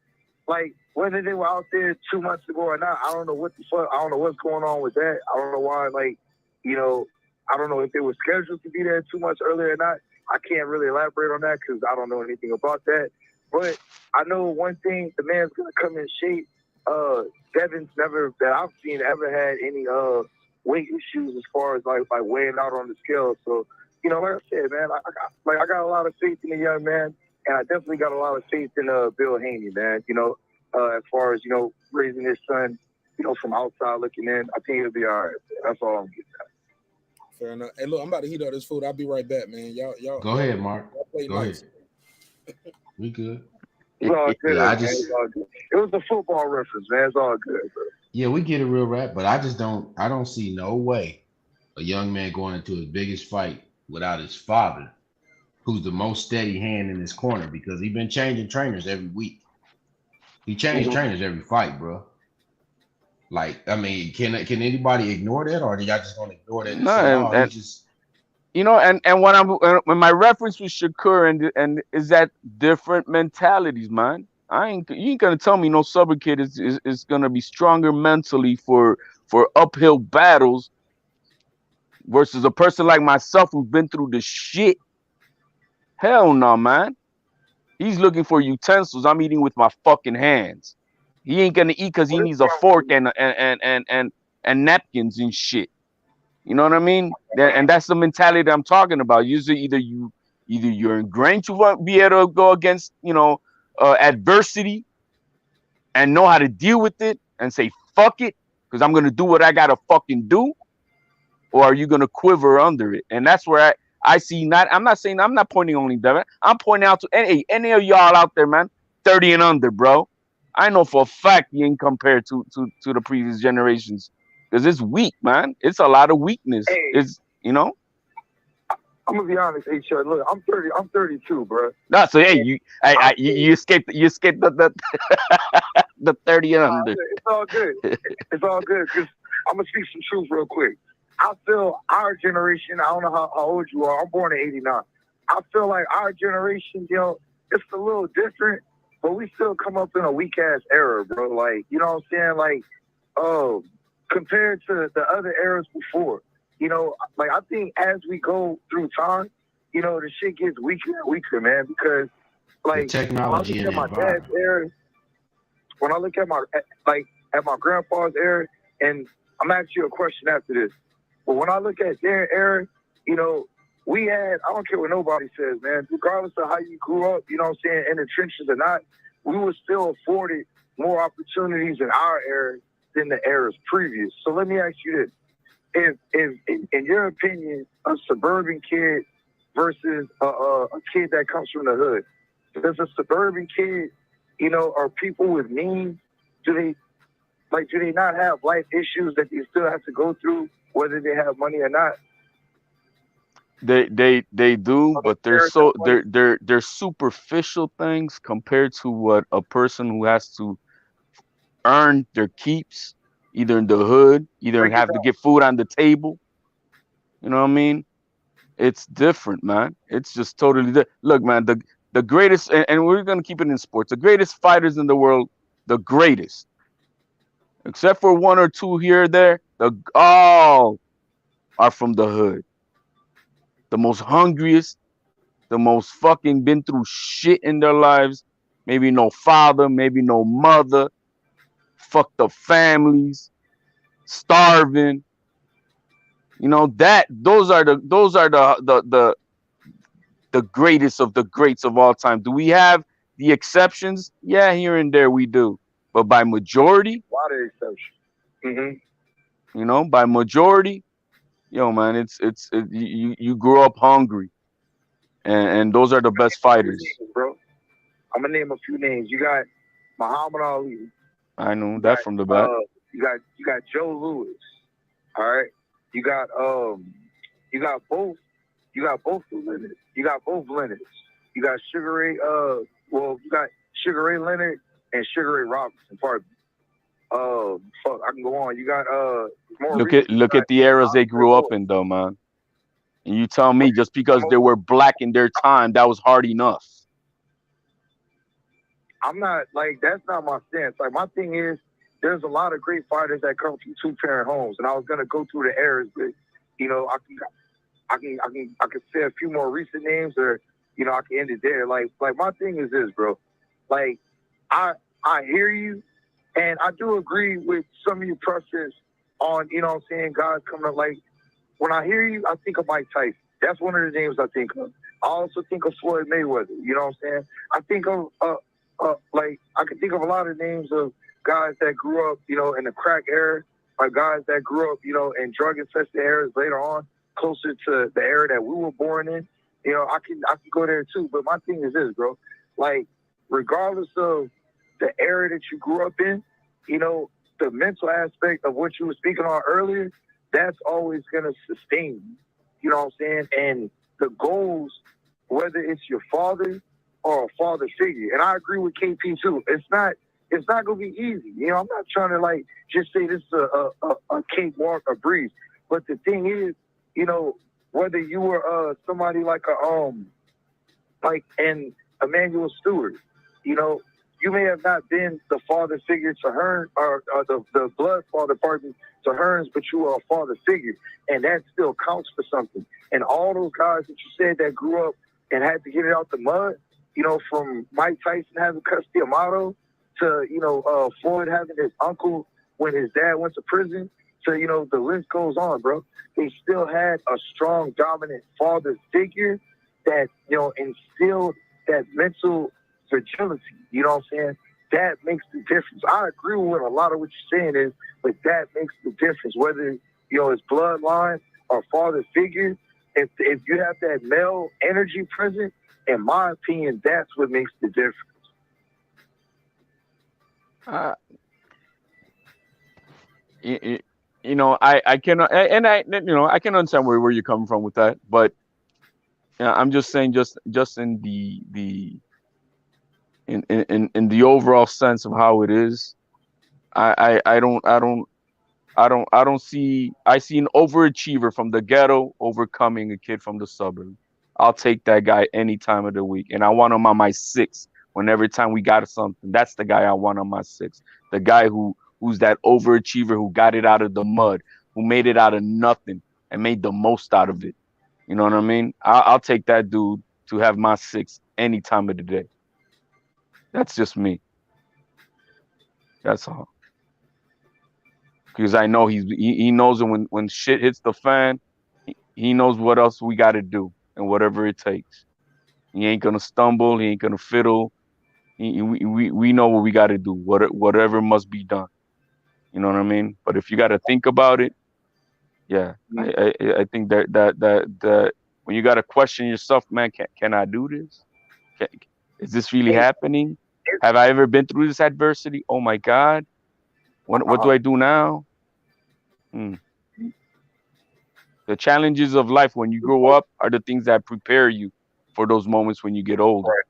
like whether they were out there 2 months ago or not, I don't know what the fuck. I don't know what's going on with that. I don't know why. Like, you know, I don't know if they were scheduled to be there 2 months earlier or not. I can't really elaborate on that because I don't know anything about that. But I know one thing: the man's gonna come in shape. Devin's never that I've seen ever had any weight issues as far as like weighing out on the scale. So you know, like I said, man, I got a lot of faith in the young man, and I definitely got a lot of faith in Bill Haney, man. You know, as far as raising his son, from outside looking in, I think he'll be all right. That's all I'm getting at. Fair enough. Hey, look, I'm about to heat up this food. I'll be right back, man. Y'all. Go ahead, Mark. Go ahead. We good. It's all good. Yeah, man. It's all good. It was a football reference, man. It's all good, bro. Yeah, we get a real rap, but I don't see no way a young man going into his biggest fight without his father, who's the most steady hand in his corner, because he's been changing trainers every week. He changed trainers every fight, bro. Like, I mean, can anybody ignore that, or are y'all just gonna ignore that? When my reference was Shakur and is that different mentalities, man. You ain't gonna tell me no Southern kid is gonna be stronger mentally for uphill battles versus a person like myself who's been through the shit. Hell no, man. He's looking for utensils. I'm eating with my fucking hands. He ain't gonna eat because he needs a fork and napkins and shit. You know what I mean? And that's the mentality that I'm talking about. Usually, either you're ingrained to be able to go against adversity and know how to deal with it and say fuck it because I'm gonna do what I gotta fucking do, or are you gonna quiver under it? And that's where I see not. I'm not pointing only Devin. I'm pointing out to any of y'all out there, man. 30 and under, bro. I know for a fact he ain't compared to the previous generations because it's weak, man. It's a lot of weakness. Hey, it's I'm gonna be honest, HR. Look, I'm 32, bro. No, so hey, you escaped the 30 and under. It's all good. It's all good because I'm gonna speak some truth real quick. I feel our generation. I don't know how old you are. I'm born in '89. I feel like our generation, it's a little different. But we still come up in a weak ass era, bro. Like, you know what I'm saying? Like, compared to the other eras before, like I think as we go through time, the shit gets weaker and weaker, man. Because like technology when I look at my dad's era, when I look at my grandpa's era, and I'm asking you a question after this. But when I look at their era, we had, I don't care what nobody says, man, regardless of how you grew up, you know what I'm saying, in the trenches or not, we were still afforded more opportunities in our era than the eras previous. So let me ask you this. If in your opinion, a suburban kid versus a kid that comes from the hood, does a suburban kid, or people with means, do they not have life issues that they still have to go through, whether they have money or not? They do, but they're superficial things compared to what a person who has to earn their keeps either in the hood, either Break it have to down. get food on the table. You know what I mean? It's different, man. It's just totally different. Look, man, the greatest, and we're gonna keep it in sports. The greatest fighters in the world, the greatest, except for one or two here or there, all are from the hood. The most hungriest, the most fucking been through shit in their lives. Maybe no father, maybe no mother, fucked up families, starving. You know that those are the greatest of the greats of all time. Do we have the exceptions? Yeah, here and there we do. But by majority, A lot of exceptions. Mm-hmm. you know, by majority, yo, man, you grew up hungry, and those are the best fighters. Bro, I'm gonna name a few names. You got Muhammad Ali. I know that from the back. You got Joe Louis. All right. You got both the Leonards. You got both Leonards. You got Sugar Ray. You got Sugar Ray Leonard and Sugar Ray Robinson. Pardon me. Fuck, I can go on. You got more. Look at the eras they grew up in, though, man. And you tell me just because they were black in their time, that was hard enough. I'm not like that's not my stance. Like my thing is, there's a lot of great fighters that come from two-parent homes, and I was gonna go through the eras, but you know, I can say a few more recent names, or you know, I can end it there. Like my thing is this, bro. Like I hear you, and I do agree with some of your preference on, you know what I'm saying, guys coming up. Like when I hear you, I think of Mike Tyson. That's one of the names I think of. I also think of Floyd Mayweather. You know what I'm saying? I think of like I can think of a lot of names of guys that grew up, you know, in the crack era, or guys that grew up, you know, in drug-infested eras later on, closer to the era that we were born in. You know, I can go there too. But my thing is this, bro. Like, regardless of the era that you grew up in, you know, the mental aspect of what you were speaking on earlier, that's always going to sustain you. You know what I'm saying? And the goals, whether it's your father or a father figure, and I agree with KP too, it's not going to be easy. You know, I'm not trying to like just say this is a cakewalk, a breeze. But the thing is, you know, whether you were somebody like an Emmanuel Stewart, you know, you may have not been the father figure to her, or the blood father, pardon, to Hearns, but you were a father figure, and that still counts for something. And all those guys that you said that grew up and had to get it out the mud, you know, from Mike Tyson having custody of Amato to, you know, Floyd having his uncle when his dad went to prison, to, you know, the list goes on, bro. They still had a strong, dominant father figure that, you know, instilled that mental fragility. You know what I'm saying? That makes the difference. I agree with a lot of what you're saying is, but that makes the difference. Whether, you know, it's bloodline or father figure, if you have that male energy present, in my opinion, that's what makes the difference. You know, I cannot, and I, you know, I can understand where you're coming from with that, but I'm just saying, just in in the overall sense of how it is, I don't see. I see an overachiever from the ghetto overcoming a kid from the suburb. I'll take that guy any time of the week, and I want him on my six. When every time we got something, that's the guy I want on my six. The guy who's that overachiever who got it out of the mud, who made it out of nothing and made the most out of it. You know what I mean? I'll take that dude to have my six any time of the day. That's just me. That's all. Because I know he knows that when shit hits the fan, he knows what else we got to do and whatever it takes. He ain't gonna stumble. He ain't gonna fiddle. We know what we got to do. Whatever must be done. You know what I mean? But if you got to think about it, yeah, I think that when you got to question yourself, man, can I do this? Is this really happening? Have I ever been through this adversity? Oh my God. What do I do now? The challenges of life when you grow up are the things that prepare you for those moments when you get older. Right.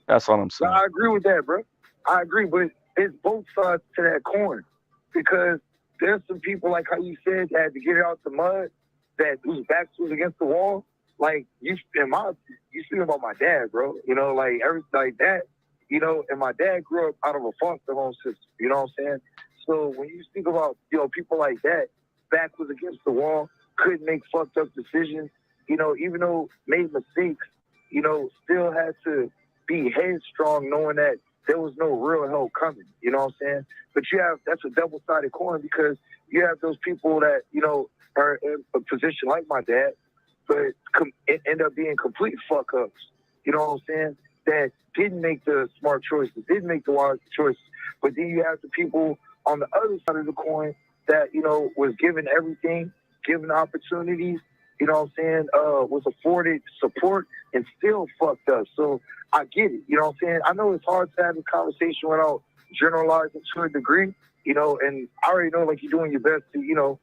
That's all I'm saying. I agree with that, bro. I agree, but it's both sides to that coin. Because there's some people, like how you said, that had to get it out the mud, that whose backs was against the wall. Like, you speaking about my dad, bro. You know, like, everything like that. You know, and my dad grew up out of a foster home system. You know what I'm saying? So when you speak about, you know, people like that, back was against the wall, couldn't make fucked up decisions, you know, even though made mistakes, you know, still had to be headstrong knowing that there was no real help coming. You know what I'm saying? But that's a double-sided coin, because you have those people that, you know, are in a position like my dad, but end up being complete fuck-ups. You know what I'm saying? That didn't make the smart choices, didn't make the wise choices. But then you have the people on the other side of the coin that, you know, was given everything, given opportunities, you know what I'm saying, was afforded support and still fucked up. So I get it, you know what I'm saying? I know it's hard to have a conversation without generalizing to a degree, you know, and I already know, like, you're doing your best to, you know,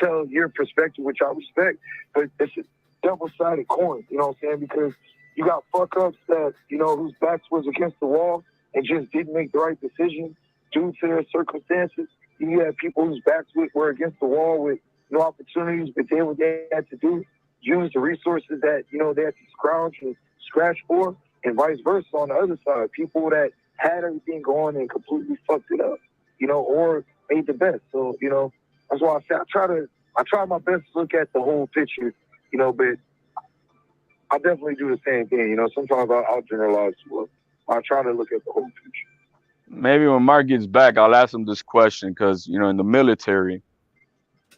tell your perspective, which I respect, but it's a double-sided coin, you know what I'm saying? Because you got fuck-ups that, you know, whose backs was against the wall and just didn't make the right decision due to their circumstances. You have people whose backs were against the wall with no opportunities, but they what they had to do, use the resources that, you know, they had to scrounge and scratch for, and vice versa on the other side. People that had everything going and completely fucked it up, you know, or made the best. So, you know, that's why I say I try my best to look at the whole picture, you know, but I definitely do the same thing. You know, sometimes I'll generalize as well. I try to look at the whole picture. Maybe when Mark gets back, I'll ask him this question, because, you know, in the military,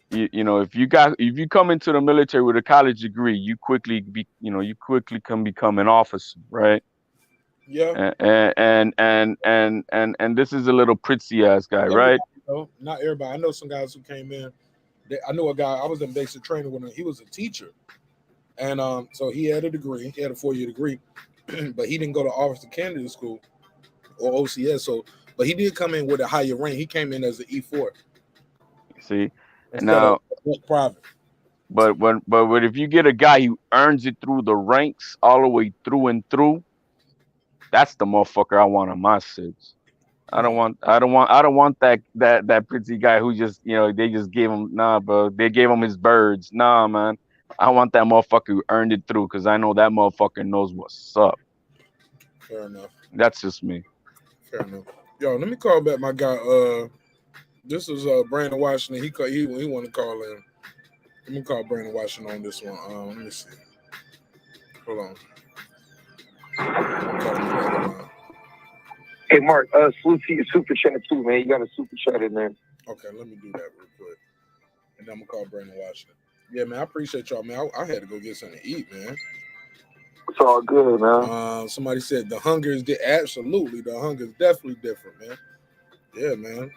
you know, if you come into the military with a college degree, you quickly can become an officer, right? Yeah. And this is a little prissy ass guy, right? No, not everybody. I know some guys who came in. I know a guy. I was in basic training with him. He was a teacher, and so he had a degree. He had a 4-year degree, but he didn't go to officer candidate school or OCS. So, but he did come in with a higher rank. He came in as an E4. See, and instead now, of private. but if you get a guy who earns it through the ranks all the way through and through, that's the motherfucker I want on my six. I don't want that pretty guy who just, you know, they just gave him, nah, bro. They gave him his birds. Nah, man. I want that motherfucker who earned it through, because I know that motherfucker knows what's up. Fair enough. That's just me. Fair enough. Yo, let me call back my guy. This is Brandon Washington. He want to call in. Let me call Brandon Washington on this one. Let me see. Hold on. Hey, Mark, salute to your super chat too, man. You got a super chat in there. Okay, let me do that real quick. And then I'm going to call Brandon Washington. Yeah, man, I appreciate y'all, man. I had to go get something to eat, man. It's all good, man. Somebody said the hunger is absolutely. The hunger is definitely different, man. Yeah, man.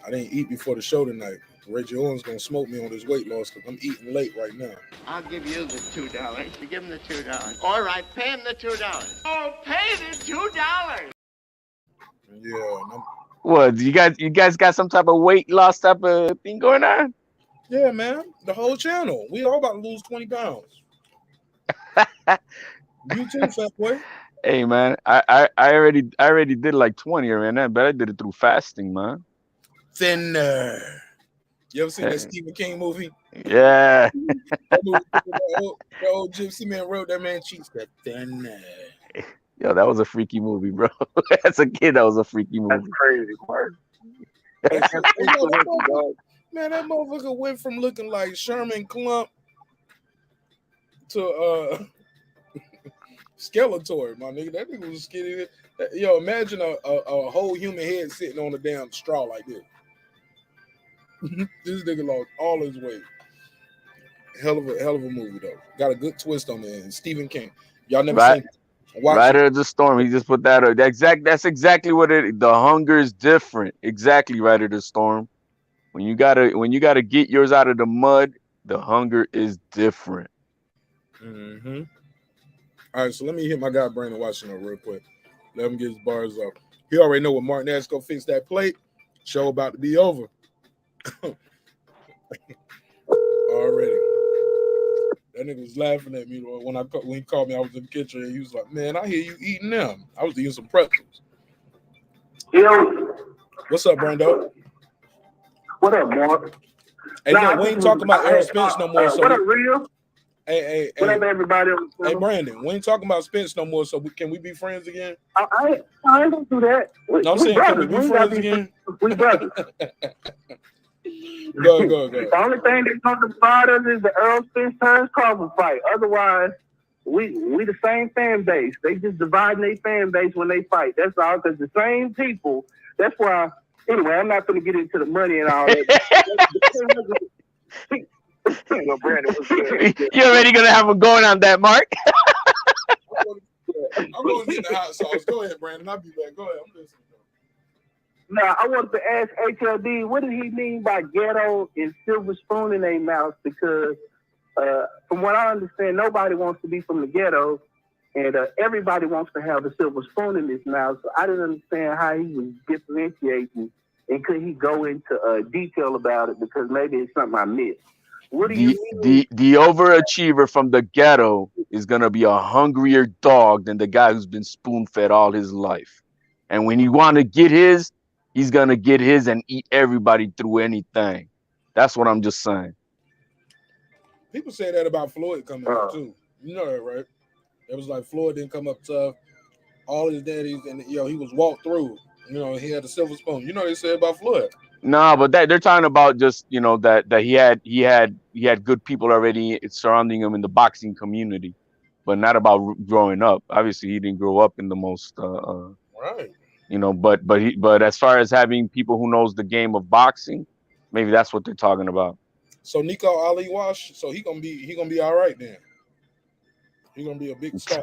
I didn't eat before the show tonight. Reggie Owens going to smoke me on his weight loss because I'm eating late right now. I'll give you the $2. You give him the $2. All right, pay him the $2. Oh, pay the $2. Yeah. What, you guys got some type of weight loss type of thing going on? Yeah, man. The whole channel. We all about to lose 20 pounds. You too, fat boy. Hey, man, I already did like 20 or man, but I did it through fasting, man. Thinner. You ever seen that Stephen King movie? Yeah. the old gypsy man wrote that man cheeks that thinner. Yo, that was a freaky movie, bro. As a kid, that was a freaky movie. That's crazy, Mark. Man, that motherfucker went from looking like Sherman Klump to Skeletor, my nigga. That nigga was skinny. Yo, imagine a whole human head sitting on a damn straw like this. This nigga lost all his weight. Hell of a movie though. Got a good twist on it. And Stephen King. Y'all never seen it. Rider of the Storm. He just put that up. That's exactly what it is. The hunger is different. Exactly, Rider of the Storm. When you gotta get yours out of the mud, the hunger is different. Mm-hmm. All right, so let me hit my guy Brandon Washington real quick. Let him get his bars up. He already know when Mark Nash go fix that plate. Show about to be over. Already. That nigga was laughing at me when he called me. I was in the kitchen and he was like, "Man, I hear you eating them." I was eating some pretzels. Yo. What's up, Brando? What up, Mark? Hey, Nah, no, we ain't talking about Errol Spence no more. So what up, Real? hey, What up, everybody? Hey, Brandon, we ain't talking about Spence no more. So can we be friends again? I ain't gonna do that. No, I'm We saying, can we brothers. be We ain't friends gotta again? We brothers. Go. The only thing that's gonna divide us is the Errol Spence Terence Crawford fight. Otherwise, we the same fan base. They just dividing their fan base when they fight. That's all. Because the same people. That's why. Anyway, I'm not gonna get into the money and all that. Brandon, You're already gonna have him going on that, Mark. I'm going to get the hot sauce. Go ahead, Brandon. I'll be back. Go ahead. I'm listening. Now, I wanted to ask HLD, what did he mean by ghetto and silver spoon in their mouth? Because from what I understand, nobody wants to be from the ghetto, and everybody wants to have a silver spoon in his mouth. So I didn't understand how he was differentiating, and could he go into detail about it? Because maybe it's something I missed. What do you mean? The overachiever from the ghetto is gonna be a hungrier dog than the guy who's been spoon-fed all his life. And when you want to get his, he's gonna get his and eat everybody through anything. That's what I'm just saying. People say that about Floyd coming up too. You know that, right? It was like Floyd didn't come up tough. All his daddies, and he was walked through. He had a silver spoon. You know what they say about Floyd. No, but they're talking about just that he had good people already surrounding him in the boxing community, but not about growing up. Obviously, he didn't grow up in the most right. But as far as having people who knows the game of boxing, maybe that's what they're talking about. So Nico Ali wash. So he gonna be all right then. He gonna be a big star.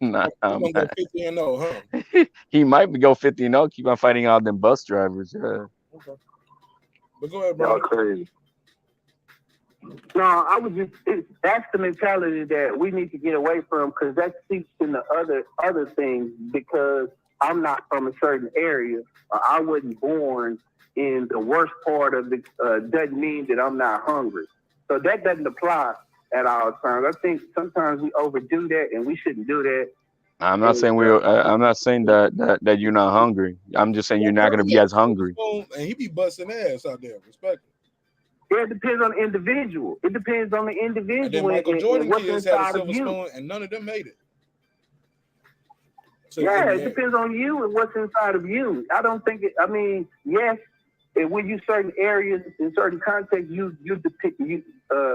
Nah, he gonna go 50-0, huh? He might go 50-0. Keep on fighting all them bus drivers. Yeah. Okay. But go ahead, bro. Y'all crazy. No, I was that's the mentality that we need to get away from, because that seeps into other things. Because I'm not from a certain area, I wasn't born in the worst part of the doesn't mean that I'm not hungry. So that doesn't apply at all times. I think sometimes we overdo that, and we shouldn't do that. I'm not saying I'm not saying that you're not hungry. I'm just saying you're not going to be as hungry. And he be busting ass out there. Respect it. It depends on the individual. It depends on the individual. And then Michael Jordan what's kids had a inside silver of you. spoon, and none of them made it. So yeah, it depends on you and what's inside of you. I don't think it. I mean, yes, and when you certain areas in certain contexts, you depict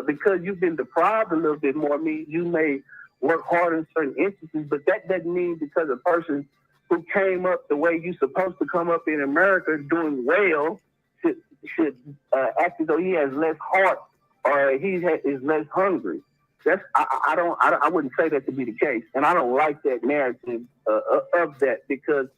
because you've been deprived a little bit more. I mean, you may work hard in certain instances, but that doesn't mean because a person who came up the way you're supposed to come up in America doing well should act as though he has less heart or is less hungry. I wouldn't say that to be the case, and I don't like that narrative of that, because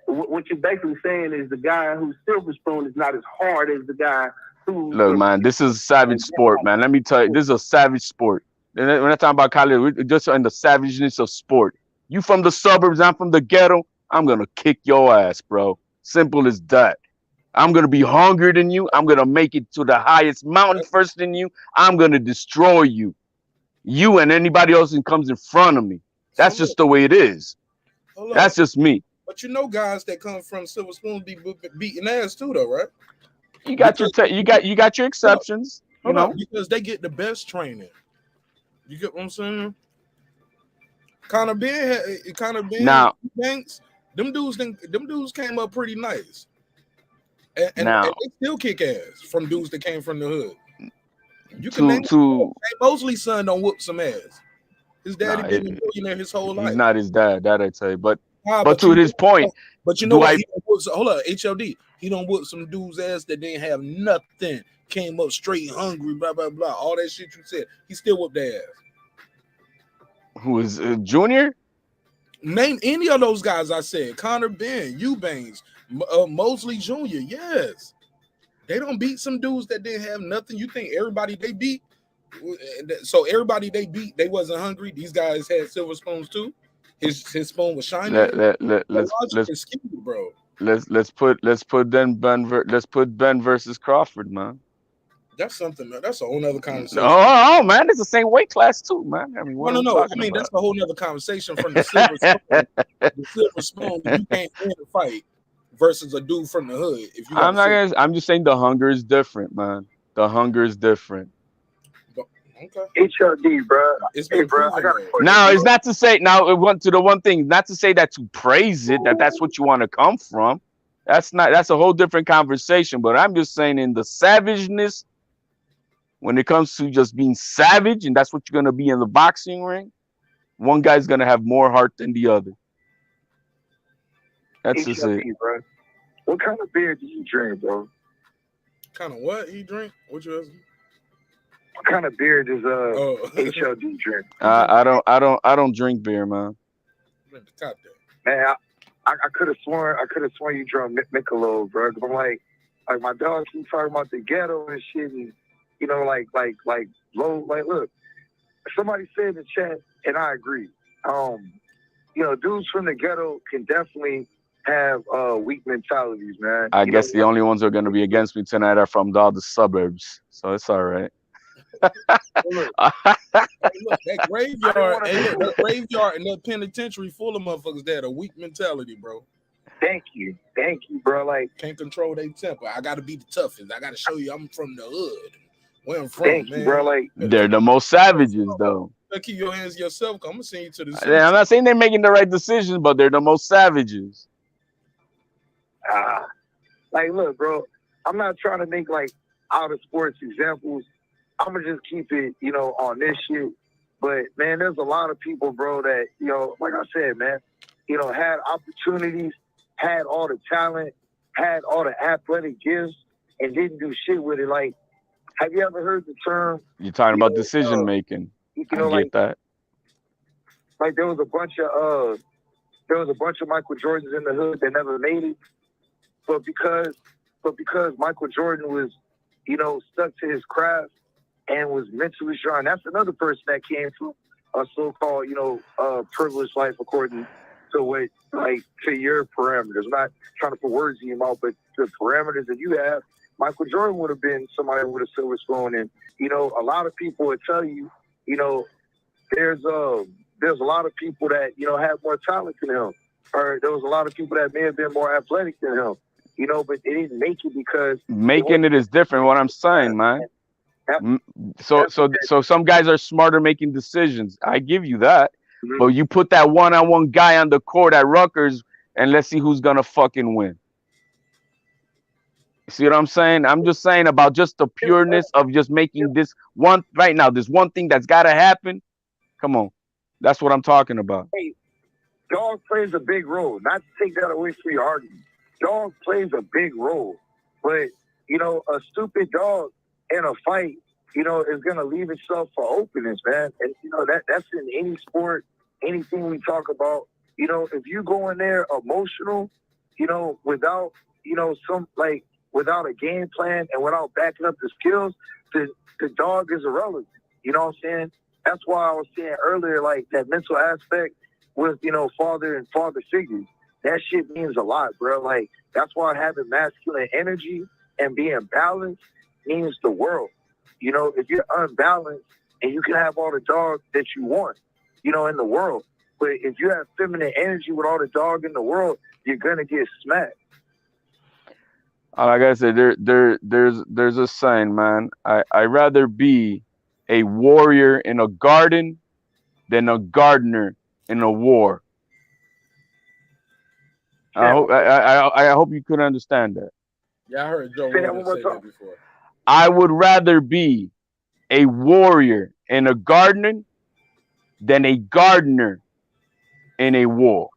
what you're basically saying is the guy who's silver spoon is not as hard as the guy who. Look, man, this is a savage sport, man. Let me tell you, this is a savage sport. And when I talk about college, we're just in the savageness of sport. You from the suburbs, I'm from the ghetto. I'm gonna kick your ass, bro. Simple as that. I'm gonna be hungrier than you. I'm gonna make it to the highest mountain first than you. I'm gonna destroy you. You and anybody else who comes in front of me. That's just the way it is. That's just me. But guys that come from silver spoons be beating ass too, though, right? You got your exceptions, you know, because they get the best training. You get what I'm saying? Conor Ben, now, Banks, them dudes came up pretty nice, and they still kick ass from dudes that came from the hood. You can name Mosley's son don't whoop some ass. His daddy been a millionaire his whole life. He's not his dad, that I tell you. But to his point, but you know what? Hold up, HLD. He don't whoop some dude's ass that didn't have nothing, came up straight hungry, blah blah blah. All that shit you said, he still whooped their ass. Who is Junior? Name any of those guys I said. Conor Ben, Eubanks, Mosley Jr. Yes. They don't beat some dudes that didn't have nothing. You think everybody they beat? So everybody they beat, they wasn't hungry. These guys had silver spoons too. His spoon was shiny. Let's put Ben versus Crawford, man. That's something, man. That's a whole nother conversation. Oh man, it's the same weight class too, man. I mean, no. I mean, that's a whole nother conversation from the silver spoon. The silver spoon, you can't win the fight, versus a dude from the hood. If you I'm not gonna. I'm just saying the hunger is different, man. The hunger is different. Okay. HLD, bro. It's Hey, been bro, I proven. got a question. Now it's not to say. Now it went to the one thing. Not to say that to praise it. That's what you want to come from. That's not. That's a whole different conversation. But I'm just saying, in the savageness, when it comes to just being savage, and that's what you're gonna be in the boxing ring. One guy's gonna have more heart than the other. That's just it. HLD, bro. What kind of beer do you drink, bro? Kind of what he drink? What you asking? What kind of beer does HLD drink? I don't drink beer, man. Man, I could have sworn you drunk Michelob, bro. 'Cause I'm like my dog keep talking about the ghetto and shit, and you know, like low. Like, look, somebody said in the chat, and I agree. You know, dudes from the ghetto can definitely have weak mentalities, man. I guess the only ones who are gonna be against me tonight are from all the suburbs, so it's all right. Look, that graveyard and that penitentiary full of motherfuckers that a weak mentality, bro. Thank you, bro. Like, can't control their temper. I gotta be the toughest. I gotta show you I'm from the hood. Where I'm from, thank man. you, bro. Like, they're the most savages, though. Keep your hands to yourself. I'm gonna send you to the. I'm not saying they're making the right decisions, but they're the most savages. Like, look, bro. I'm not trying to make like out of sports examples. I'm gonna just keep it, you know, on this shit. But man, there's a lot of people, bro, that, you know, like I said, man, you know, had opportunities, had all the talent, had all the athletic gifts, and didn't do shit with it. Like, have you ever heard the term? You're talking about decision making. You know, I get that. Like there was a bunch of Michael Jordans in the hood that never made it, but because Michael Jordan was, you know, stuck to his craft and was mentally strong. That's another person that came from a so-called, you know, privileged life according to what, like, to your parameters. I'm not trying to put words in your mouth, but the parameters that you have, Michael Jordan would have been somebody with a silver spoon. And, you know, a lot of people would tell you, you know, there's a lot of people that, you know, have more talent than him. Or there was a lot of people that may have been more athletic than him, you know, but they didn't make it because making it is different. What I'm saying, man. So some guys are smarter making decisions. I give you that. Mm-hmm. But you put that one-on-one guy on the court at Rutgers, and let's see who's gonna fucking win. See what I'm saying? I'm just saying about just the pureness of just making this one right now. This one thing that's gotta happen. Come on, that's what I'm talking about. Hey, dog plays a big role. Not to take that away from your argument. Dog plays a big role, but you know, a stupid dog in a fight, you know, is gonna leave itself for openings, man. And you know that's in any sport, anything we talk about. You know, if you go in there emotional, you know, without, you know, without a game plan and without backing up the skills, the dog is irrelevant. You know what I'm saying? That's why I was saying earlier, like that mental aspect with, you know, father and father figures. That shit means a lot, bro. Like, that's why having masculine energy and being balanced means the world. You know, if you're unbalanced and you can have all the dog that you want, you know, in the world, but if you have feminine energy with all the dog in the world, you're gonna get smacked. Like I said, there's a saying, man. I'd rather be a warrior in a garden than a gardener in a war. I hope you could understand that. Yeah, I heard Joe Rogan say that before. I would rather be a warrior in a garden than a gardener in a war.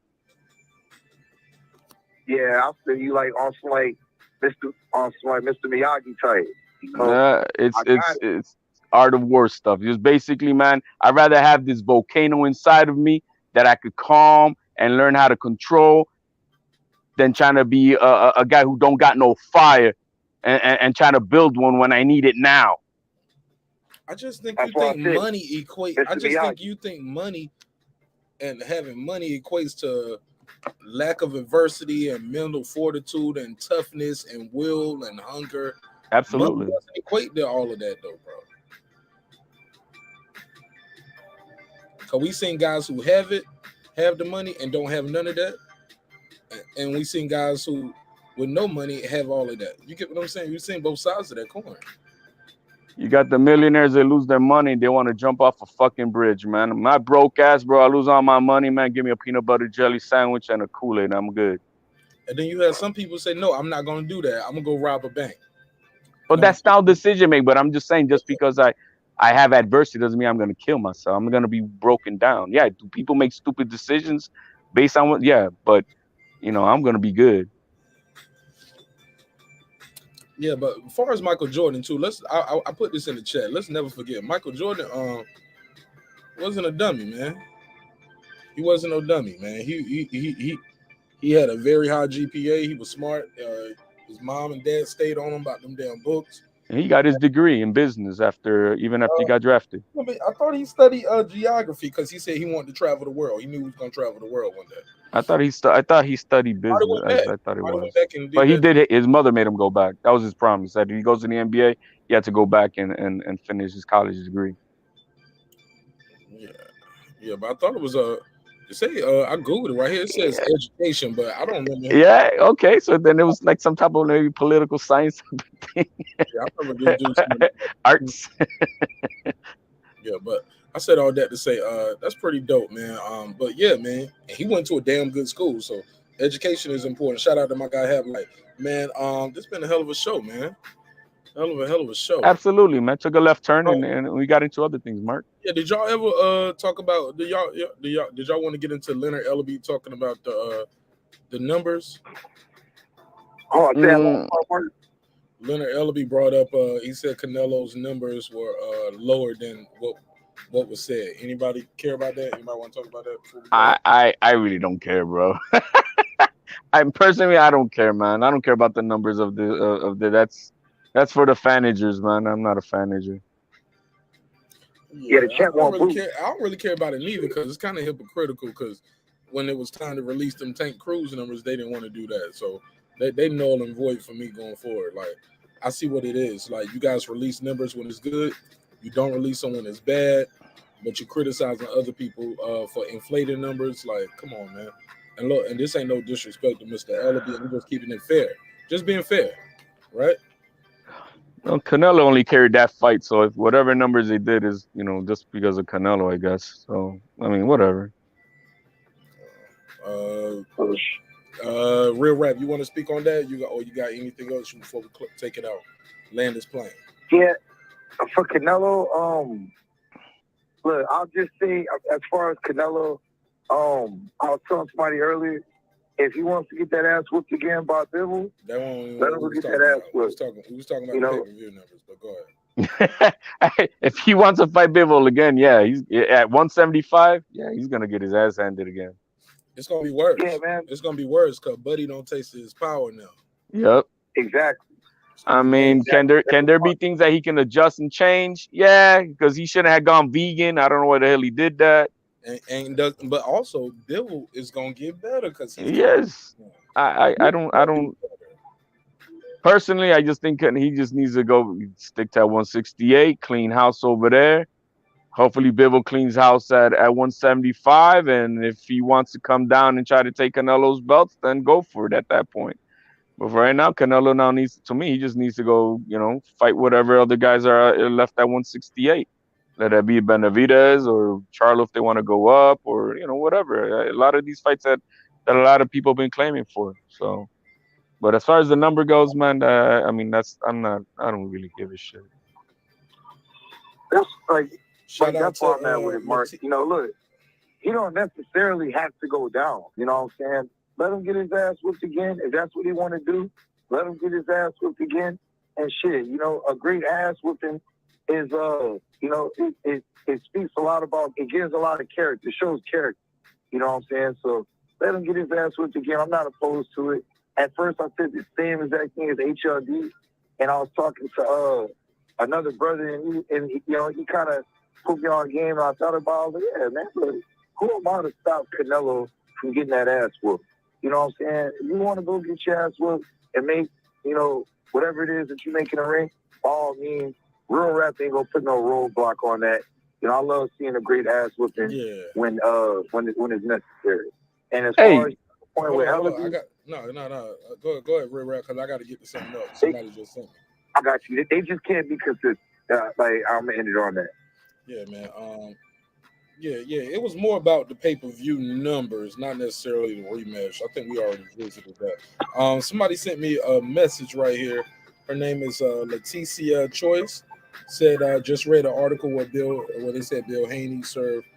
Yeah, I feel you like on some like Mr. Miyagi type. You know? It's art of war stuff. Just basically, man, I'd rather have this volcano inside of me that I could calm and learn how to control than trying to be a guy who don't got no fire and trying to build one when I need it now. I just think you think money equates. I just think you think money and having money equates to lack of adversity and mental fortitude and toughness and will and hunger. Absolutely. Money doesn't equate to all of that, though, bro. Because we seen guys who have the money and don't have none of that. And we seen guys who with no money have all of that. You get what I'm saying? You've seen both sides of that coin. You got the millionaires that lose their money. They want to jump off a fucking bridge, man. My broke ass, bro. I lose all my money, man. Give me a peanut butter jelly sandwich and a Kool-Aid. I'm good. And then you have some people say, no, I'm not going to do that. I'm going to go rob a bank. But that's style decision making. But I'm just saying, just because I have adversity doesn't mean I'm going to kill myself. I'm going to be broken down. Yeah, do people make stupid decisions based on what? Yeah, but, you know, I'm going to be good. Yeah, but as far as Michael Jordan too, I put this in the chat. Let's never forget Michael Jordan wasn't a dummy, man. He wasn't no dummy, man. He had a very high GPA. He was smart. His mom and dad stayed on him about them damn books. And he got his degree in business after he got drafted. I thought he studied geography because he said he wanted to travel the world. He knew he was going to travel the world one day. I thought he studied business. I thought it was. But he did. His mother made him go back. That was his promise. That if he goes to the NBA, he had to go back and finish his college degree. Yeah, but I thought it was I googled it right here. It says education, but I don't remember. Yeah. Okay. So then it was like some type of maybe political science thing. Yeah, I remember doing arts. Yeah, but I said all that to say that's pretty dope, man. But yeah, man, he went to a damn good school, so education is important. Shout out to my guy Have man. This been a hell of a show, man. Hell of a show. Absolutely, man. Took a left turn and we got into other things, Mark. Yeah, did y'all ever talk about did y'all want to get into Leonard Ellaby talking about the numbers? Oh, Leonard Ellaby brought up he said Canelo's numbers were lower than what was said. Anybody care about that? Anybody want to talk about that? I really don't care, bro. I don't care, man. I don't care about the numbers of the that's for the fanagers, man. I'm not a fanager. Yeah, the chat won't move. I don't really care about it neither because it's kind of hypocritical because when it was time to release them Tank Cruz numbers, they didn't want to do that. So they null and void for me going forward. Like, I see what it is. Like, you guys release numbers when it's good. You don't release them when it's bad, but you're criticizing other people for inflating numbers. Like, come on, man. And look, and this ain't no disrespect to Mr. Ellaby. I'm just keeping it fair. Just being fair, right? Well, Canelo only carried that fight, so if whatever numbers they did is, you know, just because of Canelo, I guess. So, I mean, whatever. Real Rap, you want to speak on that? You got anything else before we take it out? Land is playing. Yeah, for Canelo, look, I'll just say as far as Canelo, I was telling somebody earlier, if he wants to get that ass whooped again by Bivol, let him go get that ass whooped. We was talking about pay-per-view numbers, but go ahead. If he wants to fight Bivol again, yeah, he's at 175. Yeah, he's gonna get his ass handed again. It's gonna be worse. Yeah, man. It's gonna be worse because Buddy don't taste his power now. Yep. Exactly. I mean, can there be things that he can adjust and change? Yeah, because he shouldn't have gone vegan. I don't know why the hell he did that. But also Bivol is gonna get better because yes. I don't personally. I just think he just needs to go stick to 168, clean house over there. Hopefully Bivol cleans house at 175, and if he wants to come down and try to take Canelo's belts, then go for it at that point. But for right now, Canelo now he just needs to go, you know, fight whatever other guys are left at 168. Let that be Benavidez or Charlo if they want to go up, or, you know, whatever. A lot of these fights that a lot of people have been claiming for. So, but as far as the number goes, man, I mean, I don't really give a shit. That's that's why I'm at with it, Mark. You know, look, he don't necessarily have to go down. You know what I'm saying? Let him get his ass whooped again. If that's what he want to do, let him get his ass whooped again. And shit, you know, a great ass whooping is, you know, it speaks a lot about, it gives a lot of character, it shows character. You know what I'm saying? So let him get his ass whooped again. I'm not opposed to it. At first, I said the same exact thing as HLD, and I was talking to another brother, and you know, he kind of put me on game, and I thought about, like, yeah, man, look, who am I to stop Canelo from getting that ass whooped? You know what I'm saying? If you want to go get your ass whooped and make, you know, whatever it is that you make in the ring, by all means, Real Rap ain't gonna put no roadblock on that. You know, I love seeing a great ass whooping when it's necessary. And as far as point with Hold on. I Ellaby. got no. Go ahead, Red Rat, because I got to get to something else. Somebody just sent me. I got you. They just can't be consistent. Like I'm gonna end it on that. Yeah, man. Yeah. It was more about the pay-per-view numbers, not necessarily the rematch. I think we already visited that. Somebody sent me a message right here. Her name is Leticia Choice. Said just read an article where they said Bill Haney served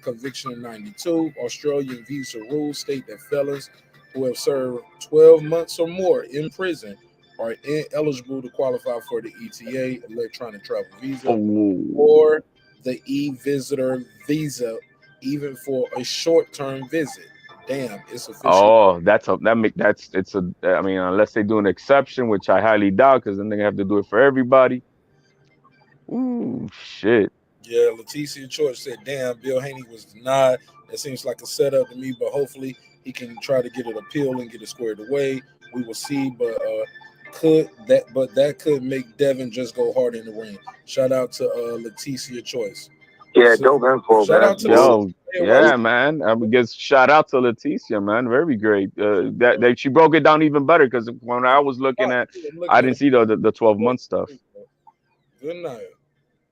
conviction in '92. Australian visa rules state that felons who have served 12 months or more in prison are ineligible to qualify for the ETA, electronic travel visa, or the e-visitor visa, even for a short-term visit. Damn, it's official. Oh, I mean, unless they do an exception, which I highly doubt, because then they have to do it for everybody. Ooh, shit. Yeah, Leticia Choice said, damn, Bill Haney was denied. That seems like a setup to me, but hopefully he can try to get it appealed and get it squared away. We will see, but that could make Devin just go hard in the ring. Shout out to Leticia Choice. Yeah, dope info, shout man. out to Yo, yeah, man. I guess shout out to Leticia, man. Very great. That she broke it down even better, because when I was looking at, I didn't see the 12-month stuff. Good night.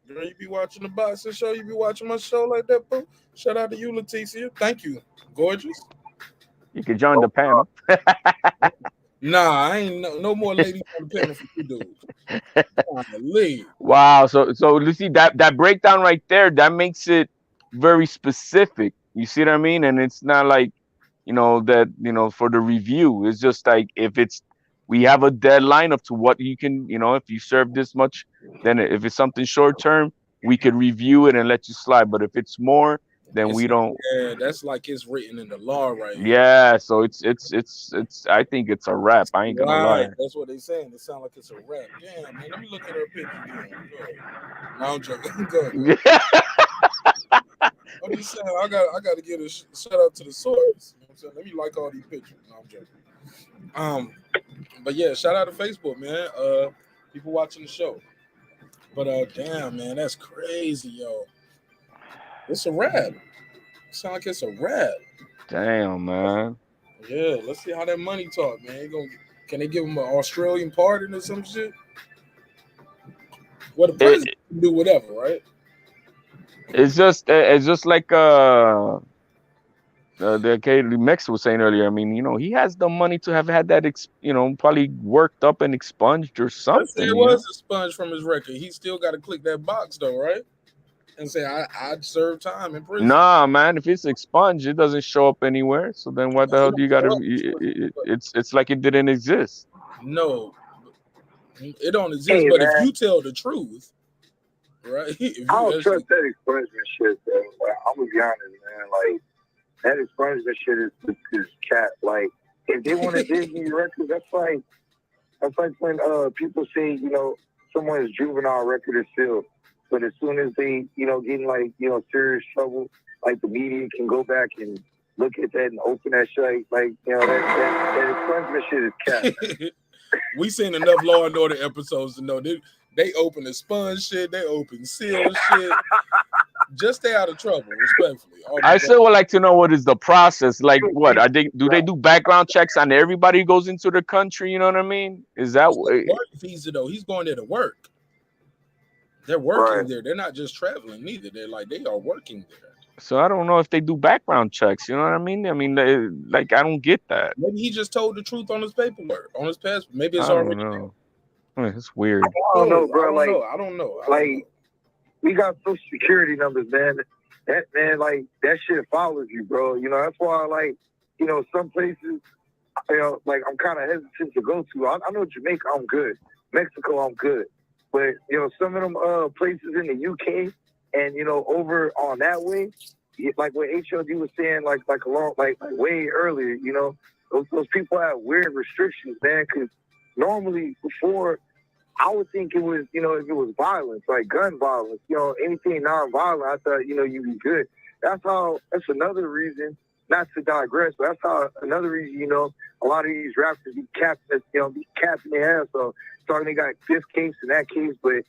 Girl, you be watching the boxing show, you be watching my show like that, boo. Shout out to you, Leticia. Thank you. Gorgeous. You can join the panel. Nah, I ain't no more ladies on the panel for you dudes. Wow. So you see that breakdown right there, that makes it very specific. You see what I mean? And it's not like, that, for the review. It's just like, we have a deadline up to what you can, if you serve this much, then if it's something short term, we could review it and let you slide. But if it's more, then we don't. Yeah, that's like it's written in the law right here. Yeah, so it's I think it's a wrap. I ain't gonna lie. That's what they saying. It sounds like it's a wrap. Damn, man, let me look at her picture again. No, I'm joking. Go ahead. I'm just saying, I got to give a shout out to the source. You know what I'm saying? Let me like all these pictures. No, I'm joking. But yeah, shout out to Facebook, man. People watching the show. But damn, man, that's crazy, yo. It's a wrap. Sound like it's a wrap. Damn, man. Yeah, let's see how that money talk, man. Can they give him an Australian pardon or some shit? Well, the president can do whatever, right? It's just like the Mex was saying earlier. I mean, he has the money to have had that, probably worked up and expunged or something. Let's say it was expunged from his record. He still got to click that box though, right? And say I'd serve time in prison. Nah, man. If it's expunged, it doesn't show up anywhere. So then, what the hell do you got to? It's like it didn't exist. No, it don't exist. But man, if you tell the truth, right? I don't trust that expungement shit, bro. Like, I'm gonna be honest, man. Like that expungement shit is cat. Like if they want to dig me record, that's like when people say someone's juvenile record is sealed. But as soon as they, get in like, serious trouble, like the media can go back and look at that and open that shit. Like, that expungement shit is cat. We seen enough Law and Order episodes to know they open the sponge shit, they open seal shit. Just stay out of trouble, respectfully. I still would like to know what is the process. Like, what do they do background checks on everybody who goes into the country? You know what I mean? Is that work visa though? He's going there to work. They're working there. They're not just traveling neither. They are working there. So I don't know if they do background checks. You know what I mean? I mean, I don't get that. Maybe he just told the truth on his paperwork, on his passport. Maybe it's already. Know. It's weird. I don't know, bro. I don't know. We got Social Security numbers, man. That shit follows you, bro. That's why, some places, I'm kind of hesitant to go to. I know Jamaica, I'm good. Mexico, I'm good. But, some of them places in the UK and, over on that way, like what HLD was saying, like way earlier, those people have weird restrictions, man, because normally before, I would think it was, if it was violence, like gun violence, anything non-violent, I thought, you'd be good. That's another reason, not to digress, but that's how another reason, a lot of these rappers be capping their ass. So talking they got this case and that case, but,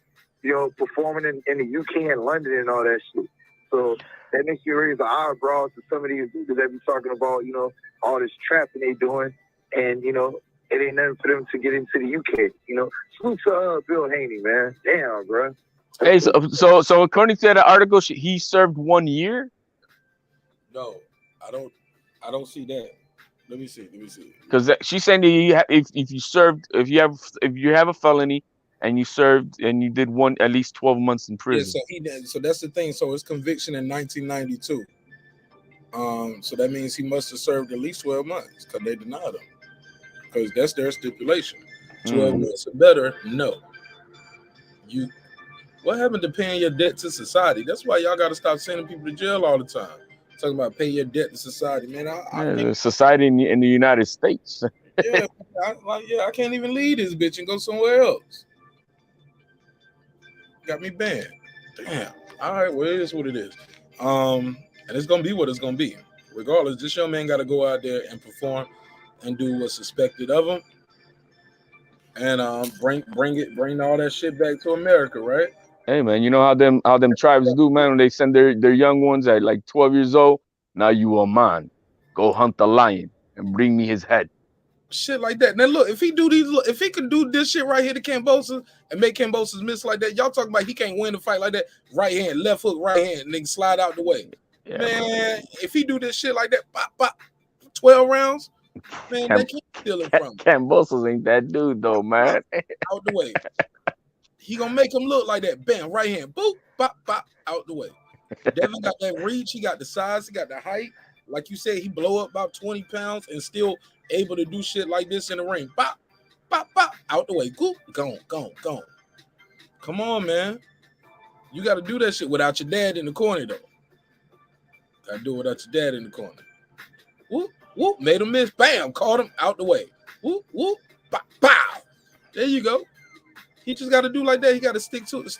performing in the UK and London and all that shit. So that makes you raise the eyebrows to some of these dudes that be talking about, you know, all this trapping they doing, and you know, it ain't nothing for them to get into the UK. You know, salute to Bill Haney, man. Damn, bro. Hey, so according to the article, he served 1 year. No, I don't see that. Let me see. Because she's saying that if you have a felony and you served and you did at least 12 months in Yeah, prison. so that's the thing. So his conviction in 1992. So that means he must have served at least 12 months because they denied him. Because that's their stipulation. 12 months or better, no. What happened to paying your debt to society? That's why y'all got to stop sending people to jail all the time. Talking about paying your debt to society, man. The society in the United States. I can't even leave this bitch and go somewhere else. Got me banned. Damn. All right, well, it is what it is. And it's gonna be what it's gonna be. Regardless, this young man got to go out there and perform and do what's expected of him, and bring all that shit back to America, right? Hey man, you know how them tribes do, man, when they send their young ones at like 12 years old. Now you are mine. Go hunt the lion and bring me his head. Shit like that. Now look, if he can do this shit right here to Kambosos and make Kambosos miss like that, y'all talking about he can't win a fight like that. Right hand, left hook, right hand, nigga slide out the way. Yeah, man, if he do this shit like that, pop, pop, 12 rounds, man, they can't steal it from him. Kambosos ain't that dude though, man. Out the way. He gonna make him look like that. Bam, right hand, boop, pop, pop, out the way. Devin got that reach, he got the size, he got the height. Like you said, he blow up about 20 pounds and still able to do shit like this in the ring. Pop, pop, pop, out the way. Goop, gone. Come on, man. You got to do that shit without your dad in the corner, though. Got to do it without your dad in the corner. Whoop, whoop, made him miss. Bam, caught him out the way. Whoop, whoop, pow, pow. There you go. He just got to do like that. He got to stick to his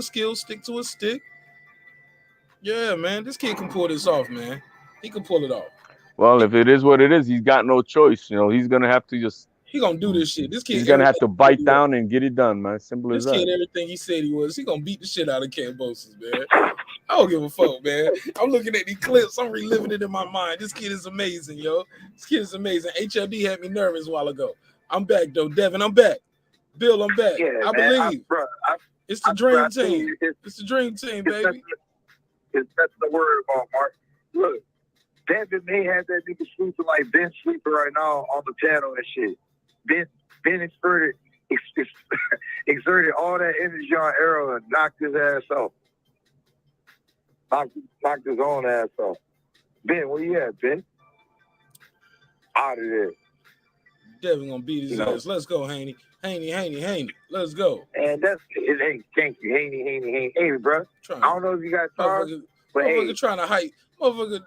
skills, stick to his stick. Yeah, man, this kid can pull this off, man. He can pull it off. Well, if it is what it is, he's got no choice. You know, he's gonna have to just. He gonna do this shit. This kid. He's gonna have to bite down and get it done, man. Simple as that. This kid, everything he said he was, he gonna beat the shit out of Kambosos, man. I don't give a fuck, man. I'm looking at these clips. I'm reliving it in my mind. This kid is amazing, yo. This kid is amazing. HLD had me nervous a while ago. I'm back though, Devin. I'm back. Bill, I'm back. Yeah, I believe. It's the dream team. It's the dream team, baby. That's the word about Mark. Look, Devin may have that nigga sleeping like Ben sleeping right now on the channel and shit. Ben exerted all that energy on Errol and knocked his ass off. Knocked his own ass off. Ben, where you at, Ben? Out of there. Devin gonna beat his ass. Let's go, Haney. Haney. Let's go. And that's it. Hey, thank you, Haney. Hey, bro. I don't know if you got time, but hey, trying to hype. Motherfucker,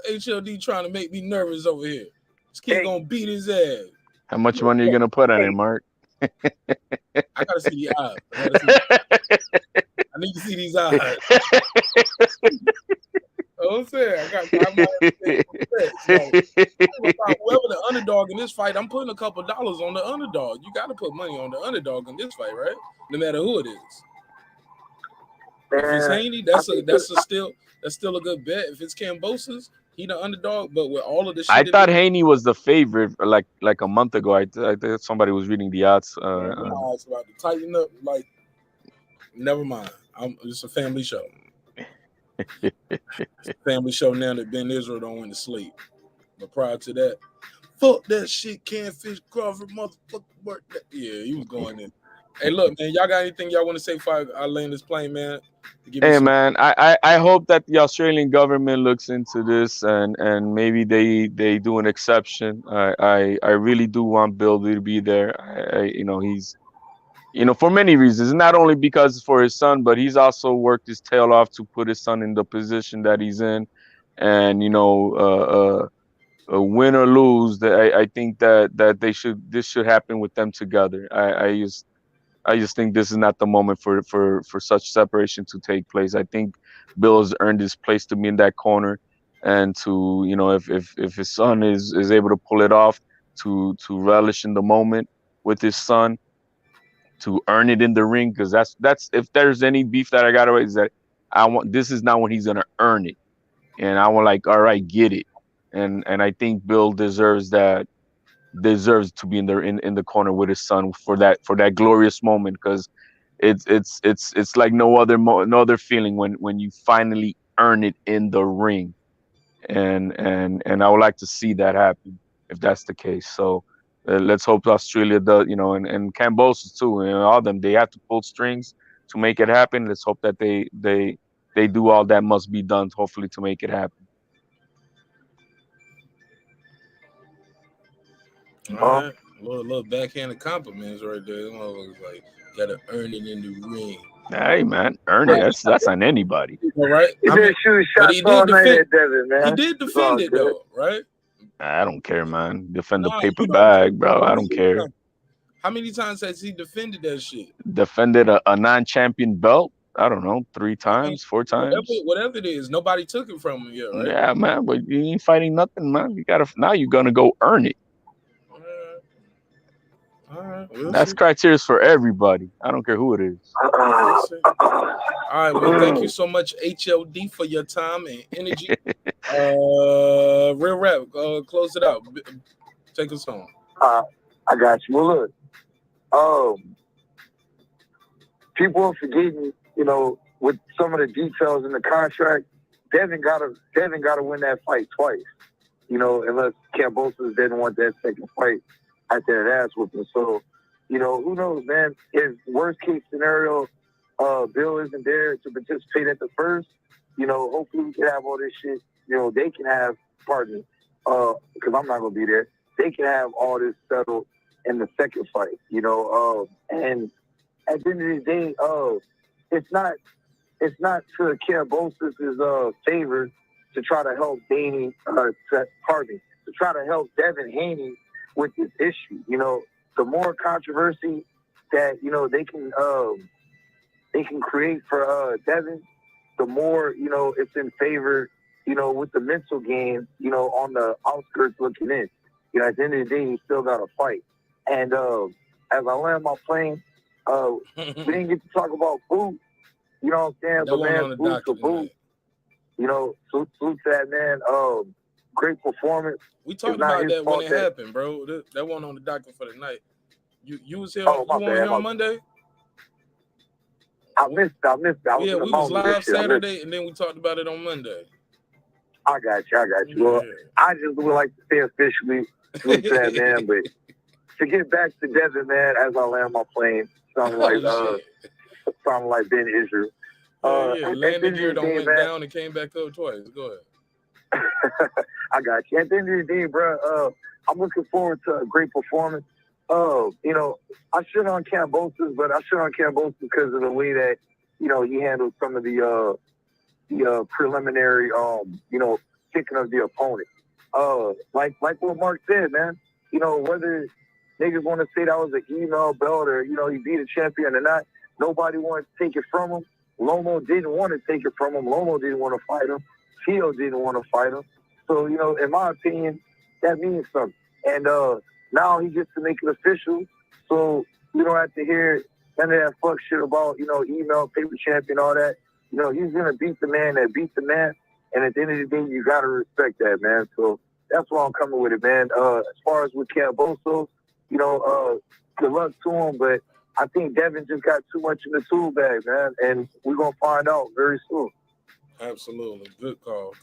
HLD trying to make me nervous over here. This kid gonna beat his ass. How much money are you gonna put on it, Mark? I gotta see the eyes. I need to see these eyes. I'm saying, whoever the underdog in this fight, I'm putting a couple dollars on the underdog. You got to put money on the underdog in this fight, right? No matter who it is. If it's Haney, that's still a good bet. If it's Kambosos, he the underdog. But with all of the shit, I thought Haney was the favorite like a month ago. I thought somebody was reading the odds. Odds about to tighten up. Like, never mind. It's a family show. It's a family show now that Ben Israel don't went to sleep. But prior to that, fuck that shit, Canfish Crawford, motherfucker. Yeah, he was going in. Hey, look, man, y'all got anything y'all want to say before I land this plane, man? Hey, man, I hope that the Australian government looks into this and maybe they do an exception. I really do want Bill to be there. He's, for many reasons, not only because for his son, but he's also worked his tail off to put his son in the position that he's in. And, win or lose, I think that this should happen with them together. I just think this is not the moment for such separation to take place. I think Bill has earned his place to be in that corner, and to if his son is able to pull it off, to relish in the moment with his son, to earn it in the ring, because that's if there's any beef that I got away is that This is not when he's gonna earn it, and I want like, all right, get it, and I think Bill deserves to be in the corner with his son for that glorious moment, because it's like no other feeling when you finally earn it in the ring, and I would like to see that happen if that's the case. So let's hope Australia does, and Kambosos too, and all them, they have to pull strings to make it happen. Let's hope that they do all that must be done, hopefully, to make it happen. All right, a little backhanded compliments right there. You know, it's like gotta earn it in the ring. Hey man, earn it. That's on anybody. All right. He been shooting but shots he all did night defend. at Devin, man. He did defend it though, right? I don't care, man. Defend the Nah, paper you don't. bag, bro. I don't care. How many times has he defended that shit? Defended a non-champion belt. I don't know, 3 times, 4 times. Whatever it is, nobody took it from him yet, right? Yeah, man, but you ain't fighting nothing, man. Now you're gonna go earn it. All right. That's criteria for everybody. I don't care who it is. All right, well, thank you so much, HLD, for your time and energy. Real rap, close it out. Take us home. I got you. Well, look, people are forgetting, with some of the details in the contract, Devin gotta win that fight twice, unless Kambosos didn't want that second fight after that ass whooping. So, who knows, man? If worst case scenario, Bill isn't there to participate at the first, hopefully we can have all this shit. They can have, pardon me, because I'm not gonna be there. They can have all this settled in the second fight, and at the end of the day, it's not to Kambosos' favor to try to help Haney, to try to help Devin Haney with this issue. The more controversy that they can create for Devin, the more it's in favor, with the mental game, on the outskirts looking in. At the end of the day, you still got to fight. And as I land my plane, we didn't get to talk about Boot. You know what I'm saying? But man, Boot to Boot. Salute to that man. Great performance. We talked about that when it happened, bro. That wasn't on the docket for the night. You was here. You weren't here on Monday. I missed. Yeah, we was live Saturday, and then we talked about it on Monday. I got you. Well, I just would like to say officially, salute to that man. But to get back to Devin, man, as I land my plane, sounding like Ben Israel. Landed here, went down and came back up twice. Go ahead. I got you. At the end of the day, bro, I'm looking forward to a great performance. I shit on Kambosos, but I shit on Kambosos because of the way that, he handled some of the preliminary, picking of the opponent. Like what Mark said, man, whether niggas want to say that was an email belt or, he beat a champion or not, nobody wanted to take it from him. Lomo didn't want to take it from him. Lomo didn't want to fight him. Tio didn't want to fight him. So, in my opinion, that means something. And now he gets to make it official. So we don't have to hear none of that fuck shit about, email, paper champion, all that. He's going to beat the man that beat the man. And at the end of the day, you got to respect that, man. So that's why I'm coming with it, man. As far as with Kambosos, good luck to him. But I think Devin just got too much in the tool bag, man. And we're going to find out very soon. Absolutely. Good call.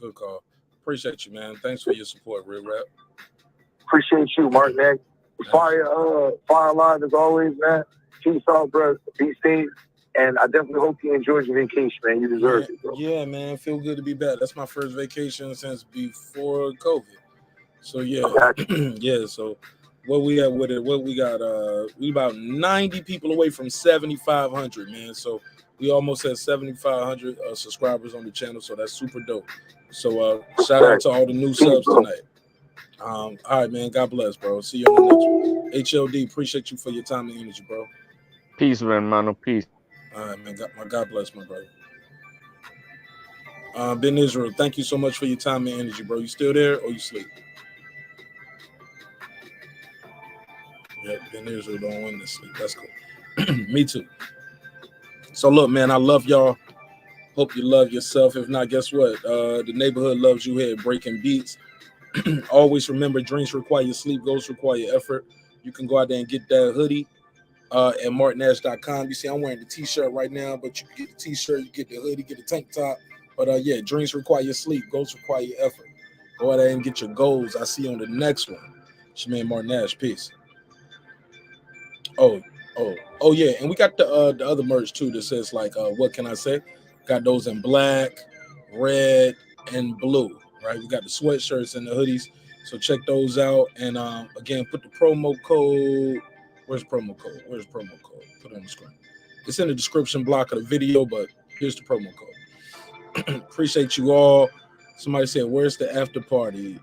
Appreciate you, man. Thanks for your support, Real Rap. Appreciate you, Mark, man. Fire live as always, man. Peace out, bro. Be safe. And I definitely hope you enjoyed your vacation, man. You deserve it, bro. Yeah, man. Feel good to be back. That's my first vacation since before COVID. So, yeah. Yeah, so what we have with it, we got, we about 90 people away from 7,500, man. So we almost had 7,500 subscribers on the channel, so that's super dope. So shout out to all the new subs tonight. All right, man. God bless, bro. See you on the next one. HLD, appreciate you for your time and energy, bro. Peace, man, mano. Peace. All right, man. God bless, my brother. Ben Israel, thank you so much for your time and energy, bro. You still there or you sleep? Yeah, Ben Israel don't want to sleep. That's cool. Me too. So look, man, I love y'all. Hope you love yourself. If not, guess what? The neighborhood loves you here, Breaking Beats. Always remember, dreams require sleep, goals require effort. You can go out there and get that hoodie at martinash.com. You see, I'm wearing the t-shirt right now, but you can get the t-shirt, you get the hoodie, get the tank top. But yeah, dreams require sleep, goals require effort. Go out there and get your goals. I see you on the next one. It's your man Martin Nash. Peace. Oh yeah, and we got the other merch too that says like what can I say? Got those in black, red, and blue. Right, we got the sweatshirts and the hoodies, so check those out. And again, put the promo code. Where's promo code? Put it on the screen. It's in the description block of the video, but here's the promo code. Appreciate you all. Somebody said, "Where's the after party?"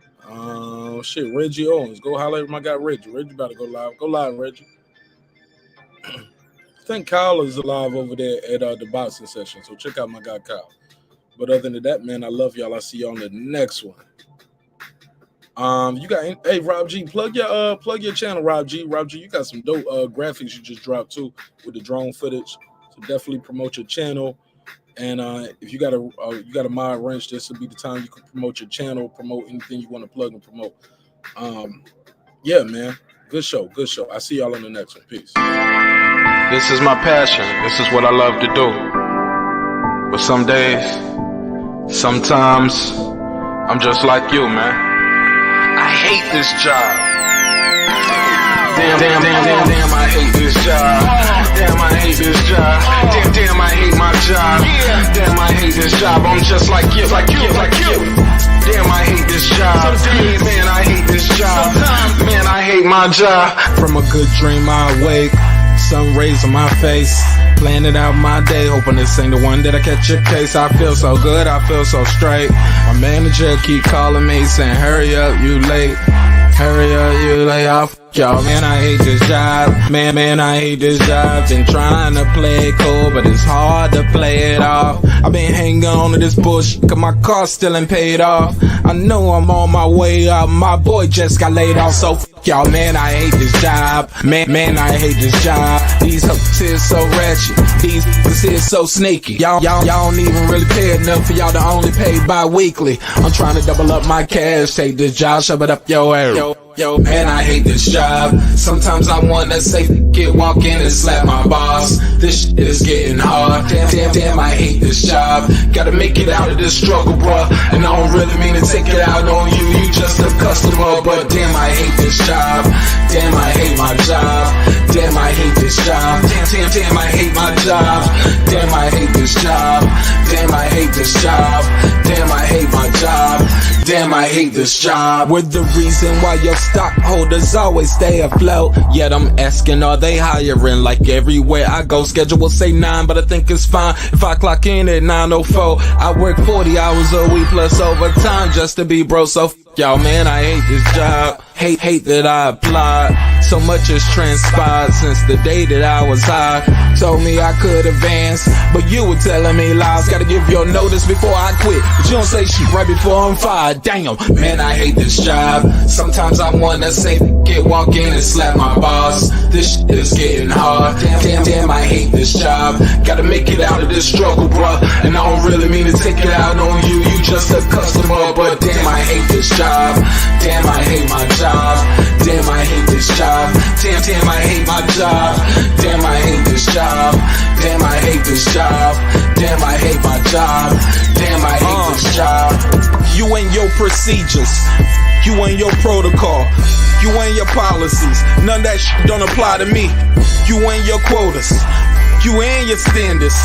Shit, Reggie Owens. Go holler at my guy Reggie. Reggie about to go live. Go live, Reggie. I think Kyle is alive over there at the boxing session, so check out my guy Kyle. But other than that, man, I love y'all. I'll see y'all on the next one. You got Rob G, plug your channel, Rob G. Rob G, you got some dope graphics you just dropped too with the drone footage. So definitely promote your channel. And if you got a mod wrench, this will be the time you can promote your channel, promote anything you want to plug and promote. Yeah, man. Good show. I see y'all on the next one. Peace. This is my passion. This is what I love to do. But some days, sometimes, I'm just like you, man. I hate this job. Damn, I hate this job. Damn, I hate this job. Damn, I hate my job. Damn, I hate this job. I'm just like you. Damn, I hate this job. Man, I hate this job. Man, I hate my job. From a good dream, I wake. Sun rays on my face. Planning out my day, hoping this ain't the one that I catch a case. I feel so good, I feel so straight. My manager keep calling me, saying, hurry up, you late. Hurry up, you late. Y'all, man, I hate this job. Man, I hate this job. Been trying to play it cool, but it's hard to play it off. I've been hanging on to this bullshit, cause my car still ain't paid off. I know I'm on my way up. My boy just got laid off, so y'all, man, I hate this job. Man, I hate this job. These hoes here so ratchet. These hoes here so sneaky. Y'all don't even really pay enough for y'all to only pay bi-weekly. I'm trying to double up my cash. Take this job, shove it up your ass. Yo, man, I hate this job. Sometimes I wanna say, walk in and slap my boss. This shit is getting hard. Damn, I hate this job. Gotta make it out of this struggle, bruh. And I don't really mean to take it out on you. You just a customer, but damn, I hate this job. Damn, I hate my job. Damn, I hate this job. Damn, I hate my job. Damn, I hate this job. Damn, I hate this job. Damn, I hate my job. Damn, I hate this job. We're the reason why your stockholders always stay afloat. Yet I'm asking, are they hiring? Like everywhere I go, schedule will say 9, but I think it's fine if I clock in at 9:04. I work 40 hours a week plus overtime just to be bro. So y'all, man, I hate this job. Hate that I applied. So much has transpired since the day that I was high. Told me I could advance, but you were telling me lies. Gotta give your notice before I quit, but you don't say shit right before I'm fired. Damn, man, I hate this job. Sometimes I wanna say, walk in and slap my boss. This shit is getting hard. Damn, I hate this job. Gotta make it out of this struggle, bruh. And I don't really mean to take it out on you. You just a customer, but damn, I hate this job. Damn, I hate my job. Damn, I hate this job. Damn, I hate my job. Damn, I hate this job. Damn, I hate this job. Damn, I hate my job. Damn, I hate this job. You and your procedures. You and your protocol. You and your policies. None of that shit don't apply to me. You and your quotas. You and your standards.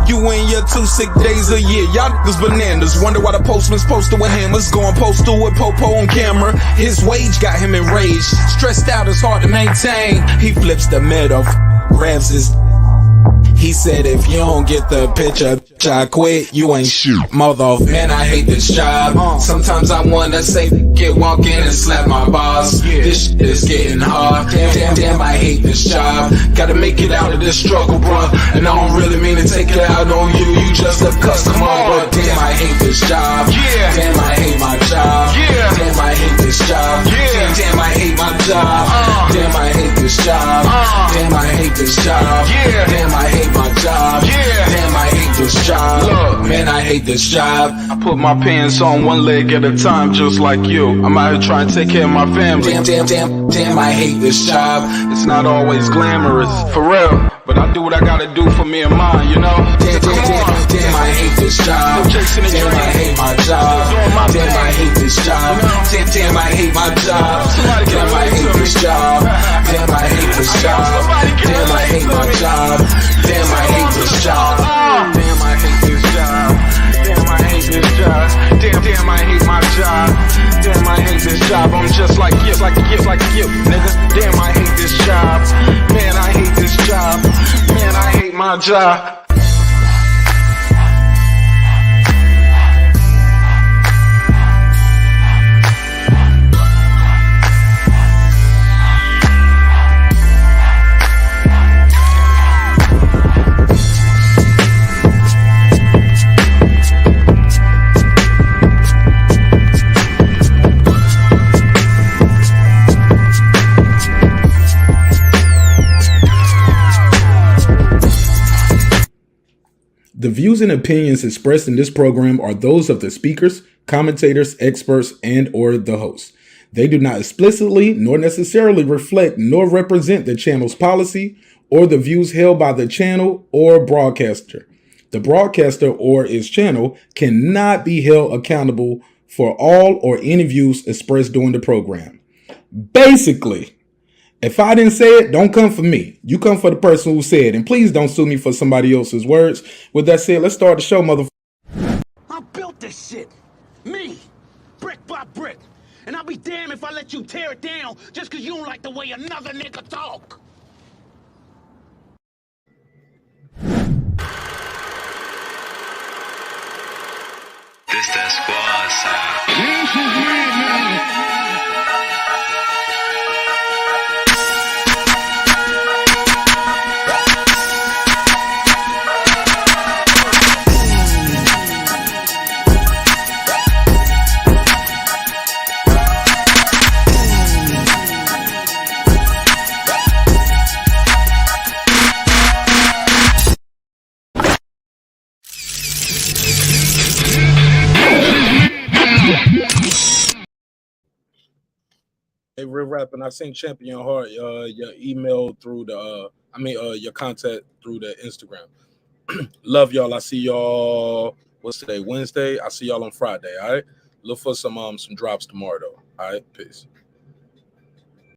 You and your 2 sick days a year. Y'all niggas bananas. Wonder why the postman's posted with hammers. Going postal with Popo on camera. His wage got him enraged. Stressed out, it's hard to maintain. He flips the middle, grabs his. He said, if you don't get the picture, I quit. You ain't shoot, mother. Man, I hate this job. Sometimes I wanna say, walk in and slap my boss. This shit is getting hard. Damn, I hate this job. Gotta make it out of this struggle, bruh. And I don't really mean to take it out on you. You just a customer, but damn, I hate this job. Damn, I hate my job. Damn, I hate this job. Damn, I hate my job. Damn, I hate this job. Damn, I hate this job. Damn, I hate my job. Damn, I hate this job. Look, man. hate this job. I put my pants on one leg at a time, just like you. I'm out here trying to take care of my family. Damn, I hate this job. It's not always glamorous, for real. But I do what I gotta do for me and mine, you know? Damn, I hate this job. Damn, I hate my job. Damn, I hate this job. Damn, I hate my job. Damn, I hate this job. Damn, I hate this job. Damn, I hate my job. Damn, I hate this job. Damn, I hate this job. Damn, I hate this job. Damn, I hate my job. Damn, I hate this job. I'm just like you, nigga. Damn, I hate this job. Man, I hate this job. Man, I hate my job. The views and opinions expressed in this program are those of the speakers, commentators, experts, and or the host. They do not explicitly nor necessarily reflect nor represent the channel's policy or the views held by the channel or broadcaster. The broadcaster or its channel cannot be held accountable for all or any views expressed during the program. Basically, if I didn't say it, don't come for me. You come for the person who said it. And please don't sue me for somebody else's words. With that said, let's start the show, motherfucker. I built this shit. Me. Brick by brick. And I'll be damned if I let you tear it down just because you don't like the way another nigga talk. This that squad sound. This is me, man. Hey, Real Rap, and I seen Champion Heart, your email through the, your contact through the Instagram. Love y'all. I see y'all, what's today, Wednesday? I see y'all on Friday, all right? Look for some drops tomorrow, though, all right? Peace.